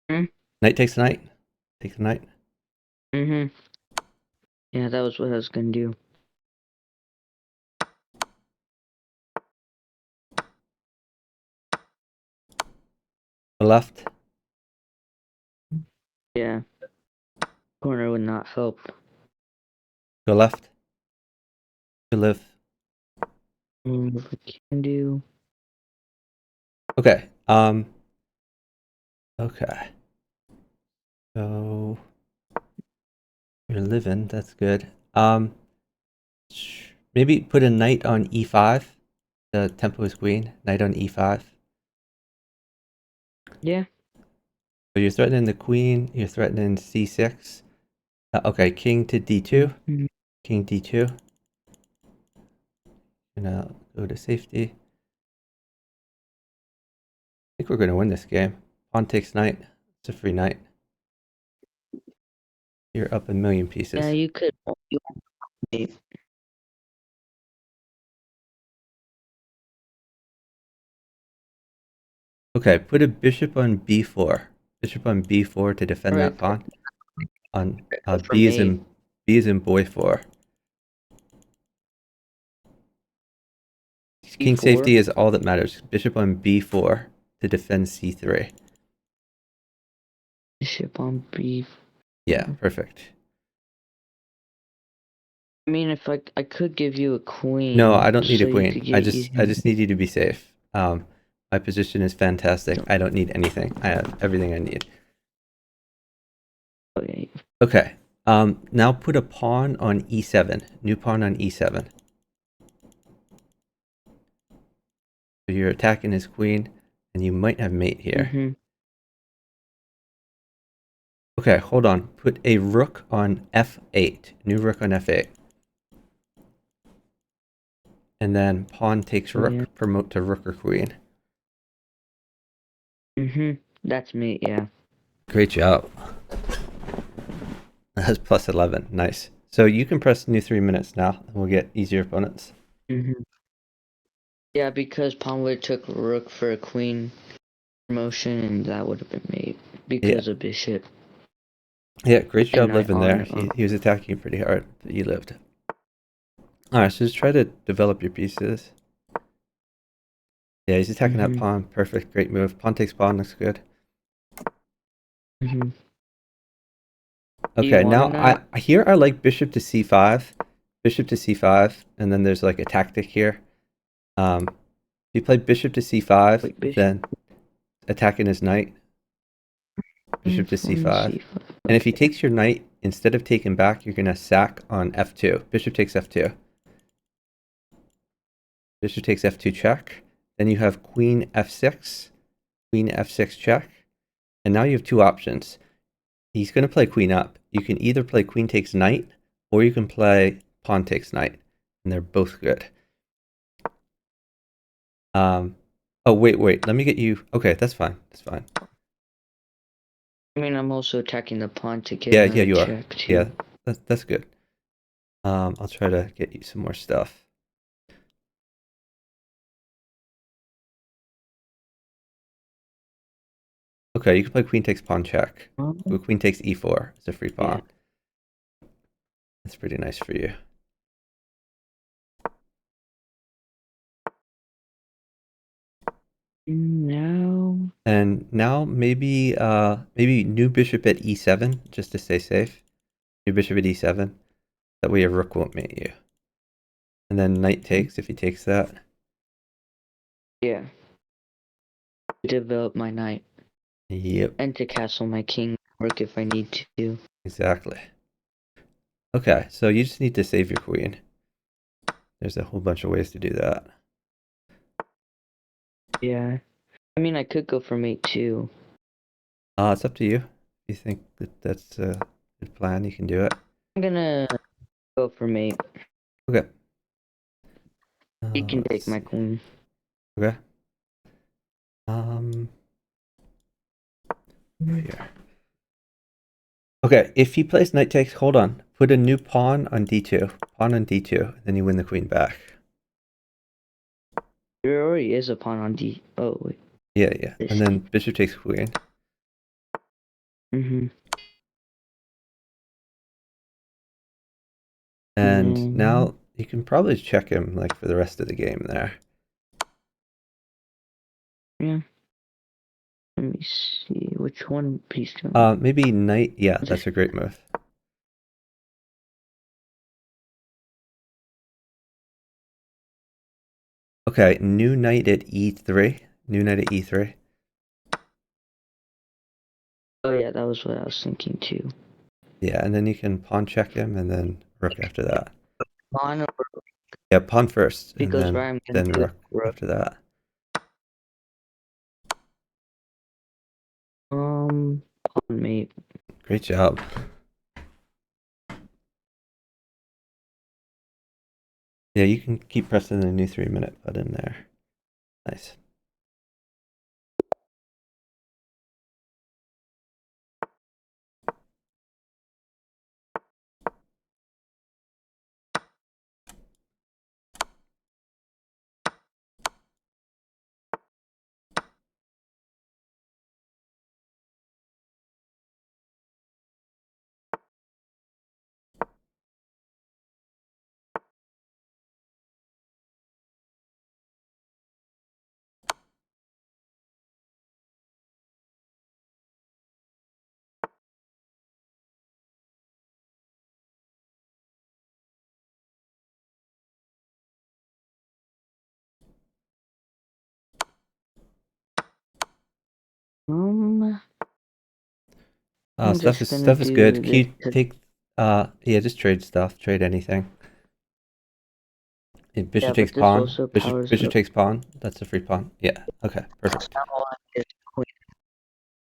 Hmm? Knight takes knight. Take the knight. Mm-hmm. Yeah, that was what I was gonna do. Go left. Yeah. Corner would not help. Go left. To live. What we can do. Okay. Okay. So you're living. That's good. Maybe put a knight on e5. The tempo is queen. Knight on e5. Yeah. So you're threatening the queen. You're threatening c6. Okay, king to d2. Mhm. King d2. Gonna go to safety. I think we're gonna win this game. Pawn takes knight. It's a free knight. You're up a million pieces. Yeah, you could. You Okay, put a bishop on b4. Bishop on b4 to defend that Alright, pawn. On for me. b is in boy 4. King E4. safety is all that matters. Bishop on b4 to defend c3. Bishop on B. Yeah, perfect. I mean, if I could give you a queen. No, I don't need so a you queen. could I get just need you to be safe. My position is fantastic. I don't need anything. I have everything I need. Okay. Okay. Now put a pawn on e7. New pawn on e7. So you're attacking his queen, and you might have mate here. Mm-hmm. Okay, hold on. Put a rook on f8. New rook on f8. And then pawn takes rook. Yeah. Promote to rook or queen. Mm-hmm. That's me, yeah. Great job. That's plus 11. Nice. So you can press new 3 minutes now, and we'll get easier opponents. Mm-hmm. Yeah, because pawn would have took rook for a queen promotion, and that would have been made because of bishop. Yeah, great job And knight living there. on. He was attacking you pretty hard, but you lived. All right, so just try to develop your pieces. Yeah, he's attacking that Mhm. pawn. Perfect, great move. Pawn takes pawn, looks good. Mhm. Okay, want a now knight? here I like bishop to c5, bishop to c5, and then there's like a tactic here. If you play bishop to c5, Wait, bishop. then attacking his knight, bishop to c5. C5. And if he takes your knight, instead of taking back, you're gonna sack on f2. Bishop takes f2. Bishop takes f2 check. Then you have queen f6 check. And now you have two options. He's going to play queen up. You can either play queen takes knight, or you can play pawn takes knight. And they're both good. Oh, wait. Let me get you... Okay, that's fine. That's fine. I mean, I'm also attacking the pawn to get Yeah, another you are. check too. Yeah, that's good. I'll try to get you some more stuff. Okay, you can play queen takes pawn check. Queen takes e4. It's a free pawn. Yeah. That's pretty nice for you. Now. And now maybe new bishop at e7 just to stay safe. New bishop at e7. That way your rook won't mate you. And then knight takes if he takes that. Yeah. Develop my knight. Yep, And to castle my king work if I need to. exactly. Okay, so you just need to save your queen. There's a whole bunch of ways to do that. Yeah. I mean, I could go for mate too. It's up to you. If you think that that's a good plan, you can do it. I'm gonna go for mate. Okay. He can Let's take my see. queen. Okay. Here. Okay, if he plays knight takes, hold on. Put a new pawn on d2. Pawn on d2, then you win the queen back. There already is a pawn on d. Oh wait. Yeah. And then bishop takes queen. Mhm. And now you can probably check him like for the rest of the game there. Yeah. Let me see which one piece do Maybe knight. Yeah, that's a great move. Okay, new knight at e3. New knight at e3. Oh yeah, that was what I was thinking too. Yeah, and then you can pawn check him and then rook after that. Pawn or Yeah, pawn first and because where I'm gonna then do rook after that. pawn mate. Great job. Yeah, you can keep pressing the new 3-minute button there. Nice. I'm Stuff just is gonna good. do Can you this. take yeah, just trade stuff, trade anything. Yeah, bishop Yeah, takes but this pawn. also powers Bishop up. takes pawn. That's a free pawn. Yeah. Okay. Perfect. Now I get queen.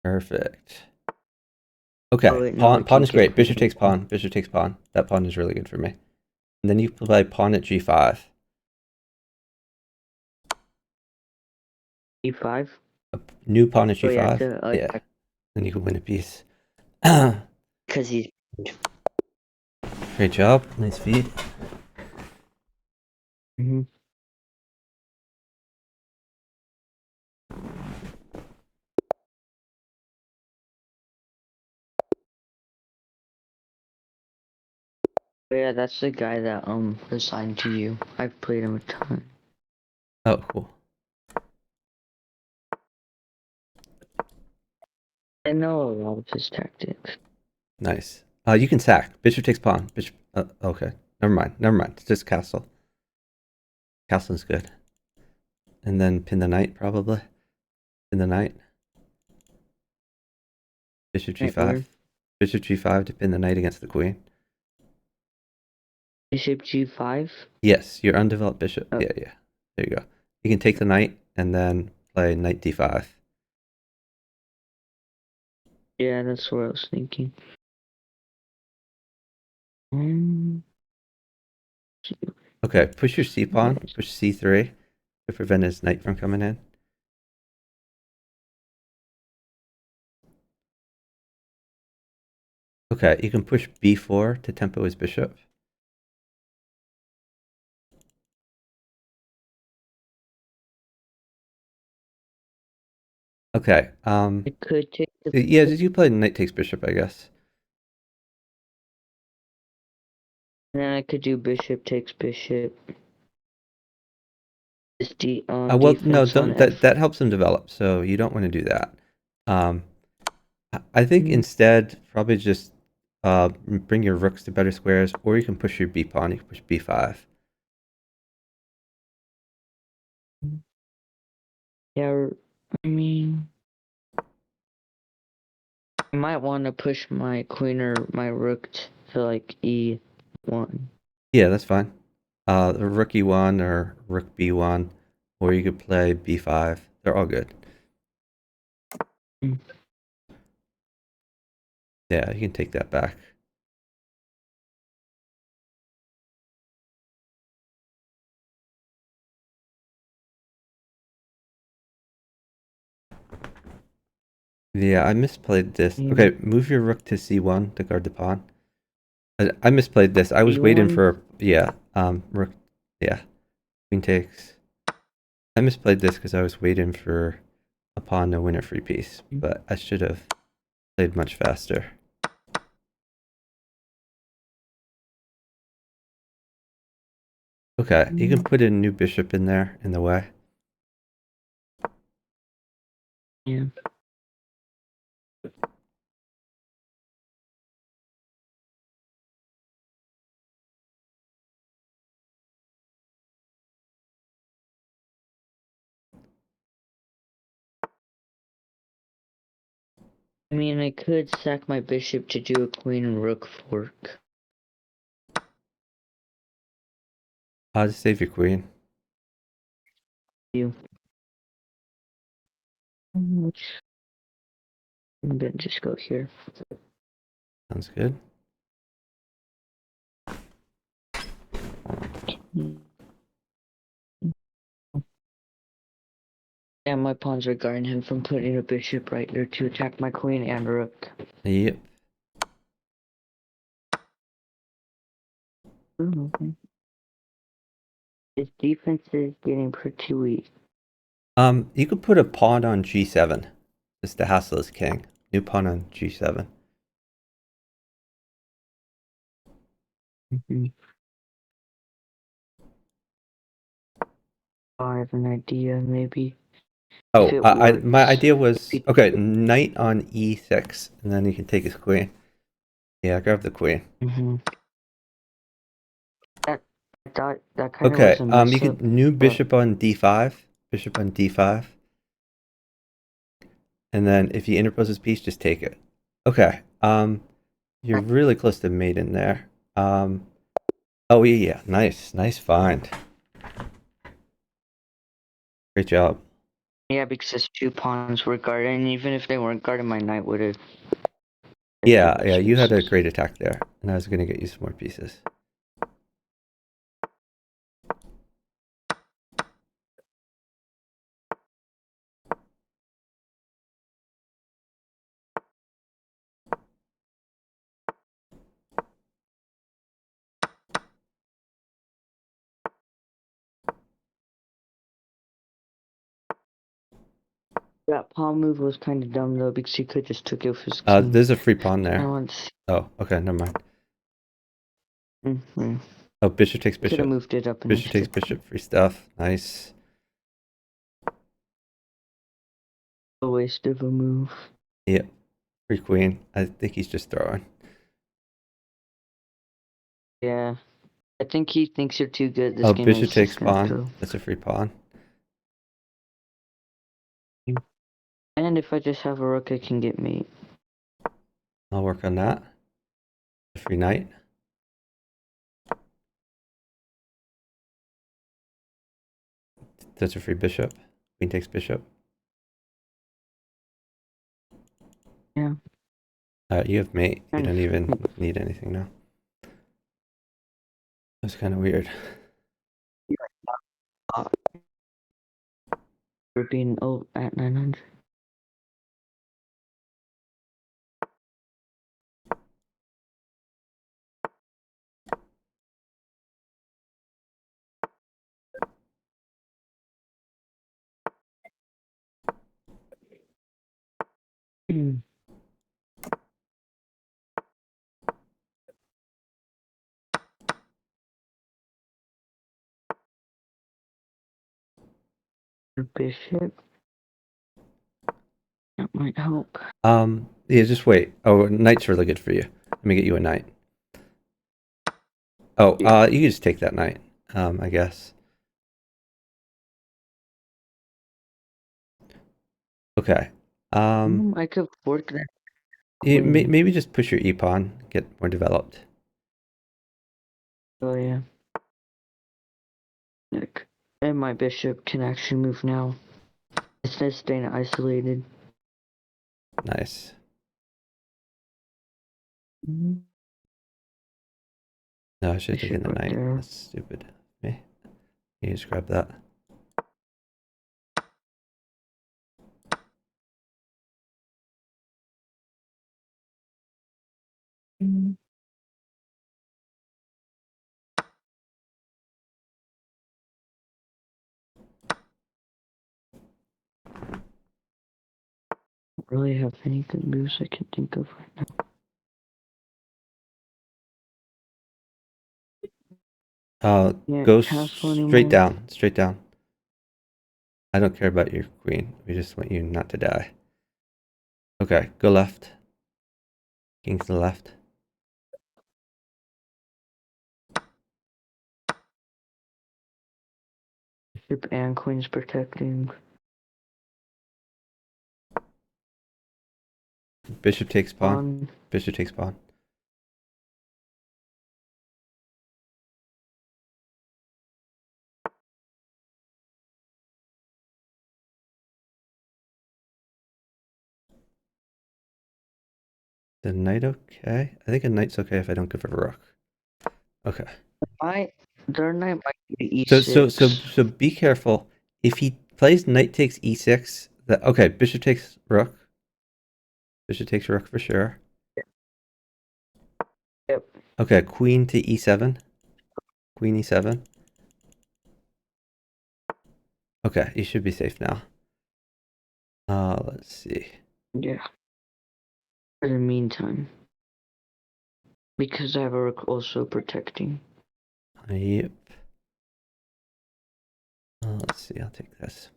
Perfect. Okay. Oh wait, no, I Pawn can't is get great. queen. Bishop takes pawn. Bishop takes pawn. That pawn is really good for me. And then you play pawn at g5. E5. A new pawn at Oh yeah, g5. to Yeah. Then you can win a piece. because he's. Great job. Nice feed. Mhm. Yeah, that's the guy that assigned to you. I've played him a ton. Oh, cool. I know a lot of his tactics. Nice. You can sack. Bishop takes pawn. Bishop. Okay. Never mind. Never mind. It's just castle. Castle's good. And then pin the knight, probably. Pin the knight. Bishop Right, g5. where? Bishop g5 to pin the knight against the queen. Bishop g5? Yes, your undeveloped bishop. Oh. Yeah, yeah. There you go. You can take the knight and then play knight d5. Yeah, that's what I was thinking. Um, Okay, push your c pawn. Push c3 to prevent his knight from coming in. Okay, you can push b4 to tempo his bishop. Okay. I could take the. Yeah, did you play knight takes bishop, I guess? Then I could do bishop takes bishop. This Well, no, defense on don't. f. That helps him develop, so you don't want to do that. I think instead probably just bring your rooks to better squares, or you can push your b pawn. You can push b5. Yeah, I mean, I might want to push my queen or my rook to like e1. Yeah, that's fine. Rook e1 or rook b1, or you could play b5. They're all good. Mm. Yeah, you can take that back. Yeah, I misplayed this. Okay, move your rook to c1 to guard the pawn. I misplayed this. I was waiting C1? for rook. Yeah, queen takes. I misplayed this because I was waiting for a pawn to win a free piece, but I should have played much faster. Okay, you can put a new bishop in there in the way. Yeah. I mean, I could sack my bishop to do a queen and rook fork. I'll just save your queen. You. And then just go here. Sounds good. Yeah, my pawns are guarding him from putting a bishop right there to attack my queen and rook. Yep. Ooh, okay. His defense is getting pretty weak. You could put a pawn on g7. Just to hassle his king. New pawn on g7. Mm-hmm. I have an idea, maybe. Oh, If it my works. idea was okay. Knight on e6, and then you can take his queen. Yeah, grab the queen. Mm-hmm. I thought that kind of Okay. was a mess You up. can new bishop on d5. Bishop on d5. And then if he interposes piece, just take it. Okay. You're really close to mate in there. Oh yeah, nice find. Great job. Yeah, because his two pawns were guarded, and even if they weren't guarded, my knight would have. Yeah, you had a great attack there, and I was gonna get you some more pieces. That pawn move was kind of dumb though, because he could just took it with his king. There's a free pawn I there. want. Oh, okay, never mind. Mm-hmm. Oh, bishop takes Could have bishop. moved it up in Bishop takes bishop. Free stuff. Nice. A waste of a move. Yep. Free queen. I think he's just throwing. Yeah. I think he thinks you're too good. This Oh, game bishop is takes just gonna pawn. throw. That's a free pawn. And if I just have a rook, I can get mate. I'll work on that. A free knight. That's a free bishop. Queen takes bishop. Yeah. You have mate. You Kind don't of. even need anything now. That's kind of weird. For being at 900. Bishop. That might help. Yeah, just wait. Oh, knight's really good for you. Let me get you a knight. Oh, Yeah. you can just take that knight. I guess. Okay. I could fork that. Maybe just push your e-pawn, get more developed. Oh yeah. Nick. And my bishop can actually move now. Instead of staying isolated. Nice. Mm-hmm. No, I should have taken Bishop the right knight. there. That's stupid. Me. You just grab that. Don't really have any good moves I can think of right now. Yeah, Go castle straight anymore. down. Straight down. I don't care about your queen. We just want you not to die. Okay, go left. King to the left. Bishop and queen's protecting. Bishop takes pawn. Pawn. Bishop takes pawn. The knight okay? I think a knight's okay if I don't give a rook. Okay. Their knight might be So e6. so be careful. If he plays knight takes e6, that okay, bishop takes rook. Bishop takes rook for sure. Yep. Okay, queen to e7. Queen e7. Okay, you should be safe now. Let's see. Yeah. For the meantime. Because I have a rook also protecting. Yep. Let's see, I'll take this.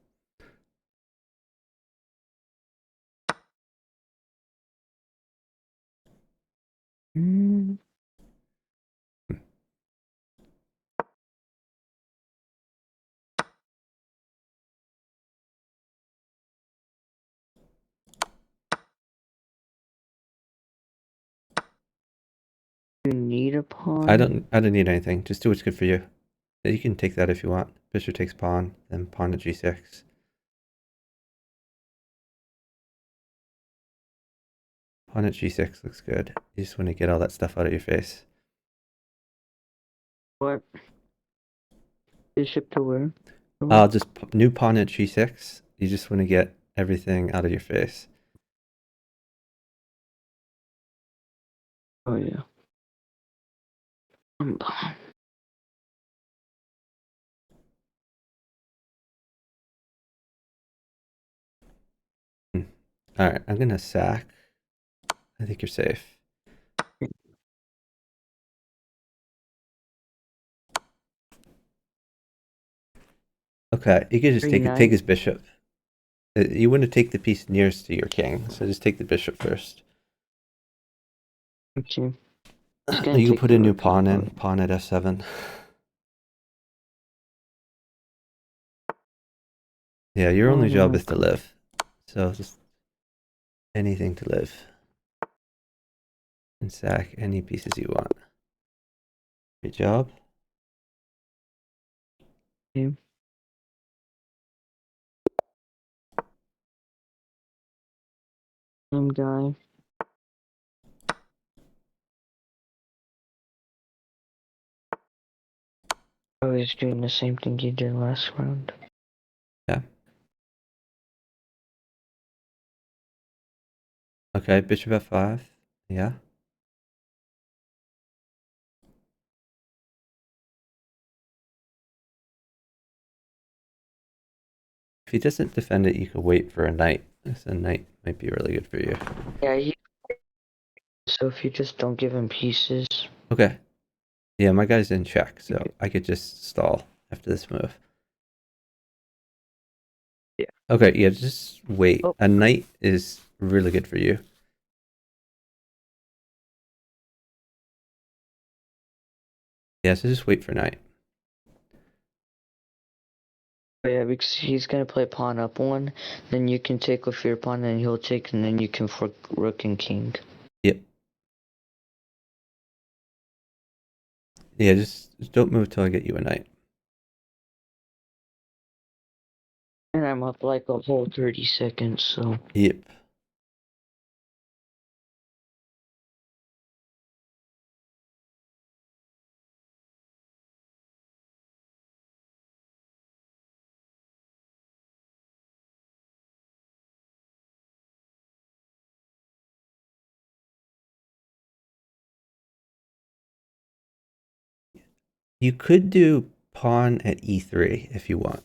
Mm. You need a pawn? I don't need anything. Just do what's good for you. You can take that if you want. Bishop takes pawn, then pawn to g6. Pawn at g6 looks good. You just want to get all that stuff out of your face. What? Bishop to where? Just new pawn at g6. You just want to get everything out of your face. Oh yeah. Alright, I'm gonna sack. I think you're safe. Okay, you could just Three take knights. his bishop. You want to take the piece nearest to your king, so just take the bishop first. Okay. He's gonna You can take put the a new rook and pawn in, pawn. pawn at f7. Yeah, your only job is to live. So just anything to live. And sack any pieces you want. Good job. Okay. Same guy. Oh, he's doing the same thing he did last round. Yeah. Okay, bishop f5. Yeah. If he doesn't defend it, you could wait for a knight. This a knight might be really good for you. Yeah, so if you just don't give him pieces. Okay. Yeah, my guy's in check, so I could just stall after this move. Yeah. Okay, yeah, just wait. Oh. A knight is really good for you. Yeah, so just wait for knight. Oh, yeah, because he's gonna play pawn up one, then you can take with your pawn, and he'll take, and then you can fork rook and king. Yep. Yeah, just don't move till I get you a knight. And I'm up like a whole 30 seconds, so. Yep. You could do pawn at e3 if you want.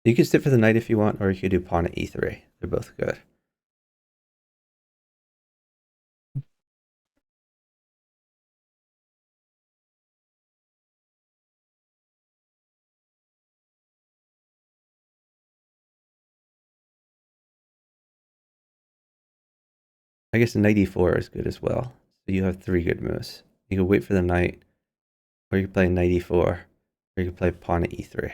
You could sit for the knight if you want, or you could do pawn at e3. They're both good. I guess knight e4 is good as well. So you have 3 good moves. You could wait for the knight, or you could play knight e4, or you could play pawn at e3.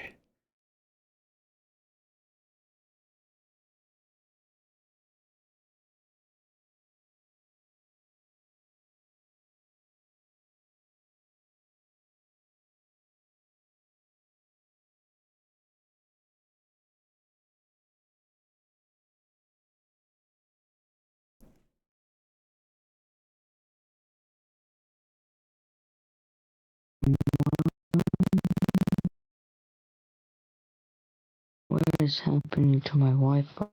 What is happening to my Wi-Fi?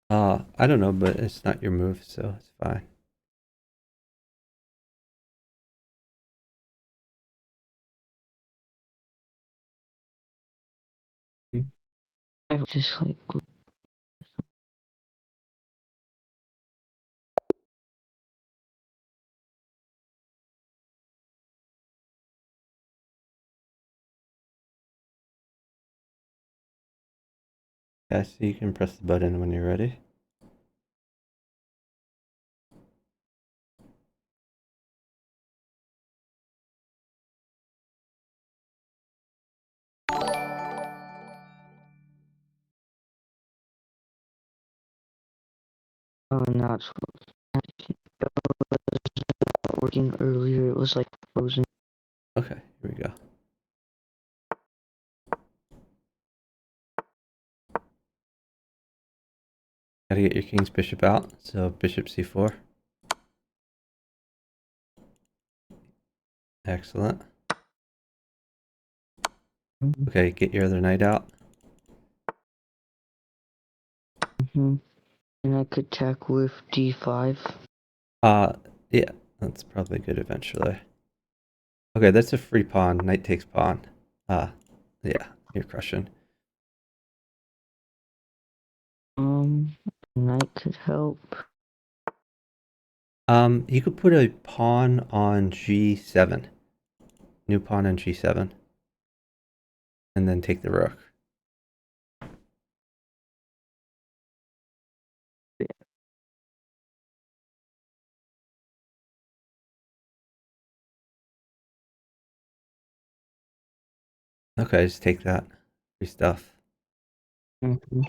I don't know, but it's not your move, so it's fine. I just like. Yeah, so you can press the button when you're ready. Oh, not working earlier. It was like frozen. Okay, here we go. Gotta get your king's bishop out, so bishop c4. Excellent. Okay, get your other knight out. And I could attack with d5. Yeah, that's probably good eventually. Okay, that's a free pawn. Knight takes pawn. Yeah, you're crushing. Knight could help. You could put a pawn on g7. New pawn on g7. and then take the rook. Okay, just take that. Free stuff. Mm-hmm.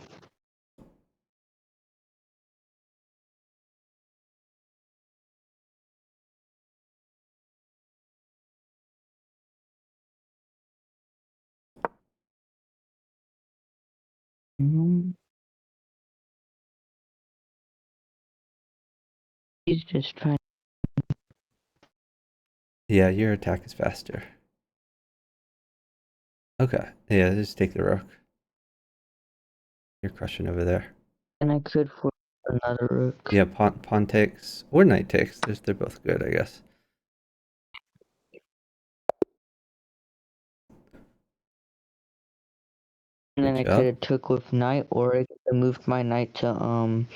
Mm-hmm. He's just trying. Yeah, your attack is faster. Okay, yeah, just take the rook. You're crushing over there. And I could force another rook. Yeah, pawn takes or knight takes. They're both good, I guess. And then Good I job. could have took with knight, or I could have moved my knight to I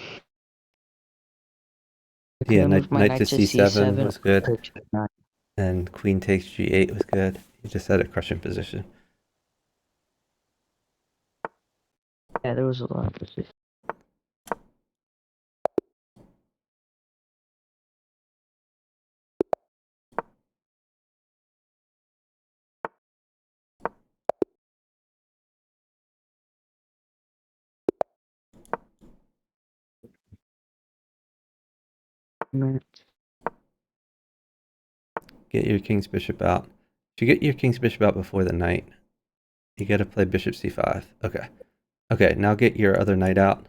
could Yeah, have moved my knight to knight to c7 c7 was or good. to g9. And queen takes g8 was good. You just had a crushing position. Yeah, there was a lot of position. Get your king's bishop out. If you get your king's bishop out before the knight, you gotta play bishop c5. Okay. Okay, now get your other knight out.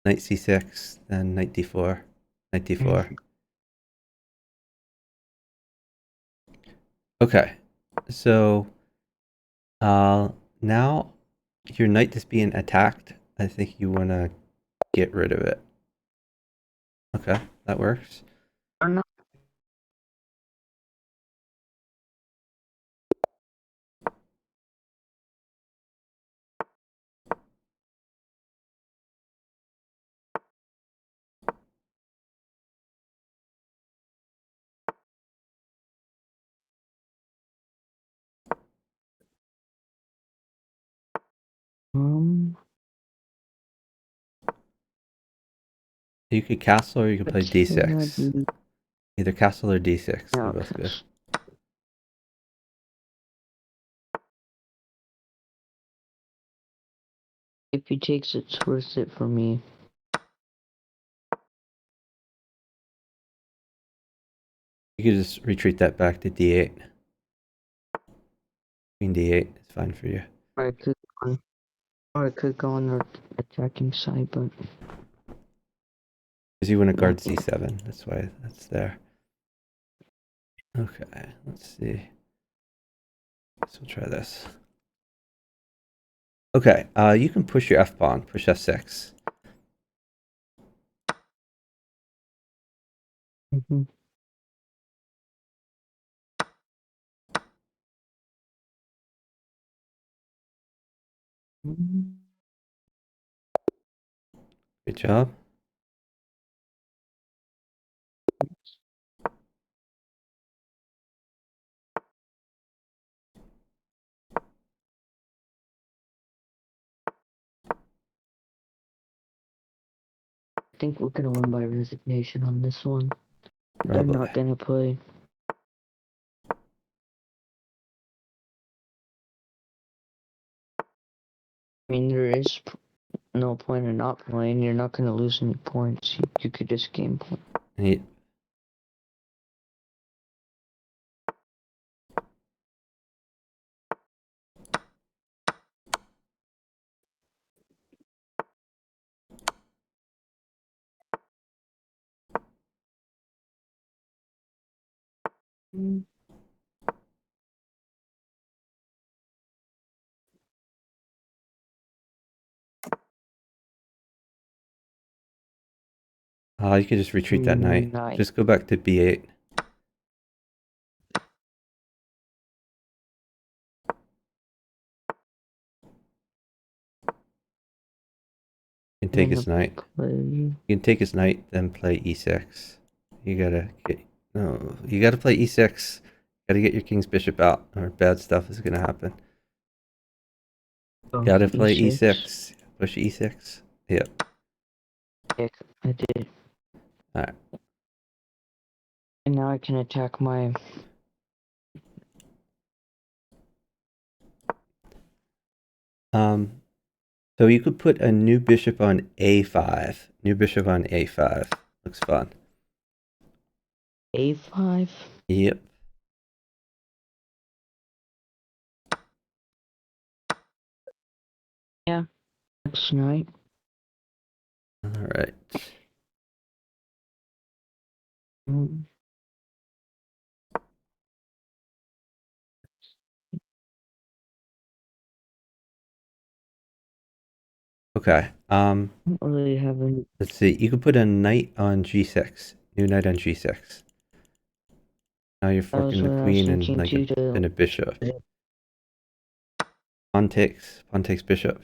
Knight c6, then knight d4, knight d4. Okay, so now your knight is being attacked. I think you want to get rid of it. Okay, that works. Or not. You could castle or you could play Okay, d6. Either castle or d6. They're both good. If he takes, it's worth it for me. You could just retreat that back to d8. Queen d8 is fine for you. Or I could go on the attacking side, but Because you want to guard c7. That's why that's there. Okay, let's see. So we'll try this. Okay, you can push your f-pawn, push f6. mm-hmm. Good job. I think we're gonna win by resignation on this one. They're Probably. not gonna play. I mean, there is no point in not playing. You're not gonna lose any points. You could just game point. Neat. You could just retreat that knight. Knight. Just go back to b8. You can take his knight. You can take his knight, then play e6. You gotta play e6. Gotta get your king's bishop out, or bad stuff is gonna happen. Oh, Gotta play E6. e6. Push e6. Yep. Yeah, I did. Alright. And now I can attack my. So you could put a new bishop on a5. New bishop on a5. Looks fun. A5? Yep. Yeah, that's right. Alright. Mm, Okay. I don't really have any. Let's see. You could put a knight on g6. New knight on g6. Now you're That was forking the what I was queen and thinking like too. and a bishop. Pawn takes. Pawn takes bishop.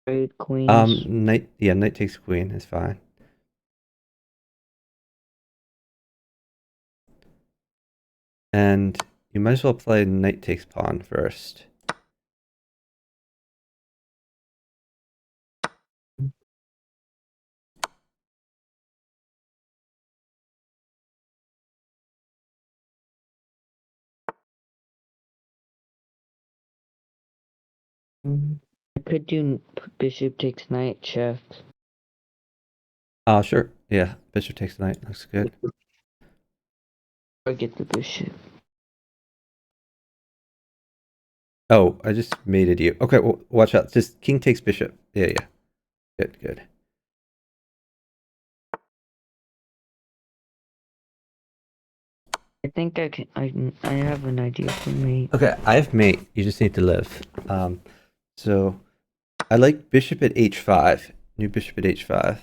Trade queens. Knight. Yeah, knight takes queen is fine. And you might as well play knight takes pawn first. I could do bishop takes knight check. Sure. Yeah, bishop takes knight. Looks good. Or get the bishop. Oh, I just mated you. Okay, well, watch out. Just king takes bishop. Yeah, yeah. Good, good. I think I can. I have an idea for mate. Okay, I have mate. You just need to live. So I like bishop at h5. New bishop at h5.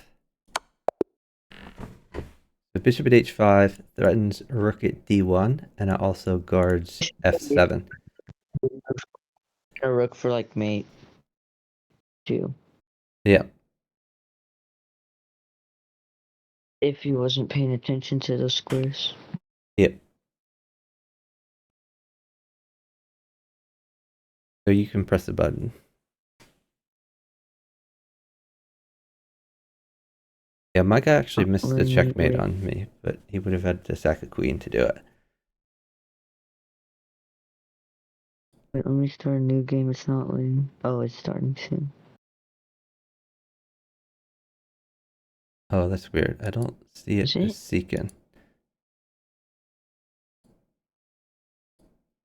The bishop at h5 threatens rook at d1, and it also guards f7. A rook for like mate too. Yeah. If he wasn't paying attention to those squares. Yep. So you can press the button. Yeah, my guy actually missed the checkmate on me, but he would have had to sack a queen to do it. Wait, let me start a new game. It's not letting. Oh, it's starting soon. Oh, that's weird. I don't see it Is it? as seeking.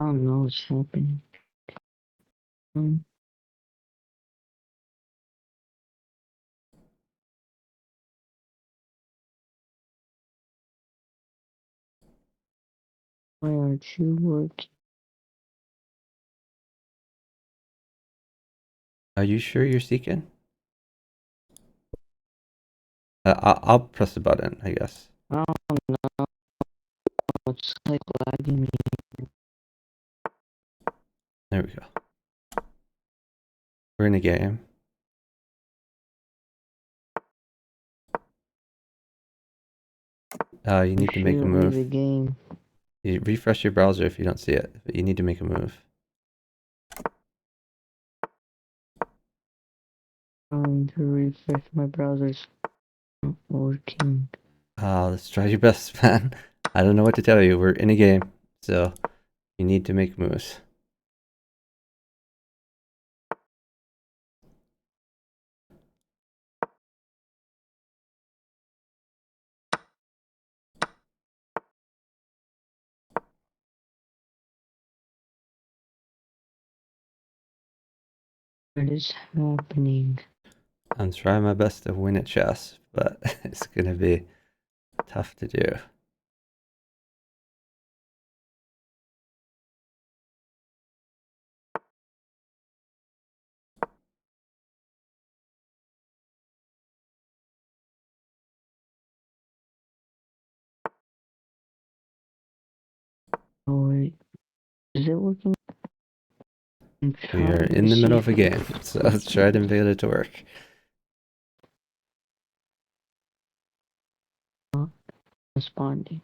I don't know what's happening. Why aren't you working? Are you sure you're seeking? I'll press the button, I guess. I don't know. It's like lagging me. There we go. We're in a game. You need to make a Shouldn't leave the move. game. You refresh your browser if you don't see it, but you need to make a move. Trying to refresh my browser's not working. Let's try your best, man. I don't know what to tell you. We're in a game, so you need to make moves. What is happening? I'm trying my best to win at chess, but it's gonna be tough to do. Oh wait, is it working? I'm We are trying to in the see middle if of a game, so let's try to get it to work. it's responding.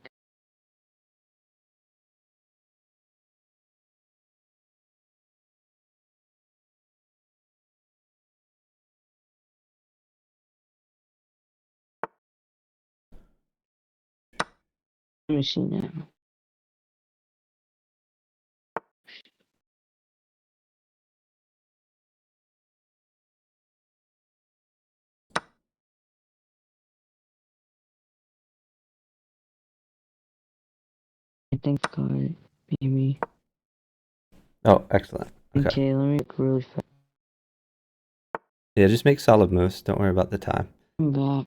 Let me see now. I think I got it. Maybe. Oh, excellent. Okay. Okay, let me look really fast. Yeah, just make solid moves. Don't worry about the time. I'm back.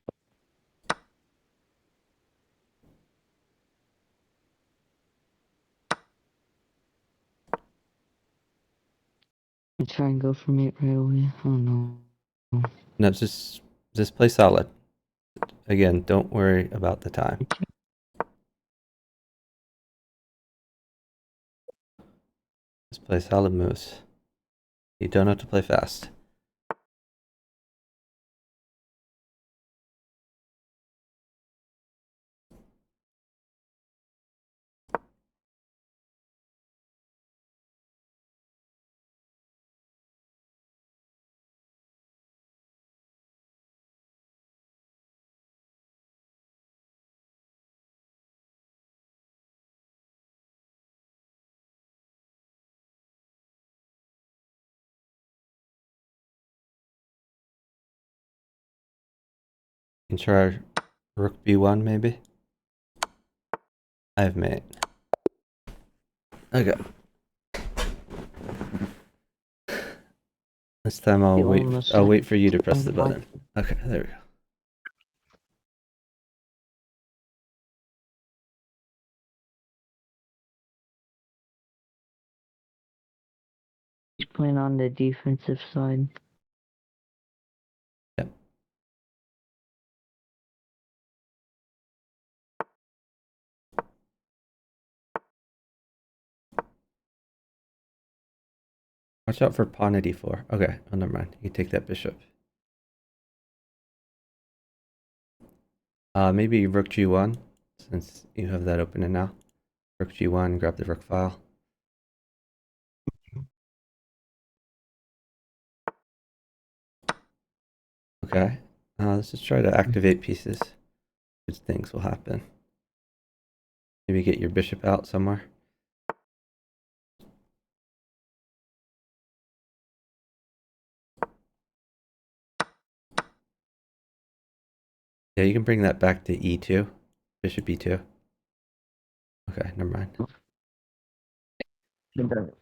I try and go for mate right away. Oh no. No, just play solid. Again, don't worry about the time. Just play solid moves. You don't have to play fast. You can try rook b1 maybe. I have mate. Okay. This time I'll wait for you to press the button. Okay, there we go. He's playing on the defensive side. Yep. Watch out for pawn at e4. Okay, oh never mind. You can take that bishop. Maybe rook g1, since you have that open now. Rook g1, grab the rook file. Okay, let's just try to activate pieces. Good things will happen. Maybe get your bishop out somewhere. Yeah, you can bring that back to e2. Bishop e2. Okay, never mind.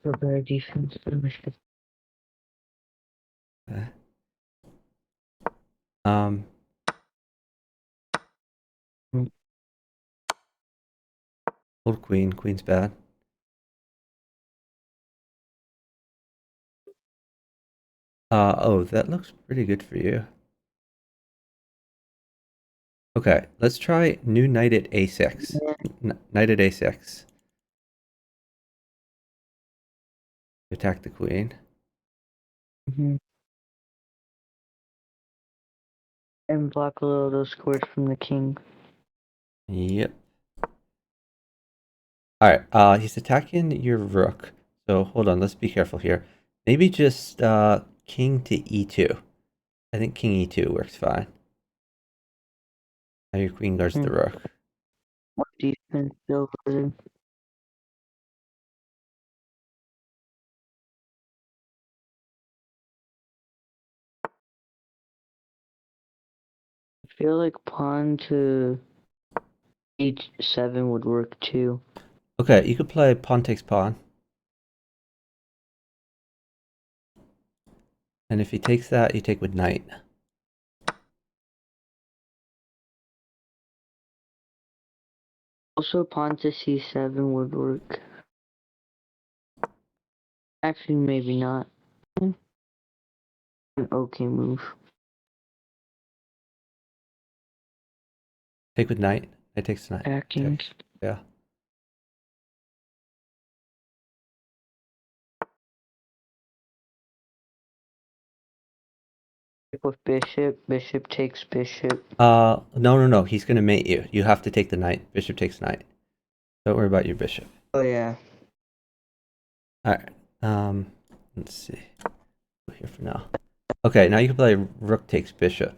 Prepare defense. Okay. Um. Hold queen. Queen's bad. Oh, that looks pretty good for you. Okay, let's try new knight at a6. Knight at a6. Attack the queen. And block a little of those squares from the king. Yep. Alright, he's attacking your rook. So hold on, let's be careful here. Maybe just king to e2. I think king e2 works fine. Now your queen guards the rook. What defense still good? I feel like pawn to h7 would work too. Okay, you could play pawn takes pawn. And if he takes that, you take with knight. Also, pawn to c7 would work. Actually, maybe not. An okay move. Take with knight. Knight takes knight. Attacking. Yeah. With bishop, bishop takes bishop. No. He's gonna mate you. You have to take the knight. Bishop takes knight. Don't worry about your bishop. Oh yeah. Alright. Let's see. Go here for now. Okay, now you can play rook takes bishop.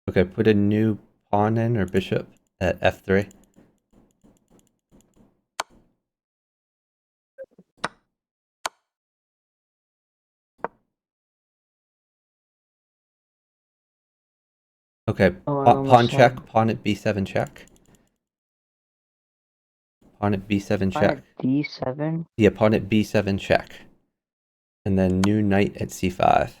Okay, put a new pawn in or bishop at f3. Okay, Oh, I pawn almost check, had pawn at b7 check. Pawn at b7 pawn check. at d7. Yeah, pawn at b7 check. And then new knight at c5.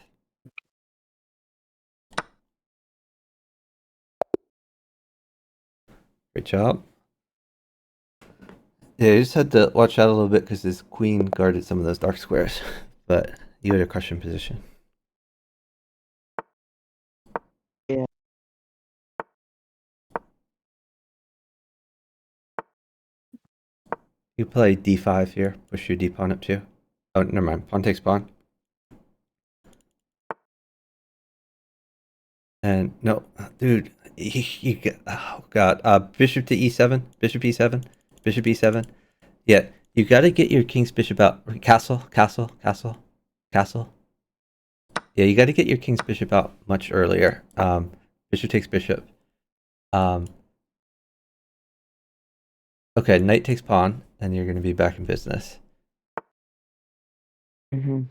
Great job. Yeah, you just had to watch out a little bit because his queen guarded some of those dark squares. But you had a crushing position. Yeah. You play d5 here. Push your d pawn up too. Oh, never mind. Pawn takes pawn. And no, dude, you get, oh god, bishop to e7, bishop e7, bishop e7. Yeah, you got to get your king's bishop out. Castle, castle, castle, castle. Yeah, you got to get your king's bishop out much earlier. Bishop takes bishop. Okay, knight takes pawn, and you're going to be back in business. Mhm.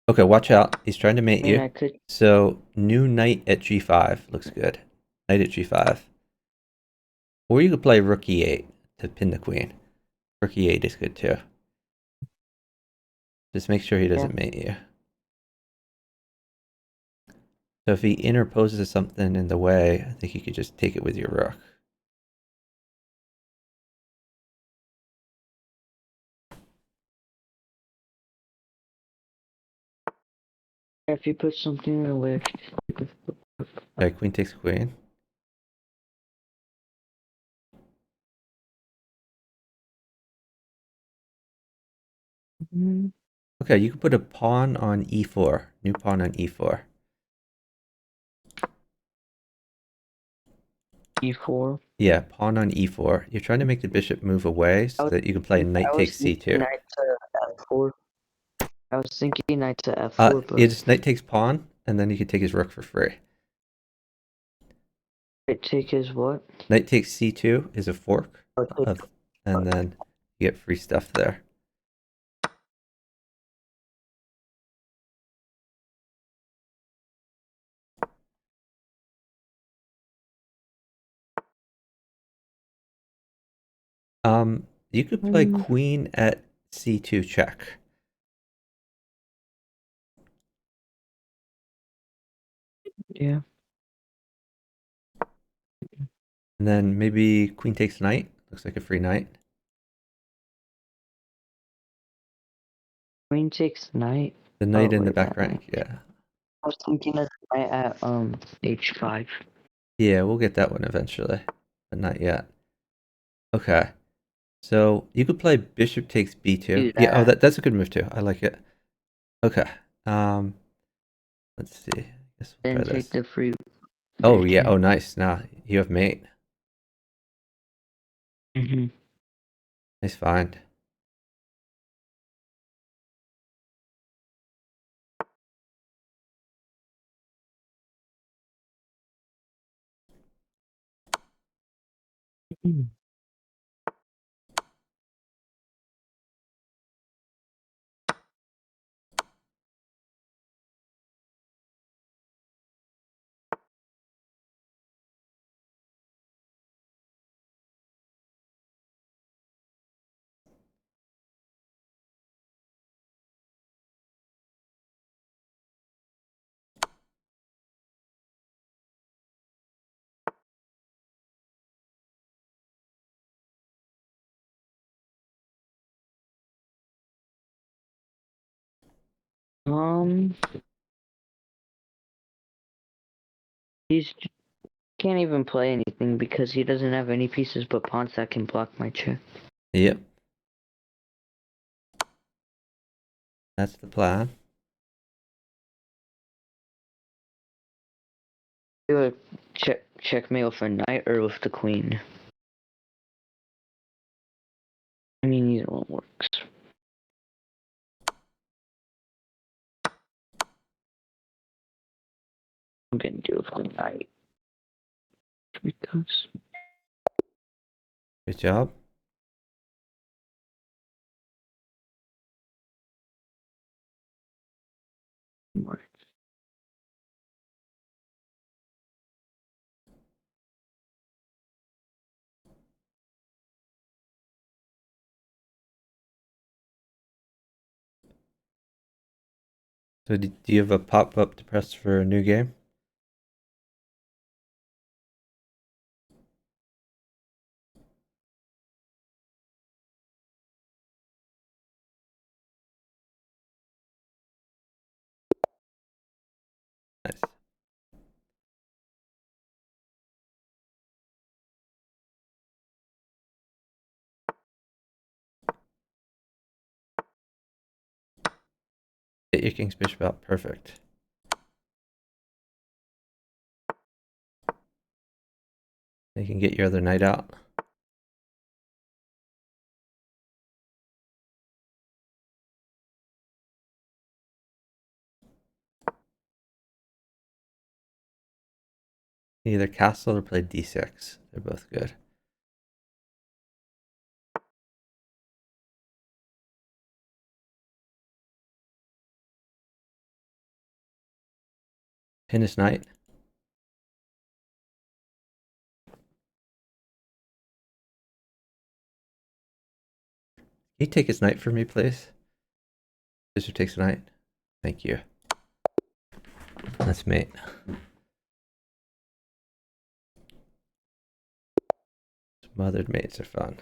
Okay, watch out. He's trying to mate I mean, you. I could. So, new knight at g5 looks good. Knight at g5. Or you could play rook e8 to pin the queen. Rook e8 is good too. Just make sure he doesn't mate you. So if he interposes something in the way, I think you could just take it with your rook. If you put something in the way. Okay, queen takes queen. Mhm. Okay, you can put a pawn on e4. New pawn on e4. e4. Yeah, pawn on e4. You're trying to make the bishop move away so that you can play knight I was takes thinking c2. knight to f4. I was thinking knight to f4, Yeah, but just knight takes pawn, and then you can take his rook for free. it take his what? Knight takes c2 is a fork Oh, take of, and then you get free stuff there. You could play queen at c2 check. Yeah. And then maybe queen takes knight. Looks like a free knight. Queen takes knight. The knight in the wait, back that rank, knight. yeah. I was thinking of knight at h5. Yeah, we'll get that one eventually, but not yet. Okay. So you could play bishop takes b2. Do Yeah, oh that. that's a good move too. I like it. Okay. Let's see. I guess we'll Then try take this. the free. Oh yeah, vacant. oh nice. Now you have mate. Mhm. Nice find. Mhm. Um, he's can't even play anything because he doesn't have any pieces but pawns that can block my check. Yep. That's the plan. Do a checkmate with a knight or with the queen. I mean, either one works. I'm gonna do with the knight. Because Good job. So do you have a pop-up to press for a new game? Nice. Get your king's bishop out. Perfect. You can get your other knight out. Either castle or play d6. They're both good. Pin his knight. Can you take his knight for me, please? Bishop takes knight. Thank you. That's mate. Smothered mates are fun.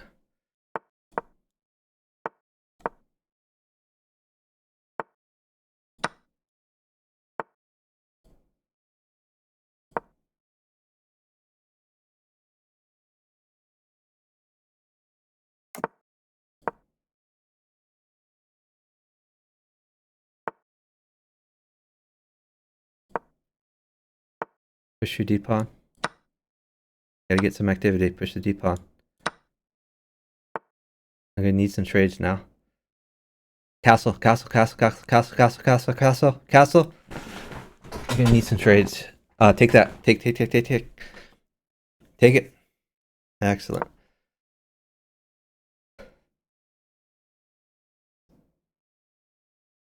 Push your d-pawn. Gotta get some activity. Push the d-pawn. I'm gonna need some trades now. Castle, castle, castle, castle, castle, castle, castle, castle, castle. I'm gonna need some trades. Take that. Take. Take it. Excellent.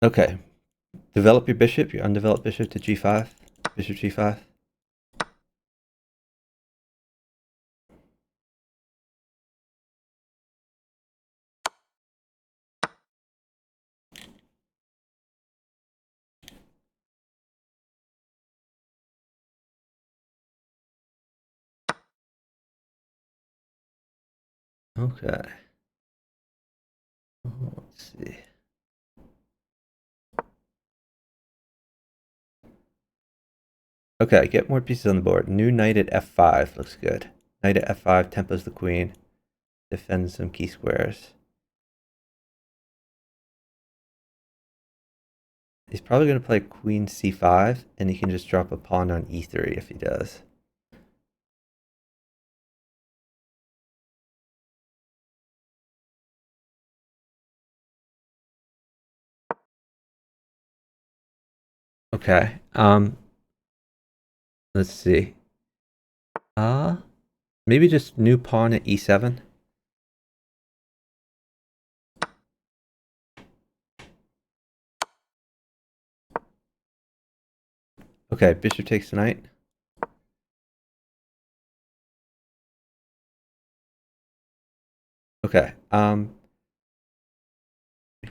Okay. Develop your bishop, your undeveloped bishop to g5. Bishop g5. Okay. Let's see. Okay, get more pieces on the board. New knight at f5 looks good. Knight at f5 tempos the queen. Defends some key squares. He's probably going to play queen c5, and he can just drop a pawn on e3 if he does. Okay. Let's see. Maybe just new pawn at e7. Okay, bishop takes knight. Okay. You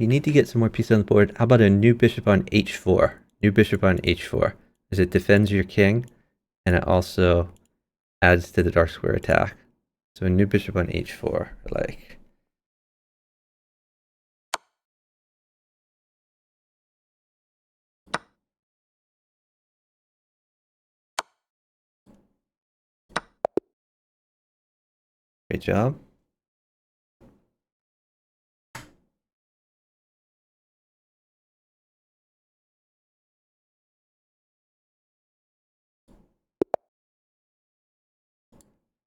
need to get some more pieces on the board. How about a new bishop on h4? New bishop on h4. Because it defends your king, and it also adds to the dark square attack. So a new bishop on h4, like. Great job.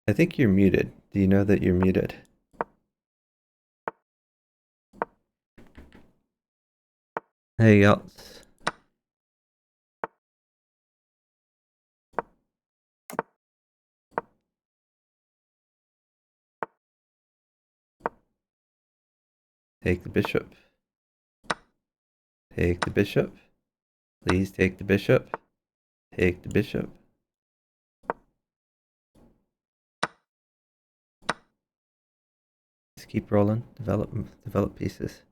I think you're muted. Do you know that you're muted? Hey, else. Take the bishop. Take the bishop. Please take the bishop. Take the bishop. Just keep rolling. Develop pieces.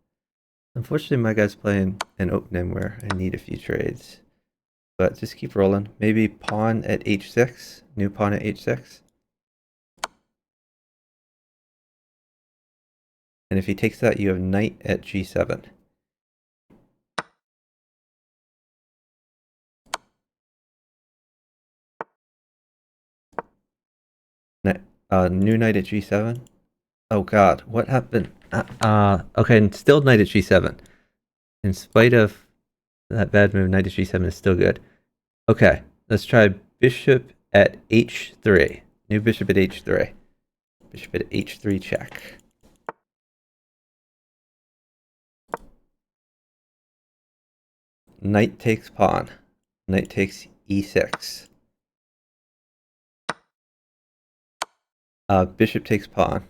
Unfortunately, my guy's playing an opening where I need a few trades. But just keep rolling. Maybe pawn at h6. New pawn at h6. And if he takes that, you have knight at g7. New knight at g7. Oh god, what happened? Okay, and still knight at g7. In spite of that bad move, knight at g7 is still good. Okay, let's try bishop at h3. New bishop at h3. Bishop at h3 check. Knight takes pawn. Knight takes e6. Bishop takes pawn.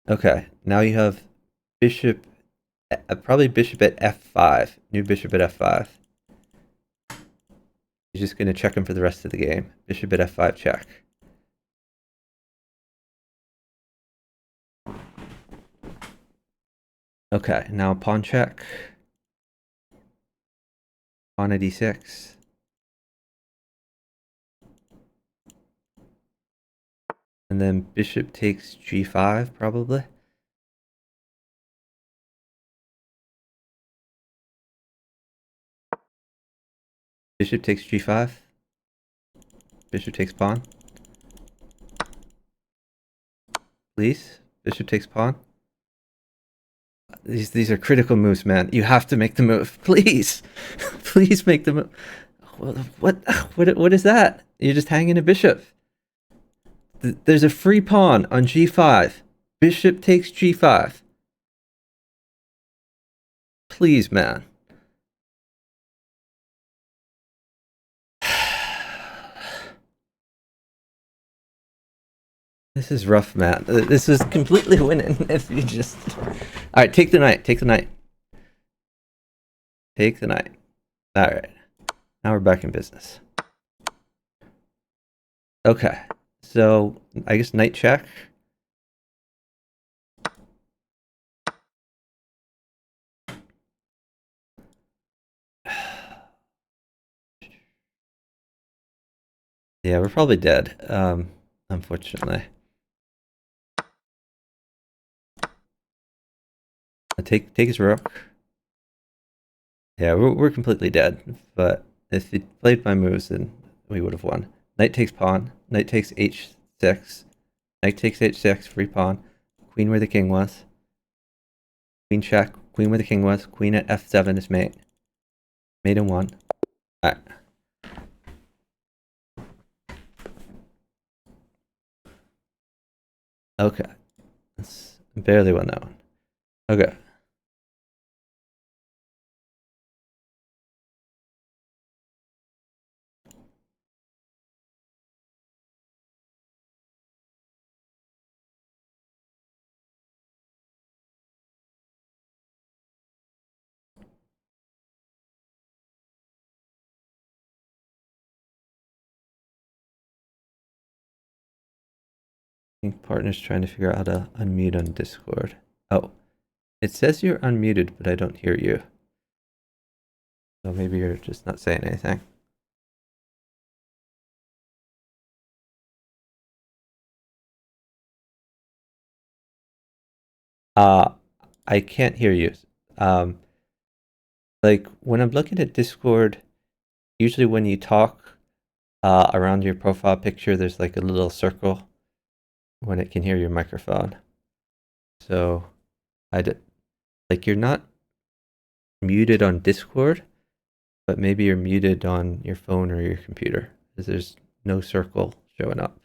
Okay, now you have bishop, probably bishop at f5. New bishop at f5. He's just going to check him for the rest of the game. Bishop at f5 check. Okay, now pawn check. Pawn at e6. And then bishop takes g5, probably. Bishop takes g5. Bishop takes pawn. Please. Bishop takes pawn. These are critical moves, man. You have to make the move. Please. Please make the move. What is that? You're just hanging a bishop. There's a free pawn on g5. Bishop takes g5. Please, man. This is rough, man. This is completely winning if you just... Alright, take the knight. Take the knight. Take the knight. Alright. Now we're back in business. Okay. So, I guess knight check. Yeah, we're probably dead, unfortunately. Take his rook. Yeah, we're completely dead. But if he played my moves, then we would have won. Knight takes pawn. Knight takes h6. Knight takes h6. Free pawn. Queen where the king was. Queen check. Queen where the king was. Queen at f7 is mate. Mate in one. All right. Okay. That's barely won that one. Okay. I think partner's trying to figure out how to unmute on Discord. Oh, it says you're unmuted, but I don't hear you. So maybe you're just not saying anything. I can't hear you. Like when I'm looking at Discord, usually when you talk around your profile picture, there's like a little circle when it can hear your microphone. So like you're not muted on Discord, but maybe you're muted on your phone or your computer because there's no circle showing up.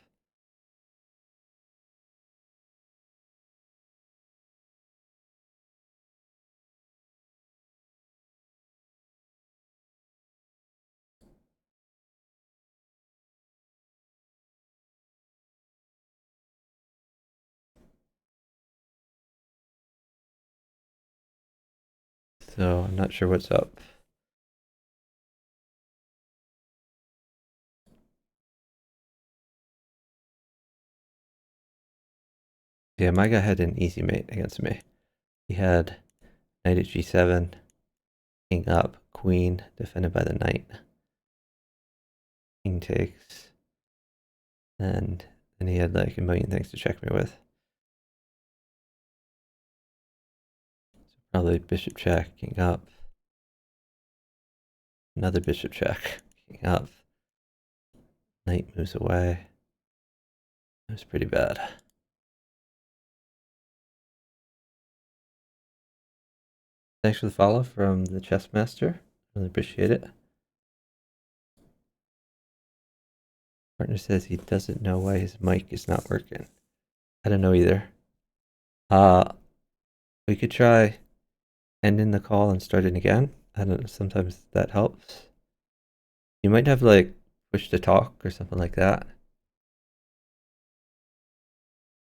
So I'm not sure what's up. Yeah, my guy had an easy mate against me. He had knight at g7, king up, queen, defended by the knight. King takes. And then he had like a million things to check me with. So probably bishop check, king up. Another bishop check, king up. Knight moves away. It was pretty bad. Thanks for the follow from the chess master. Really appreciate it. Partner says he doesn't know why his mic is not working. I don't know either. We could try ending the call and starting again. I don't know, sometimes that helps. You might have like push to talk or something like that.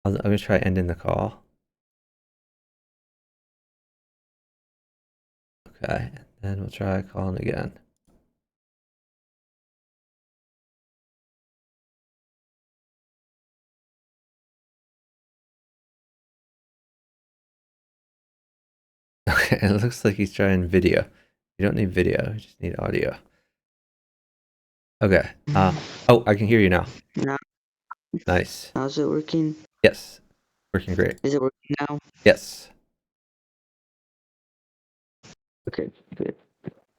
I'm gonna try ending the call. Okay, and then we'll try calling again. Okay, it looks like he's trying video. You don't need video, you just need audio. Okay. Oh, I can hear you now. Now, Nice. how's it working? Yes. Working great. Is it working now? Yes. Okay, good.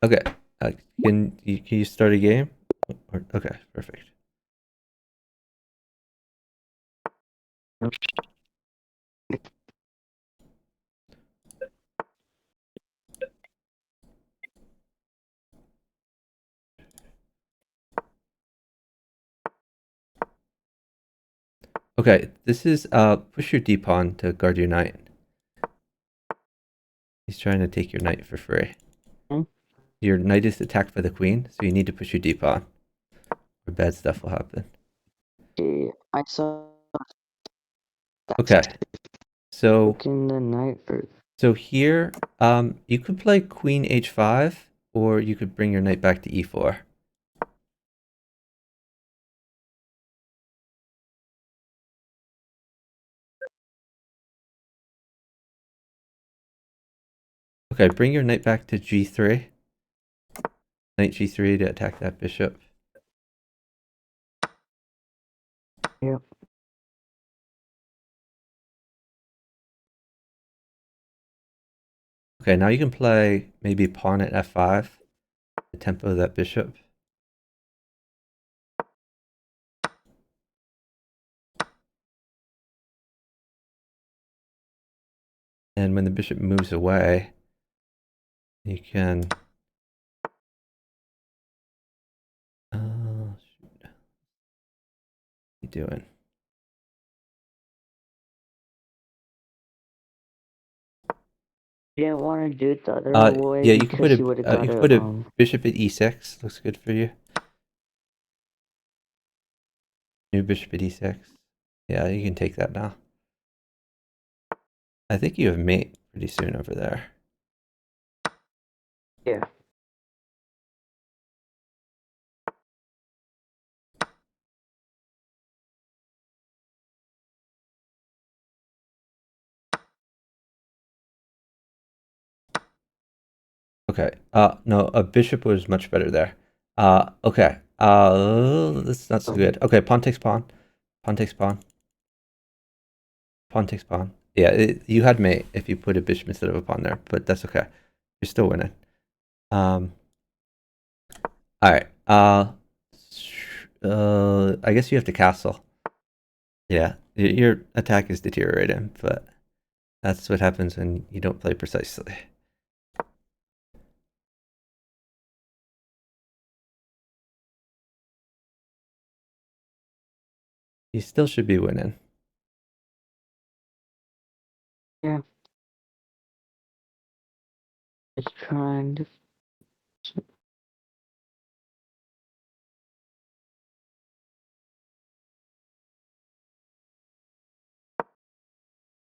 Okay. Can you start a game? Okay, perfect. Okay, this is push your d pawn to guard your knight. He's trying to take your knight for free. Hmm? Your knight is attacked by the queen, so you need to push your d pawn, or bad stuff will happen. Okay, I saw Okay, so working the night for here, you could play queen h5, or you could bring your knight back to e4. Okay, bring your knight back to g3. Knight g3 to attack that bishop. Yep. Okay, now you can play maybe pawn at f5 to tempo that bishop. And when the bishop moves away, you can... shoot. What are you doing? You didn't want to do it the other way Yeah, you can because he would have got you can a put a bishop at e6. Looks good for you. New bishop at e6. Yeah, you can take that now. I think you have mate pretty soon over there. yeah. Okay. No, a bishop was much better there. Okay. That's not so good. Okay, pawn takes pawn. Pawn takes pawn. Pawn takes pawn. Yeah, you had mate if you put a bishop instead of a pawn there, but that's okay. You're still winning. All right. I guess you have to castle. Yeah, your attack is deteriorating, but that's what happens when you don't play precisely. You still should be winning. Yeah. Just trying to.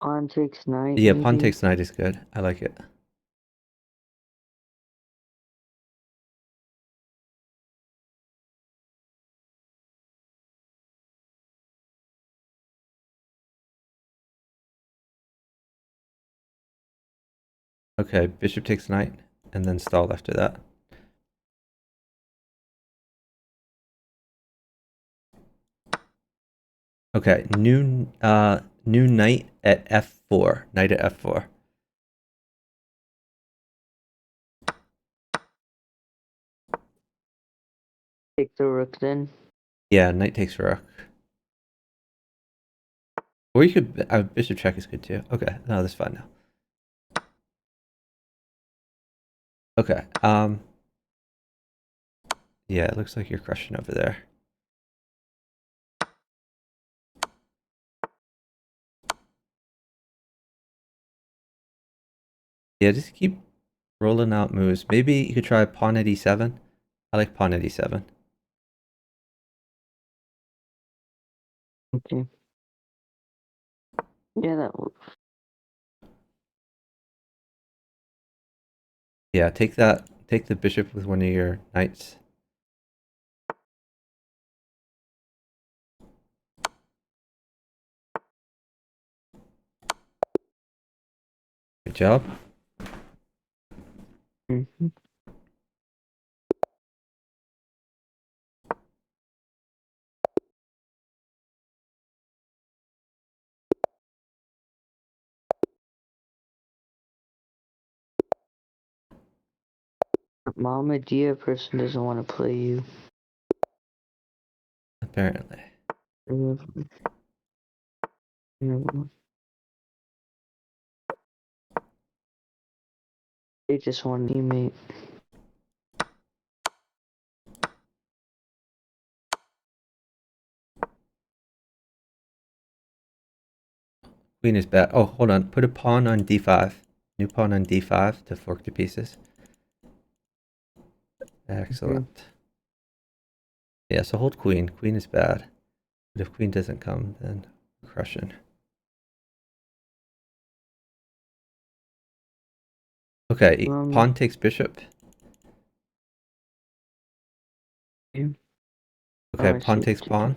Pawn takes knight. Yeah, pawn Maybe. takes knight is good. I like it. Okay, bishop takes knight, and then stalled after that. Okay, new knight at f4. Knight at f4. Take the rook then. Yeah, knight takes rook. Or you could bishop check is good too. Okay, no, that's fine now. Okay, yeah, it looks like you're crushing over there. Yeah, just keep rolling out moves. Maybe you could try pawn at e7. I like pawn at e7. Okay. Yeah, that works. Yeah, take the bishop with one of your knights. Good job. Mm-hmm. Mama dear person doesn't want to play you. Apparently. Mhm. Mhm. They just want a teammate. Queen is bad. Oh, hold on. Put a pawn on d5. New pawn on d5 to fork to pieces. Excellent. Yeah, so hold queen. Queen is bad. But if queen doesn't come, then crushing. Okay, pawn takes bishop. Yeah. Okay, I pawn see. takes pawn.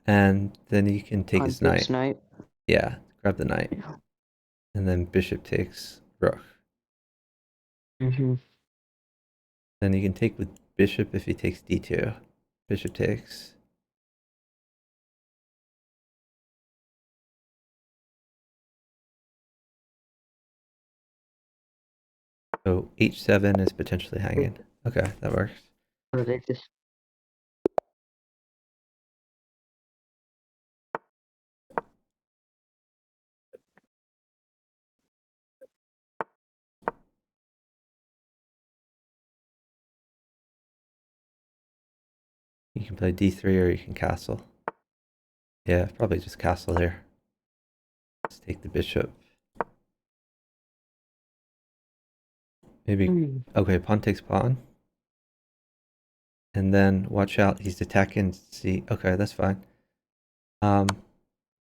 And then you can take Pawn his knight. takes knight. Yeah, grab the knight. Yeah. And then bishop takes rook. Mm-hmm. Then you can take with bishop if he takes d2. Bishop takes. So h7 is potentially hanging. Okay, that works. So they just You can play d3 or you can castle. Yeah, probably just castle here. Let's take the bishop. Maybe, okay, pawn takes pawn. And then watch out, he's attacking c. Okay, that's fine.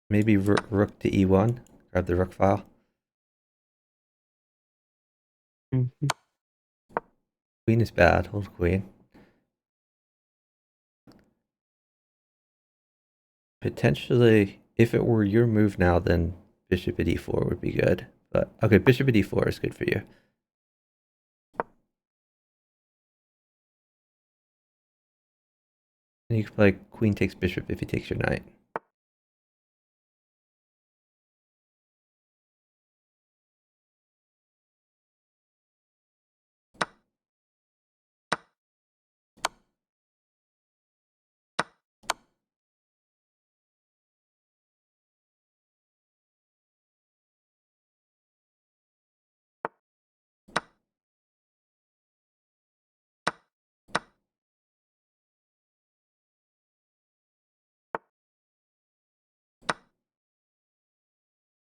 Maybe rook to e1. Grab the rook file. Mhm. Queen is bad. Hold queen. Potentially, if it were your move now, then bishop at e4 would be good. But okay, bishop at e4 is good for you. And you can play queen takes bishop if he takes your knight.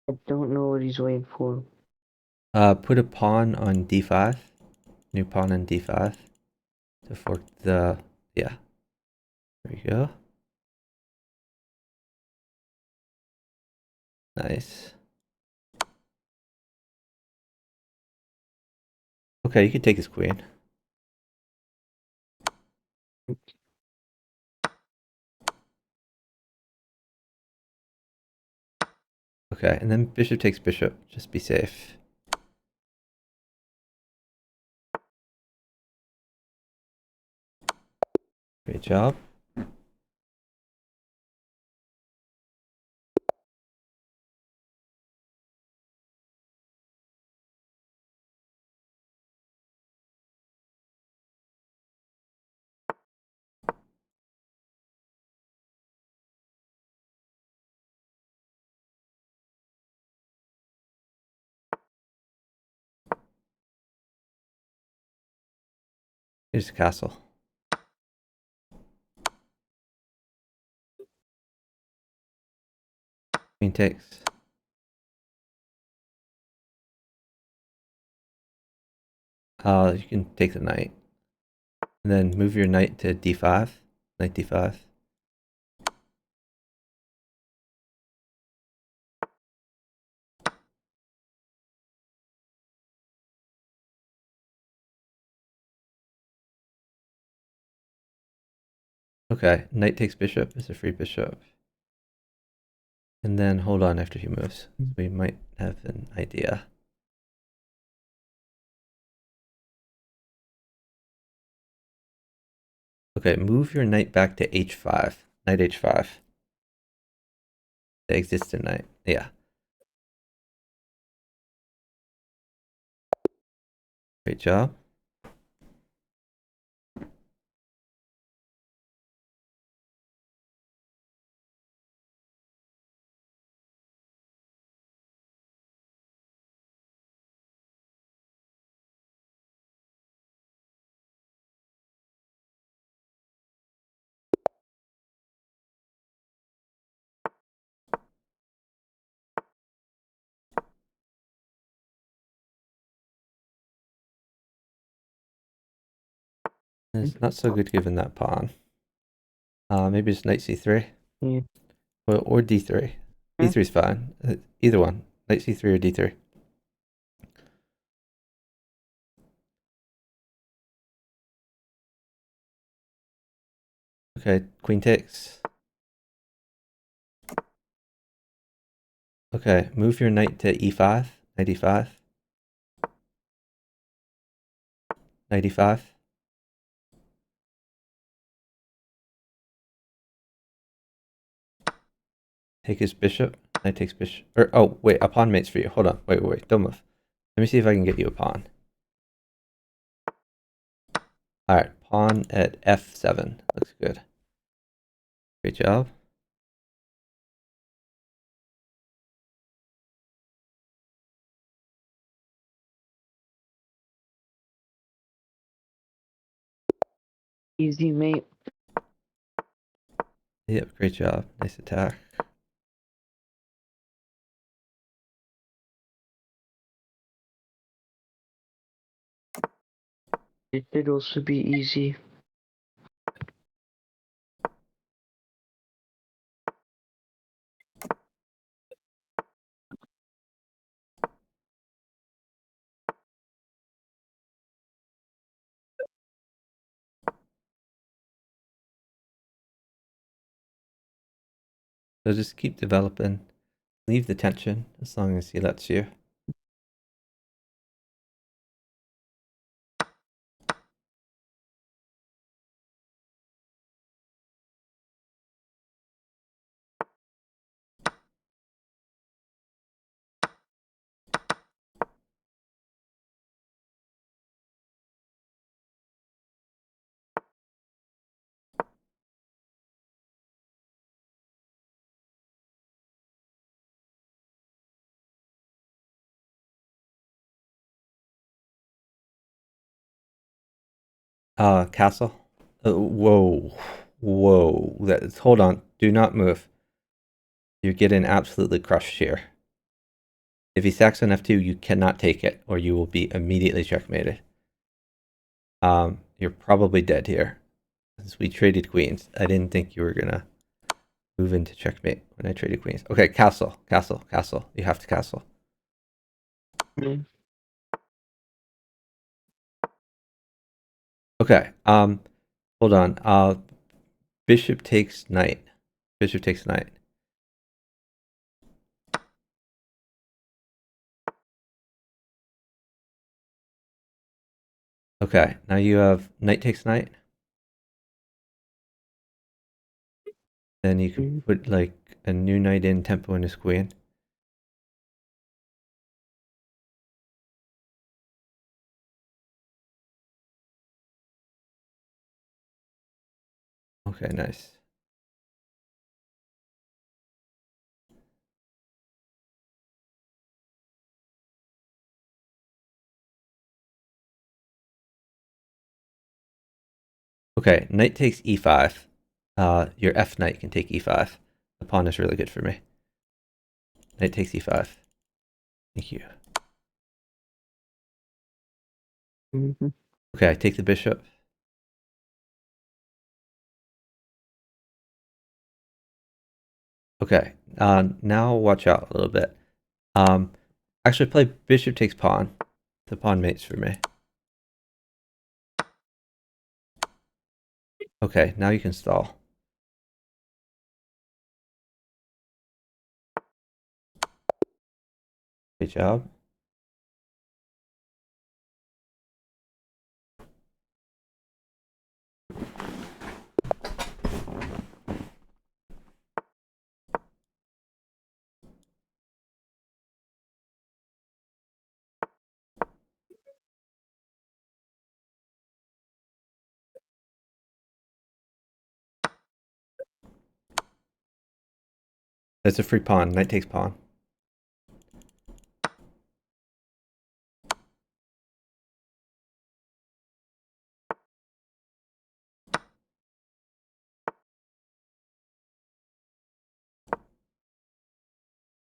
I don't know what he's waiting for. Put a pawn on d5. New pawn on d5 to fork the, yeah. There you go. Nice. Okay, you can take his queen. Okay, and then bishop takes bishop. Just be safe. Great job. Here's the castle. Queen takes. You can take the knight. And then move your knight to d5. Knight d5. Okay, knight takes bishop is a free bishop. And then hold on after he moves. We might have an idea. Okay, move your knight back to h5. Knight h5. The existing knight. Yeah. Great job. It's not so good given that pawn. Maybe it's knight c3. Yeah. Well, or d3. Hmm? d3 is fine. Either one. Knight c3 or d3. Okay, queen takes. Okay, move your knight to e5. Knight e5. Knight e5. Take his bishop. Knight takes bishop. Or, oh, wait, a pawn mates for you. Hold on. Wait. Don't move. Let me see if I can get you a pawn. Alright, pawn at f7. Looks good. Great job. Easy, mate. Yep, great job. Nice attack. It should also be easy. So just keep developing. Leave the tension as long as he lets you. Castle. Whoa. Hold on. Do not move. You're getting absolutely crushed here. If he sacks on f2, you cannot take it, or you will be immediately checkmated. You're probably dead here. Since we traded queens, I didn't think you were gonna move into checkmate when I traded queens. Okay, castle. You have to castle. Mm. Okay. Hold on. Bishop takes knight. Okay, now you have knight takes knight. Then you can put like a new knight in, tempo in his queen. Okay, nice. Okay, knight takes e5. Your f knight can take e5. The pawn is really good for me. Knight takes e5. Thank you. Mhm. Okay, I take the bishop. Okay, now watch out a little bit. Actually play bishop takes pawn. The pawn mates for me. Okay, now you can stall. Good job. That's a free pawn. Knight takes pawn.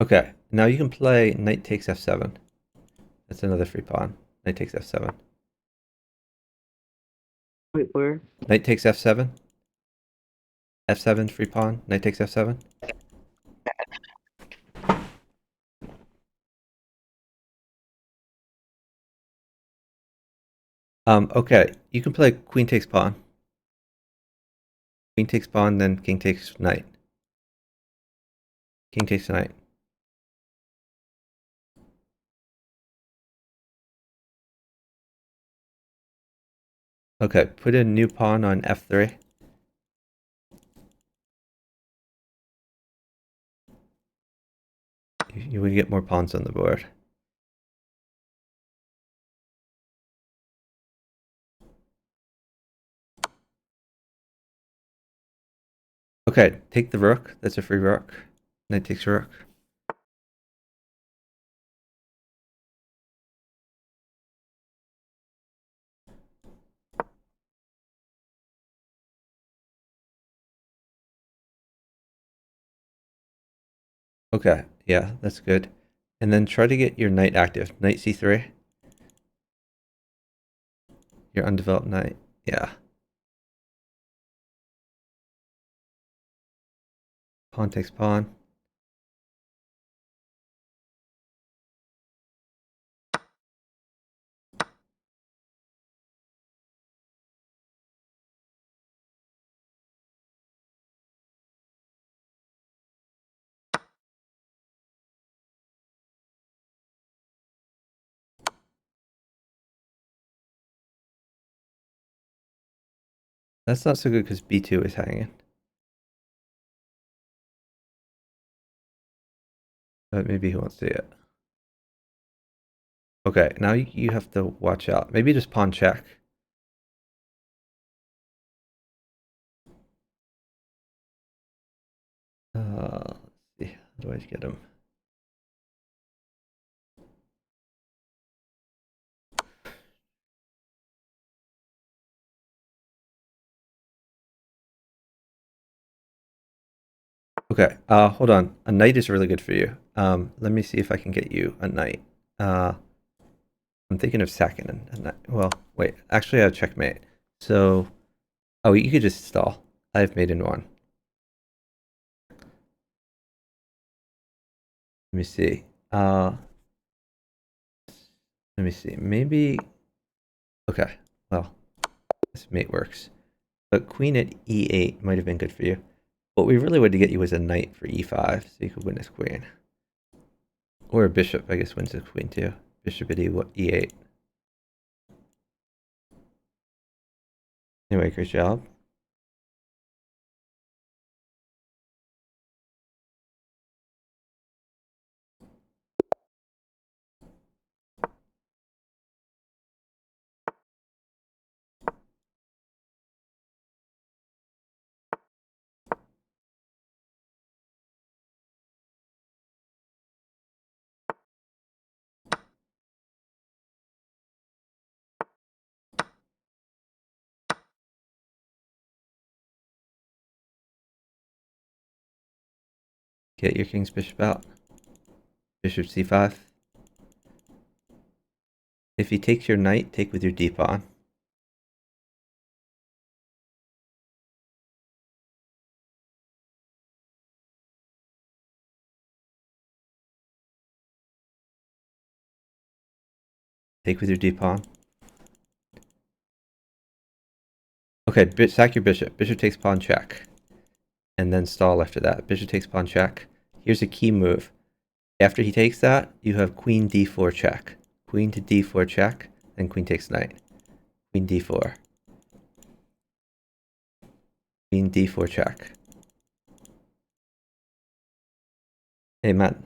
Okay, now you can play knight takes f7. That's another free pawn. Knight takes f7. Wait, where? Knight takes f7. f7 free pawn. Knight takes f7. Okay, you can play queen takes pawn. Queen takes pawn, then king takes knight. King takes knight. Okay, put a new pawn on f3. You would get more pawns on the board. Okay, take the rook. That's a free rook. Knight takes rook. Okay, yeah, that's good. And then try to get your knight active. Knight c3. Your undeveloped knight. Yeah. Pawn takes pawn. That's not so good because b2 is hanging. But maybe he won't see it. Okay, now you have to watch out. Maybe just pawn check. Let's see. How do I get him? Okay, hold on. A knight is really good for you. Let me see if I can get you a knight. I'm thinking of sacking a knight. Well, wait. Actually, I have checkmate. So, oh, you could just stall. I have mate in one. Let me see. Let me see. Maybe. Okay. Well, this mate works. But queen at e8 might have been good for you. What we really wanted to get you was a knight for e5, so you could win this queen. Or a bishop, I guess, wins this queen too. Bishop at e8. Anyway, great job. Get your king's bishop out. Bishop c5. If he takes your knight, take with your d pawn. Take with your d pawn. Okay, sack your bishop. Bishop takes pawn check. And then stall after that. Bishop takes pawn check. Here's a key move. After he takes that, you have queen d4 check. Queen to d4 check, then queen takes knight. Queen d4. Queen d4 check. Hey, Matt.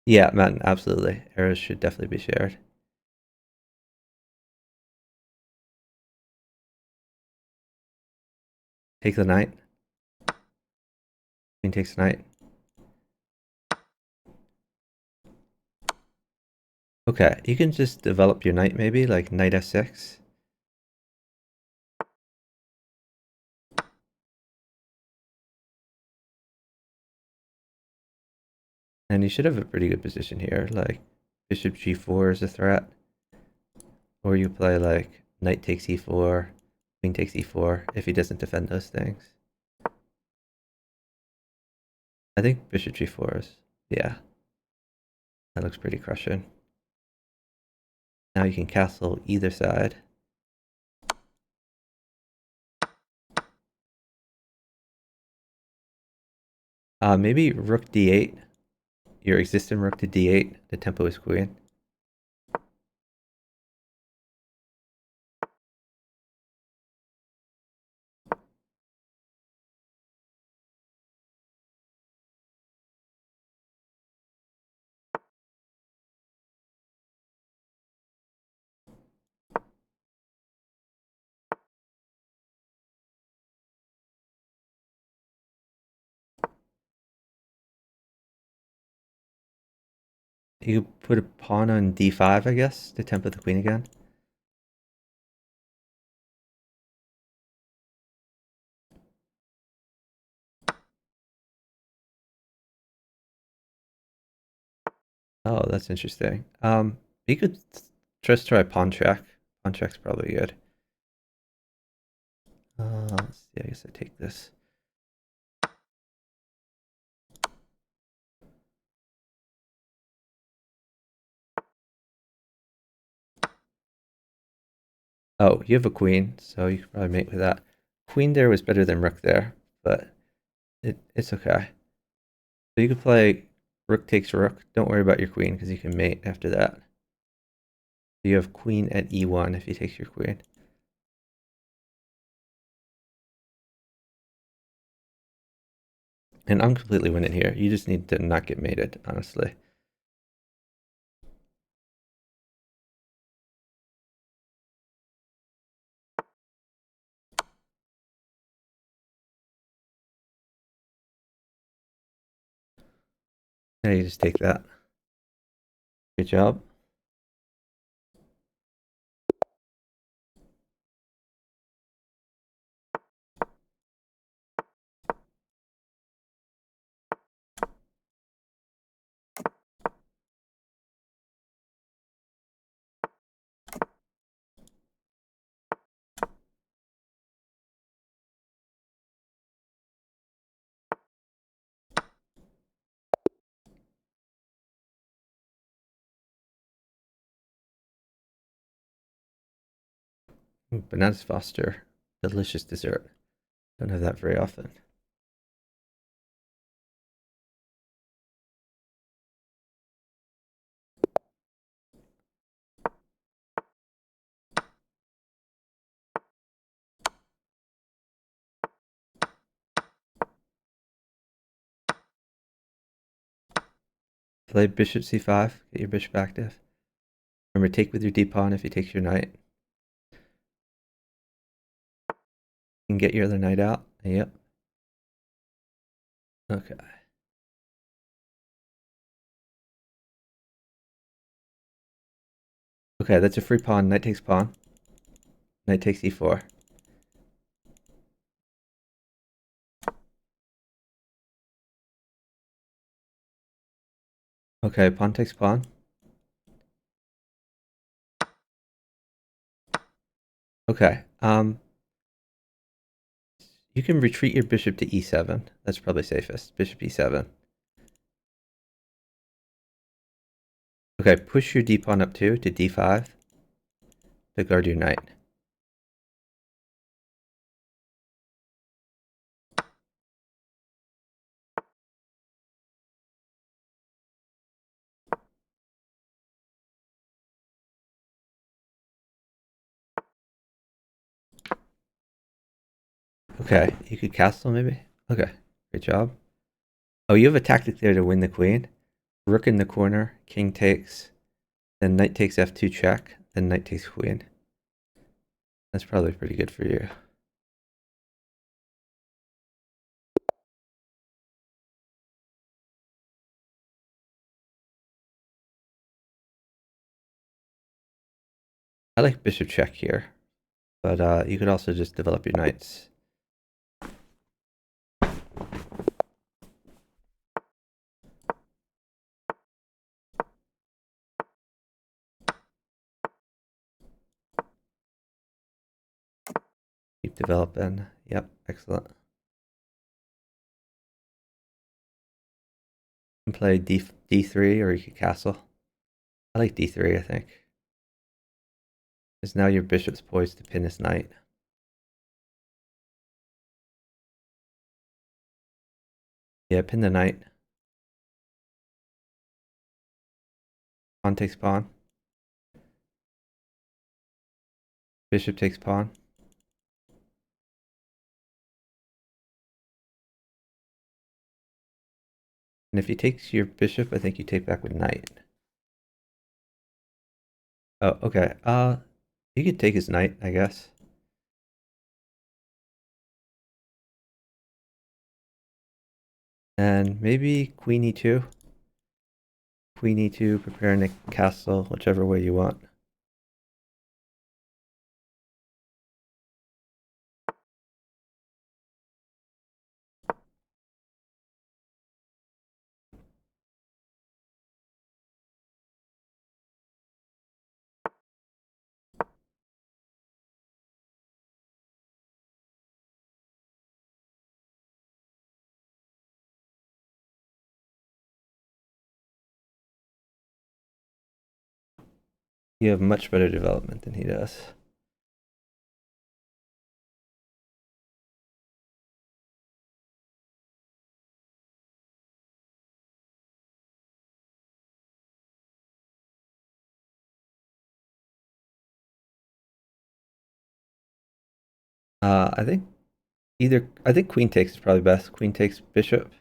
Yeah, Matt, absolutely. Arrows should definitely be shared. Take the knight. Queen takes knight. Okay, you can just develop your knight maybe, like knight f6. And you should have a pretty good position here, like bishop g4 is a threat. Or you play like knight takes e4, queen takes e4, if he doesn't defend those things. I think bishop g4 is, yeah. That looks pretty crushing. Now you can castle either side. Maybe rook d8. Your existing rook to d8. The tempo is queen. You put a pawn on d5, I guess, to tempo the queen again. Oh, that's interesting. You could just try pawn check. Pawn check's probably good. Let's see, I guess I take this. Oh, you have a queen, so you could probably mate with that. Queen there was better than rook there, but it's okay. So you could play rook takes rook. Don't worry about your queen because you can mate after that. You have queen at e1 if he takes your queen. And I'm completely winning here. You just need to not get mated, honestly. Now you just take that. Good job. Bananas Foster. Delicious dessert. Don't have that very often. Play bishop c5. Get your bishop active. Remember, take with your d-pawn if he takes your knight. You can get your other knight out. Yep. Okay. Okay, that's a free pawn. Knight takes pawn. Knight takes e4. Okay, pawn takes pawn. Okay. You can retreat your bishop to e7. That's probably safest. Bishop e7. Okay, push your d pawn up too to d5 to guard your knight. Okay, you could castle maybe? Okay, great job. Oh, you have a tactic there to win the queen. Rook in the corner, king takes, then knight takes f2 check, then knight takes queen. That's probably pretty good for you. I like bishop check here, but you could also just develop your knights. Keep developing. Yep, excellent. You can play d3 or you could castle. I like d3, I think. Because now your bishop's poised to pin his knight. Yeah, pin the knight. Pawn takes pawn. Bishop takes pawn. And if he takes your bishop, I think you take back with knight. Oh, okay. You could take his knight, I guess. And maybe queen e2. Queen e2, preparing a castle, whichever way you want. You have much better development than he does. I think queen takes is probably best. Queen takes bishop.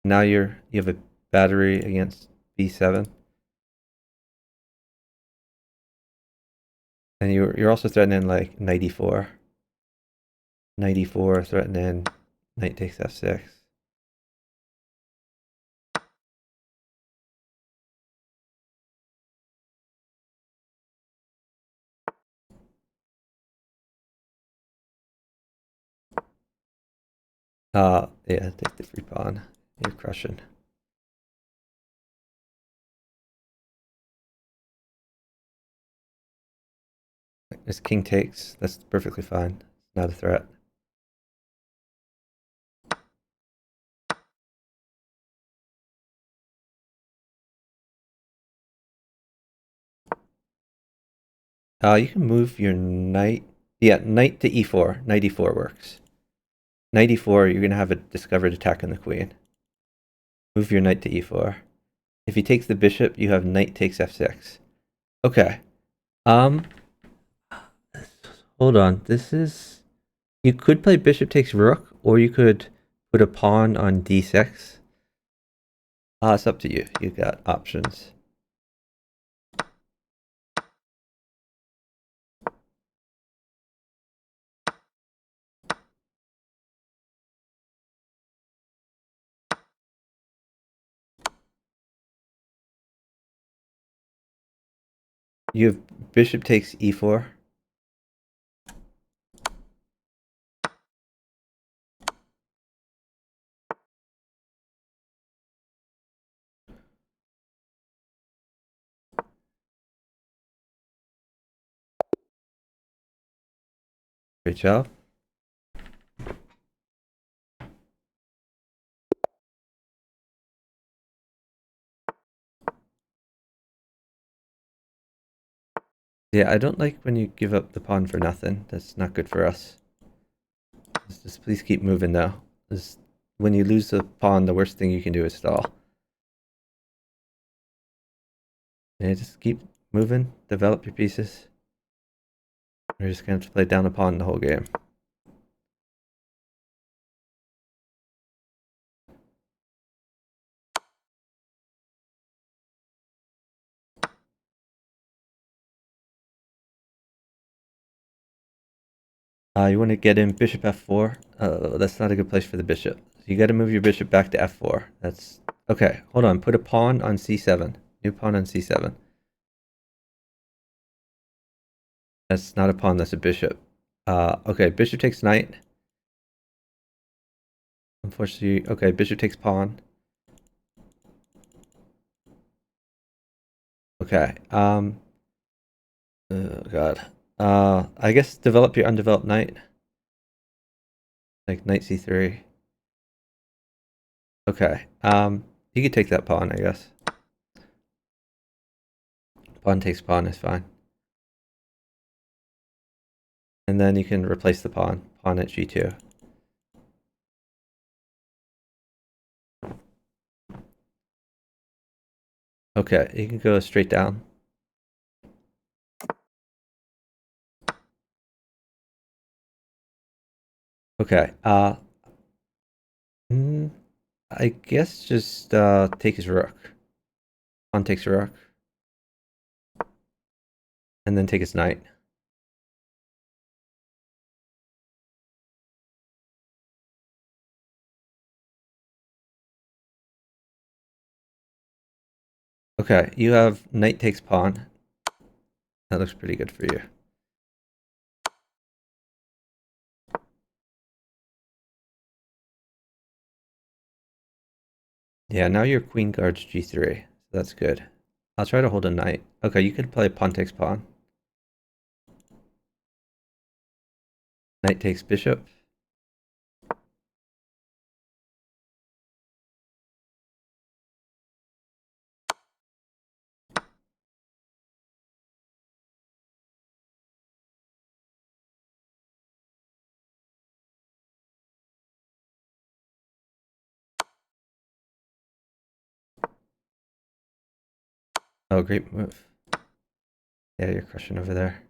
Now you have a battery against b7. And you're also threatening like knight e4. Knight e4 threatening knight takes f6. Yeah, take the free pawn. You're crushing. This king takes. That's perfectly fine. Not a threat. You can move your knight. Yeah, knight to e4. Knight e4 works. Knight e4, you're going to have a discovered attack on the queen. Move your knight to e4. If he takes the bishop, you have knight takes f6. Okay. Hold on. This is... You could play bishop takes rook, or you could put a pawn on d6. It's up to you. You got options. You have bishop takes e4. Great job. Yeah, I don't like when you give up the pawn for nothing. That's not good for us. Just please keep moving though. When you lose the pawn, the worst thing you can do is stall. Yeah, just keep moving, develop your pieces. We're just gonna have to play down a pawn the whole game. You want to get in bishop f4. That's not a good place for the bishop. So you got to move your bishop back to f4. That's okay. Hold on. Put a pawn on c7. New pawn on c7. That's not a pawn. That's a bishop. Okay. Bishop takes knight. Unfortunately, okay. Bishop takes pawn. Okay. Oh God. I guess develop your undeveloped knight. Like knight c3. Okay. You could take that pawn, I guess. Pawn takes pawn is fine. And then you can replace the pawn. Pawn at g2. Okay, you can go straight down. Okay, I guess just take his rook. Pawn takes rook. And then take his knight. Okay, you have knight takes pawn. That looks pretty good for you. Yeah, now your queen guards g3. So that's good. I'll try to hold a knight. Okay, you could play pawn takes pawn. Knight takes bishop. Oh, great move. Yeah, you're crushing over there.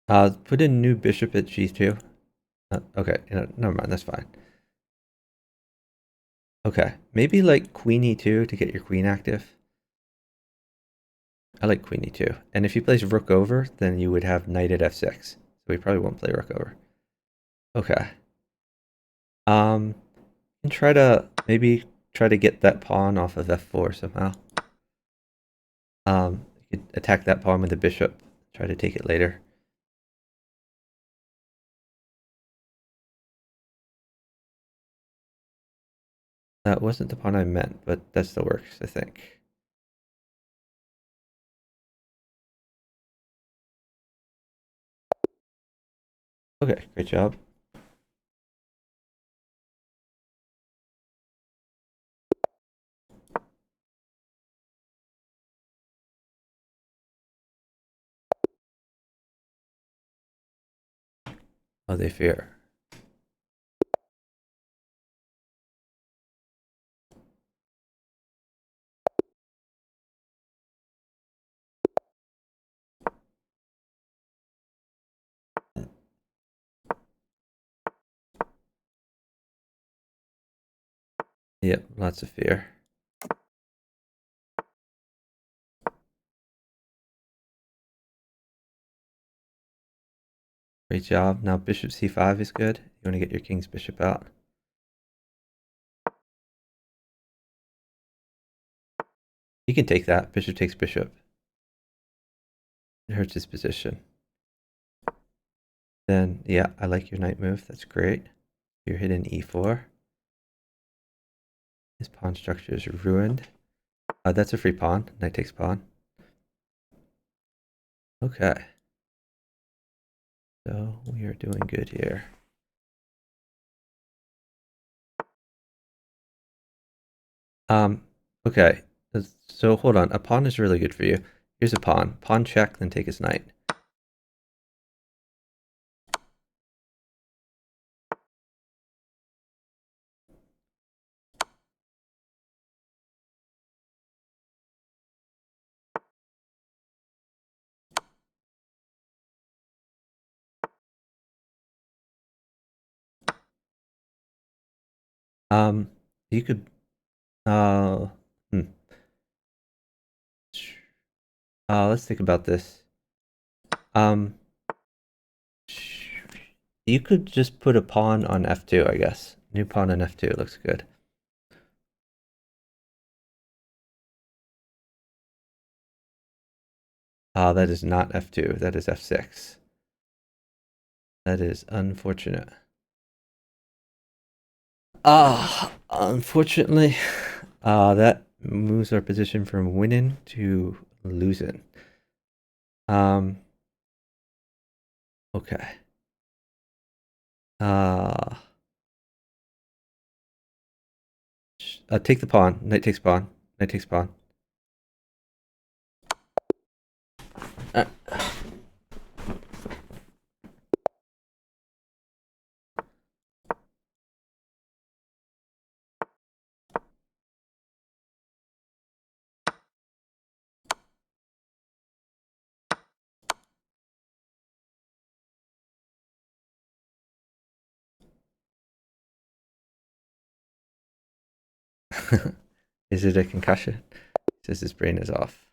Put in new bishop at g2. Okay, never mind, that's fine. Okay, maybe like queen e2 to get your queen active. I like queen e2. And if he plays rook over, then you would have knight at f6. So he probably won't play rook over. Okay. And maybe try to get that pawn off of f4 somehow. You could attack that pawn with the bishop. Try to take it later. That wasn't the pawn I meant, but that still works, I think. Okay, great job. Oh, they fear. Yep, lots of fear. Great job. Now bishop c5 is good. You want to get your king's bishop out. You can take that. Bishop takes bishop. It hurts his position. Then, yeah, I like your knight move. That's great. You're hitting e4. His pawn structure is ruined. That's a free pawn. Knight takes pawn. Okay. So we are doing good here. Okay. So hold on. A pawn is really good for you. Here's a pawn. Pawn check, then take his knight. You could hmm. Let's think about this. You could just put a pawn on f2, I guess. New pawn on f2 looks good. That is not f2, that is f6. That is unfortunate. Unfortunately, that moves our position from winning to losing. Okay. Take the pawn. Knight takes pawn. Knight takes pawn. Is it a concussion? Says his brain is off.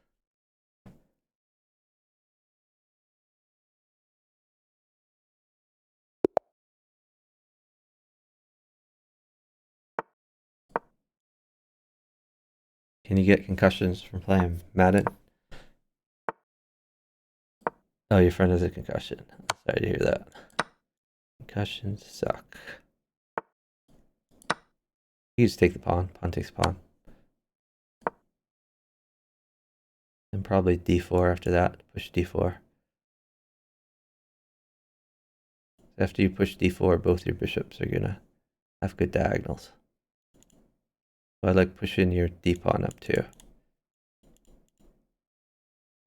Can you get concussions from playing Madden? Oh, your friend has a concussion. Sorry to hear that. Concussions suck. You just take the pawn. Pawn takes pawn. And probably d4 after that. Push d4. After you push d4, both your bishops are gonna have good diagonals. So I like pushing your d pawn up too.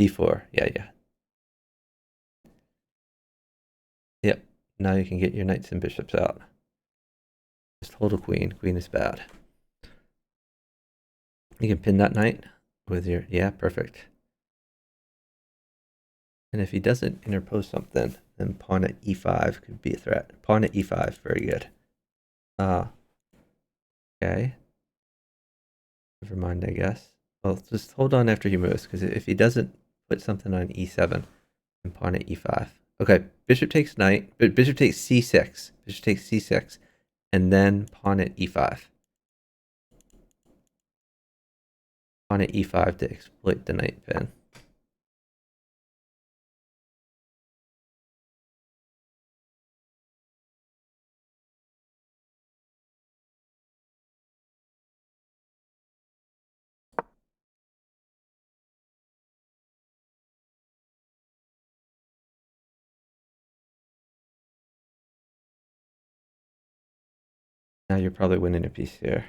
d4, yeah. Yep, now you can get your knights and bishops out. Just hold a queen. Queen is bad. You can pin that knight with your, yeah, perfect. And if he doesn't interpose something, then pawn at e5 could be a threat. Pawn at e5, very good. Okay. Never mind, I guess. Well, just hold on after he moves, because if he doesn't put something on e7, then pawn at e5. Okay, bishop takes knight, but bishop takes c6. Bishop takes c6, and then pawn at e5. Pawn at e5 to exploit the knight pin. Now you're probably winning a piece here.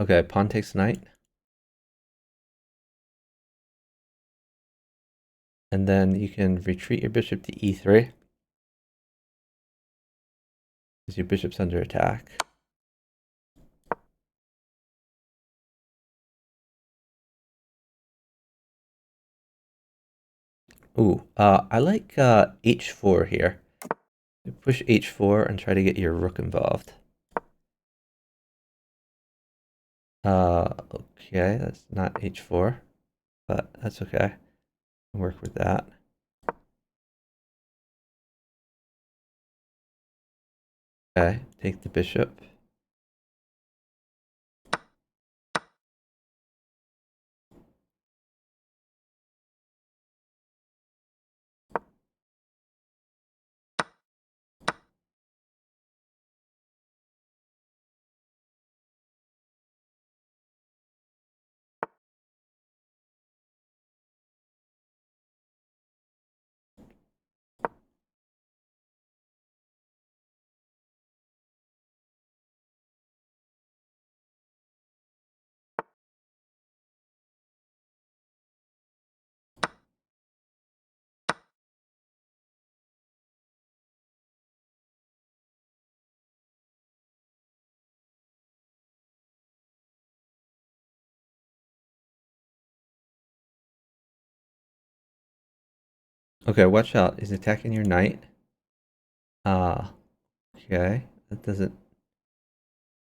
Okay, pawn takes knight. And then you can retreat your bishop to e3. Because your bishop's under attack. Ooh, I like h4 here. You push h4 and try to get your rook involved. Okay, that's not h4, but that's okay. I'll work with that. Okay, take the bishop. Okay, watch out. He's attacking your knight. Okay. That doesn't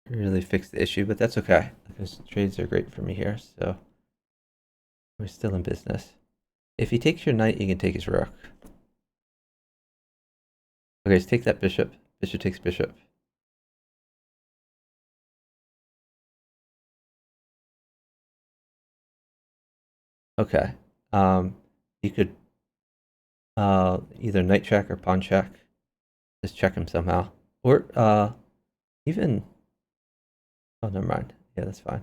really fix the issue, but that's okay. Because trades are great for me here, so we're still in business. If he takes your knight, you can take his rook. Okay, so take that bishop. Bishop takes bishop. Okay. You could either knight check or pawn check. Just check him somehow. Or even oh, never mind. Yeah, that's fine.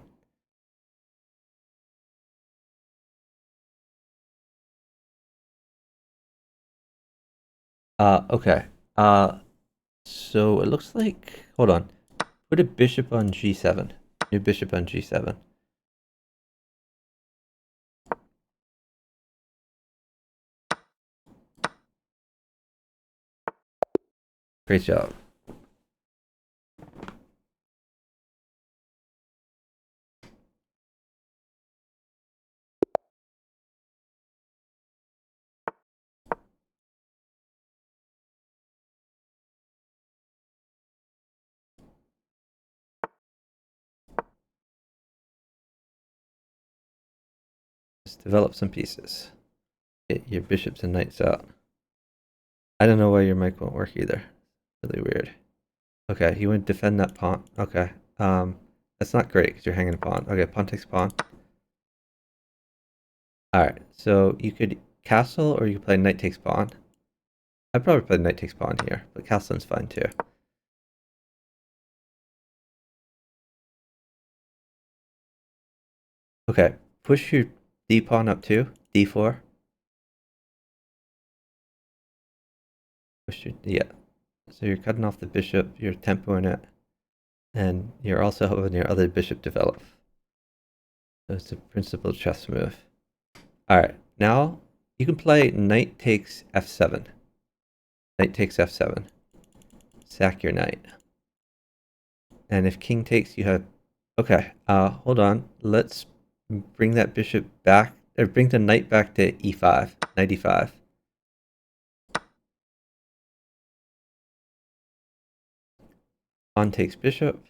Okay. So it looks like hold on. Put a bishop on g7. New bishop on g7. Great job. Just develop some pieces. Get your bishops and knights out. I don't know why your mic won't work either. Really weird. Okay, you want to defend that pawn. Okay. That's not great because you're hanging a pawn. Okay, pawn takes pawn. Alright, so you could castle or you could play knight takes pawn. I'd probably play knight takes pawn here, but castling's fine too. Okay, push your d pawn up too. d4. Push your, yeah. So you're cutting off the bishop, you're tempoing it, and you're also having your other bishop develop. So it's a principal chess move. Alright, now you can play knight takes f7. Knight takes f7. Sack your knight. And if king takes, you have... Okay, hold on. Let's bring that bishop back, or bring the knight back to e5. Knight e5. Pawn takes bishop.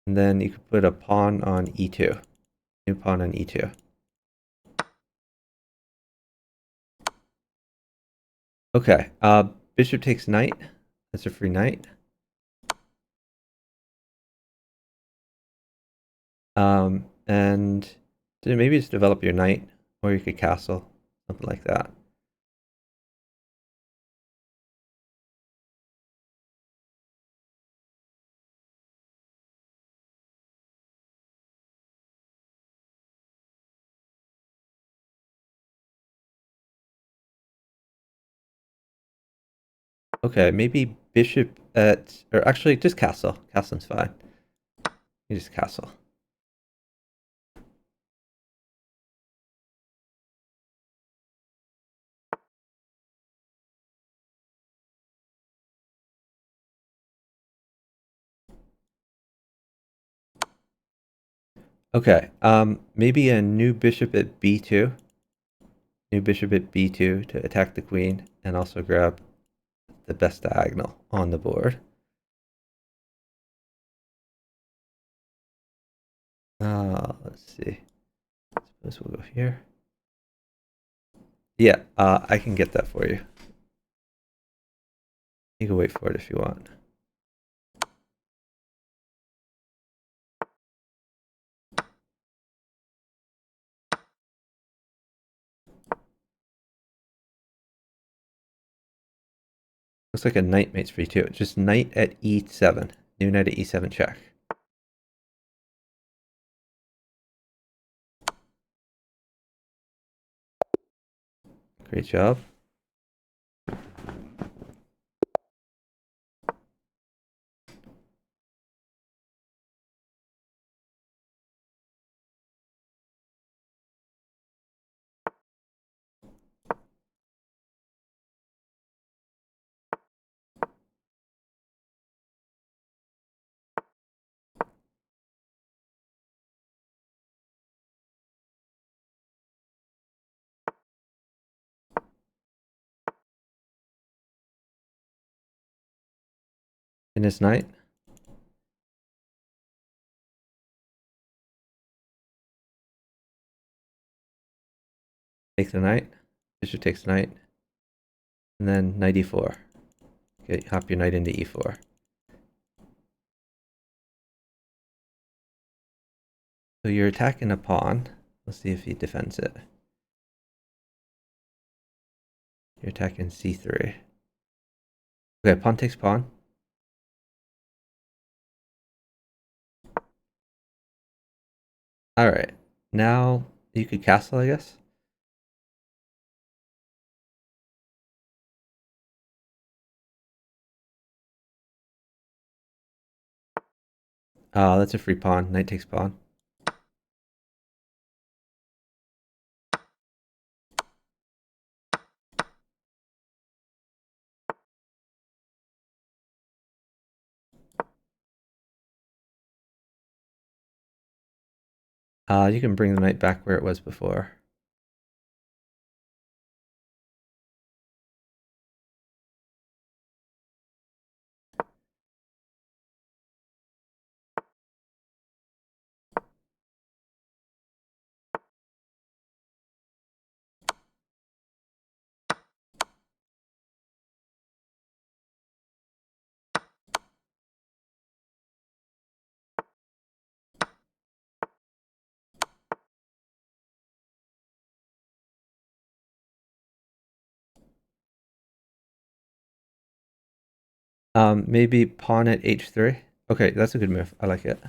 And then you could put a pawn on e2. New pawn on e2. Okay, bishop takes knight. That's a free knight. And so maybe just develop your knight, or you could castle, something like that. Okay, maybe bishop at, or actually just castle. Castling's fine. You just castle. Okay, maybe a new bishop at b2. New bishop at b2 to attack the queen and also grab the best diagonal on the board. Let's see. Suppose we'll go here. Yeah, I can get that for you. You can wait for it if you want. Looks like a knight mates for e2. Just knight at e7. New knight at e7 check. Great job. in his knight. Take the knight. Bishop takes knight. And then knight e4. Okay, hop your knight into e4. So you're attacking a pawn. Let's see if he defends it. You're attacking c3. Okay, pawn takes pawn. Alright, now you could castle, I guess. That's a free pawn. Knight takes pawn. You can bring the knight back where it was before. Maybe pawn at h3. Okay, that's a good move. I like it.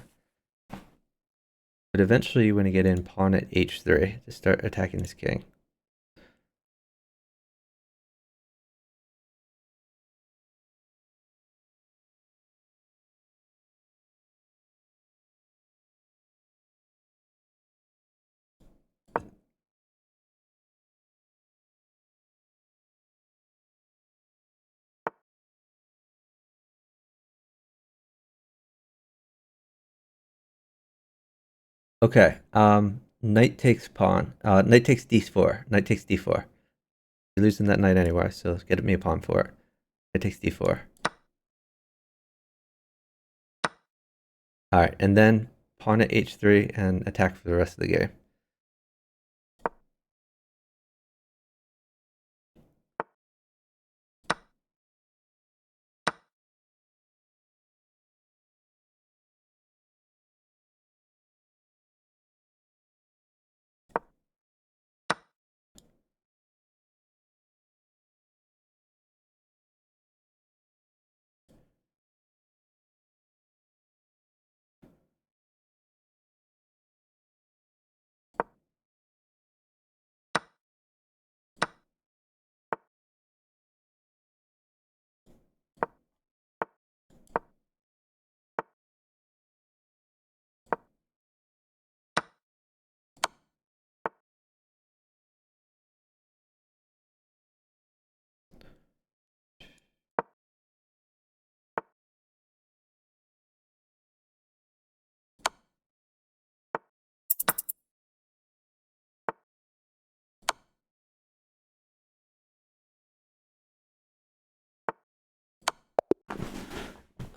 But eventually you want to get in pawn at h3 to start attacking this king. Okay, knight takes pawn. Knight takes d4. Knight takes d4. You're losing that knight anyway, so get me a pawn for it. Knight takes d4. Alright, and then pawn at h3 and attack for the rest of the game.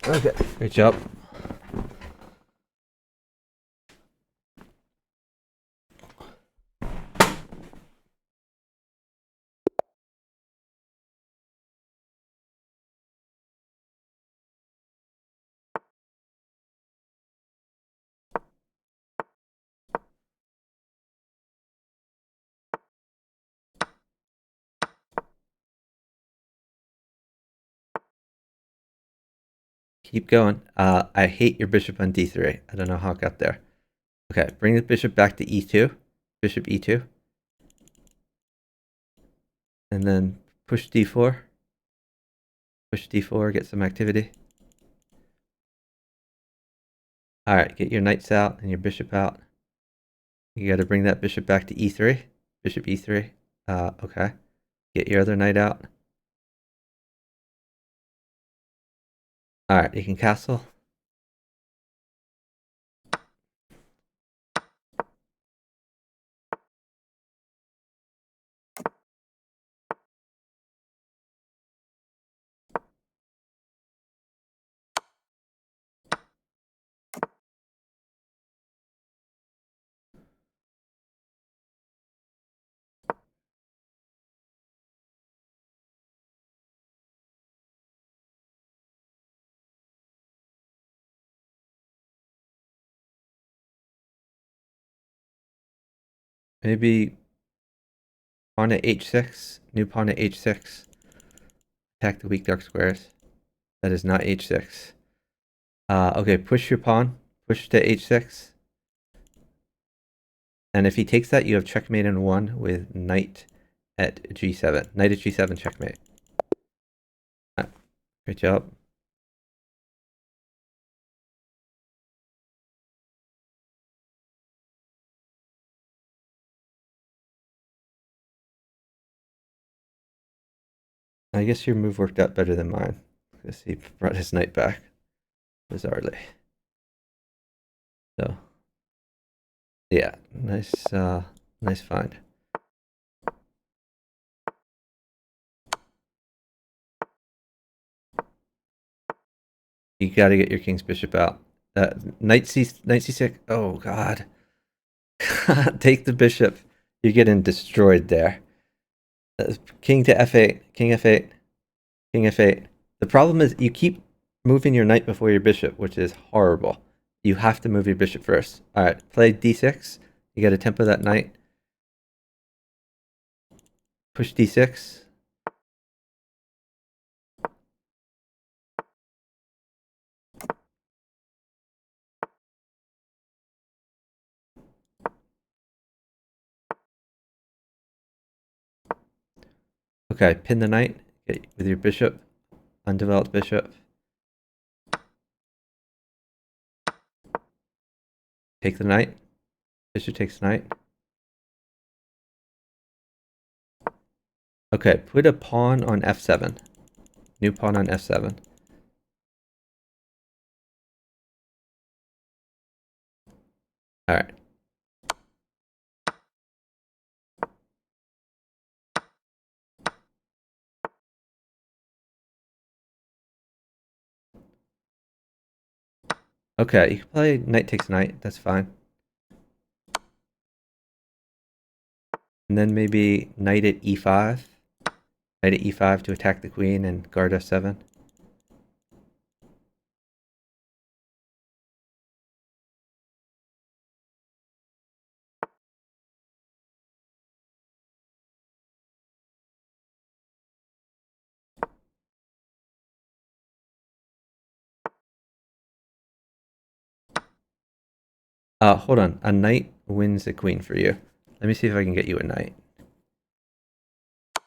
Okay, great job. Keep going. I hate your bishop on d3. I don't know how it got there. Okay, bring the bishop back to e2. Bishop e2. And then push d4. Push d4, get some activity. Alright, get your knights out and your bishop out. You gotta bring that bishop back to e3. Bishop e3. Okay. Get your other knight out. Alright, you can castle. Maybe pawn at h6. New pawn at h6. Attack the weak dark squares. That is not h6. Okay, push your pawn. Push to h6. And if he takes that, you have checkmate in 1 with knight at g7. Knight at g7, checkmate. Great job. I guess your move worked out better than mine, because he brought his knight back, bizarrely. So, yeah, nice find. You got to get your king's bishop out. Knight c6. Oh God, take the bishop. You're getting destroyed there. King to f8. King f8. King f8. The problem is you keep moving your knight before your bishop, which is horrible. You have to move your bishop first. All right, play d6. You got to tempo that knight. Push d6. Okay, pin the knight with your bishop, undeveloped bishop. Take the knight. Bishop takes knight. Okay, put a pawn on f7. New pawn on f7. All right. Okay, you can play knight takes knight. That's fine. And then maybe knight at e5. Knight at e5 to attack the queen and guard f7. Hold on. A knight wins a queen for you. Let me see if I can get you a knight.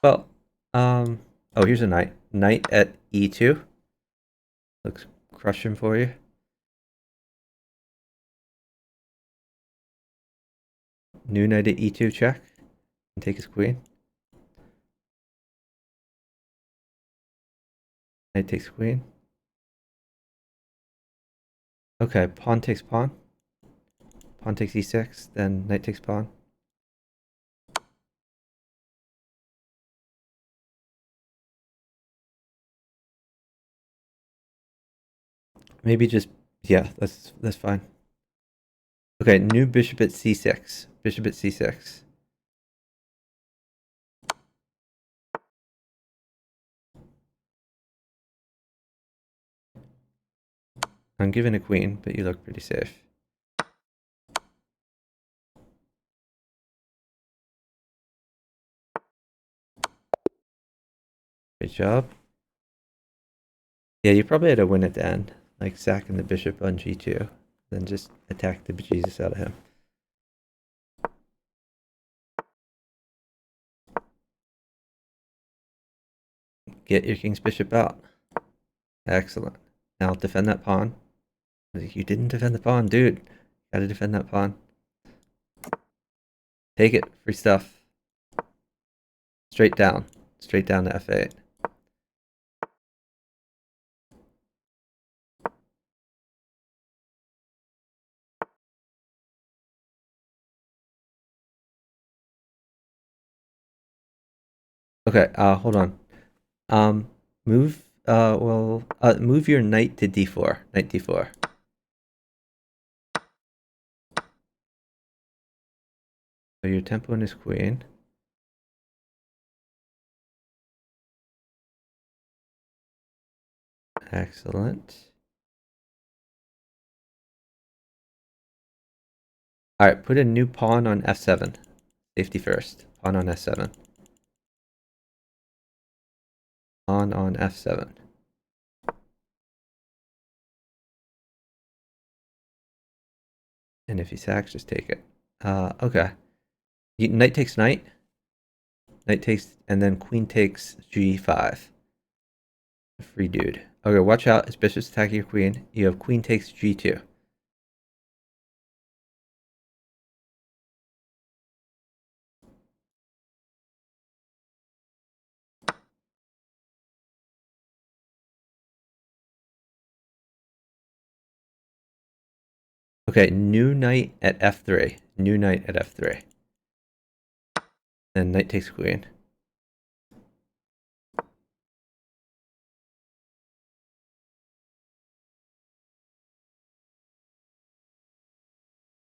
Well, oh, here's a knight. Knight at e2. Looks crushing for you. New knight at e2 check. And take his queen. Knight takes queen. Okay, pawn takes pawn. Pawn takes e6, then knight takes pawn. Maybe just, yeah, that's fine. Okay, new bishop at c6. Bishop at c6. I'm giving a queen, but you look pretty safe. Great job. Yeah, you probably had to win at the end, like sacking the bishop on g2, then just attack the bejesus out of him. Get your king's bishop out. Excellent. Now defend that pawn. You didn't defend the pawn, dude. Gotta defend that pawn. Take it. Free stuff. Straight down. Straight down to f8. Okay, hold on. Move move your knight to d4. Knight d4. So your tempo and his queen. Excellent. Alright, put a new pawn on f7. Safety first. Pawn on S7. Pawn on F7. And if he sacks, just take it. Okay. Knight takes knight. Knight takes, and then queen takes G5. Free dude. Okay, watch out. His bishop's attacking your queen. You have queen takes G2. Okay, new knight at F3. New knight at F3. Then knight takes queen.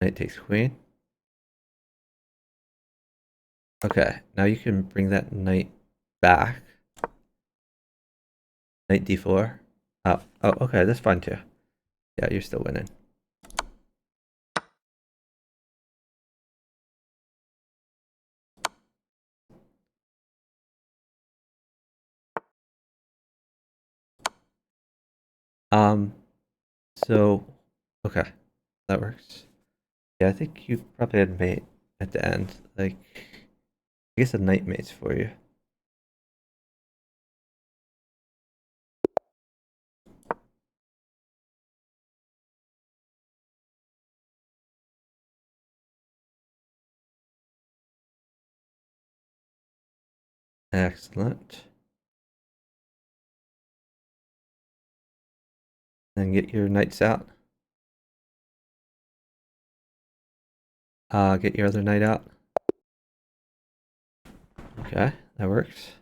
Knight takes queen. Okay, now you can bring that knight back. Knight d4. Oh, okay, that's fine too. Yeah, you're still winning. So, okay, that works. Yeah, I think you probably had mate at the end. Like, I guess a knight mate's for you. Excellent. Then get your knights out. Get your other knight out. Okay, that works.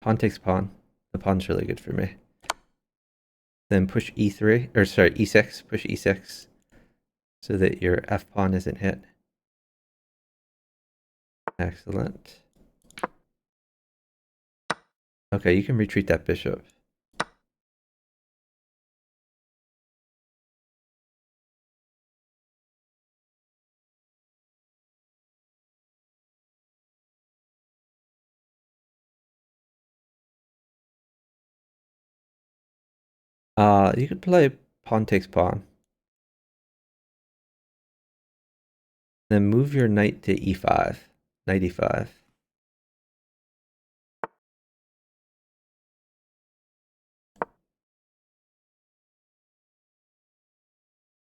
Pawn takes pawn. The pawn's really good for me. Then push e3, or sorry, e6. Push e6 so that your f pawn isn't hit. Excellent. Okay, you can retreat that bishop. You could play pawn takes pawn. Then move your knight to e5. Knight e5.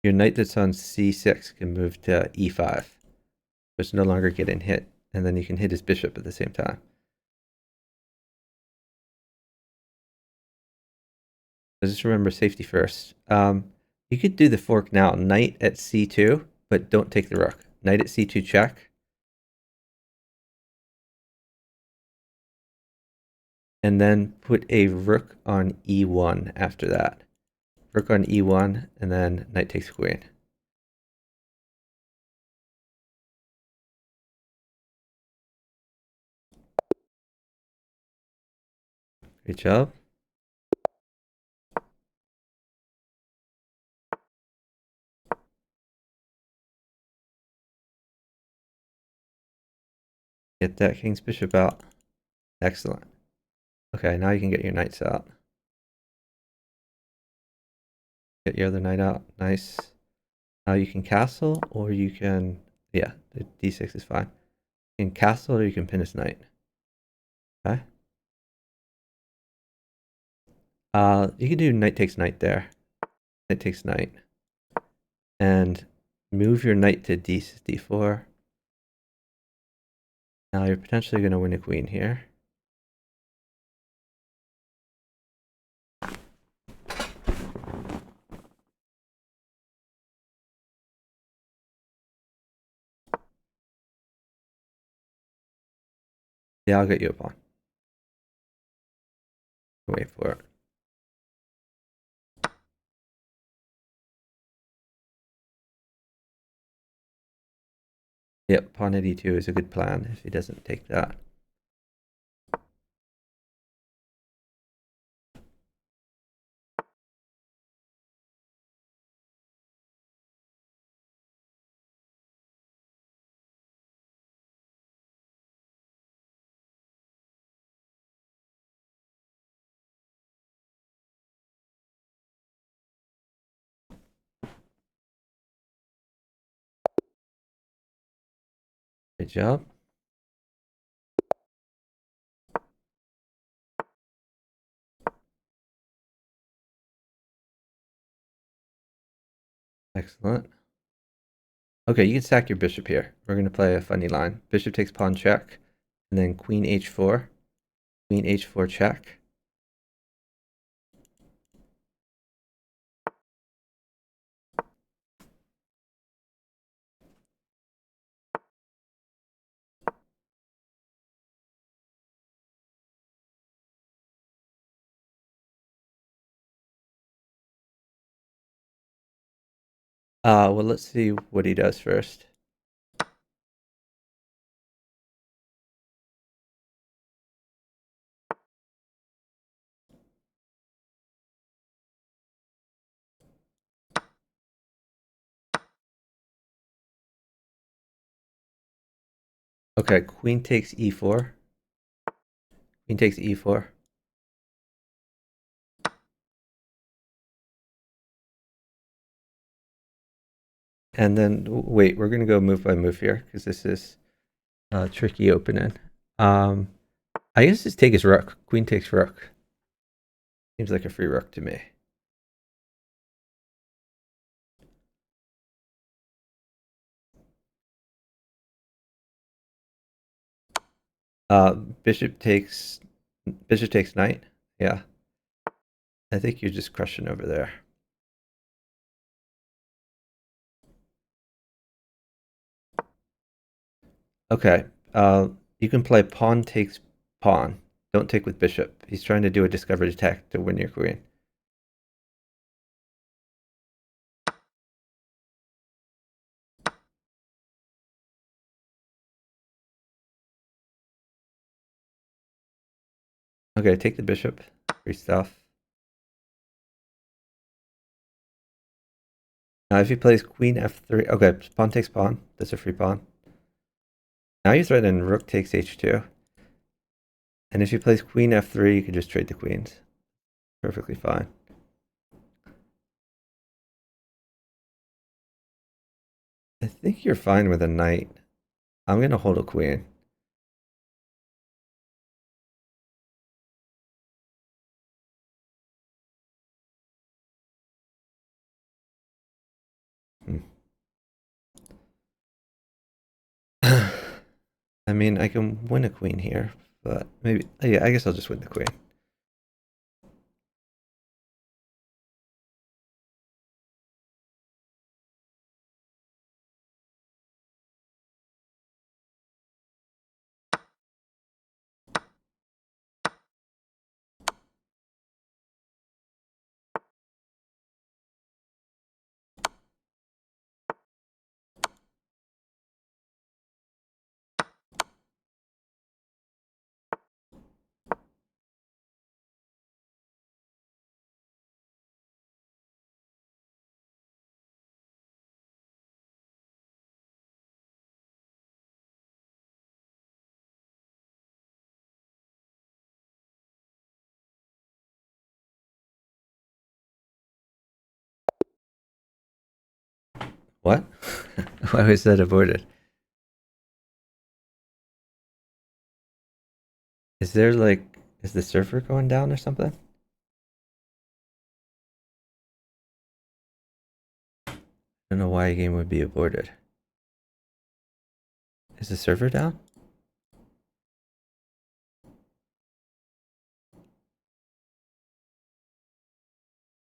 Your knight that's on c6 can move to e5. So it's no longer getting hit. And then you can hit his bishop at the same time. So just remember safety first. You could do the fork now. Knight at c2, but don't take the rook. Knight at c2 check. And then put a rook on e1 after that. Rook on e1, and then knight takes queen. Great job. Get that king's bishop out. Excellent. Okay, now you can get your knights out. Get your other knight out. Nice. Now you can castle, or you can... Yeah, the d6 is fine. You can castle, or you can pin his knight. Okay. You can do knight takes knight there. Knight takes knight. And move your knight to d4. Now you're potentially going to win a queen here. Yeah, I'll get you a pawn. Wait for it. Yep, pawn at e2 is a good plan if he doesn't take that. Good job. Excellent. Okay, you can sack your bishop here. We're going to play a funny line. Bishop takes pawn check, and then queen h4, queen h4 check. Well, let's see what he does first. Okay, queen takes e4. Queen takes e4. And then, wait, we're going to go move by move here, because this is tricky opening. I guess just take his rook. Queen takes rook. Seems like a free rook to me. Bishop takes knight. Yeah. I think you're just crushing over there. Okay. You can play pawn takes pawn. Don't take with bishop. He's trying to do a discovered attack to win your queen. Okay, take the bishop. Free stuff. Now if he plays queen f3, okay, pawn takes pawn. That's a free pawn. Now you threaten rook takes h2. And if he plays queen f3, you can just trade the queens. Perfectly fine. I think you're fine with a knight. I'm going to hold a queen. I mean, I can win a queen here, but maybe, yeah, I guess I'll just win the queen. What? Why was that aborted? Is there like, is the server going down or something? I don't know why a game would be aborted. Is the server down?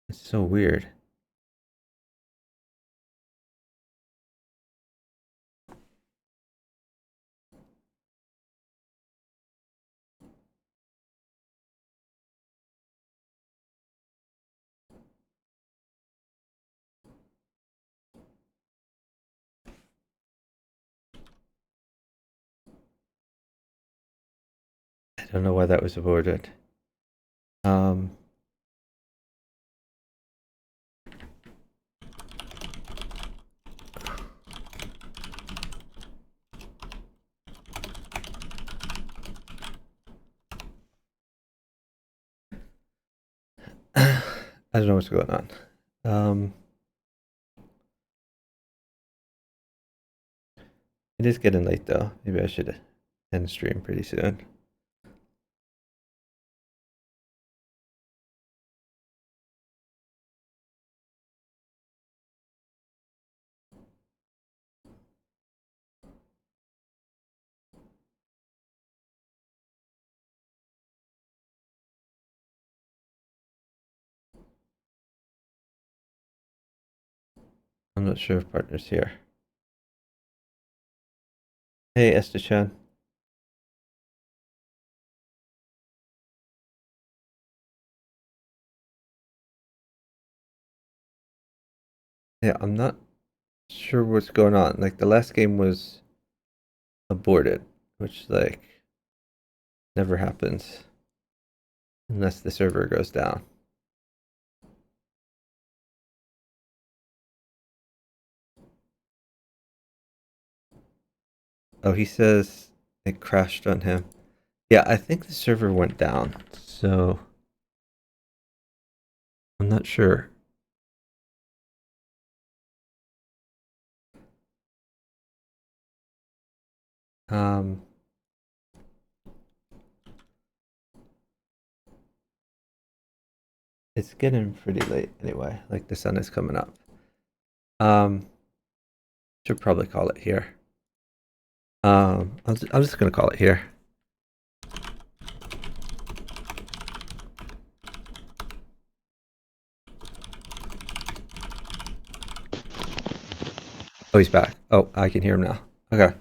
It's so weird. don't know why that was aborted. I don't know what's going on. It is getting late though. Maybe I should end the stream pretty soon. I'm not sure if partner's here. Hey, Esther Chan. Yeah, I'm not sure what's going on. Like the last game was aborted, which like never happens unless the server goes down. Oh, he says it crashed on him. Yeah, I think the server went down, so I'm not sure. It's getting pretty late anyway. Like the sun is coming up. Should probably call it here. I'm just gonna call it here. Oh, he's back. Oh, I can hear him now. Okay.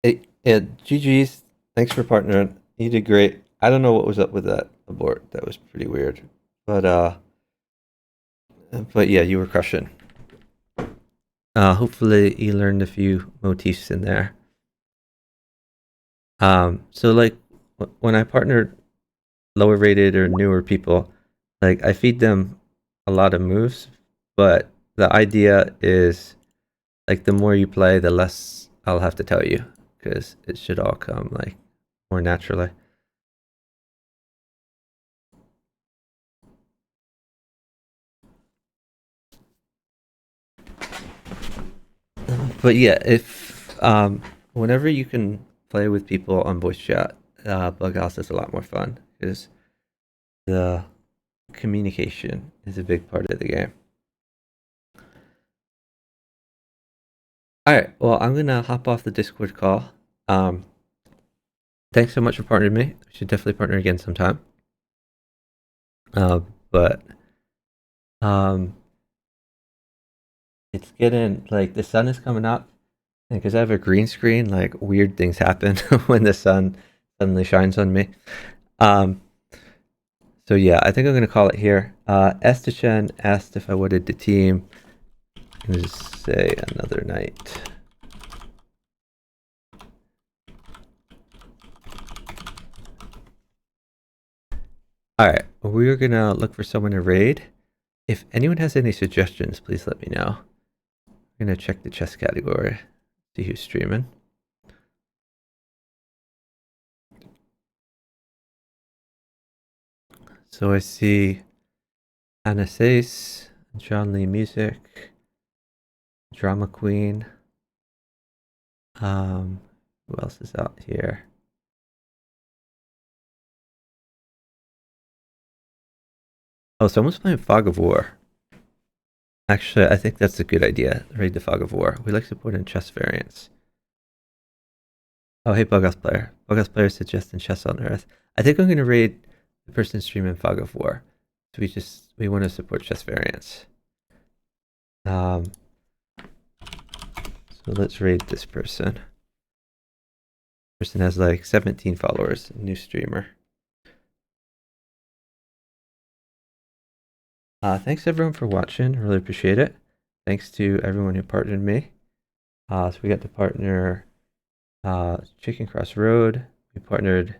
Hey, yeah, GG's. Thanks for partnering. You did great. I don't know what was up with that abort. That was pretty weird. But yeah, you were crushing. Hopefully you learned a few motifs in there. So like when I partnered lower rated or newer people, like I feed them a lot of moves, but the idea is like the more you play, the less I'll have to tell you, because it should all come like more naturally. But yeah, if whenever you can play with people on voice chat, bughouse is a lot more fun because the communication is a big part of the game. All right, well, I'm gonna hop off the Discord call. Thanks so much for partnering me. We should definitely partner again sometime. But it's getting like the sun is coming up, and because I have a green screen, like weird things happen when the sun suddenly shines on me. So yeah, I think I'm gonna call it here. Estechen asked if I wanted the team. I'm gonna just say another night. All right, we're gonna look for someone to raid. If anyone has any suggestions, please let me know. I'm gonna check the chess category, see who's streaming. So I see Anastasia, John Lee Music, Drama Queen. Who else is out here? Oh, someone's playing Fog of War. Actually, I think that's a good idea. Raid the Fog of War. We like to put in chess variants. Oh, hey, Bughouse Player. Bughouse Player suggesting chess on Earth. I think I'm going to raid the person streaming Fog of War. So we want to support chess variants. So let's raid this person. Person has like 17 followers, new streamer. Thanks everyone for watching. Really appreciate it. Thanks to everyone who partnered me. So we got to partner Chickencrossroad. We partnered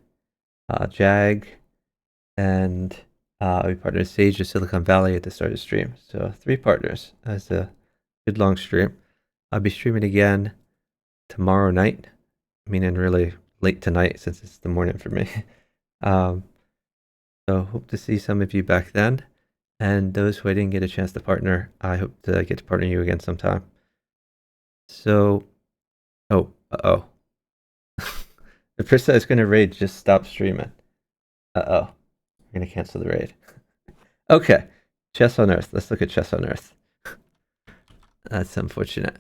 Jag, and we partnered Sage of Silicon Valley at the start of the stream. So 3 partners. That's a good long stream. I'll be streaming again tomorrow night, meaning really late tonight since it's the morning for me. So hope to see some of you back then. And those who I didn't get a chance to partner, I hope to get to partner you again sometime. So, uh-oh. The person that's going to raid just stopped streaming. Uh-oh. We're going to cancel the raid. Okay. Chess on Earth. Let's look at Chess on Earth. That's unfortunate.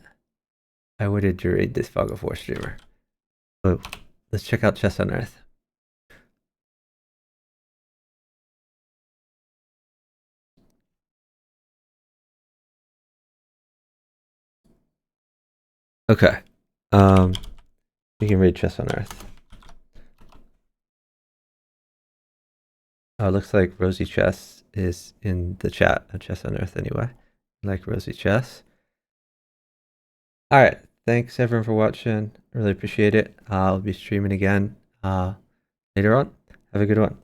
I wanted to raid this Fog of War streamer. So, let's check out Chess on Earth. Okay. We can raid Chess on Earth. Looks like Rosie Chess is in the chat of Chess on Earth anyway. Like Rosie Chess. Alright, thanks everyone for watching. Really appreciate it. I'll be streaming again later on. Have a good one.